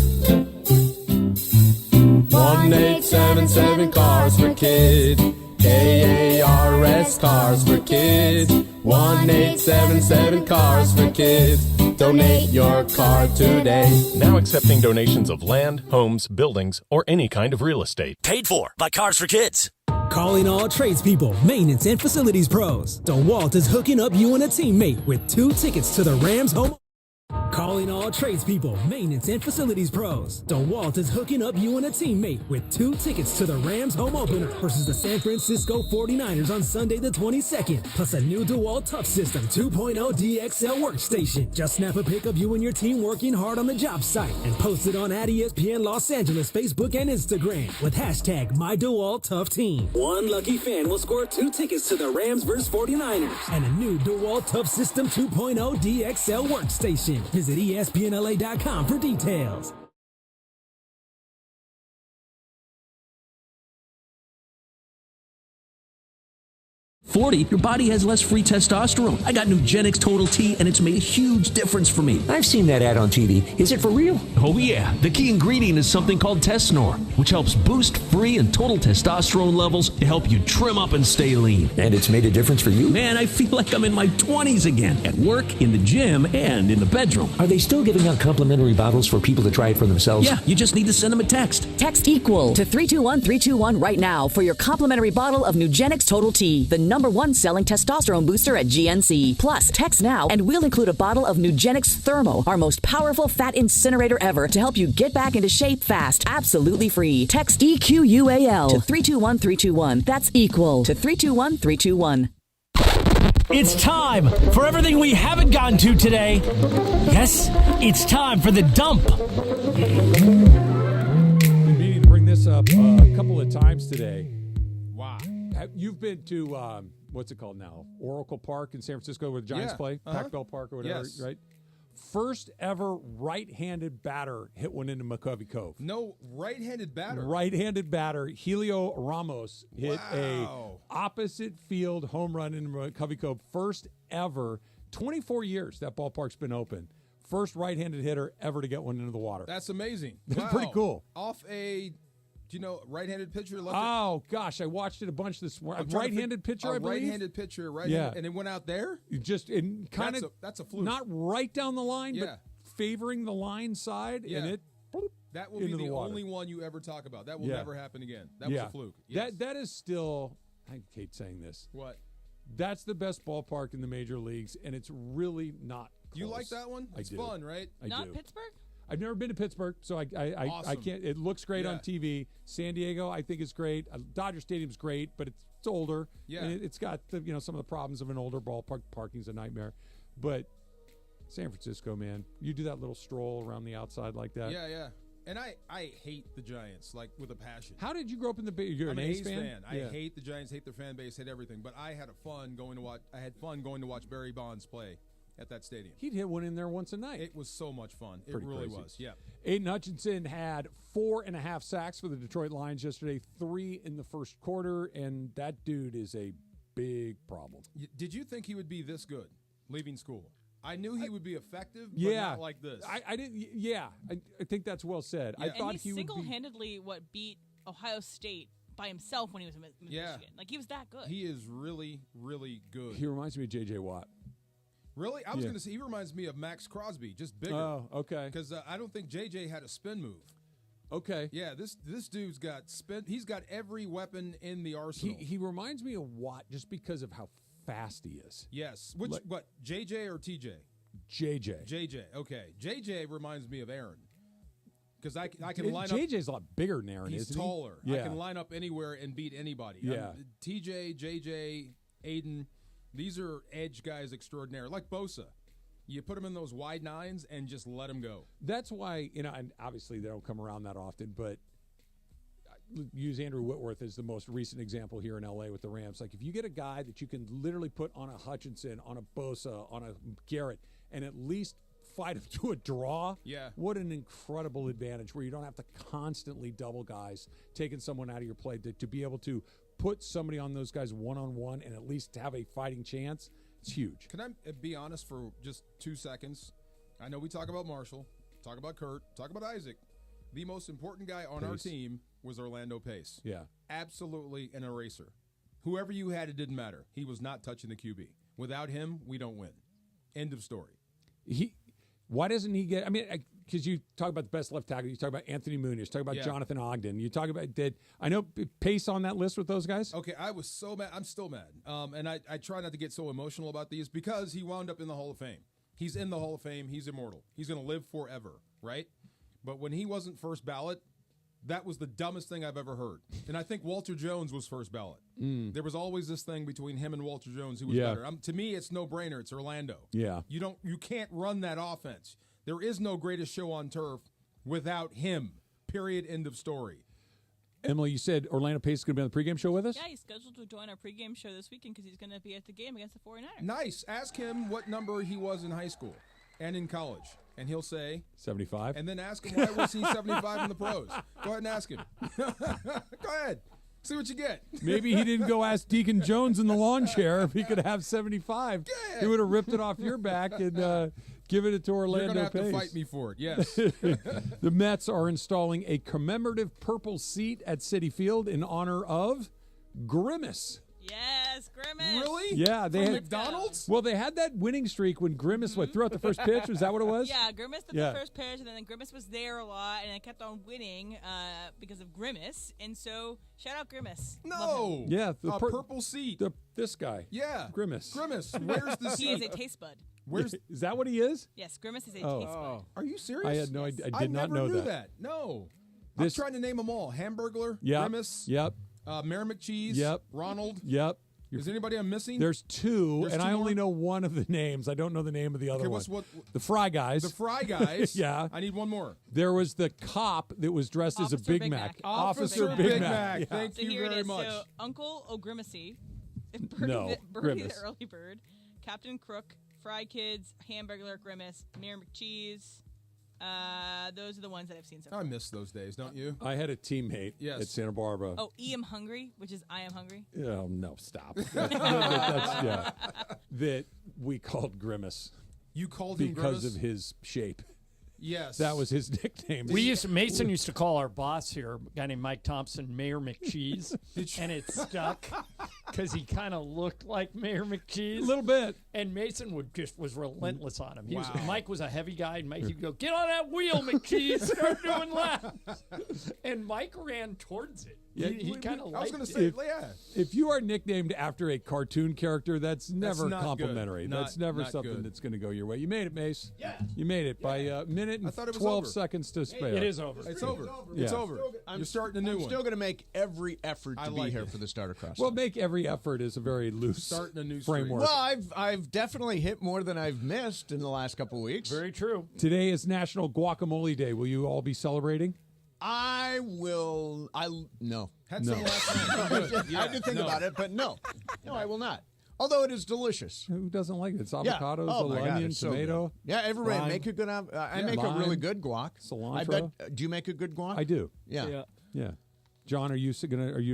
Speaker 11: 1-877 Cars for Kids. KARS Cars for Kids. 1-877 Cars for Kids. Donate your car today.
Speaker 15: Now accepting donations of land, homes, buildings, or any kind of real estate.
Speaker 10: Paid for by Cars for Kids.
Speaker 27: Calling all tradespeople, maintenance, and facilities pros. DeWalt is hooking up you and a teammate with 2 tickets to the Rams home. Calling all tradespeople, maintenance, and facilities pros. DeWalt is hooking up you and a teammate with 2 tickets to the Rams home opener versus the San Francisco 49ers on Sunday the 22nd. Plus a new DeWalt Tough System 2.0 DXL workstation. Just snap a pic of you and your team working hard on the job site and post it on @ESPN Los Angeles Facebook and Instagram with hashtag #MyDeWaltToughTeam. One lucky fan will score 2 tickets to the Rams vs 49ers and a new DeWalt Tough System 2.0 DXL workstation. Visit ESPNLA.com for details.
Speaker 17: 40, your body has less free testosterone. I got Nugenix Total T, and it's made a huge difference for me.
Speaker 24: I've seen that ad on TV. Is it for real?
Speaker 17: Oh, yeah. The key ingredient is something called Tesnor, which helps boost free and total testosterone levels to help you trim up and stay lean.
Speaker 24: And it's made a difference for you?
Speaker 17: Man, I feel like I'm in my 20s again, at work, in the gym, and in the bedroom.
Speaker 24: Are they still giving out complimentary bottles for people to try it for themselves?
Speaker 17: Yeah, you just need to send them a text.
Speaker 25: Text EQUAL to 321-321 right now for your complimentary bottle of Nugenix Total T, the #1 selling testosterone booster at GNC. Plus, text now and we'll include a bottle of Nugenix Thermo, our most powerful fat incinerator ever, to help you get back into shape fast. Absolutely free. Text EQUAL to 321-321. That's EQUAL to 321-321.
Speaker 10: It's time for everything we haven't gotten to today. Yes, it's time for the dump.
Speaker 1: Been meaning to bring this up a couple of times today.
Speaker 2: Wow.
Speaker 1: You've been to, what's it called now? Oracle Park in San Francisco where the Giants play? Pac Bell Park or whatever, right? First ever right-handed batter hit one into McCovey Cove.
Speaker 2: No right-handed batter?
Speaker 1: Right-handed batter. Helio Ramos hit a opposite field home run into McCovey Cove. First ever. 24 years that ballpark's been open. First right-handed hitter ever to get one into the water.
Speaker 2: That's amazing.
Speaker 1: That's pretty cool.
Speaker 2: Off a... Do you know right-handed pitcher?
Speaker 1: Oh, gosh, I watched it a bunch this morning. Right-handed pitcher, I believe?
Speaker 2: Right-handed pitcher, right-handed, and it went out there?
Speaker 1: Just in kind of...
Speaker 2: That's a fluke.
Speaker 1: Not right down the line, but favoring the line side, and it... Boop,
Speaker 2: that will be the only one you ever talk about. That will never happen again. That was a fluke. Yes.
Speaker 1: That is still... I hate saying this.
Speaker 2: What?
Speaker 1: That's the best ballpark in the major leagues, and it's really not close.
Speaker 2: You like that one? It's fun, right?
Speaker 16: Not Pittsburgh?
Speaker 1: I've never been to Pittsburgh, so I can't. It looks great on TV. San Diego, I think is great. Dodger Stadium's great, but it's older.
Speaker 2: Yeah,
Speaker 1: and it's got some of the problems of an older ballpark. Parking's a nightmare, but San Francisco, man, you do that little stroll around the outside like that.
Speaker 2: Yeah. And I hate the Giants, like, with a passion.
Speaker 1: How did you grow up in the Bay? You're
Speaker 2: I'm
Speaker 1: an A's fan?
Speaker 2: I hate the Giants, hate their fan base, hate everything. But I had fun going to watch Barry Bonds play at that stadium.
Speaker 1: He'd hit one in there once a night.
Speaker 2: It was so much fun.
Speaker 1: Pretty
Speaker 2: it really
Speaker 1: crazy.
Speaker 2: was, yeah.
Speaker 1: Aiden Hutchinson had 4.5 sacks for the Detroit Lions yesterday, 3 in the first quarter, and that dude is a big problem.
Speaker 2: Did you think he would be this good leaving school? I knew he would be effective, but
Speaker 1: yeah,
Speaker 2: not like this.
Speaker 1: I didn't. Yeah, I think that's well said.
Speaker 2: Yeah.
Speaker 1: I thought
Speaker 16: and
Speaker 1: he would be
Speaker 16: single-handedly what beat Ohio State by himself when he was in Michigan. Like, he was that good.
Speaker 2: He is really, really good.
Speaker 1: He reminds me of J.J. Watt.
Speaker 2: Really? I was going to say he reminds me of Max Crosby, just bigger.
Speaker 1: Oh, okay.
Speaker 2: Because I don't think J.J. had a spin move.
Speaker 1: Okay.
Speaker 2: Yeah, this dude's got spin. He's got every weapon in the arsenal.
Speaker 1: He reminds me of Watt just because of how fast he is.
Speaker 2: Yes. What, J.J. or T.J.?
Speaker 1: J.J.
Speaker 2: J.J., okay. J.J. reminds me of Aaron. Because I can line up.
Speaker 1: J.J.'s a lot bigger than Aaron,
Speaker 2: He's
Speaker 1: isn't
Speaker 2: taller.
Speaker 1: he? Yeah.
Speaker 2: I can line up anywhere and beat anybody.
Speaker 1: Yeah.
Speaker 2: T.J., J.J., Aiden, these are edge guys extraordinaire. Like Bosa. You put them in those wide nines and just let them go.
Speaker 1: That's why, and obviously they don't come around that often, but use Andrew Whitworth as the most recent example here in L.A. with the Rams. Like, if you get a guy that you can literally put on a Hutchinson, on a Bosa, on a Garrett, and at least fight him to a draw, what an incredible advantage where you don't have to constantly double guys, taking someone out of your play to be able to put somebody on those guys one-on-one and at least have a fighting chance. It's huge.
Speaker 2: Can I be honest for just 2 seconds? I know we talk about Marshall, talk about Kurt, talk about Isaac. The most important guy on our team was Orlando Pace.
Speaker 1: Yeah.
Speaker 2: Absolutely an eraser. Whoever you had, it didn't matter. He was not touching the QB. Without him, we don't win. End of story.
Speaker 1: Why doesn't he get – I mean, because you talk about the best left tackle. You talk about Anthony Moon. You talk about Jonathan Ogden. You talk about – I know Pace on that list with those guys?
Speaker 2: Okay, I was so mad. I'm still mad. And I try not to get so emotional about these because he wound up in the Hall of Fame. He's in the Hall of Fame. He's immortal. He's going to live forever, right? But when he wasn't first ballot, that was the dumbest thing I've ever heard. And I think Walter Jones was first ballot. There was always this thing between him and Walter Jones who was better. To me, it's no brainer. It's Orlando.
Speaker 1: Yeah.
Speaker 2: You can't run that offense. There is no greatest show on turf without him. Period. End of story.
Speaker 1: Emily, you said Orlando Pace is going to be on the pregame show with us?
Speaker 16: Yeah, he's scheduled to join our pregame show this weekend because he's going to be at the game against the 49ers.
Speaker 2: Nice. Ask him what number he was in high school and in college. And he'll say
Speaker 1: 75.
Speaker 2: And then ask him why was he 75 in the pros. Go ahead and ask him. Go ahead. See what you get.
Speaker 1: Maybe he didn't go ask Deacon Jones in the lawn chair if he could have 75. He would have ripped it off your back and given it to Orlando
Speaker 2: You're going to have
Speaker 1: Pace.
Speaker 2: to fight me for it, yes.
Speaker 1: The Mets are installing a commemorative purple seat at Citi Field in honor of Grimace.
Speaker 16: Yes, Grimace.
Speaker 2: Really?
Speaker 1: Yeah, they had
Speaker 2: McDonald's.
Speaker 1: Well, they had that winning streak when Grimace threw out the first pitch. Was that what it was?
Speaker 16: Yeah, Grimace threw the first pitch, and then Grimace was there a lot, and it kept on winning because of Grimace. And so, shout out Grimace.
Speaker 2: No.
Speaker 1: Yeah, the
Speaker 2: purple seat.
Speaker 1: This guy.
Speaker 2: Yeah,
Speaker 1: Grimace.
Speaker 2: Grimace. Where's the seat?
Speaker 16: He is a taste bud.
Speaker 1: Is that what he is?
Speaker 16: Yes, Grimace is a taste bud.
Speaker 2: Are you serious?
Speaker 1: I had no idea. I did
Speaker 2: never
Speaker 1: not know
Speaker 2: knew
Speaker 1: that.
Speaker 2: No. I'm trying to name them all. Hamburglar. Grimace.
Speaker 1: Yep.
Speaker 2: Mayor McCheese.
Speaker 1: Yep.
Speaker 2: Ronald.
Speaker 1: Yep.
Speaker 2: Is anybody I'm missing?
Speaker 1: There's two,
Speaker 2: There's
Speaker 1: and
Speaker 2: two
Speaker 1: I only
Speaker 2: more?
Speaker 1: know one of the names. I don't know the name of the other one.
Speaker 2: What?
Speaker 1: The Fry Guys.
Speaker 2: The Fry Guys.
Speaker 1: Yeah.
Speaker 2: I need one more.
Speaker 1: There was the cop that was dressed as a Big Mac.
Speaker 2: Officer Big Mac.
Speaker 1: Yeah.
Speaker 2: Thank
Speaker 16: So
Speaker 2: you
Speaker 16: here
Speaker 2: very
Speaker 16: it is.
Speaker 2: much.
Speaker 16: So Uncle O'Grimacy,
Speaker 1: No,
Speaker 16: Birdie
Speaker 1: Grimace.
Speaker 16: the Early Bird, Captain Crook, Fry Kids, Hamburglar, Grimace, Mayor McCheese. Those are the ones that I've seen so far.
Speaker 2: I miss those days, don't you?
Speaker 1: I had a teammate at Santa Barbara.
Speaker 16: Oh, E am Hungry, which is I am hungry.
Speaker 1: Oh, no, stop. That we called Grimace.
Speaker 2: You called him
Speaker 1: because
Speaker 2: Grimace?
Speaker 1: of his shape.
Speaker 2: Yes.
Speaker 1: That was his nickname.
Speaker 3: Mason used to call our boss here, a guy named Mike Thompson, Mayor McCheese, and it stuck because he kind of looked like Mayor McCheese.
Speaker 1: A little bit.
Speaker 3: And Mason was relentless on him.
Speaker 2: Wow.
Speaker 3: Mike was a heavy guy, and he'd go, "Get on that wheel, McCheese, start doing laps." And Mike ran towards it.
Speaker 1: Yeah,
Speaker 3: he kind of.
Speaker 2: I was going to say,
Speaker 1: if you are nicknamed after a cartoon character, that's never
Speaker 2: not
Speaker 1: complimentary.
Speaker 2: good.
Speaker 1: That's never
Speaker 2: not
Speaker 1: something
Speaker 2: good.
Speaker 1: that's going to go your way. You made it, Mace.
Speaker 3: Yeah.
Speaker 1: You made it by a minute and 12 seconds to spare.
Speaker 3: It is over.
Speaker 2: It's over.
Speaker 1: Yeah.
Speaker 2: It's over. You're starting a new
Speaker 13: I'm
Speaker 2: one.
Speaker 13: still going to make every effort to be here for the starter cross.
Speaker 1: Well, make every effort is a very loose
Speaker 2: Starting a new
Speaker 1: framework.
Speaker 13: Well, I've definitely hit more than I've missed in the last couple of weeks.
Speaker 3: Very true.
Speaker 1: Today is National Guacamole Day. Will you all be celebrating?
Speaker 13: I will. No.
Speaker 2: Had some last night.
Speaker 13: I did think about it, but no, I will not. Although it is delicious.
Speaker 1: Who doesn't like it? It's avocados,
Speaker 13: Yeah. Oh my God,
Speaker 1: onion,
Speaker 13: it's so
Speaker 1: tomato.
Speaker 13: good. Yeah, everybody
Speaker 1: lime.
Speaker 13: make a good. I make
Speaker 1: lime,
Speaker 13: a really good guac.
Speaker 1: cilantro.
Speaker 13: I bet. Do you make a good guac?
Speaker 1: I do.
Speaker 13: Yeah.
Speaker 1: John, are you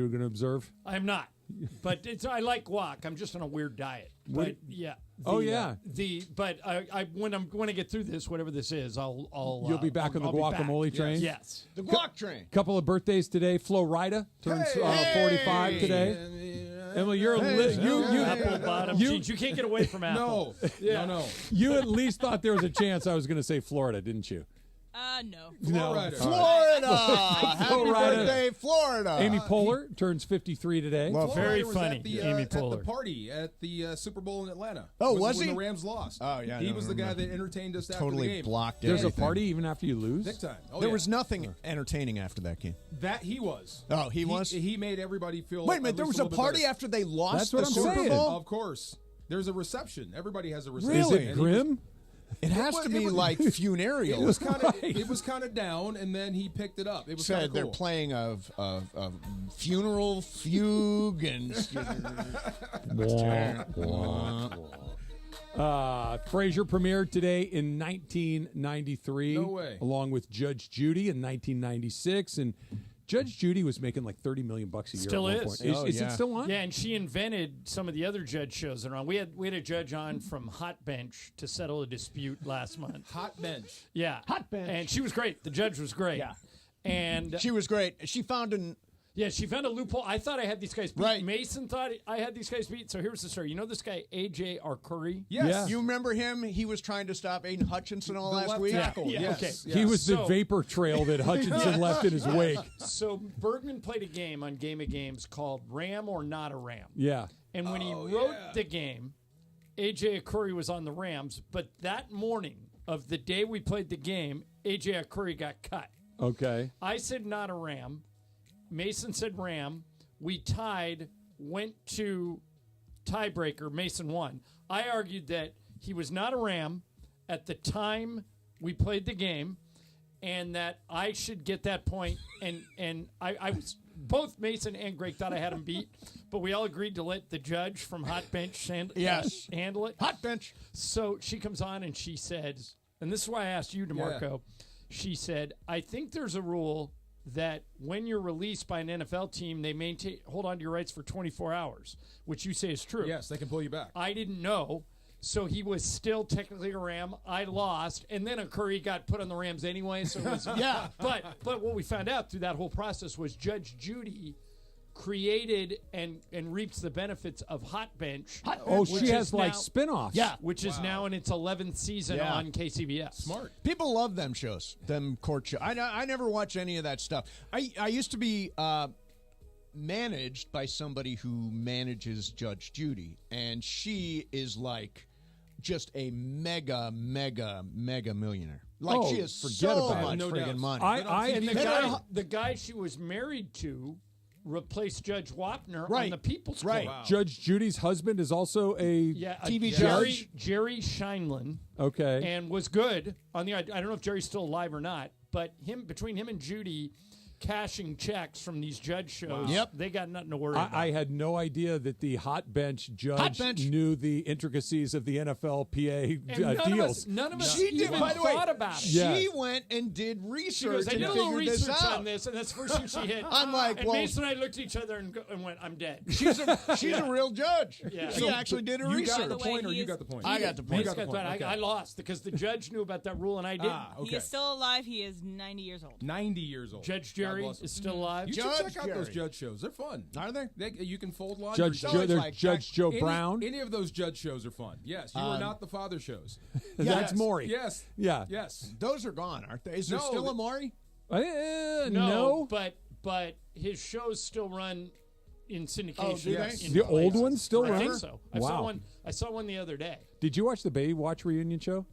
Speaker 1: gonna observe?
Speaker 3: I'm not, but I like guac. I'm just on a weird diet. But yeah. But when I get through this, whatever this is, I'll
Speaker 1: You'll be back on the guacamole train.
Speaker 3: Yes.
Speaker 13: The guac train.
Speaker 1: Couple of birthdays today. Flo Rida turns 45 today. Emily, you're
Speaker 3: Apple bottom jeans. You can't get away from Apple.
Speaker 2: No.
Speaker 1: You at least thought there was a chance I was going to say Florida, didn't you?
Speaker 16: No.
Speaker 13: Florida. Happy
Speaker 1: Florida.
Speaker 13: birthday, Florida.
Speaker 1: Amy Poehler turns 53 today.
Speaker 3: Well, very
Speaker 2: was
Speaker 3: funny,
Speaker 2: at the,
Speaker 3: Amy
Speaker 2: at
Speaker 3: Poehler.
Speaker 2: the party at the Super Bowl in Atlanta.
Speaker 13: Oh,
Speaker 2: when
Speaker 13: was he?
Speaker 2: the Rams lost.
Speaker 13: Oh, yeah.
Speaker 2: He was the guy that entertained us after the
Speaker 13: Totally
Speaker 2: game.
Speaker 13: blocked
Speaker 1: There's
Speaker 13: everything.
Speaker 1: a party even after you lose?
Speaker 2: Big time. Oh,
Speaker 13: There was nothing entertaining after that game.
Speaker 2: That he was.
Speaker 13: Oh, he was?
Speaker 2: He made everybody feel.
Speaker 13: Wait a minute,
Speaker 2: at
Speaker 13: there
Speaker 2: least
Speaker 13: was a
Speaker 2: little bit
Speaker 13: party
Speaker 2: better.
Speaker 13: after they lost
Speaker 1: That's what
Speaker 13: the
Speaker 1: I'm
Speaker 13: Super
Speaker 1: saying.
Speaker 13: Bowl?
Speaker 2: Of course. There's a reception. Everybody has a reception.
Speaker 1: Is it grim?
Speaker 13: It has to be like funereal.
Speaker 2: It was kind of down, and then he picked it up. It was kind
Speaker 13: Said
Speaker 2: of
Speaker 13: they're
Speaker 2: cool.
Speaker 13: playing a funeral fugue and
Speaker 1: Frasier premiered today in 1993.
Speaker 2: No way.
Speaker 1: Along with Judge Judy in 1996. And Judge Judy was making like $30 million a year.
Speaker 3: Still
Speaker 1: at one
Speaker 3: is.
Speaker 1: point. Is it still on?
Speaker 3: Yeah, and she invented some of the other judge shows that are on. We had a judge on from Hot Bench to settle a dispute last month.
Speaker 2: Hot bench.
Speaker 3: Yeah.
Speaker 13: Hot Bench.
Speaker 3: And she was great. The judge was great.
Speaker 13: Yeah.
Speaker 3: And
Speaker 13: she was great. She found
Speaker 3: she found a loophole. I thought I had these guys beat.
Speaker 13: Right.
Speaker 3: Mason thought I had these guys beat. So here's the story. You know this guy, AJ Arcuri?
Speaker 2: Yes.
Speaker 1: Yeah.
Speaker 13: You remember him? He was trying to stop Aiden Hutchinson all
Speaker 2: The
Speaker 13: last
Speaker 2: left
Speaker 13: week.
Speaker 2: tackle.
Speaker 3: Yeah.
Speaker 2: Yes.
Speaker 3: Okay.
Speaker 2: Yes.
Speaker 1: He was the
Speaker 3: So-
Speaker 1: vapor trail that Hutchinson left in his wake.
Speaker 3: So Bergman played a game on Game of Games called Ram or Not a Ram.
Speaker 1: Yeah.
Speaker 3: And when he wrote the game, AJ Arcuri was on the Rams. But that morning of the day we played the game, AJ Arcuri got cut.
Speaker 1: Okay.
Speaker 3: I said not a Ram. Mason said Ram. We tied, went to tiebreaker. Mason won. I argued that he was not a Ram at the time we played the game, and that I should get that point. And I was both Mason and Greg thought I had him beat, but we all agreed to let the judge from Hot Bench handle it.
Speaker 13: Hot Bench.
Speaker 3: So she comes on and she says, and this is why I asked you, DeMarco. She said, I think there's a rule that when you're released by an NFL team, they hold on to your rights for 24 hours, which you say is true.
Speaker 2: Yes, they can pull you back.
Speaker 3: I didn't know. So he was still technically a Ram. I lost, and then Curry got put on the Rams anyway. So it was,
Speaker 13: Yeah.
Speaker 3: But what we found out through that whole process was Judge Judy created and reaps the benefits of Hot Bench.
Speaker 1: Oh, she has like spin-offs.
Speaker 3: Yeah, which is now in its 11th season on KCBS.
Speaker 2: Smart.
Speaker 13: People love them shows, them court shows. I never watch any of that stuff. I used to be managed by somebody who manages Judge Judy, and she is like just a mega millionaire. Like she is
Speaker 1: forget
Speaker 13: so
Speaker 1: about
Speaker 13: much
Speaker 1: it.
Speaker 2: No
Speaker 13: friggin'
Speaker 2: doubt.
Speaker 13: money.
Speaker 3: And the guy she was married to replaced Judge Wapner on the People's Court.
Speaker 13: Right.
Speaker 2: Wow.
Speaker 1: Judge Judy's husband is also a
Speaker 13: TV
Speaker 3: Jerry,
Speaker 13: judge.
Speaker 3: Jerry Scheinlin.
Speaker 1: Okay.
Speaker 3: And was good on the. I don't know if Jerry's still alive or not, but between him and Judy, cashing checks from these judge shows.
Speaker 13: Yep.
Speaker 3: They got nothing to worry about.
Speaker 1: I had no idea that the Hot Bench judge knew the intricacies of the NFLPA deals.
Speaker 3: None of us
Speaker 13: She did,
Speaker 3: even
Speaker 13: by the way,
Speaker 3: thought about it.
Speaker 13: She went and did
Speaker 3: She
Speaker 13: research
Speaker 3: goes, I
Speaker 13: and
Speaker 3: did a little
Speaker 13: figured this
Speaker 3: research
Speaker 13: out.
Speaker 3: on this, and that's the first thing she hit.
Speaker 13: I'm like,
Speaker 3: and
Speaker 13: well,
Speaker 3: Mason and I looked at each other and went, I'm dead.
Speaker 13: she's a real judge.
Speaker 3: Yeah.
Speaker 13: She
Speaker 3: So,
Speaker 13: actually did her
Speaker 2: You
Speaker 13: research.
Speaker 2: got the point, or you got the point?
Speaker 13: I got the point.
Speaker 3: Mason got the point.
Speaker 2: Okay.
Speaker 3: I lost because the judge knew about that rule and I didn't.
Speaker 2: Okay.
Speaker 16: He is still alive. He is 90 years old.
Speaker 2: 90 years old.
Speaker 3: Judge Jerry is still alive.
Speaker 2: You
Speaker 13: Judge
Speaker 2: should check out those
Speaker 13: Jerry.
Speaker 2: judge shows. They're fun.
Speaker 13: Are they?
Speaker 2: You can fold laundry.
Speaker 1: There's Judge Joe Brown.
Speaker 2: Any of those judge shows are fun. Yes, you are not the father shows.
Speaker 1: That's Maury.
Speaker 2: Yes.
Speaker 1: Yeah.
Speaker 2: Yes.
Speaker 13: Those are gone, aren't they? Is there
Speaker 2: No,
Speaker 13: still a Maury?
Speaker 1: No.
Speaker 3: but but his shows still run in syndication.
Speaker 13: Oh, do they?
Speaker 3: In
Speaker 1: The
Speaker 3: places.
Speaker 1: old ones still
Speaker 3: I
Speaker 1: run?
Speaker 3: think so.
Speaker 1: Wow.
Speaker 3: I saw one the other day.
Speaker 1: Did you watch the Baywatch reunion show?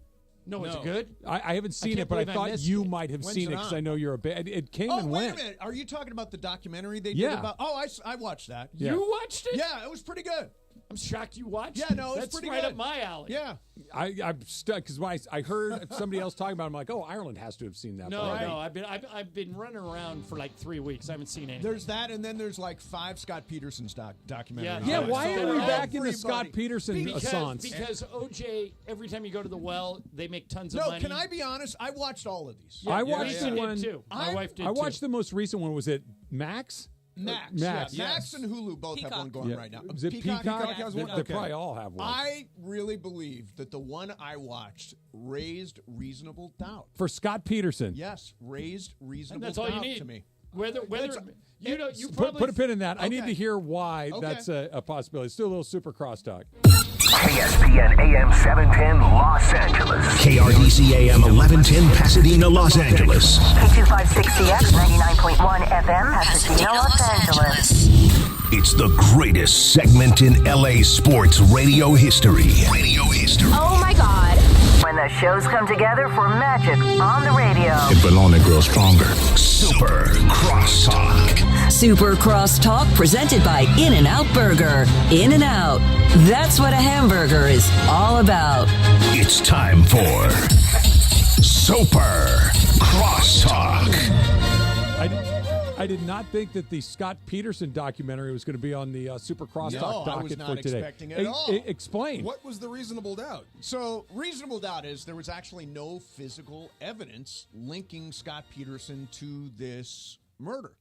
Speaker 3: No, is it good?
Speaker 1: I haven't seen
Speaker 3: can't
Speaker 1: it, but I
Speaker 3: believe I
Speaker 1: thought
Speaker 3: missed
Speaker 1: you
Speaker 3: it.
Speaker 1: might have
Speaker 13: When's
Speaker 1: seen
Speaker 13: it
Speaker 1: it because
Speaker 13: on?
Speaker 1: I know you're a big. It came and
Speaker 13: wait
Speaker 1: went.
Speaker 13: a minute. Are you talking about the documentary they
Speaker 1: Yeah.
Speaker 13: did about? Oh, I watched that.
Speaker 1: Yeah.
Speaker 3: You watched it?
Speaker 13: Yeah, it was pretty good.
Speaker 3: I'm shocked you watched
Speaker 13: Yeah,
Speaker 3: it.
Speaker 13: no, it's
Speaker 3: That's
Speaker 13: pretty
Speaker 3: right
Speaker 13: good.
Speaker 3: up my alley.
Speaker 13: Yeah.
Speaker 1: I'm stuck because when I heard somebody else talking about it, I'm like, oh, Ireland has to have seen that.
Speaker 3: No,
Speaker 1: by now.
Speaker 3: no, I've been running around for like 3 weeks. I haven't seen anything.
Speaker 13: There's that, and then there's like 5 Scott Peterson's documentaries.
Speaker 1: Yeah,
Speaker 3: Yeah,
Speaker 1: why
Speaker 3: so
Speaker 1: are we
Speaker 3: they're
Speaker 1: back in the
Speaker 13: everybody.
Speaker 1: Scott Peterson
Speaker 3: because
Speaker 1: assance?
Speaker 3: OJ, every time you go to the well, they make tons of
Speaker 13: No,
Speaker 3: money.
Speaker 13: can I be honest? I watched all of these.
Speaker 1: I watched
Speaker 3: the
Speaker 1: the one.
Speaker 3: too. My wife did
Speaker 1: I watched
Speaker 3: too.
Speaker 1: the most recent one. Was it Max?
Speaker 13: Max.
Speaker 1: Max.
Speaker 13: Yeah, Max and Hulu both have one going
Speaker 1: Yeah.
Speaker 13: right now.
Speaker 1: Is it Peacock?
Speaker 2: has
Speaker 1: They,
Speaker 2: one?
Speaker 1: they
Speaker 2: Okay.
Speaker 1: probably all have one.
Speaker 13: I really believe that the one I watched raised reasonable doubt.
Speaker 1: For Scott Peterson.
Speaker 13: Yes, raised reasonable
Speaker 3: And that's all
Speaker 13: doubt
Speaker 3: you need.
Speaker 13: to me.
Speaker 3: Whether you know, you
Speaker 1: Put,
Speaker 3: probably
Speaker 1: put a pin in that. I need
Speaker 13: Okay.
Speaker 1: to hear why
Speaker 13: Okay.
Speaker 1: that's a possibility. Still a little Supercross talk.
Speaker 6: ESPN AM 710 Los Angeles.
Speaker 10: KRDC AM 1110 Pasadena, Los Angeles.
Speaker 9: K256CX 99.1 FM, Pasadena, Los Angeles.
Speaker 10: It's the greatest segment in LA sports radio history.
Speaker 9: Oh my God. When the shows come together for magic on the radio.
Speaker 14: It will only grow stronger.
Speaker 10: Super Crosstalk.
Speaker 25: Super Crosstalk presented by In-N-Out Burger. In-N-Out. That's what a hamburger is all about.
Speaker 10: It's time for Super Crosstalk.
Speaker 1: I did not think that the Scott Peterson documentary was going to be on the Super Crosstalk
Speaker 13: No, I was
Speaker 1: docket
Speaker 13: not
Speaker 1: for today.
Speaker 13: expecting it at all.
Speaker 1: Explain.
Speaker 2: What was the reasonable doubt?
Speaker 13: So, reasonable doubt is there was actually no physical evidence linking Scott Peterson to this murder.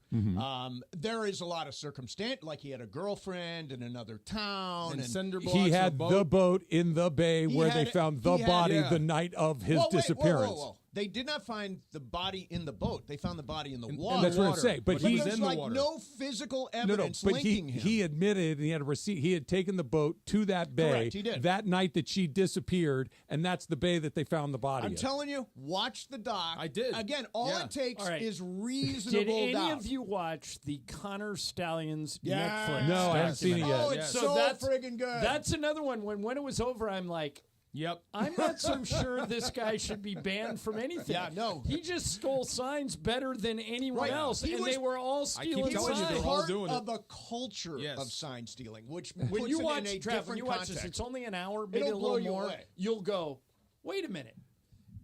Speaker 13: There is a lot of circumstance, like he had a girlfriend in another town,
Speaker 2: And
Speaker 13: and
Speaker 2: cinder blocks
Speaker 1: He
Speaker 2: in a
Speaker 1: had
Speaker 2: boat.
Speaker 1: the boat in the bay
Speaker 13: He
Speaker 1: where
Speaker 13: had
Speaker 1: they
Speaker 13: it-
Speaker 1: found the
Speaker 13: he had-
Speaker 1: body
Speaker 2: yeah.
Speaker 1: the night of his disappearance.
Speaker 13: Whoa. They did not find the body in the boat. They found the body in the water.
Speaker 1: That's what I'm saying. But
Speaker 2: he
Speaker 1: he
Speaker 2: was
Speaker 13: there's
Speaker 2: in the
Speaker 13: like
Speaker 2: water.
Speaker 13: no physical
Speaker 1: No,
Speaker 13: evidence
Speaker 1: but
Speaker 13: linking him.
Speaker 1: he admitted, and he had a receipt. He had taken the boat to that bay
Speaker 13: Correct, he did.
Speaker 1: that night that she disappeared, and that's the bay that they found the body.
Speaker 13: I'm
Speaker 1: in.
Speaker 13: telling you, watch the doc.
Speaker 2: I did.
Speaker 13: Again, all
Speaker 2: Yeah.
Speaker 13: it takes
Speaker 3: All right.
Speaker 13: is
Speaker 3: Did
Speaker 13: reasonable
Speaker 3: any
Speaker 13: doubt.
Speaker 3: of you watch the Connor Stallions
Speaker 13: Yes.
Speaker 3: Netflix?
Speaker 1: No, I haven't seen it
Speaker 3: documentary?
Speaker 1: yet.
Speaker 13: Oh, it's
Speaker 3: So
Speaker 13: so
Speaker 3: that's-
Speaker 13: friggin' good.
Speaker 3: That's another one. When it was over, I'm like,
Speaker 2: Yep.
Speaker 3: I'm not so sure this guy should be banned from anything.
Speaker 13: Yeah, no.
Speaker 3: He just stole signs better than anyone
Speaker 13: Right.
Speaker 3: else,
Speaker 13: He
Speaker 3: and
Speaker 13: was-
Speaker 3: they were all stealing
Speaker 13: he
Speaker 2: telling
Speaker 13: was
Speaker 2: you, they're
Speaker 3: signs.
Speaker 2: all
Speaker 13: part
Speaker 2: doing it.
Speaker 13: of a culture
Speaker 2: Yes.
Speaker 13: of sign stealing, which
Speaker 3: When
Speaker 13: puts
Speaker 3: you
Speaker 13: it
Speaker 3: watch
Speaker 13: in a
Speaker 3: Trav, when
Speaker 13: different
Speaker 3: you watch
Speaker 13: context.
Speaker 3: this, it's only an hour, maybe
Speaker 13: It'll
Speaker 3: a
Speaker 13: blow
Speaker 3: little
Speaker 13: you
Speaker 3: more.
Speaker 13: away.
Speaker 3: You'll go, wait a minute.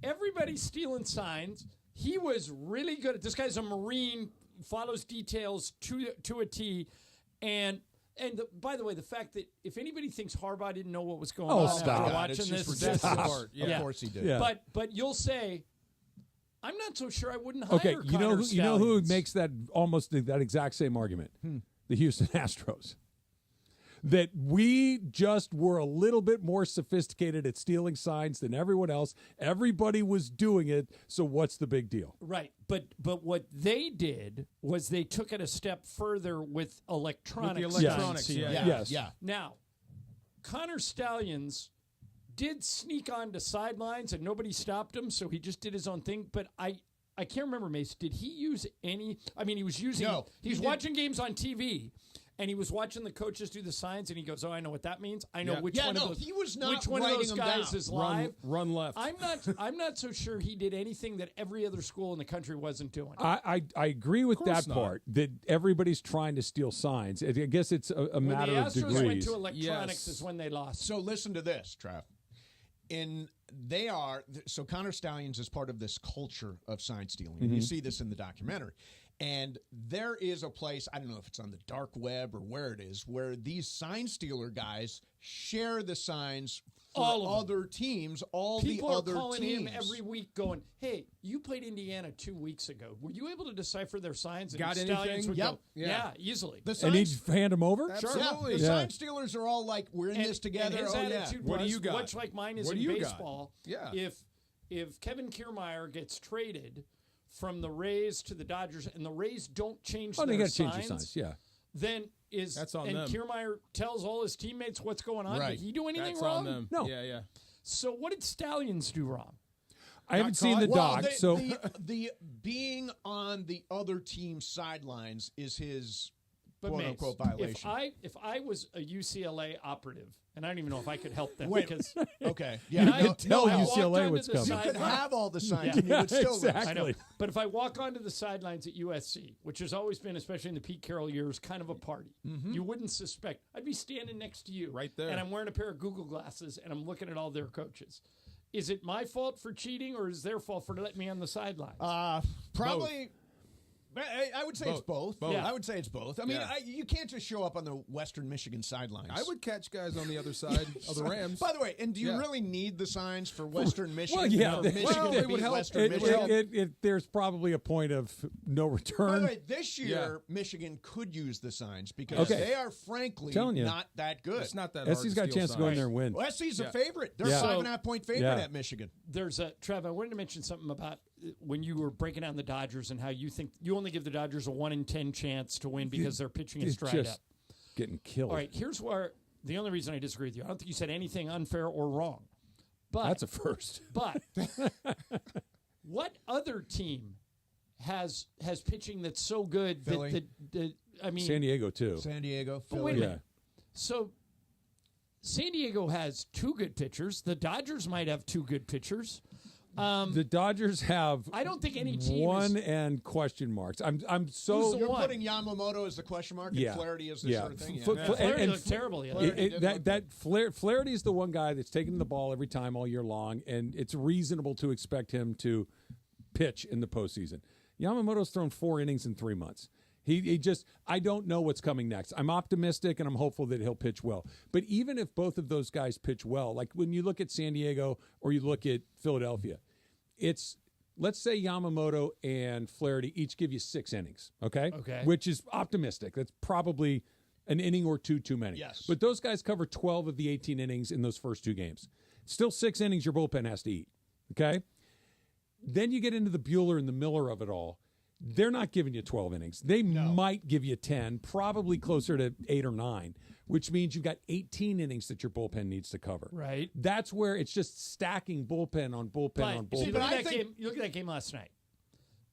Speaker 3: Everybody's stealing signs. He was really good at this. Guy's a Marine, follows details to a T, and by the way, the fact that if anybody thinks Harbaugh didn't know what was going on
Speaker 1: stop.
Speaker 3: after
Speaker 1: God,
Speaker 3: watching
Speaker 13: it's just
Speaker 3: this,
Speaker 13: ridiculous.
Speaker 3: that's-
Speaker 2: Yeah.
Speaker 13: Of course he did.
Speaker 1: Yeah.
Speaker 3: But you'll say, I'm not so sure I wouldn't hire
Speaker 1: Okay, you know
Speaker 3: Connor
Speaker 1: who
Speaker 3: Stallions.
Speaker 1: makes that almost that exact same argument? The Houston Astros. That we just were a little bit more sophisticated at stealing signs than everyone else. Everybody was doing it, so what's the big deal?
Speaker 3: Right, but what they did was they took it a step further with electronics.
Speaker 2: With the electronics,
Speaker 3: sign
Speaker 2: yeah.
Speaker 3: stealing.
Speaker 1: Yes.
Speaker 13: Yeah.
Speaker 3: Now, Connor Stallions did sneak onto sidelines and nobody stopped him, so he just did his own thing. But I can't remember, Mace. Did he use any? I mean, he was using.
Speaker 13: No,
Speaker 3: he was
Speaker 13: he didn't.
Speaker 3: watching games on TV. And he was watching the coaches do the signs, and he goes, "Oh, I know what that means. I know
Speaker 2: Yeah.
Speaker 3: which
Speaker 13: Yeah,
Speaker 3: one
Speaker 13: no,
Speaker 3: of those.
Speaker 13: he was not
Speaker 3: which one of
Speaker 13: writing
Speaker 3: those
Speaker 13: them
Speaker 3: guys
Speaker 13: down.
Speaker 3: is live."
Speaker 2: Run left.
Speaker 3: I'm not so sure he did anything that every other school in the country wasn't doing.
Speaker 1: I agree with
Speaker 2: course
Speaker 1: that
Speaker 2: not.
Speaker 1: part, that everybody's trying to steal signs. I guess it's a
Speaker 3: when
Speaker 1: matter
Speaker 3: the
Speaker 1: of
Speaker 3: Astros
Speaker 1: degrees.
Speaker 3: went to electronics
Speaker 2: Yes.
Speaker 3: is when they lost.
Speaker 13: So listen to this, Trav. So Connor Stallions is part of this culture of sign stealing. And you see this in the documentary. And there is a place, I don't know if it's on the dark web or where it is, where these sign stealer guys share the signs for
Speaker 3: All of
Speaker 13: other teams, all
Speaker 3: People
Speaker 13: the
Speaker 3: are
Speaker 13: other
Speaker 3: calling
Speaker 13: teams.
Speaker 3: him every week going, "Hey, you played Indiana 2 weeks ago. Were you able to decipher their signs?" And
Speaker 2: Got
Speaker 3: Stallions
Speaker 2: anything?
Speaker 3: would
Speaker 13: Yep.
Speaker 3: go,
Speaker 2: Yeah.
Speaker 3: yeah, easily.
Speaker 13: The
Speaker 1: and he'd
Speaker 13: signs,
Speaker 1: hand them over?
Speaker 2: Absolutely.
Speaker 13: the
Speaker 1: Yeah.
Speaker 13: sign stealers are all like, we're in this together.
Speaker 3: And his
Speaker 13: Oh, yeah.
Speaker 3: attitude
Speaker 2: What do
Speaker 3: was,
Speaker 2: you got?
Speaker 3: much like mine is
Speaker 2: What
Speaker 3: in
Speaker 2: do you got?
Speaker 3: baseball.
Speaker 2: Yeah.
Speaker 3: If Kevin Kiermaier gets traded from the Rays to the Dodgers, and the Rays don't change
Speaker 1: Oh,
Speaker 3: their
Speaker 1: they got to
Speaker 3: signs,
Speaker 1: change their signs, yeah.
Speaker 3: then
Speaker 2: That's on
Speaker 3: and
Speaker 2: them.
Speaker 3: Kiermaier tells all his teammates what's going on.
Speaker 13: Right.
Speaker 3: Did he do anything
Speaker 2: That's
Speaker 3: wrong?
Speaker 2: on them.
Speaker 1: No.
Speaker 2: Yeah.
Speaker 3: So what did Stallions do wrong?
Speaker 1: I haven't seen the doc, so
Speaker 13: the being on the other team's sidelines is his quote
Speaker 3: Mace,
Speaker 13: unquote violation.
Speaker 3: If I was a UCLA operative, and I don't even know if I could help them because
Speaker 13: okay,
Speaker 3: I
Speaker 1: could tell UCLA what's coming.
Speaker 13: You could have all the signs,
Speaker 1: Yeah,
Speaker 13: and you would still
Speaker 1: exactly.
Speaker 3: I know. But if I walk onto the sidelines at USC, which has always been, especially in the Pete Carroll years, kind of a party, you wouldn't suspect. I'd be standing next to you,
Speaker 2: right there,
Speaker 3: and I'm wearing a pair of Google glasses, and I'm looking at all their coaches. Is it my fault for cheating, or is their fault for letting me on the sidelines?
Speaker 13: Probably. I would say it's both.
Speaker 3: Yeah.
Speaker 13: I would say it's both. I mean, you can't just show up on the Western Michigan sidelines.
Speaker 2: I would catch guys on the other side of the Rams.
Speaker 13: By the way, and do you really need the signs for Western Michigan?
Speaker 1: Well, yeah.
Speaker 13: For Michigan to beat Western Michigan?
Speaker 1: There's probably a point of no return.
Speaker 13: By the way, this year, Michigan could use the signs because they are, frankly, not that good.
Speaker 2: It's not that hard.
Speaker 1: SC's got a chance to go in there and win.
Speaker 13: Well, SC's a favorite. They're a 5.5-point favorite at Michigan.
Speaker 3: There's Trev, I wanted to mention something about when you were breaking down the Dodgers and how you think you only give the Dodgers a 1 in 10 chance to win because their pitching is dried up.
Speaker 1: Getting killed.
Speaker 3: All right, here's where the only reason I disagree with you. I don't think you said anything unfair or wrong. But
Speaker 1: that's a first.
Speaker 3: But what other team has pitching that's so good
Speaker 13: Philly.
Speaker 3: that I mean
Speaker 1: San Diego too.
Speaker 13: San Diego,
Speaker 3: But
Speaker 13: Philly.
Speaker 3: wait a minute. So San Diego has 2 good pitchers. The Dodgers might have 2 good pitchers.
Speaker 1: The Dodgers have
Speaker 3: I don't think any team
Speaker 1: one and question marks. I'm so
Speaker 13: You're putting Yamamoto as the question mark and Flaherty as the sort of thing.
Speaker 3: Flaherty looked terrible.
Speaker 1: Flaherty is the one guy that's taking the ball every time all year long, and it's reasonable to expect him to pitch in the postseason. Yamamoto's thrown 4 innings in 3 months. He just, I don't know what's coming next. I'm optimistic and I'm hopeful that he'll pitch well. But even if both of those guys pitch well, like when you look at San Diego or you look at Philadelphia, it's, let's say Yamamoto and Flaherty each give you 6 innings, okay? Which is optimistic. That's probably an inning or 2 too many.
Speaker 13: Yes.
Speaker 1: But those guys cover 12 of the 18 innings in those first 2 games. Still 6 innings your bullpen has to eat, okay? Then you get into the Buehler and the Miller of it all. They're not giving you 12 innings. They might give you 10, probably closer to 8 or 9, which means you've got 18 innings that your bullpen needs to cover.
Speaker 3: Right.
Speaker 1: That's where it's just stacking bullpen on bullpen on bullpen.
Speaker 3: See, you look at that game last night.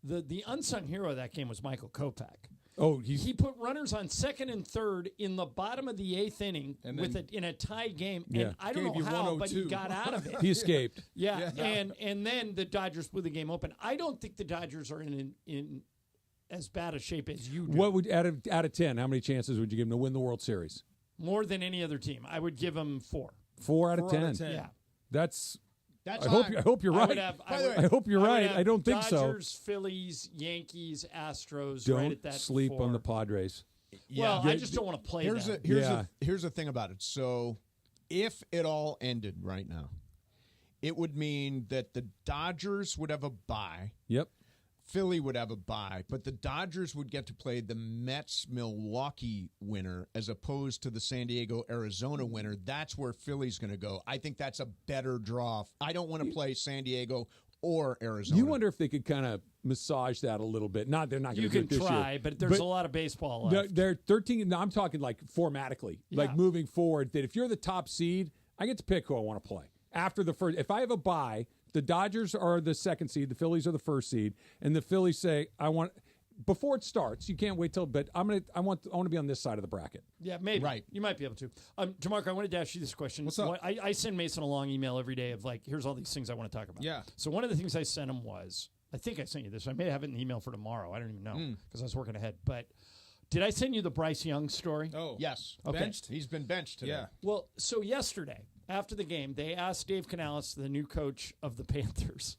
Speaker 3: The unsung hero of that game was Michael Kopech.
Speaker 1: Oh,
Speaker 3: he put runners on 2nd and 3rd in the bottom of the 8th inning in a tie game, and I don't know how, but he got out of it.
Speaker 1: He escaped.
Speaker 3: Yeah. And then the Dodgers blew the game open. I don't think the Dodgers are in as bad a shape as you do.
Speaker 1: What would out of 10? How many chances would you give them to win the World Series?
Speaker 3: More than any other team. I would give them 4.
Speaker 1: 4 out of 10.
Speaker 3: Yeah.
Speaker 1: That's I
Speaker 13: high.
Speaker 1: hope you're right. I hope you're right. I don't think so.
Speaker 3: Dodgers, Phillies, Yankees, Astros.
Speaker 1: Don't
Speaker 3: right at that
Speaker 1: sleep
Speaker 3: 4.
Speaker 1: on the Padres.
Speaker 3: Well, I just don't want to play that.
Speaker 13: Here's the thing about it. So if it all ended right now, it would mean that the Dodgers would have a bye.
Speaker 1: Yep.
Speaker 13: Philly would have a bye, but the Dodgers would get to play the Mets-Milwaukee winner as opposed to the San Diego-Arizona winner. That's where Philly's going to go. I think that's a better draw. I don't want to play San Diego or Arizona.
Speaker 1: You wonder if they could kind of massage that a little bit. They're not going to do it this year.
Speaker 3: You can try, but there's a lot of baseball left.
Speaker 1: They're 13. No, I'm talking like formatically, like moving forward, that if you're the top seed, I get to pick who I want to play. After the first, if I have a bye, the Dodgers are the 2nd seed, the Phillies are the 1st seed, and the Phillies say, I want, before it starts, you can't wait till, but I want to be on this side of the bracket.
Speaker 3: Yeah, maybe.
Speaker 13: Right.
Speaker 3: You might be able to. DeMarco, I wanted to ask you this question.
Speaker 2: What's up?
Speaker 3: I send Mason a long email every day of like, here's all these things I want to talk about.
Speaker 2: Yeah.
Speaker 3: So one of the things I sent him was, I think I sent you this. I may have it in the email for tomorrow. I don't even know because I was working ahead. But did I send you the Bryce Young story?
Speaker 2: Oh.
Speaker 13: Yes.
Speaker 3: Okay.
Speaker 2: Benched?
Speaker 13: He's been benched today.
Speaker 2: Yeah.
Speaker 3: Well, so yesterday, after the game, they asked Dave Canales, the new coach of the Panthers,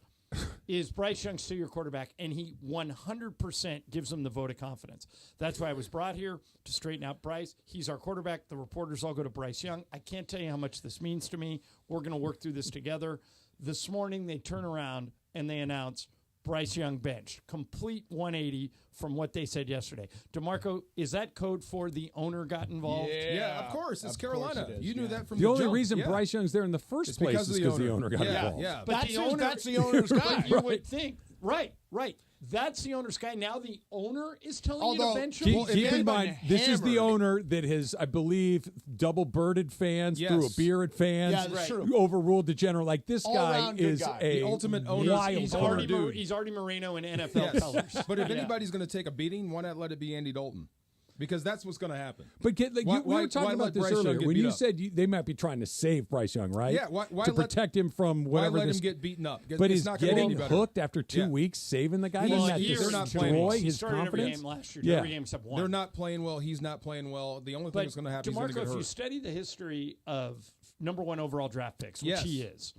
Speaker 3: is Bryce Young still your quarterback? And he 100% gives him the vote of confidence. That's why I was brought here, to straighten out Bryce. He's our quarterback. The reporters all go to Bryce Young. I can't tell you how much this means to me. We're going to work through this together. This morning, they turn around and they announce Bryce Young benched. Complete 180 from what they said yesterday. DeMarco, is that code for the owner got involved?
Speaker 2: Yeah, of course. It's Carolina. You knew that from
Speaker 1: The only
Speaker 2: jump.
Speaker 1: reason Bryce Young's there in the first place is because the owner got involved.
Speaker 2: Yeah,
Speaker 3: But
Speaker 13: that's the owner's guy.
Speaker 3: But you would think Right. That's the owner's guy. Now the owner is telling you to bench him.
Speaker 1: Keep in mind, this is the owner that has, I believe, double-birded fans, threw a beer at fans, overruled the general. Like, this guy is the
Speaker 2: ultimate owner.
Speaker 3: He's Artie Moreno in NFL colors.
Speaker 2: But if anybody's going to take a beating, why not let it be Andy Dalton? Because that's what's going to happen.
Speaker 1: But we were talking about this earlier. When you said they might be trying to save Bryce Young, right?
Speaker 2: Yeah. Why
Speaker 1: to protect him from whatever.
Speaker 2: Why let him get beaten up?
Speaker 1: But is getting hooked after 2 weeks saving the guy? Doesn't that destroy his confidence?
Speaker 3: Every game last year. Every game except one.
Speaker 2: They're not playing well. He's not playing well. The only thing that's going to happen is going to get hurt.
Speaker 3: If you study the history of number 1 overall draft picks, which he is,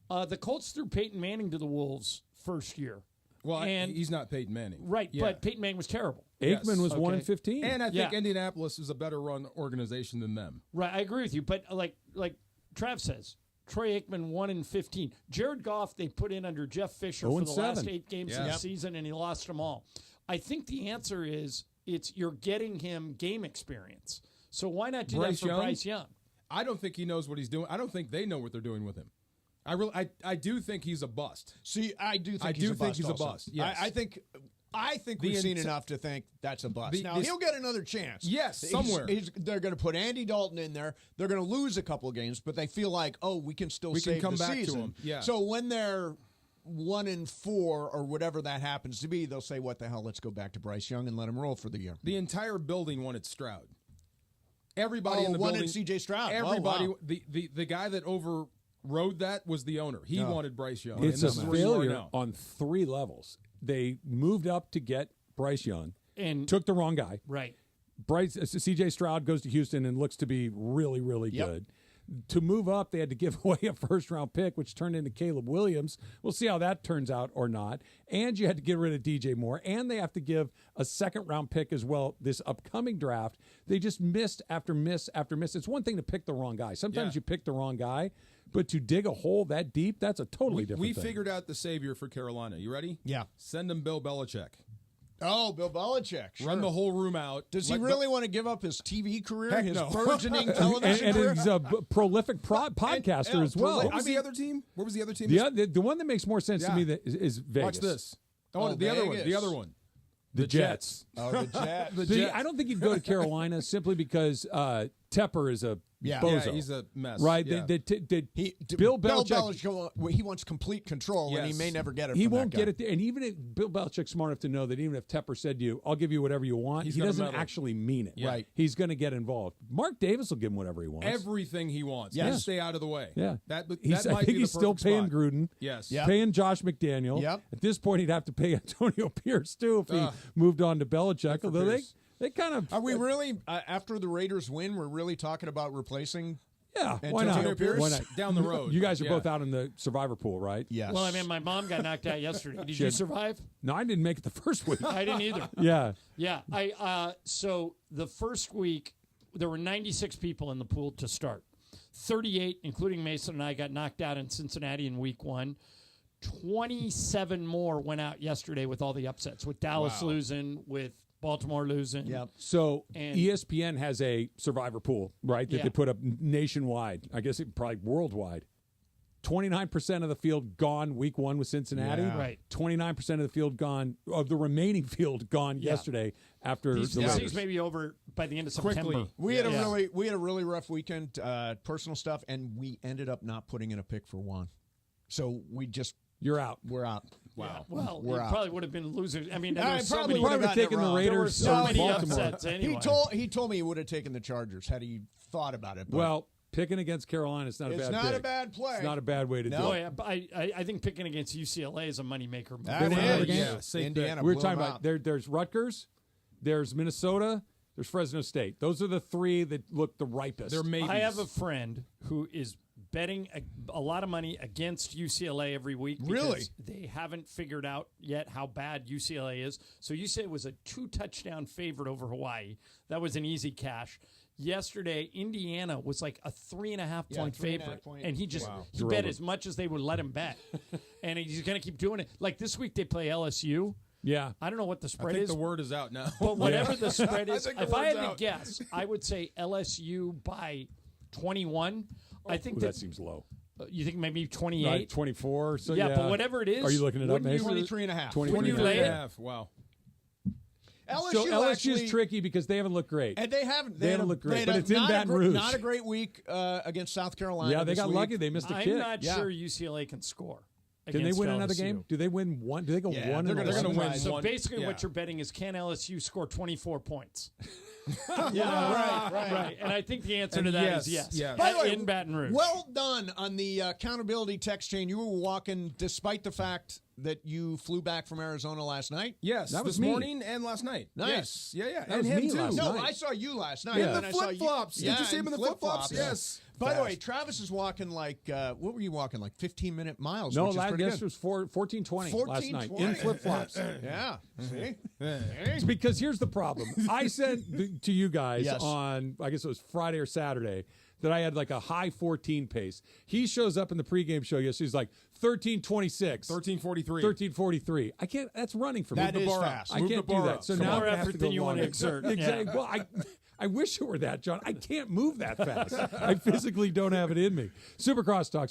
Speaker 3: the Colts threw Peyton Manning to the Wolves first year.
Speaker 2: Well, and he's not Peyton Manning.
Speaker 3: Right, but Peyton Manning was terrible.
Speaker 1: Aikman was 1-15.
Speaker 2: And I think Indianapolis is a better run organization than them.
Speaker 3: Right, I agree with you. But like Trav says, Troy Aikman 1-15. Jared Goff they put in under Jeff Fisher for the last 8 games of the season, and he lost them all. I think the answer is you're getting him game experience. So why not do that for Bryce Young?
Speaker 2: I don't think he knows what he's doing. I don't think they know what they're doing with him. I do think he's a bust.
Speaker 13: See, I do think he's a bust. Yes. I think we've seen enough to think that's a bust. Now, he'll get another chance.
Speaker 2: Yes, somewhere.
Speaker 13: They're going to put Andy Dalton in there. They're going to lose a couple of games, but they feel like, we can still save
Speaker 2: come
Speaker 13: the
Speaker 2: back
Speaker 13: season.
Speaker 2: To him. Yeah.
Speaker 13: So when they're 1-4 or whatever that happens to be, they'll say, what the hell, let's go back to Bryce Young and let him roll for the year.
Speaker 2: The entire building wanted Stroud. Everybody in the building.
Speaker 13: Wanted C.J. Stroud.
Speaker 2: Everybody. The guy that overrode that was the owner. He wanted Bryce Young.
Speaker 1: It's a failure on 3 levels. They moved up to get Bryce Young and took the wrong guy.
Speaker 3: Right.
Speaker 1: C.J. Stroud goes to Houston and looks to be really, really good. To move up, they had to give away a first-round pick, which turned into Caleb Williams. We'll see how that turns out or not. And you had to get rid of DJ Moore, and they have to give a second-round pick as well this upcoming draft. They just missed after miss after miss. It's one thing to pick the wrong guy. Sometimes you pick the wrong guy, but to dig a hole that deep, that's a totally different thing.
Speaker 2: We figured out the savior for Carolina. You ready?
Speaker 13: Yeah.
Speaker 2: Send him Bill Belichick.
Speaker 13: Oh, Bill Belichick. Sure.
Speaker 2: Run the whole room out.
Speaker 13: Does he really want to give up his TV career, his burgeoning television career?
Speaker 1: And he's a prolific podcaster as well.
Speaker 2: What was the other team? What was the other team?
Speaker 1: The one that makes more sense to me is Vegas.
Speaker 2: Watch this. The other one. The other one.
Speaker 1: The Jets.
Speaker 13: Oh, the Jets.
Speaker 1: I don't think he'd go to Carolina simply because Tepper is a bozo.
Speaker 2: Yeah, he's a mess.
Speaker 1: Right?
Speaker 2: Yeah.
Speaker 1: Bill Belichick,
Speaker 13: he wants complete control, and he may never get it.
Speaker 1: He won't get it there. And even if Bill Belichick's smart enough to know that even if Tepper said to you, "I'll give you whatever you want," he doesn't actually mean it.
Speaker 2: Yeah.
Speaker 1: Right? He's going to get involved. Mark Davis will give him whatever he wants.
Speaker 2: Everything he wants.
Speaker 1: Yes.
Speaker 2: Just stay out of the way.
Speaker 1: Yeah.
Speaker 2: That
Speaker 1: I
Speaker 2: might
Speaker 1: think
Speaker 2: be
Speaker 1: he's
Speaker 2: the
Speaker 1: still paying
Speaker 2: spot.
Speaker 1: Gruden.
Speaker 2: Yes.
Speaker 13: Yep.
Speaker 1: Paying Josh McDaniel.
Speaker 13: Yep.
Speaker 1: At this point, he'd have to pay Antonio Pierce too if he moved on to Belichick. Although they kind of
Speaker 13: are we really after the Raiders win? We're really talking about replacing.
Speaker 1: Yeah,
Speaker 13: why not?
Speaker 1: Why not?
Speaker 2: Down the road.
Speaker 1: You guys are both out in the survivor pool, right?
Speaker 13: Yes.
Speaker 3: Well, I mean, my mom got knocked out yesterday. Did you survive?
Speaker 1: No, I didn't make it the first week.
Speaker 3: I didn't either.
Speaker 1: Yeah.
Speaker 3: Yeah. So the first week, there were 96 people in the pool to start. 38, including Mason and I, got knocked out in Cincinnati in week 1. 27 more went out yesterday with all the upsets, with Dallas losing, with Baltimore losing.
Speaker 13: Yep.
Speaker 1: So ESPN has a survivor pool, right, that they put up nationwide. I guess probably worldwide. 29% of the field gone week 1 with Cincinnati.
Speaker 3: Yeah. Right.
Speaker 1: 29% of the field gone, of the remaining field gone yesterday after the
Speaker 3: season's maybe over by the end of September.
Speaker 2: Quickly.
Speaker 13: We had a really rough weekend, personal stuff, and we ended up not putting in a pick for Juan. So
Speaker 1: you're out.
Speaker 13: We're out.
Speaker 2: Wow.
Speaker 3: Yeah, well,
Speaker 13: we're out.
Speaker 3: Probably would have been losers. I mean,
Speaker 13: I
Speaker 3: probably
Speaker 13: would have
Speaker 1: taken the Raiders.
Speaker 3: There were so many
Speaker 1: Baltimore.
Speaker 3: upsets anyway.
Speaker 13: He told me he would have taken the Chargers had he thought about it. But
Speaker 1: Well, picking against Carolina is not a bad
Speaker 13: it's not
Speaker 1: pick.
Speaker 13: a bad play.
Speaker 1: It's not a bad way to do it.
Speaker 3: I think picking against UCLA is a moneymaker.
Speaker 13: That
Speaker 1: is.
Speaker 13: Yeah, Indiana.
Speaker 1: We were talking about there's Rutgers, there's Minnesota, there's Fresno State. Those are the 3 that look the ripest.
Speaker 2: They're maybes.
Speaker 3: I have a friend who is betting a lot of money against UCLA every week.
Speaker 13: Really?
Speaker 3: They haven't figured out yet how bad UCLA is. So UCLA was a 2-touchdown favorite over Hawaii. That was an easy cash. Yesterday, Indiana was like a 3.5 point favorite. And he just he bet as much as they would let him bet. And he's going to keep doing it. Like this week, they play LSU.
Speaker 1: Yeah.
Speaker 3: I don't know what the spread
Speaker 2: I think
Speaker 3: is.
Speaker 2: the word is out now.
Speaker 3: But whatever the spread is, if I had
Speaker 2: out.
Speaker 3: to guess, I would say LSU by 21. I think
Speaker 1: that seems low.
Speaker 3: You think maybe 28?
Speaker 1: Right, 24. So
Speaker 3: yeah, but whatever it is.
Speaker 1: Are you looking it up, Mason?
Speaker 13: 23.5.
Speaker 3: When you lay it?
Speaker 2: Wow.
Speaker 1: LSU's tricky because they haven't looked great.
Speaker 13: And they haven't.
Speaker 1: They haven't looked great, but it's in Baton Rouge.
Speaker 13: Not a great week against South Carolina.
Speaker 1: Yeah, they got
Speaker 13: week.
Speaker 1: lucky. They missed a kick.
Speaker 3: I'm not sure UCLA can score.
Speaker 1: Can they win
Speaker 3: LSU.
Speaker 1: another game? Do they win one? Do they go one?
Speaker 2: They're going to win.
Speaker 3: So
Speaker 2: one.
Speaker 3: basically, what you're betting is can LSU score 24 points?
Speaker 13: Right.
Speaker 3: And I think the answer to that is yes.
Speaker 13: By the way,
Speaker 3: in Baton Rouge.
Speaker 13: Well done on the accountability text chain. You were walking despite the fact that you flew back from Arizona last night.
Speaker 2: Yes,
Speaker 1: that was
Speaker 2: this morning and last night.
Speaker 13: Nice.
Speaker 2: Yes. Yeah.
Speaker 1: That
Speaker 2: and
Speaker 1: was
Speaker 2: him
Speaker 1: me
Speaker 2: too.
Speaker 1: last
Speaker 13: No,
Speaker 1: night.
Speaker 13: I saw you last night.
Speaker 1: Yeah.
Speaker 2: In the flip-flops. Did you see him in the flip-flops? Yes.
Speaker 13: By the way, Travis is walking like, what were you walking, like 15-minute miles?
Speaker 1: No,
Speaker 13: which is pretty
Speaker 1: last
Speaker 13: good.
Speaker 1: was 14:20 last night in
Speaker 13: 14:20.
Speaker 1: flip-flops.
Speaker 13: Yeah. See?
Speaker 1: It's because here's the problem. I said to you guys
Speaker 13: Yes.
Speaker 1: on, I guess it was Friday or Saturday, that I had like a high 14 pace. He shows up in the pregame show yesterday. He's like 13:26, 13:43. I can't. That's running for me.
Speaker 13: That is fast.
Speaker 1: I
Speaker 2: Move
Speaker 1: can't
Speaker 2: the
Speaker 1: do
Speaker 2: bar
Speaker 1: that.
Speaker 2: up.
Speaker 1: So
Speaker 3: Some
Speaker 1: now
Speaker 3: more
Speaker 1: I have
Speaker 3: effort
Speaker 1: to
Speaker 3: than
Speaker 1: go
Speaker 3: you want to
Speaker 1: longer.
Speaker 3: exert.
Speaker 1: Exactly.
Speaker 3: Yeah.
Speaker 1: Well, I wish it were that, John. I can't move that fast. I physically don't have it in me. Supercross Talks